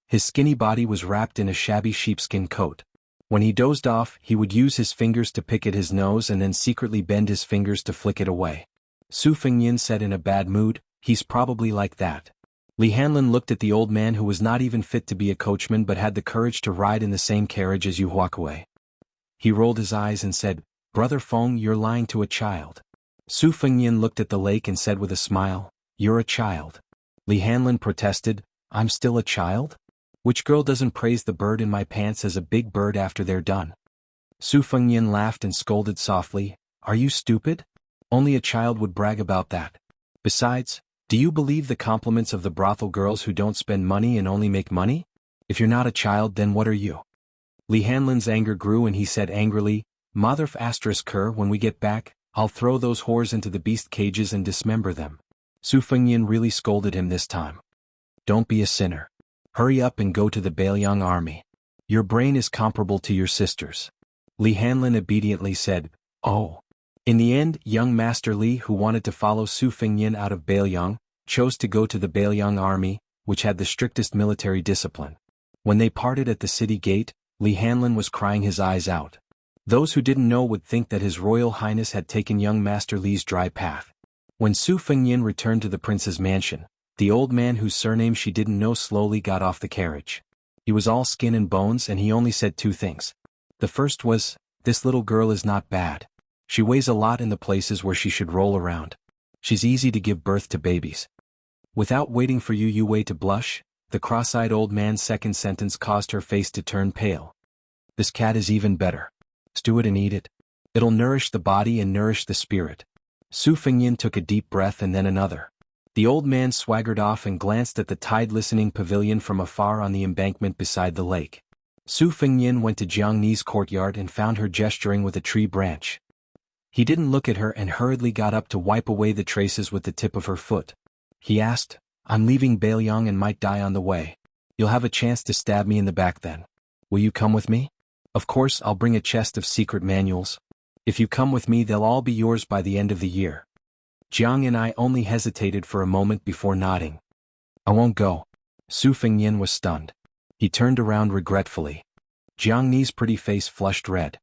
His skinny body was wrapped in a shabby sheepskin coat. When he dozed off, he would use his fingers to pick at his nose and then secretly bend his fingers to flick it away. Su Fengnian said in a bad mood, He's probably like that. Li Hanlin looked at the old man who was not even fit to be a coachman but had the courage to ride in the same carriage as Yu Huakui. He rolled his eyes and said, Brother Feng, you're lying to a child. Su Fengnian looked at the lake and said with a smile, You're a child. Li Hanlin protested, I'm still a child? Which girl doesn't praise the bird in my pants as a big bird after they're done? Su Fengnian laughed and scolded softly, Are you stupid? Only a child would brag about that. Besides, do you believe the compliments of the brothel girls who don't spend money and only make money? If you're not a child, then what are you? Li Hanlin's anger grew and he said angrily, Motherf ***, when we get back, I'll throw those whores into the beast cages and dismember them. Su Fengnian really scolded him this time. Don't be a sinner. Hurry up and go to the Beiliang army. Your brain is comparable to your sister's. Li Hanlin obediently said, Oh. In the end, young Master Li, who wanted to follow Su Fengnian out of Beiliang, chose to go to the Beiliang army, which had the strictest military discipline. When they parted at the city gate, Li Hanlin was crying his eyes out. Those who didn't know would think that His Royal Highness had taken young Master Li's dry path. When Su Fengnian returned to the prince's mansion, the old man whose surname she didn't know slowly got off the carriage. He was all skin and bones and he only said two things. The first was, This little girl is not bad. She weighs a lot in the places where she should roll around. She's easy to give birth to babies. Without waiting for Yu Wei to blush, the cross-eyed old man's second sentence caused her face to turn pale. This cat is even better. Stew it and eat it. It'll nourish the body and nourish the spirit. Su Fengnian took a deep breath and then another. The old man swaggered off and glanced at the tide-listening pavilion from afar on the embankment beside the lake. Su Fengnian went to Jianghu's courtyard and found her gesturing with a tree branch. He didn't look at her and hurriedly got up to wipe away the traces with the tip of her foot. He asked, I'm leaving Beiliang and might die on the way. You'll have a chance to stab me in the back then. Will you come with me? Of course, I'll bring a chest of secret manuals. If you come with me, they'll all be yours by the end of the year. Jiang and I only hesitated for a moment before nodding. I won't go. Su Fengnian was stunned. He turned around regretfully. Jianghu's pretty face flushed red.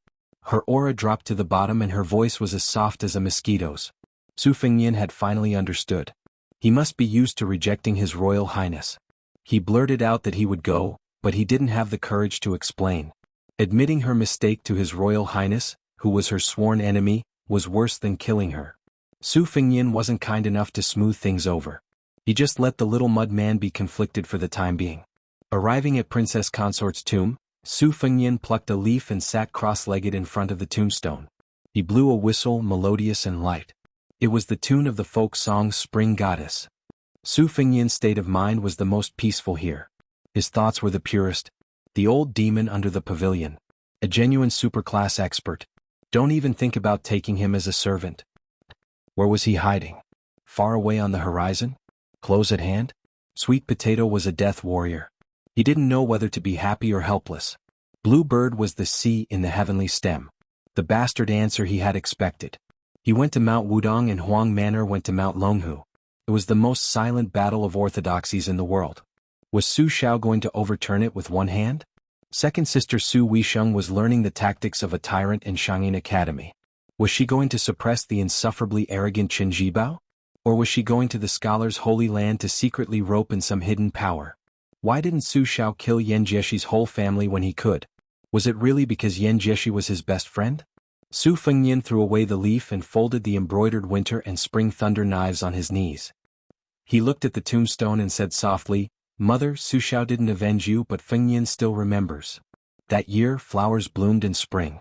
Her aura dropped to the bottom and her voice was as soft as a mosquito's. Su Fengnian had finally understood. He must be used to rejecting His Royal Highness. He blurted out that he would go, but he didn't have the courage to explain. Admitting her mistake to His Royal Highness, who was her sworn enemy, was worse than killing her. Su Fengnian wasn't kind enough to smooth things over. He just let the little mud man be conflicted for the time being. Arriving at Princess Consort's tomb, Su Fengnian plucked a leaf and sat cross-legged in front of the tombstone. He blew a whistle, melodious and light. It was the tune of the folk song Spring Goddess. Su Fengnian's state of mind was the most peaceful here. His thoughts were the purest. The old demon under the pavilion. A genuine superclass expert. Don't even think about taking him as a servant. Where was he hiding? Far away on the horizon? Close at hand? Sweet Potato was a death warrior. He didn't know whether to be happy or helpless. Blue Bird was the C in the heavenly stem. The bastard answer he had expected. He went to Mount Wudong and Huang Manor went to Mount Longhu. It was the most silent battle of orthodoxies in the world. Was Su Xiao going to overturn it with one hand? Second sister Su Weisheng was learning the tactics of a tyrant in Shangyin Academy. Was she going to suppress the insufferably arrogant Qin Jibao? Or was she going to the scholar's holy land to secretly rope in some hidden power? Why didn't Su Xiao kill Yan Jiexi's whole family when he could? Was it really because Yan Jiechi was his best friend? Su Fengnian threw away the leaf and folded the embroidered winter and spring thunder knives on his knees. He looked at the tombstone and said softly, Mother, Su Xiao didn't avenge you, but Fengnian still remembers. That year, flowers bloomed in spring.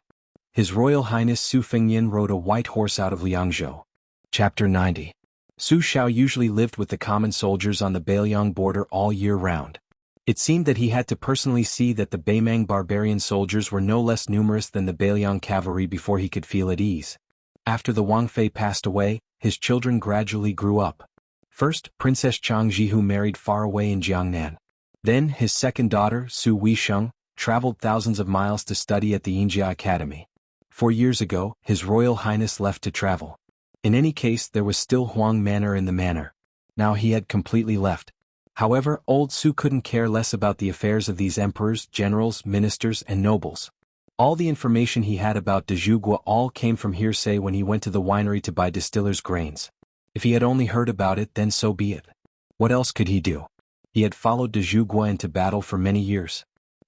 His Royal Highness Su Fengnian rode a white horse out of Liangzhou. Chapter 90. Su Xiao usually lived with the common soldiers on the Beiliang border all year round. It seemed that he had to personally see that the Beimang barbarian soldiers were no less numerous than the Beiliang cavalry before he could feel at ease. After the Wang Fei passed away, his children gradually grew up. First, Princess Jianghu married far away in Jiangnan. Then, his second daughter, Su Weisheng, traveled thousands of miles to study at the Yinjia Academy. 4 years ago, His Royal Highness left to travel. In any case, there was still Huang Manor in the manor. Now he had completely left. However, old Su couldn't care less about the affairs of these emperors, generals, ministers, and nobles. All the information he had about de Zhuge all came from hearsay when he went to the winery to buy distiller's grains. If he had only heard about it, then so be it. What else could he do? He had followed de Zhuge into battle for many years.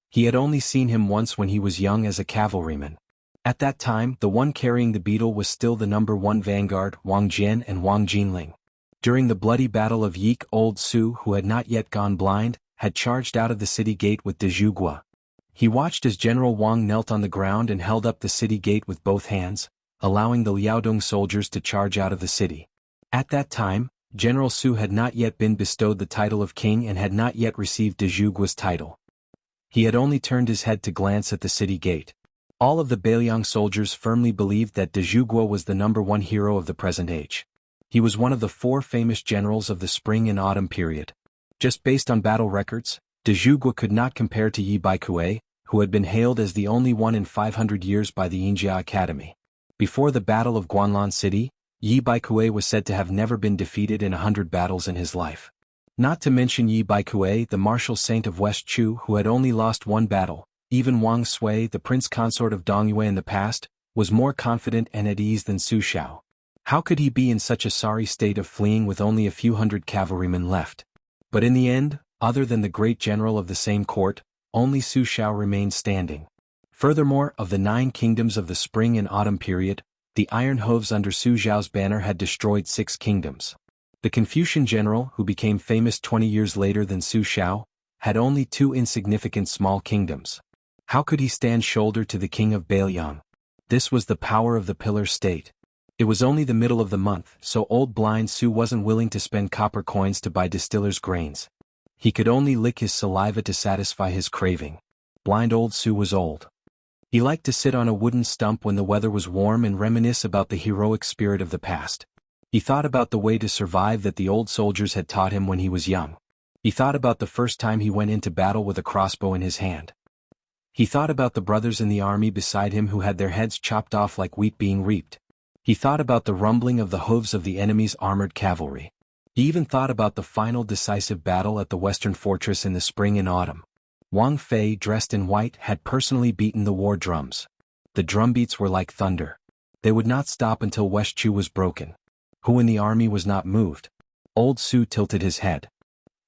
He had only seen him once when he was young as a cavalryman. At that time, the one carrying the beetle was still the number 1 vanguard, Wang Jian and Wang Jinling. During the bloody battle of Yik, old Su, who had not yet gone blind, had charged out of the city gate with de Zhuge. He watched as General Wang knelt on the ground and held up the city gate with both hands, allowing the Liaodong soldiers to charge out of the city. At that time, General Su had not yet been bestowed the title of king and had not yet received de Zhuge's title. He had only turned his head to glance at the city gate. All of the Beiliang soldiers firmly believed that de Zhuge was the number 1 hero of the present age. He was one of the 4 famous generals of the spring and autumn period. Just based on battle records, de Zhuge could not compare to Yi Baikue, who had been hailed as the only one in 500 years by the Yinjia Academy. Before the Battle of Guanlan City, Yi Baikue was said to have never been defeated in 100 battles in his life. Not to mention Yi Baikue, the martial saint of West Chu, who had only lost 1 battle. Even Wang Sui, the prince consort of Dongyue in the past, was more confident and at ease than Su Xiao. How could he be in such a sorry state of fleeing with only a few hundred cavalrymen left? But in the end, other than the great general of the same court, only Su Xiao remained standing. Furthermore, of the 9 kingdoms of the spring and autumn period, the Iron Hooves under Su Xiao's banner had destroyed 6 kingdoms. The Confucian general, who became famous 20 years later than Su Xiao, had only 2 insignificant small kingdoms. How could he stand shoulder to the king of Beiliang? This was the power of the pillar state. It was only the middle of the month, so old blind Su wasn't willing to spend copper coins to buy distiller's grains. He could only lick his saliva to satisfy his craving. Blind old Su was old. He liked to sit on a wooden stump when the weather was warm and reminisce about the heroic spirit of the past. He thought about the way to survive that the old soldiers had taught him when he was young. He thought about the first time he went into battle with a crossbow in his hand. He thought about the brothers in the army beside him who had their heads chopped off like wheat being reaped. He thought about the rumbling of the hooves of the enemy's armored cavalry. He even thought about the final decisive battle at the western fortress in the spring and autumn. Wang Fei, dressed in white, had personally beaten the war drums. The drumbeats were like thunder. They would not stop until West Chu was broken. Who in the army was not moved? Old Su tilted his head.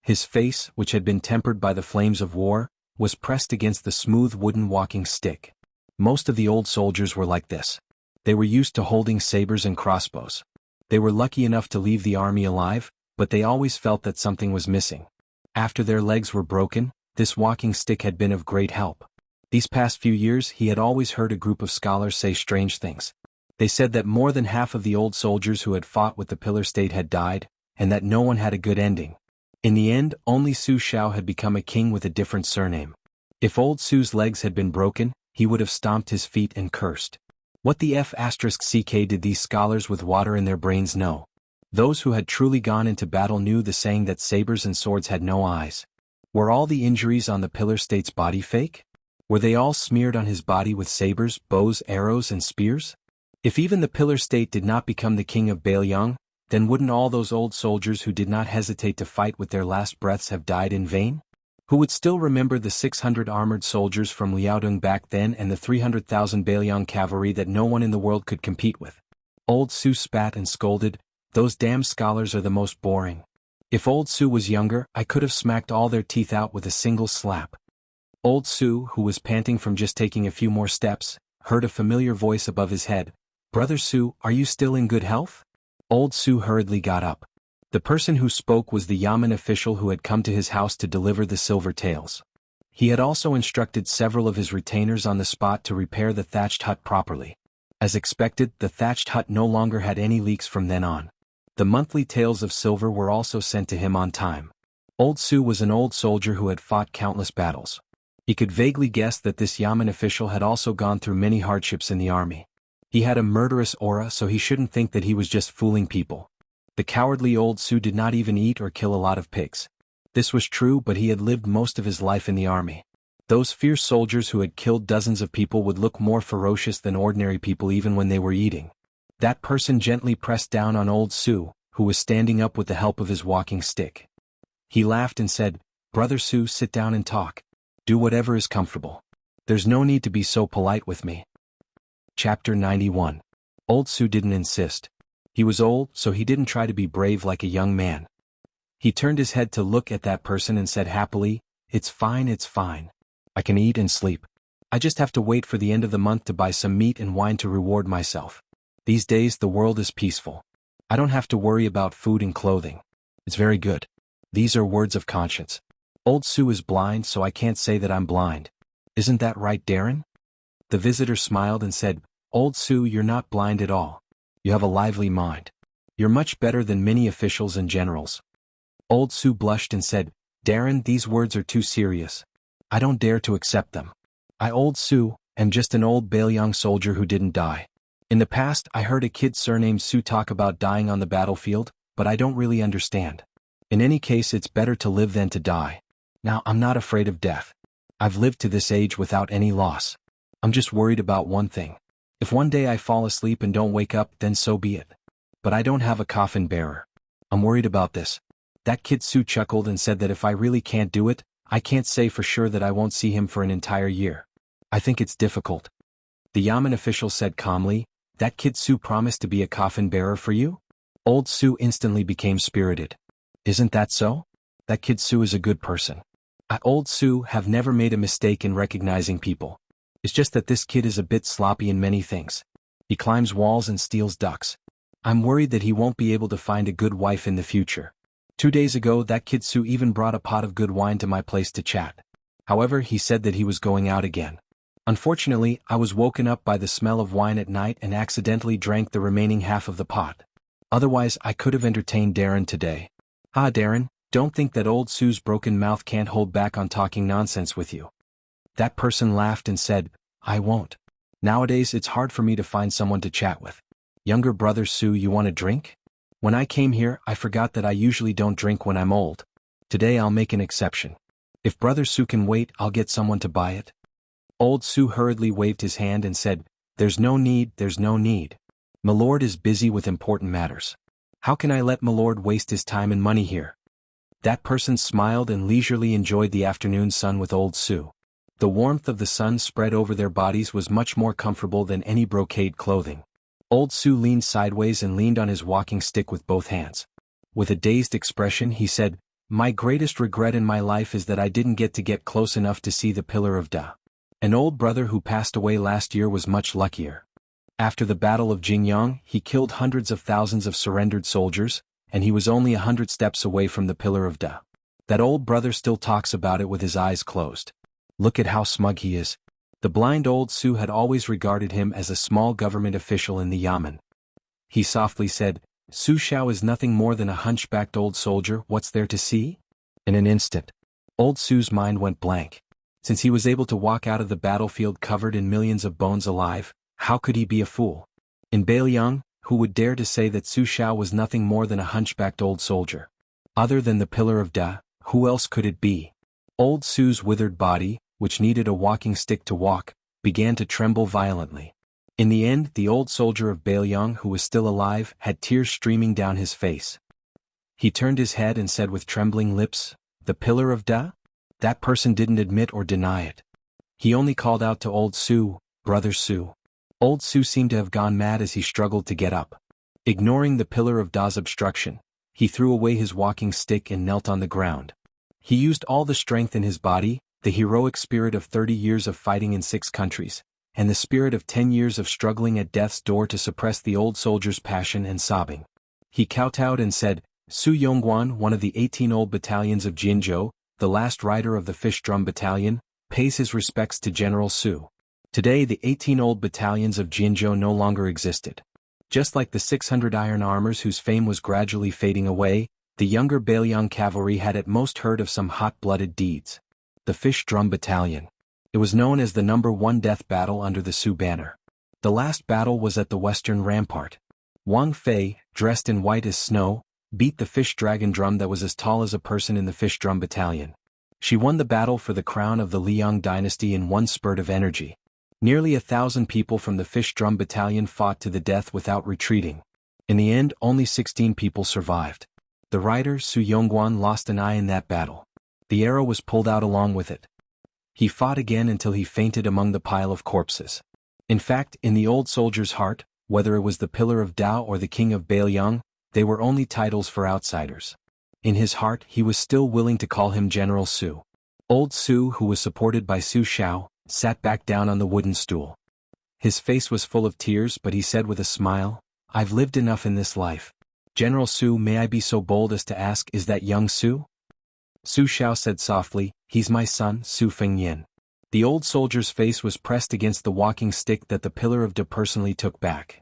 His face, which had been tempered by the flames of war, was pressed against the smooth wooden walking stick. Most of the old soldiers were like this. They were used to holding sabers and crossbows. They were lucky enough to leave the army alive, but they always felt that something was missing. After their legs were broken, this walking stick had been of great help. These past few years he had always heard a group of scholars say strange things. They said that more than half of the old soldiers who had fought with the Pillar State had died, and that no one had a good ending. In the end, only Su Xiao had become a king with a different surname. If old Su's legs had been broken, he would have stomped his feet and cursed. What the F***ck did these scholars with water in their brains know? Those who had truly gone into battle knew the saying that sabers and swords had no eyes. Were all the injuries on the Pillar State's body fake? Were they all smeared on his body with sabers, bows, arrows, and spears? If even the Pillar State did not become the king of Beiliang, then wouldn't all those old soldiers who did not hesitate to fight with their last breaths have died in vain? Who would still remember the 600 armored soldiers from Liaodong back then and the 300,000 Beiliang cavalry that no one in the world could compete with? Old Su spat and scolded, "Those damn scholars are the most boring. If old Su was younger, I could have smacked all their teeth out with a single slap." Old Su, who was panting from just taking a few more steps, heard a familiar voice above his head. "Brother Su, are you still in good health?" Old Su hurriedly got up. The person who spoke was the Yamen official who had come to his house to deliver the silver taels. He had also instructed several of his retainers on the spot to repair the thatched hut properly. As expected, the thatched hut no longer had any leaks from then on. The monthly taels of silver were also sent to him on time. Old Su was an old soldier who had fought countless battles. He could vaguely guess that this Yamen official had also gone through many hardships in the army. He had a murderous aura, so he shouldn't think that he was just fooling people. The cowardly old Su did not even eat or kill a lot of pigs. This was true, but he had lived most of his life in the army. Those fierce soldiers who had killed dozens of people would look more ferocious than ordinary people even when they were eating. That person gently pressed down on old Su, who was standing up with the help of his walking stick. He laughed and said, "Brother Su, sit down and talk. Do whatever is comfortable. There's no need to be so polite with me." Chapter 91. Old Su didn't insist. He was old, so he didn't try to be brave like a young man. He turned his head to look at that person and said happily, it's fine. I can eat and sleep. I just have to wait for the end of the month to buy some meat and wine to reward myself. These days the world is peaceful. I don't have to worry about food and clothing. It's very good. These are words of conscience. Old Su is blind, so I can't say that I'm blind. Isn't that right, Darren? The visitor smiled and said, Old Su, you're not blind at all. You have a lively mind. You're much better than many officials and generals. Old Su blushed and said, Darren, these words are too serious. I don't dare to accept them. I, Old Su, am just an old Baelyang soldier who didn't die. In the past, I heard a kid surnamed Su talk about dying on the battlefield, but I don't really understand. In any case, it's better to live than to die. Now, I'm not afraid of death. I've lived to this age without any loss. I'm just worried about one thing. If one day I fall asleep and don't wake up, then so be it. But I don't have a coffin bearer. I'm worried about this. That kid Su chuckled and said that if I really can't do it, I can't say for sure that I won't see him for an entire year. I think it's difficult. The Yamen official said calmly, that kid Su promised to be a coffin bearer for you? Old Su instantly became spirited. Isn't that so? That kid Su is a good person. I, Old Su, have never made a mistake in recognizing people. It's just that this kid is a bit sloppy in many things. He climbs walls and steals ducks. I'm worried that he won't be able to find a good wife in the future. 2 days ago, that kid Su even brought a pot of good wine to my place to chat. However, he said that he was going out again. Unfortunately, I was woken up by the smell of wine at night and accidentally drank the remaining half of the pot. Otherwise, I could have entertained Darren today. Ah, Darren, don't think that Old Su's broken mouth can't hold back on talking nonsense with you. That person laughed and said, I won't. Nowadays, it's hard for me to find someone to chat with. Younger brother Su, you want a drink? When I came here, I forgot that I usually don't drink when I'm old. Today I'll make an exception. If brother Su can wait, I'll get someone to buy it. Old Su hurriedly waved his hand and said, There's no need. Milord is busy with important matters. How can I let Milord waste his time and money here? That person smiled and leisurely enjoyed the afternoon sun with Old Su. The warmth of the sun spread over their bodies was much more comfortable than any brocade clothing. Old Su leaned sideways and leaned on his walking stick with both hands. With a dazed expression, he said, My greatest regret in my life is that I didn't get close enough to see the Pillar of Da. An old brother who passed away last year was much luckier. After the Battle of Jianghu, he killed hundreds of thousands of surrendered soldiers, and he was only 100 steps away from the Pillar of Da. That old brother still talks about it with his eyes closed. Look at how smug he is. The blind Old Su had always regarded him as a small government official in the Yamen. He softly said, Su Xiao is nothing more than a hunchbacked old soldier, what's there to see? In an instant, Old Su's mind went blank. Since he was able to walk out of the battlefield covered in millions of bones alive, how could he be a fool? In Baelyang, who would dare to say that Su Xiao was nothing more than a hunchbacked old soldier? Other than the Pillar of Da, who else could it be? Old Su's withered body, which needed a walking stick to walk, began to tremble violently. In the end, the old soldier of Baelyang who was still alive had tears streaming down his face. He turned his head and said with trembling lips, The Pillar of Da? That person didn't admit or deny it. He only called out to Old Su, Brother Su. Old Su seemed to have gone mad as he struggled to get up. Ignoring the Pillar of Da's obstruction, he threw away his walking stick and knelt on the ground. He used all the strength in his body, the heroic spirit of 30 years of fighting in 6 countries, and the spirit of 10 years of struggling at death's door to suppress the old soldier's passion and sobbing. He kowtowed and said, Su Yongguan, one of the 18 old battalions of Jianghu, the last rider of the Fish Drum Battalion, pays his respects to General Su. Today the 18 old battalions of Jianghu no longer existed. Just like the 600 iron armors whose fame was gradually fading away, the younger Bailiang cavalry had at most heard of some hot-blooded deeds. The Fish Drum Battalion. It was known as the #1 death battle under the Su banner. The last battle was at the western rampart. Wang Fei, dressed in white as snow, beat the fish dragon drum that was as tall as a person in the Fish Drum Battalion. She won the battle for the crown of the Liang dynasty in one spurt of energy. Nearly 1,000 people from the Fish Drum Battalion fought to the death without retreating. In the end, only 16 people survived. The rider Su Yongguan lost an eye in that battle. The arrow was pulled out along with it. He fought again until he fainted among the pile of corpses. In fact, in the old soldier's heart, whether it was the Pillar of Tao or the King of Bailiang, they were only titles for outsiders. In his heart he was still willing to call him General Su. Old Su, who was supported by Su Xiao, sat back down on the wooden stool. His face was full of tears, but he said with a smile, "I've lived enough in this life. General Su, may I be so bold as to ask, is that young Su?" Su Xiao said softly, "He's my son, Su Fengyin." The old soldier's face was pressed against the walking stick that the Pillar of Tao personally took back.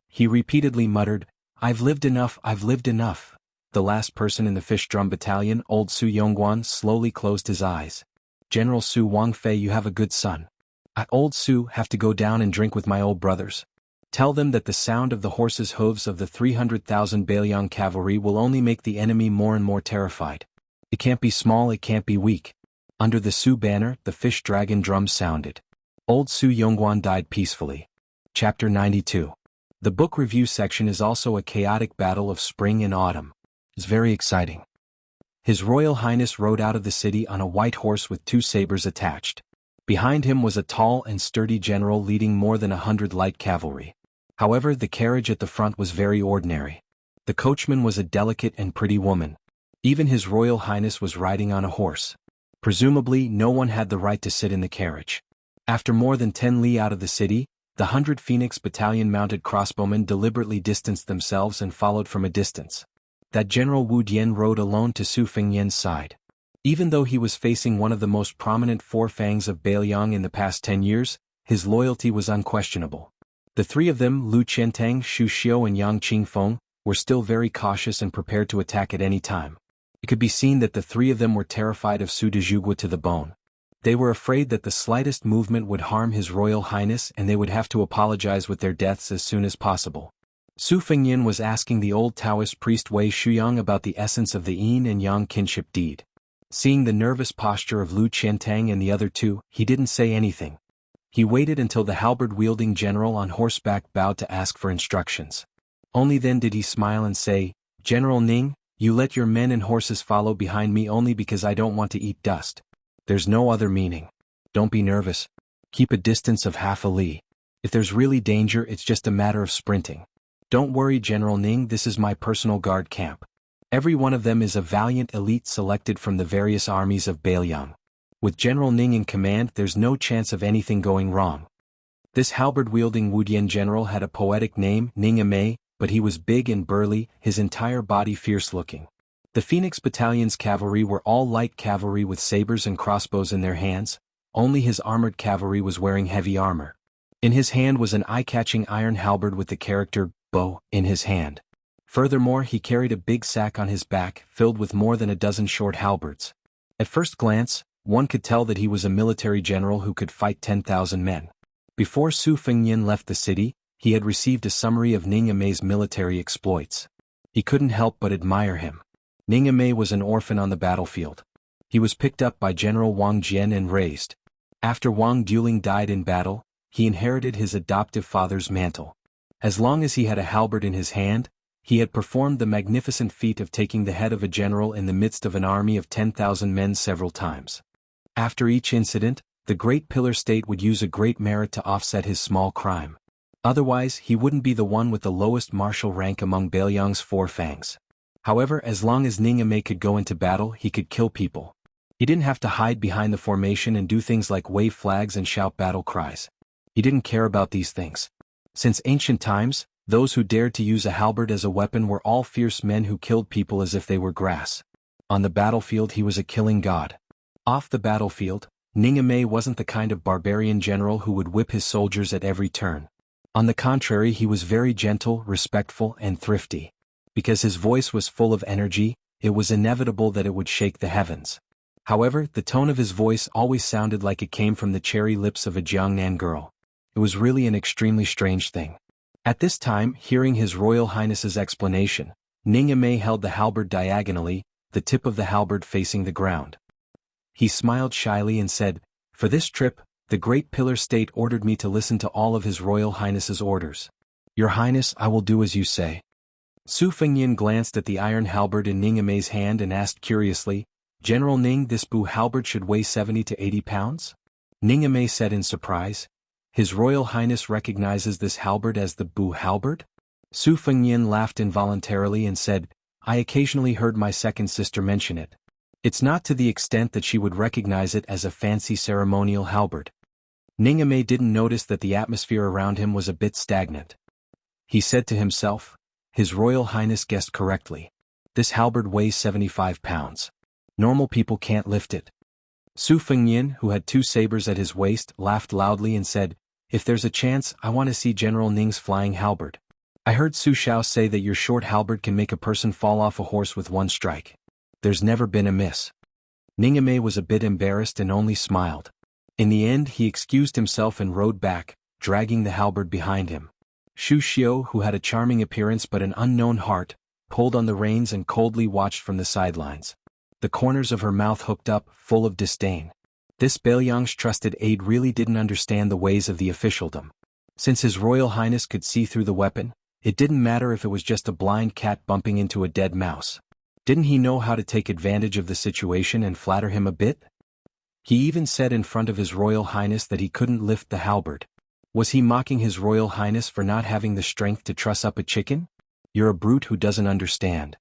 He repeatedly muttered, "I've lived enough, I've lived enough." The last person in the Fish Drum Battalion, old Su Yongguan, slowly closed his eyes. "General Su, Wang Fei, you have a good son. I, old Su, have to go down and drink with my old brothers. Tell them that the sound of the horses' hooves of the 300,000 Bailiang cavalry will only make the enemy more and more terrified. It can't be small, it can't be weak." Under the Su banner, the fish dragon drum sounded. Old Su Yongguan died peacefully. Chapter 92. The book review section is also a chaotic battle of spring and autumn. It's very exciting. His Royal Highness rode out of the city on a white horse with 2 sabers attached. Behind him was a tall and sturdy general leading more than 100 light cavalry. However, the carriage at the front was very ordinary. The coachman was a delicate and pretty woman. Even His Royal Highness was riding on a horse. Presumably, no one had the right to sit in the carriage. After more than 10 li out of the city, the 100 Phoenix Battalion mounted crossbowmen deliberately distanced themselves and followed from a distance. That General Wu Dian rode alone to Su Fengyin's side. Even though he was facing one of the most prominent four fangs of Bailiang in the past 10 years, his loyalty was unquestionable. The 3 of them, Lu Qiantang, Xu Xiu and Yang Qingfeng, were still very cautious and prepared to attack at any time. It could be seen that the 3 of them were terrified of Su Dezhugua to the bone. They were afraid that the slightest movement would harm His Royal Highness and they would have to apologize with their deaths as soon as possible. Su Fengyin was asking the old Taoist priest Wei Shuyang about the essence of the yin and yang kinship deed. Seeing the nervous posture of Lu Qiantang and the other 2, he didn't say anything. He waited until the halberd-wielding general on horseback bowed to ask for instructions. Only then did he smile and say, "General Ning, you let your men and horses follow behind me only because I don't want to eat dust. There's no other meaning. Don't be nervous. Keep a distance of half a li. If there's really danger, it's just a matter of sprinting. Don't worry, General Ning, this is my personal guard camp. Every one of them is a valiant elite selected from the various armies of Bailiang. With General Ning in command, there's no chance of anything going wrong." This halberd-wielding Wudian general had a poetic name, Ning Amei, but he was big and burly, his entire body fierce-looking. The Phoenix Battalion's cavalry were all light cavalry with sabers and crossbows in their hands. Only his armored cavalry was wearing heavy armor. In his hand was an eye-catching iron halberd with the character bow in his hand. Furthermore, he carried a big sack on his back filled with more than a dozen short halberds. At first glance, one could tell that he was a military general who could fight 10,000 men. Before Su Fengyin left the city, he had received a summary of Ning Amei's military exploits. He couldn't help but admire him. Ning Amei was an orphan on the battlefield. He was picked up by General Wang Jian and raised. After Wang Duling died in battle, he inherited his adoptive father's mantle. As long as he had a halberd in his hand, he had performed the magnificent feat of taking the head of a general in the midst of an army of 10,000 men several times. After each incident, the Great Pillar State would use a great merit to offset his small crime. Otherwise, he wouldn't be the one with the lowest martial rank among Bailiang's 4 fangs. However, as long as Ning Amei could go into battle, he could kill people. He didn't have to hide behind the formation and do things like wave flags and shout battle cries. He didn't care about these things. Since ancient times, Those who dared to use a halberd as a weapon were all fierce men who killed people as if they were grass. On the battlefield he was a killing god. Off the battlefield, Ningamei wasn't the kind of barbarian general who would whip his soldiers at every turn. On the contrary, he was very gentle, respectful, and thrifty. Because his voice was full of energy, it was inevitable that it would shake the heavens. However, the tone of his voice always sounded like it came from the cherry lips of a Jiangnan girl. It was really an extremely strange thing. At this time, hearing His Royal Highness's explanation, Ningamei held the halberd diagonally, the tip of the halberd facing the ground. He smiled shyly and said, "For this trip, the Great Pillar State ordered me to listen to all of His Royal Highness's orders. Your Highness, I will do as you say." Su Fengnian glanced at the iron halberd in Ningamei's hand and asked curiously, "General Ning, this Bu halberd should weigh 70 to 80 pounds? Ningamei said in surprise, "His Royal Highness recognizes this halberd as the Bu halberd?" Su Fengnian laughed involuntarily and said, "I occasionally heard my second sister mention it. It's not to the extent that she would recognize it as a fancy ceremonial halberd." Ningamei didn't notice that the atmosphere around him was a bit stagnant. He said to himself, "His Royal Highness guessed correctly. This halberd weighs 75 pounds. Normal people can't lift it." Su Fengnian, who had 2 sabers at his waist, laughed loudly and said, "If there's a chance, I want to see General Ning's flying halberd. I heard Su Xiao say that your short halberd can make a person fall off a horse with one strike. There's never been a miss." Ningamei was a bit embarrassed and only smiled. In the end, he excused himself and rode back, dragging the halberd behind him. Shu Xiu, who had a charming appearance but an unknown heart, pulled on the reins and coldly watched from the sidelines. The corners of her mouth hooked up, full of disdain. This Beiliang's trusted aide really didn't understand the ways of the officialdom. Since His Royal Highness could see through the weapon, it didn't matter if it was just a blind cat bumping into a dead mouse. Didn't he know how to take advantage of the situation and flatter him a bit? He even said in front of His Royal Highness that he couldn't lift the halberd. Was he mocking His Royal Highness for not having the strength to truss up a chicken? You're a brute who doesn't understand.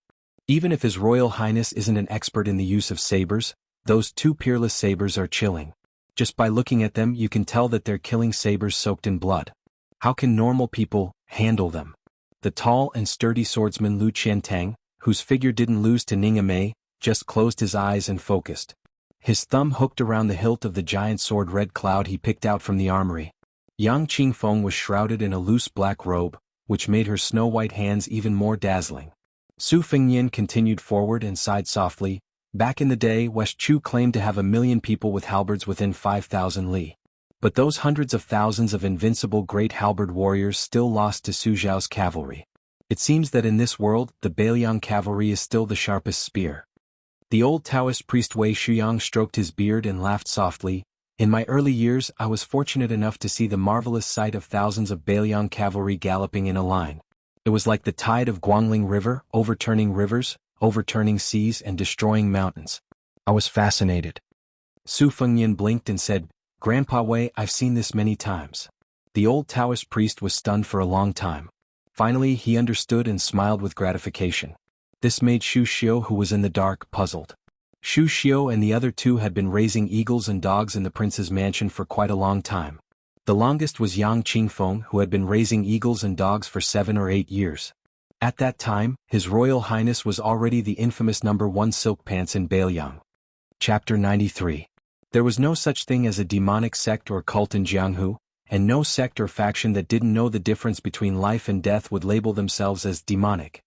Even if His Royal Highness isn't an expert in the use of sabers, those 2 peerless sabers are chilling. Just by looking at them you can tell that they're killing sabers soaked in blood. How can normal people handle them? The tall and sturdy swordsman Lu Qiantang, whose figure didn't lose to Ningamei, just closed his eyes and focused. His thumb hooked around the hilt of the giant sword Red Cloud he picked out from the armory. Yang Qingfeng was shrouded in a loose black robe, which made her snow-white hands even more dazzling. Su Fengnian continued forward and sighed softly. Back in the day, West Chu claimed to have 1,000,000 people with halberds within 5,000 li. But those hundreds of thousands of invincible great halberd warriors still lost to Su Zhao's cavalry. It seems that in this world, the Beiliang cavalry is still the sharpest spear. The old Taoist priest Wei Shuyang stroked his beard and laughed softly. "In my early years, I was fortunate enough to see the marvelous sight of thousands of Beiliang cavalry galloping in a line. It was like the tide of Guangling River, overturning rivers, overturning seas and destroying mountains. I was fascinated." Su Fengnian blinked and said, "Grandpa Wei, I've seen this many times." The old Taoist priest was stunned for a long time. Finally he understood and smiled with gratification. This made Shu Xiu, who was in the dark, puzzled. Shu Xiu and the other 2 had been raising eagles and dogs in the prince's mansion for quite a long time. The longest was Yang Qingfeng, who had been raising eagles and dogs for 7 or 8 years. At that time, His Royal Highness was already the infamous #1 silk pants in Beiliang. Chapter 93. There was no such thing as a demonic sect or cult in Jianghu, and no sect or faction that didn't know the difference between life and death would label themselves as demonic.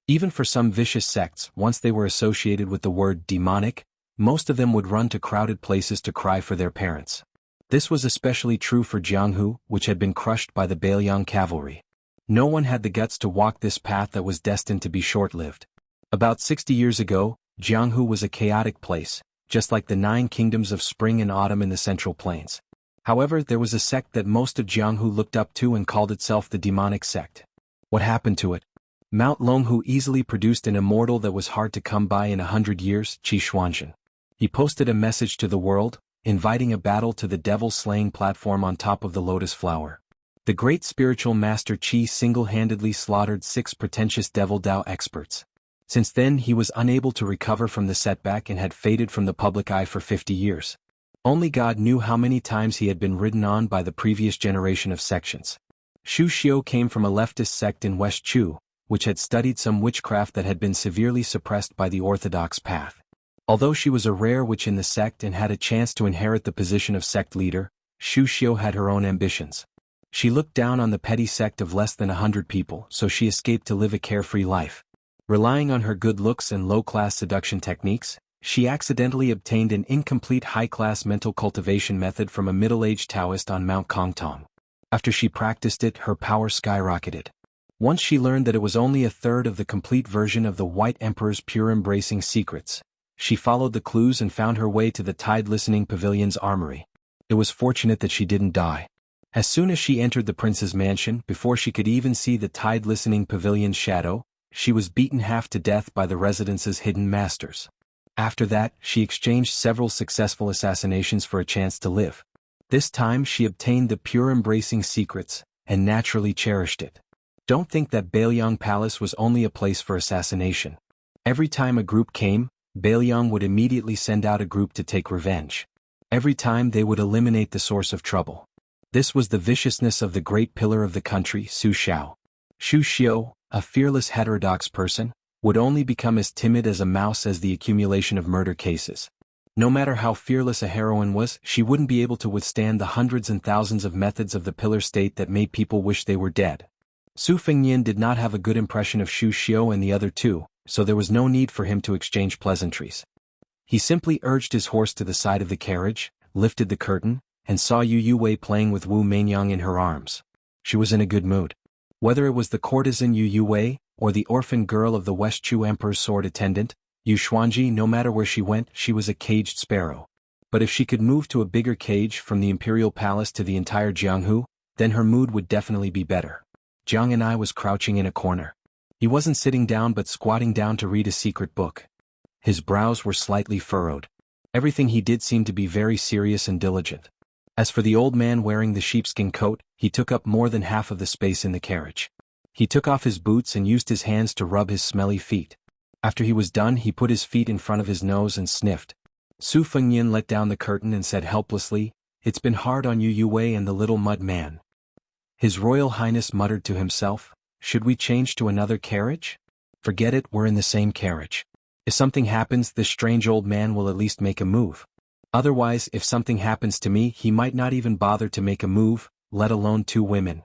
Even for some vicious sects, once they were associated with the word demonic, most of them would run to crowded places to cry for their parents. This was especially true for Jianghu, which had been crushed by the Beiliang cavalry. No one had the guts to walk this path that was destined to be short-lived. About 60 years ago, Jianghu was a chaotic place, just like the 9 kingdoms of spring and autumn in the Central Plains. However, there was a sect that most of Jianghu looked up to and called itself the demonic sect. What happened to it? Mount Longhu easily produced an immortal that was hard to come by in 100 years, Qi Xuanzhen. He posted a message to the world, inviting a battle to the devil-slaying platform on top of the lotus flower. The great spiritual master Qi single-handedly slaughtered 6 pretentious devil Dao experts. Since then he was unable to recover from the setback and had faded from the public eye for 50 years. Only God knew how many times he had been ridden on by the previous generation of sections. Xu Xiu came from a leftist sect in West Chu, which had studied some witchcraft that had been severely suppressed by the orthodox path. Although she was a rare witch in the sect and had a chance to inherit the position of sect leader, Xu Xiu had her own ambitions. She looked down on the petty sect of less than 100 people, so she escaped to live a carefree life. Relying on her good looks and low-class seduction techniques, she accidentally obtained an incomplete high-class mental cultivation method from a middle-aged Taoist on Mount Kongtong. After she practiced it, her power skyrocketed. Once she learned that it was only a third of the complete version of the White Emperor's pure embracing secrets, she followed the clues and found her way to the Tide Listening Pavilion's armory. It was fortunate that she didn't die. As soon as she entered the prince's mansion, before she could even see the Tide Listening Pavilion's shadow, she was beaten half to death by the residence's hidden masters. After that, she exchanged several successful assassinations for a chance to live. This time she obtained the pure embracing secrets, and naturally cherished it. Don't think that Bailiang Palace was only a place for assassination. Every time a group came, Bailiang would immediately send out a group to take revenge. Every time they would eliminate the source of trouble. This was the viciousness of the great pillar of the country, Su Xiao. Xu Xiu, a fearless heterodox person, would only become as timid as a mouse as the accumulation of murder cases. No matter how fearless a heroine was, she wouldn't be able to withstand the hundreds and thousands of methods of the pillar state that made people wish they were dead. Su Fengnian did not have a good impression of Xu Xiu and the other two, so there was no need for him to exchange pleasantries. He simply urged his horse to the side of the carriage, lifted the curtain, and saw Yu Wei playing with Wu Meinyang in her arms. She was in a good mood. Whether it was the courtesan Yu Wei, or the orphan girl of the West Chu Emperor's sword attendant, Yu Xuanji, no matter where she went, she was a caged sparrow. But if she could move to a bigger cage from the imperial palace to the entire Jianghu, then her mood would definitely be better. Jiang and I was crouching in a corner. He wasn't sitting down but squatting down to read a secret book. His brows were slightly furrowed. Everything he did seemed to be very serious and diligent. As for the old man wearing the sheepskin coat, he took up more than half of the space in the carriage. He took off his boots and used his hands to rub his smelly feet. After he was done, he put his feet in front of his nose and sniffed. Su Fengnian let down the curtain and said helplessly, "It's been hard on you, Yu Wei and the little mud man." His Royal Highness muttered to himself, "Should we change to another carriage? Forget it, we're in the same carriage. If something happens, this strange old man will at least make a move. Otherwise, if something happens to me, he might not even bother to make a move, let alone two women."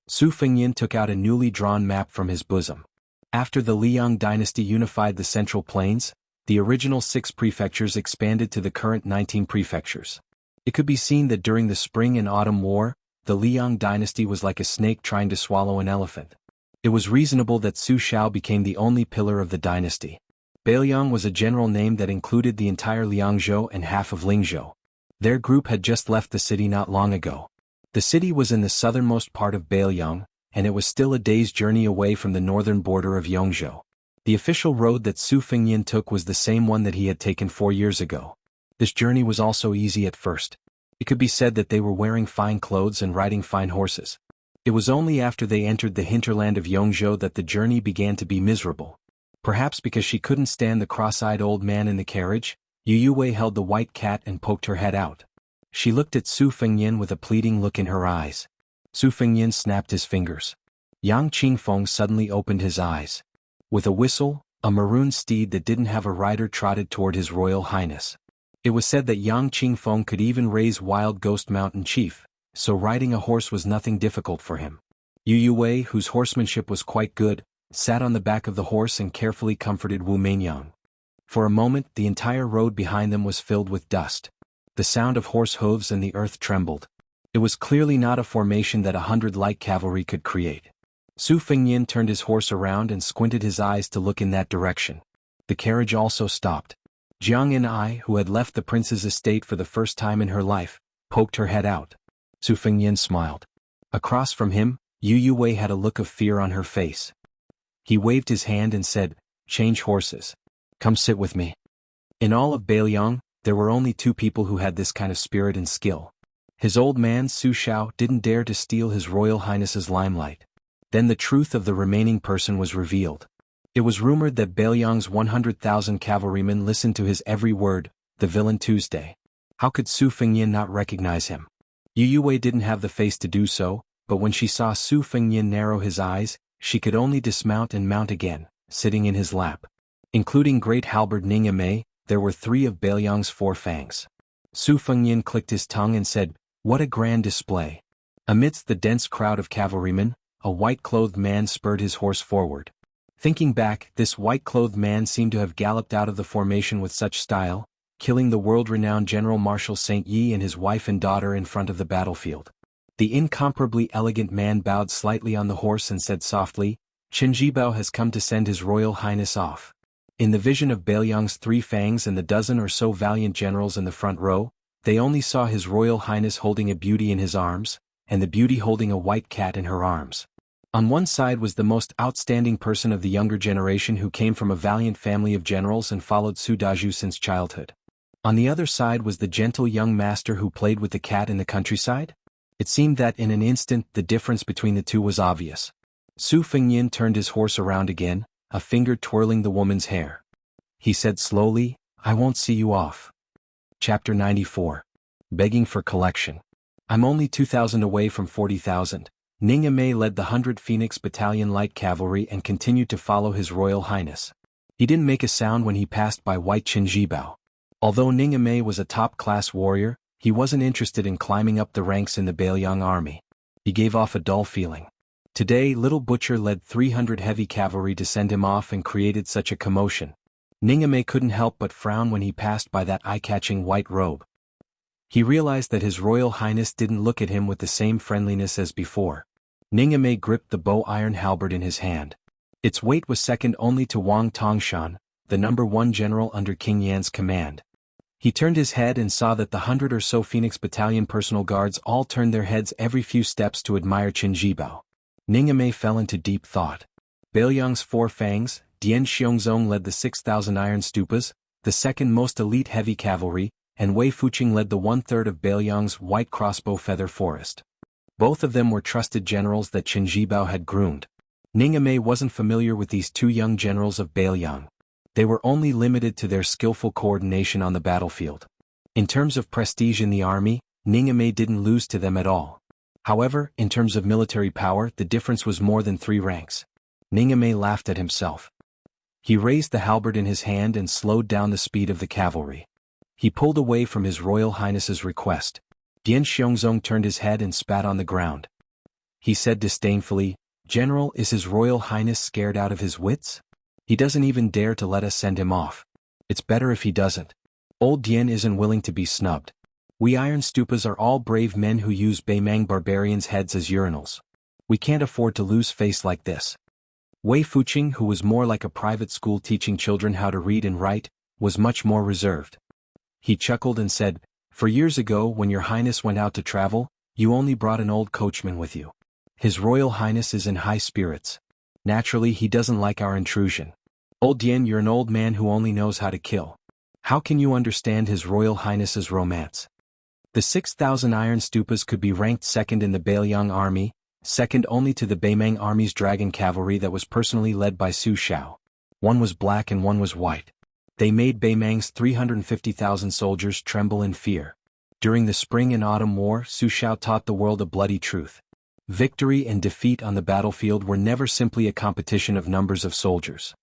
Su Fengnian took out a newly drawn map from his bosom. After the Liang dynasty unified the Central Plains, the original 6 prefectures expanded to the current 19 prefectures. It could be seen that during the Spring and Autumn War, the Liang dynasty was like a snake trying to swallow an elephant. It was reasonable that Su Xiao became the only pillar of the dynasty. Bailiang was a general name that included the entire Liangzhou and half of Lingzhou. Their group had just left the city not long ago. The city was in the southernmost part of Bailiang, and it was still a day's journey away from the northern border of Yongzhou. The official road that Su Fengnian took was the same one that he had taken 4 years ago. This journey was also easy at first. It could be said that they were wearing fine clothes and riding fine horses. It was only after they entered the hinterland of Yongzhou that the journey began to be miserable. Perhaps because she couldn't stand the cross-eyed old man in the carriage, Yu Wei held the white cat and poked her head out. She looked at Su Fengnian with a pleading look in her eyes. Su Fengnian snapped his fingers. Yang Qingfeng suddenly opened his eyes. With a whistle, a maroon steed that didn't have a rider trotted toward his Royal Highness. It was said that Yang Qingfeng could even raise wild ghost mountain chief, so riding a horse was nothing difficult for him. Yu Wei, whose horsemanship was quite good, sat on the back of the horse and carefully comforted Wu Meinyang. For a moment, the entire road behind them was filled with dust. The sound of horse hooves and the earth trembled. It was clearly not a formation that 100 light cavalry could create. Su Fengnian turned his horse around and squinted his eyes to look in that direction. The carriage also stopped. Jiang and I, who had left the prince's estate for the first time in her life, poked her head out. Su Fengnian smiled. Across from him, Yu Wei had a look of fear on her face. He waved his hand and said, "Change horses. Come sit with me." In all of Bailiang, there were only 2 people who had this kind of spirit and skill. His old man Su Xiao didn't dare to steal his Royal Highness's limelight. Then the truth of the remaining person was revealed. It was rumored that Bailiang's 100,000 cavalrymen listened to his every word, the villain Tuesday. How could Su Fengnian not recognize him? Yu Wei didn't have the face to do so, but when she saw Su Fengnian narrow his eyes, she could only dismount and mount again, sitting in his lap. Including Great Halberd Ningame, there were 3 of Bailiang's 4 fangs. Su Fengnian clicked his tongue and said, "What a grand display." Amidst the dense crowd of cavalrymen, a white-clothed man spurred his horse forward. Thinking back, this white-clothed man seemed to have galloped out of the formation with such style, killing the world-renowned General Marshal Saint Yi and his wife and daughter in front of the battlefield. The incomparably elegant man bowed slightly on the horse and said softly, "Chen Jibao has come to send His Royal Highness off." In the vision of Bailiang's 3 fangs and the dozen or so valiant generals in the front row, they only saw His Royal Highness holding a beauty in his arms, and the beauty holding a white cat in her arms. On one side was the most outstanding person of the younger generation who came from a valiant family of generals and followed Su Daju since childhood. On the other side was the gentle young master who played with the cat in the countryside. It seemed that in an instant the difference between the two was obvious. Su Fengnian turned his horse around again, a finger twirling the woman's hair. He said slowly, "I won't see you off." Chapter 94. Begging for collection. I'm only 2,000 away from 40,000. Ningame led the 100 Phoenix Battalion Light Cavalry and continued to follow His Royal Highness. He didn't make a sound when he passed by White Chen Jibao. Although Ningame was a top-class warrior, he wasn't interested in climbing up the ranks in the Bailiang army. He gave off a dull feeling. Today Little Butcher led 300 heavy cavalry to send him off and created such a commotion. Ningame couldn't help but frown when he passed by that eye-catching white robe. He realized that His Royal Highness didn't look at him with the same friendliness as before. Ningame gripped the bow-iron halberd in his hand. Its weight was second only to Wang Tongshan, the #1 general under King Yan's command. He turned his head and saw that the 100 or so Phoenix Battalion personal guards all turned their heads every few steps to admire Chen Jibao. Ningame fell into deep thought. Bailiang's 4 fangs, Dian Xiongzong led the 6,000 iron stupas, the second most elite heavy cavalry, and Wei Fuqing led the 1/3 of Bailiang's white crossbow feather forest. Both of them were trusted generals that Chen Jibao had groomed. Ningame wasn't familiar with these 2 young generals of Bailiang. They were only limited to their skillful coordination on the battlefield. In terms of prestige in the army, Ningame didn't lose to them at all. However, in terms of military power, the difference was more than 3 ranks. Ningame laughed at himself. He raised the halberd in his hand and slowed down the speed of the cavalry. He pulled away from His Royal Highness's request. Dian Xiongzong turned his head and spat on the ground. He said disdainfully, "General, is His Royal Highness scared out of his wits? He doesn't even dare to let us send him off. It's better if he doesn't. Old Dian isn't willing to be snubbed. We iron stupas are all brave men who use Baimang barbarians' heads as urinals. We can't afford to lose face like this." Wei Fuqing, who was more like a private school teaching children how to read and write, was much more reserved. He chuckled and said, "For years ago when your highness went out to travel, you only brought an old coachman with you. His Royal Highness is in high spirits. Naturally he doesn't like our intrusion. Old Dian, you're an old man who only knows how to kill. How can you understand His Royal Highness's romance?" The 6,000 iron stupas could be ranked second in the Bailiang army, second only to the Baimang army's dragon cavalry that was personally led by Su Xiao. One was black and one was white. They made Baimang's 350,000 soldiers tremble in fear. During the Spring and Autumn War, Su Xiao taught the world a bloody truth. Victory and defeat on the battlefield were never simply a competition of numbers of soldiers.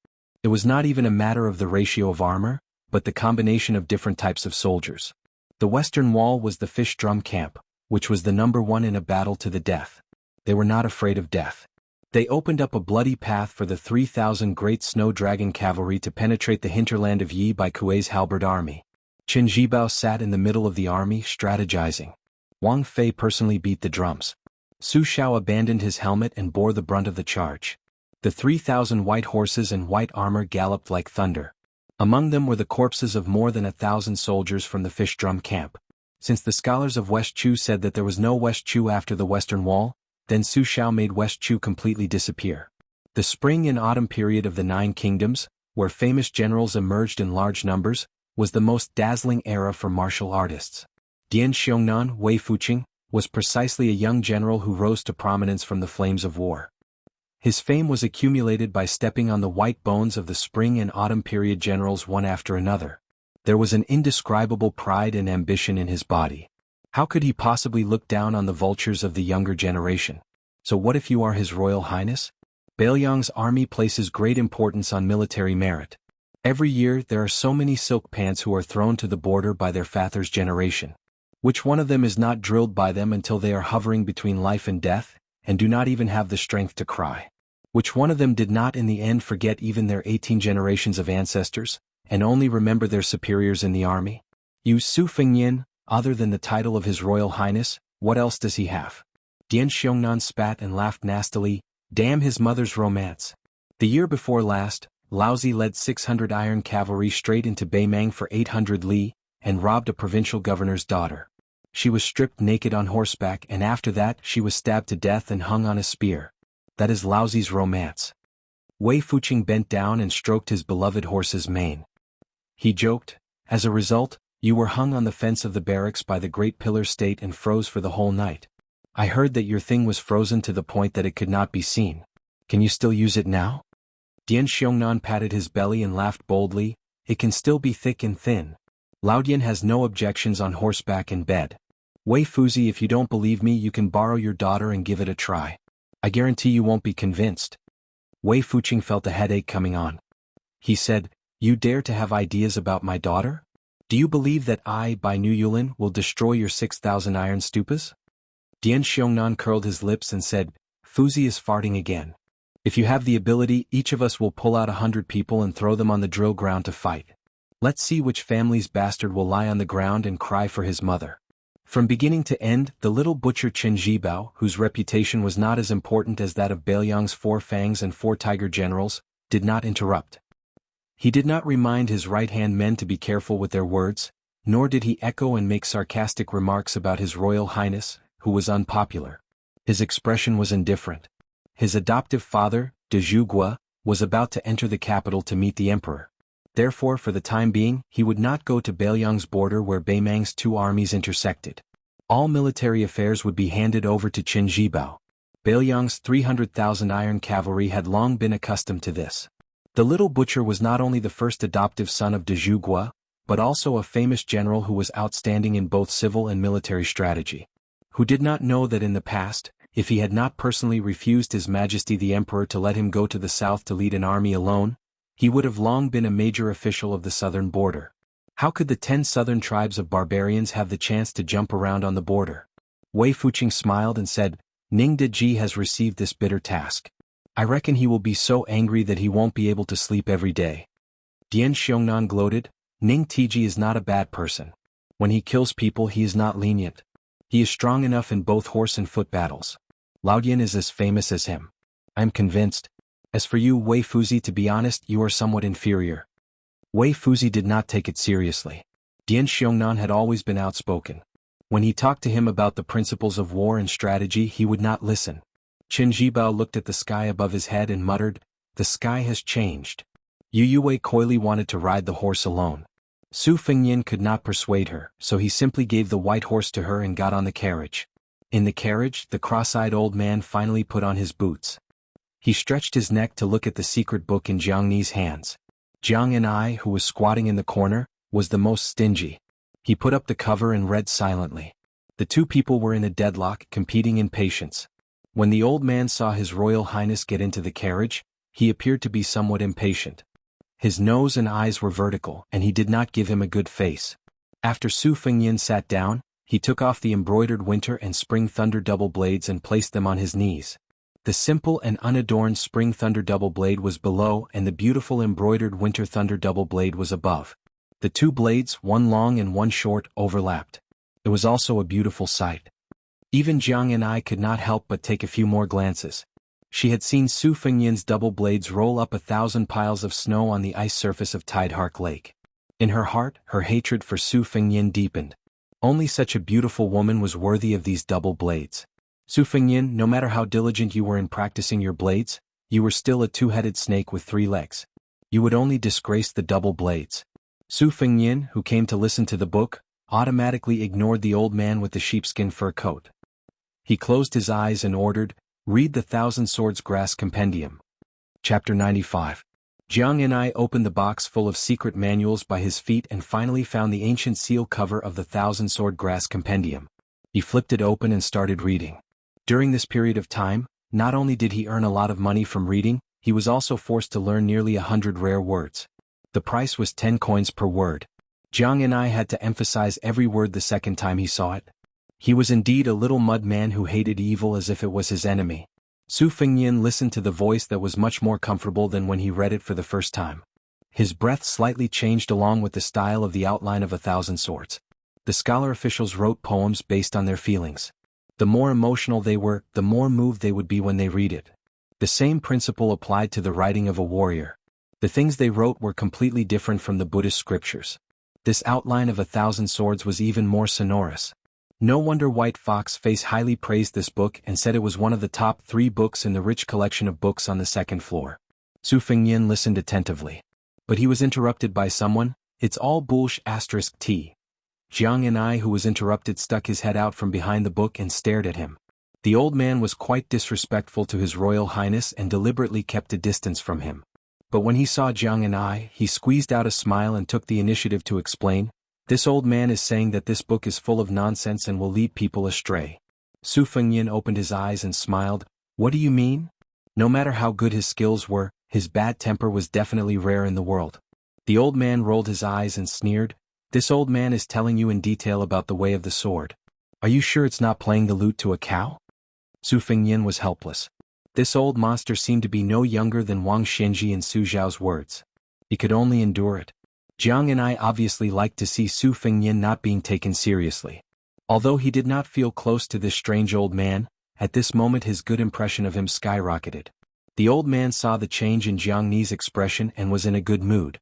It was not even a matter of the ratio of armor, but the combination of different types of soldiers. The Western Wall was the fish drum camp, which was the #1 in a battle to the death. They were not afraid of death. They opened up a bloody path for the 3,000 Great Snow Dragon cavalry to penetrate the hinterland of Yi by Kuei's halberd army. Chen Jibao sat in the middle of the army, strategizing. Wang Fei personally beat the drums. Su Xiao abandoned his helmet and bore the brunt of the charge. The 3,000 white horses and white armor galloped like thunder. Among them were the corpses of more than 1,000 soldiers from the fish drum camp. Since the scholars of West Chu said that there was no West Chu after the Western Wall, then Su Xiao made West Chu completely disappear. The spring and autumn period of the 9 kingdoms, where famous generals emerged in large numbers, was the most dazzling era for martial artists. Dian Xiongnan, Wei Fuqing, was precisely a young general who rose to prominence from the flames of war. His fame was accumulated by stepping on the white bones of the spring and autumn period generals one after another. There was an indescribable pride and ambition in his body. How could he possibly look down on the vultures of the younger generation? So what if you are His Royal Highness? Bailiang's army places great importance on military merit. Every year there are so many silk pants who are thrown to the border by their father's generation. Which one of them is not drilled by them until they are hovering between life and death, and do not even have the strength to cry? Which one of them did not in the end forget even their 18 generations of ancestors, and only remember their superiors in the army? You Su Fengyin, other than the title of His Royal Highness, what else does he have? Dian Xiongnan spat and laughed nastily. Damn his mother's romance. The year before last, Laozi led 600 iron cavalry straight into Beimang for 800 li, and robbed a provincial governor's daughter. She was stripped naked on horseback, and after that she was stabbed to death and hung on a spear. That is Laozi's romance. Wei Fuqing bent down and stroked his beloved horse's mane. He joked, as a result, you were hung on the fence of the barracks by the great pillar state and froze for the whole night. I heard that your thing was frozen to the point that it could not be seen. Can you still use it now? Dian Xiongnan patted his belly and laughed boldly. It can still be thick and thin. Lao Dian has no objections on horseback and bed. Wei Fuzi, if you don't believe me, you can borrow your daughter and give it a try. I guarantee you won't be convinced. Wei Fuqing felt a headache coming on. He said, you dare to have ideas about my daughter? Do you believe that I, by New Yulin, will destroy your 6,000 iron stupas? Dian Xiongnan curled his lips and said, Fuzi is farting again. If you have the ability, each of us will pull out 100 people and throw them on the drill ground to fight. Let's see which family's bastard will lie on the ground and cry for his mother. From beginning to end, the little butcher Chen Zhibao, whose reputation was not as important as that of Bailiang's 4 fangs and 4 tiger generals, did not interrupt. He did not remind his right-hand men to be careful with their words, nor did he echo and make sarcastic remarks about His Royal Highness, who was unpopular. His expression was indifferent. His adoptive father, de Zhugua, was about to enter the capital to meet the emperor. Therefore, for the time being, he would not go to Bailiang's border where Beimang's 2 armies intersected. All military affairs would be handed over to Qin Zhibao. Bailiang's 300,000 iron cavalry had long been accustomed to this. The little butcher was not only the first adoptive son of de Zhugua, but also a famous general who was outstanding in both civil and military strategy. Who did not know that in the past, if he had not personally refused His Majesty the Emperor to let him go to the south to lead an army alone, he would have long been a major official of the southern border. How could the 10 southern tribes of barbarians have the chance to jump around on the border? Wei Fuqing smiled and said, Ning Deji has received this bitter task. I reckon he will be so angry that he won't be able to sleep every day. Dian Xiongnan gloated, Ning Tiji is not a bad person. When he kills people he is not lenient. He is strong enough in both horse and foot battles. Lao Dian is as famous as him. I am convinced. As for you, Wei Fuzi, to be honest, you are somewhat inferior. Wei Fuzi did not take it seriously. Dian Xiongnan had always been outspoken. When he talked to him about the principles of war and strategy, he would not listen. Qin Zhibao looked at the sky above his head and muttered, the sky has changed. Yu Wei coyly wanted to ride the horse alone. Su Fengyin could not persuade her, so he simply gave the white horse to her and got on the carriage. In the carriage, the cross-eyed old man finally put on his boots. He stretched his neck to look at the secret book in Jiang Ni's hands. Jiang Ni, who was squatting in the corner, was the most stingy. He put up the cover and read silently. The 2 people were in a deadlock, competing in patience. When the old man saw His Royal Highness get into the carriage, he appeared to be somewhat impatient. His nose and eyes were vertical, and he did not give him a good face. After Su Fengyin sat down, he took off the embroidered winter and spring thunder double blades and placed them on his knees. The simple and unadorned spring thunder double blade was below and the beautiful embroidered winter thunder double blade was above. The 2 blades, one long and one short, overlapped. It was also a beautiful sight. Even Jiang and I could not help but take a few more glances. She had seen Su Fengyin's double blades roll up 1,000 piles of snow on the ice surface of Tidehark Lake. In her heart, her hatred for Su Fengyin deepened. Only such a beautiful woman was worthy of these double blades. Su Fengyin, no matter how diligent you were in practicing your blades, you were still a 2-headed snake with 3 legs. You would only disgrace the double blades. Su Fengyin, who came to listen to the book, automatically ignored the old man with the sheepskin fur coat. He closed his eyes and ordered, "Read the Thousand Swords Grass Compendium." Chapter 95. Jiang and I opened the box full of secret manuals by his feet and finally found the ancient seal cover of the Thousand Sword Grass Compendium. He flipped it open and started reading. During this period of time, Not only did he earn a lot of money from reading, he was also forced to learn nearly 100 rare words. The price was 10 coins per word. Jiang and I had to emphasize every word the second time he saw it. He was indeed a little mud man who hated evil as if it was his enemy. Su Fengyin listened to the voice that was much more comfortable than when he read it for the first time. His breath slightly changed along with the style of the outline of 1,000 swords. The scholar officials wrote poems based on their feelings. The more emotional they were, the more moved they would be when they read it. The same principle applied to the writing of a warrior. The things they wrote were completely different from the Buddhist scriptures. This outline of 1,000 swords was even more sonorous. No wonder White Fox Face highly praised this book and said it was one of the top 3 books in the rich collection of books on the second floor. Su Fengyin listened attentively. But he was interrupted by someone. "It's all bullsh**. Jiang and I, who was interrupted, stuck his head out from behind the book and stared at him. The old man was quite disrespectful to His Royal Highness and deliberately kept a distance from him. But when he saw Jiang and I, he squeezed out a smile and took the initiative to explain, "This old man is saying that this book is full of nonsense and will lead people astray." Su Fengyin opened his eyes and smiled. "What do you mean?" No matter how good his skills were, his bad temper was definitely rare in the world. The old man rolled his eyes and sneered. "This old man is telling you in detail about the way of the sword. Are you sure it's not playing the lute to a cow?" Su Fengyin was helpless. This old monster seemed to be no younger than Wang Xinji and Su Zhao's words. He could only endure it. Jiang and I obviously liked to see Su Fengyin not being taken seriously. Although he did not feel close to this strange old man, at this moment his good impression of him skyrocketed. The old man saw the change in Jiang Ni's expression and was in a good mood.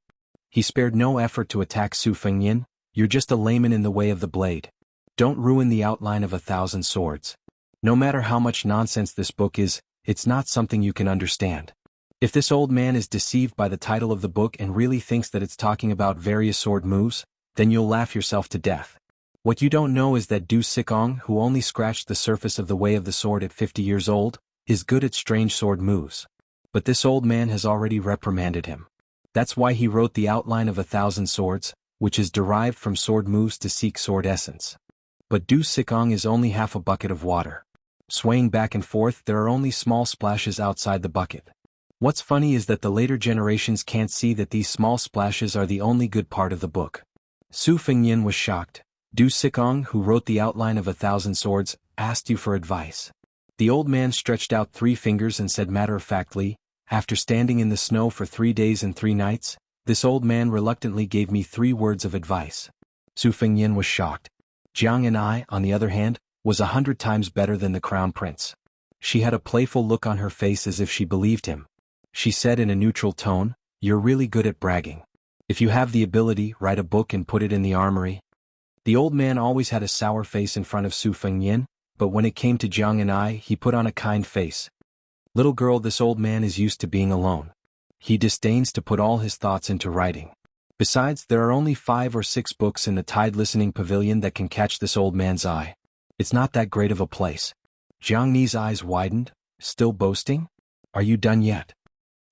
He spared no effort to attack Su Fengyin. "You're just a layman in the way of the blade. Don't ruin the outline of 1,000 swords. No matter how much nonsense this book is, it's not something you can understand. If this old man is deceived by the title of the book and really thinks that it's talking about various sword moves, then you'll laugh yourself to death. What you don't know is that Du Sikong, who only scratched the surface of the way of the sword at 50 years old, is good at strange sword moves. But this old man has already reprimanded him. That's why he wrote the outline of 1,000 swords, which is derived from sword moves to seek sword essence. But Du Sikong is only half a bucket of water. Swaying back and forth, there are only small splashes outside the bucket. What's funny is that the later generations can't see that these small splashes are the only good part of the book." Su Fengyin was shocked. "Du Sikong, who wrote the outline of 1,000 swords, asked you for advice." The old man stretched out 3 fingers and said matter-of-factly, "After standing in the snow for 3 days and 3 nights, this old man reluctantly gave me 3 words of advice." Su Fengyin was shocked. Jiang and I, on the other hand, was 100 times better than the crown prince. She had a playful look on her face as if she believed him. She said in a neutral tone, "You're really good at bragging. If you have the ability, write a book and put it in the armory." The old man always had a sour face in front of Su Fengyin, but when it came to Jiang and I, he put on a kind face. "Little girl, this old man is used to being alone. He disdains to put all his thoughts into writing. Besides, there are only 5 or 6 books in the Tide Listening Pavilion that can catch this old man's eye. It's not that great of a place." Jiang Ni's eyes widened. "Still boasting? Are you done yet?"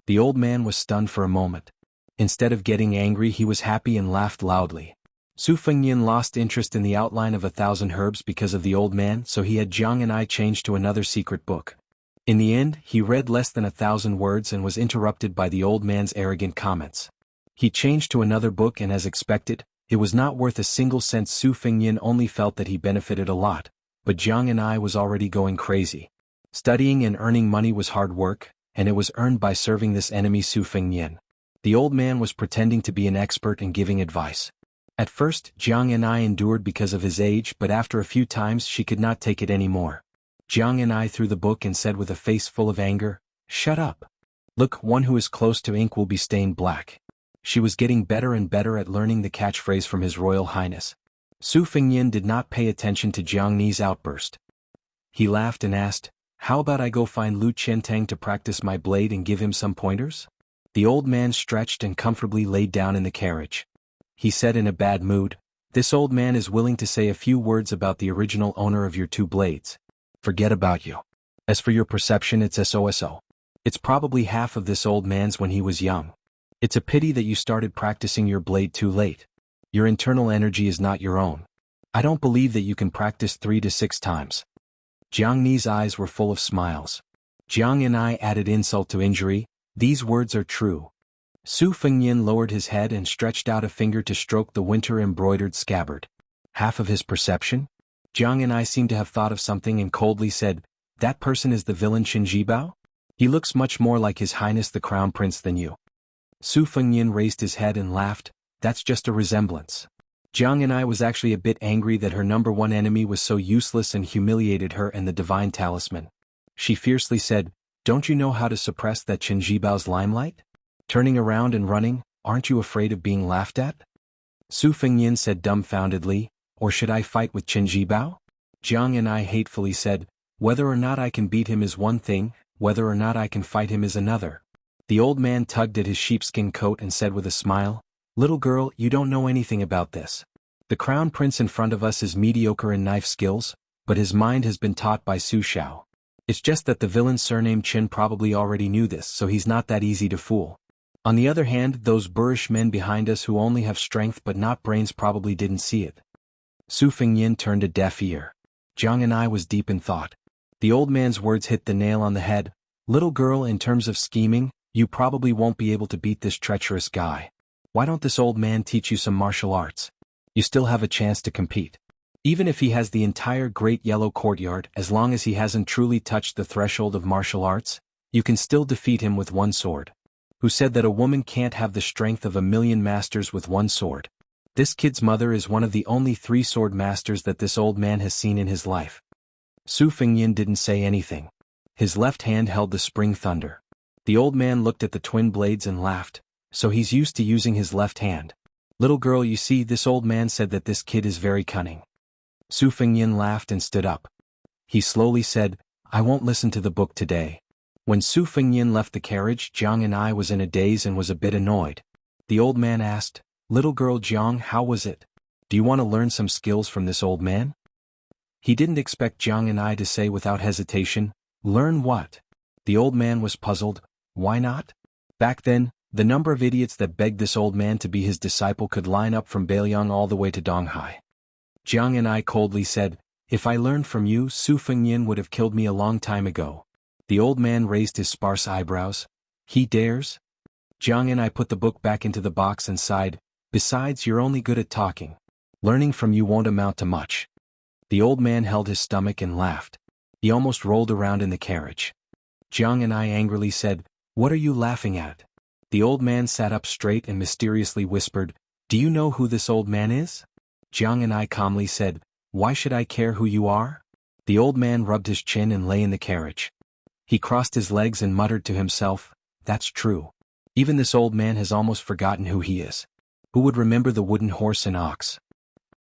The old man was stunned for a moment. Instead of getting angry, he was happy and laughed loudly. Su Fengyin lost interest in the outline of 1,000 herbs because of the old man, so he had Jiang and I change to another secret book. In the end, he read less than 1,000 words and was interrupted by the old man's arrogant comments. He changed to another book and, as expected, it was not worth a single cent. Su Fengyin only felt that he benefited a lot, but Jiang and I was already going crazy. Studying and earning money was hard work, and it was earned by serving this enemy Su Fengyin. The old man was pretending to be an expert and giving advice. At first, Jiang and I endured because of his age, but after a few times she could not take it anymore. Jiang and I threw the book and said with a face full of anger, "Shut up. Look, one who is close to ink will be stained black." She was getting better and better at learning the catchphrase from His Royal Highness. Su Fengyin did not pay attention to Jiang Ni's outburst. He laughed and asked, "How about I go find Lu Qiantang to practice my blade and give him some pointers?" The old man stretched and comfortably laid down in the carriage. He said in a bad mood, "This old man is willing to say a few words about the original owner of your 2 blades. Forget about you. As for your perception, it's SOSO. It's probably half of this old man's when he was young. It's a pity that you started practicing your blade too late. Your internal energy is not your own. I don't believe that you can practice 3 to 6 times." Jiang Ni's eyes were full of smiles. Jiang and I added insult to injury, these words are true. Su Fengnian lowered his head and stretched out a finger to stroke the winter-embroidered scabbard. Half of his perception? Jiang and I seemed to have thought of something and coldly said, that person is the villain Qin Jibao? He looks much more like His Highness the Crown Prince than you. Su Fengnian raised his head and laughed, that's just a resemblance. Jiang and I was actually a bit angry that her number one enemy was so useless and humiliated her and the divine talisman. She fiercely said, don't you know how to suppress that Qin Jibao's limelight? Turning around and running, aren't you afraid of being laughed at? Su Fengnian said dumbfoundedly, or should I fight with Qin Jibao? Jiang and I hatefully said, whether or not I can beat him is one thing, whether or not I can fight him is another. The old man tugged at his sheepskin coat and said with a smile, little girl, you don't know anything about this. The crown prince in front of us is mediocre in knife skills, but his mind has been taught by Su Xiao. It's just that the villain surnamed Qin probably already knew this, so he's not that easy to fool. On the other hand, those boorish men behind us who only have strength but not brains probably didn't see it. Su Fengnian turned a deaf ear. Jiang and I was deep in thought. The old man's words hit the nail on the head. Little girl, in terms of scheming, you probably won't be able to beat this treacherous guy. Why don't this old man teach you some martial arts? You still have a chance to compete. Even if he has the entire Great Yellow Courtyard, as long as he hasn't truly touched the threshold of martial arts, you can still defeat him with one sword. Who said that a woman can't have the strength of 1,000,000 masters with one sword? This kid's mother is one of the only 3 sword masters that this old man has seen in his life. Su Fengnian didn't say anything. His left hand held the spring thunder. The old man looked at the twin blades and laughed, so he's used to using his left hand. Little girl, you see, this old man said that this kid is very cunning. Su Fengnian laughed and stood up. He slowly said, I won't listen to the book today. When Su Fengnian left the carriage, Jiang and I was in a daze and was a bit annoyed. The old man asked, little girl Jiang, how was it? Do you want to learn some skills from this old man? He didn't expect Jiang and I to say without hesitation, learn what? The old man was puzzled, why not? Back then, the number of idiots that begged this old man to be his disciple could line up from Beiliang all the way to Donghai. Jiang and I coldly said, if I learned from you, Su Fengnian would have killed me a long time ago. The old man raised his sparse eyebrows. He dares? Jiang and I put the book back into the box and sighed, besides, you're only good at talking. Learning from you won't amount to much. The old man held his stomach and laughed. He almost rolled around in the carriage. Jiang and I angrily said, what are you laughing at? The old man sat up straight and mysteriously whispered, do you know who this old man is? Jiang and I calmly said, why should I care who you are? The old man rubbed his chin and lay in the carriage. He crossed his legs and muttered to himself, that's true. Even this old man has almost forgotten who he is. Who would remember the wooden horse and ox?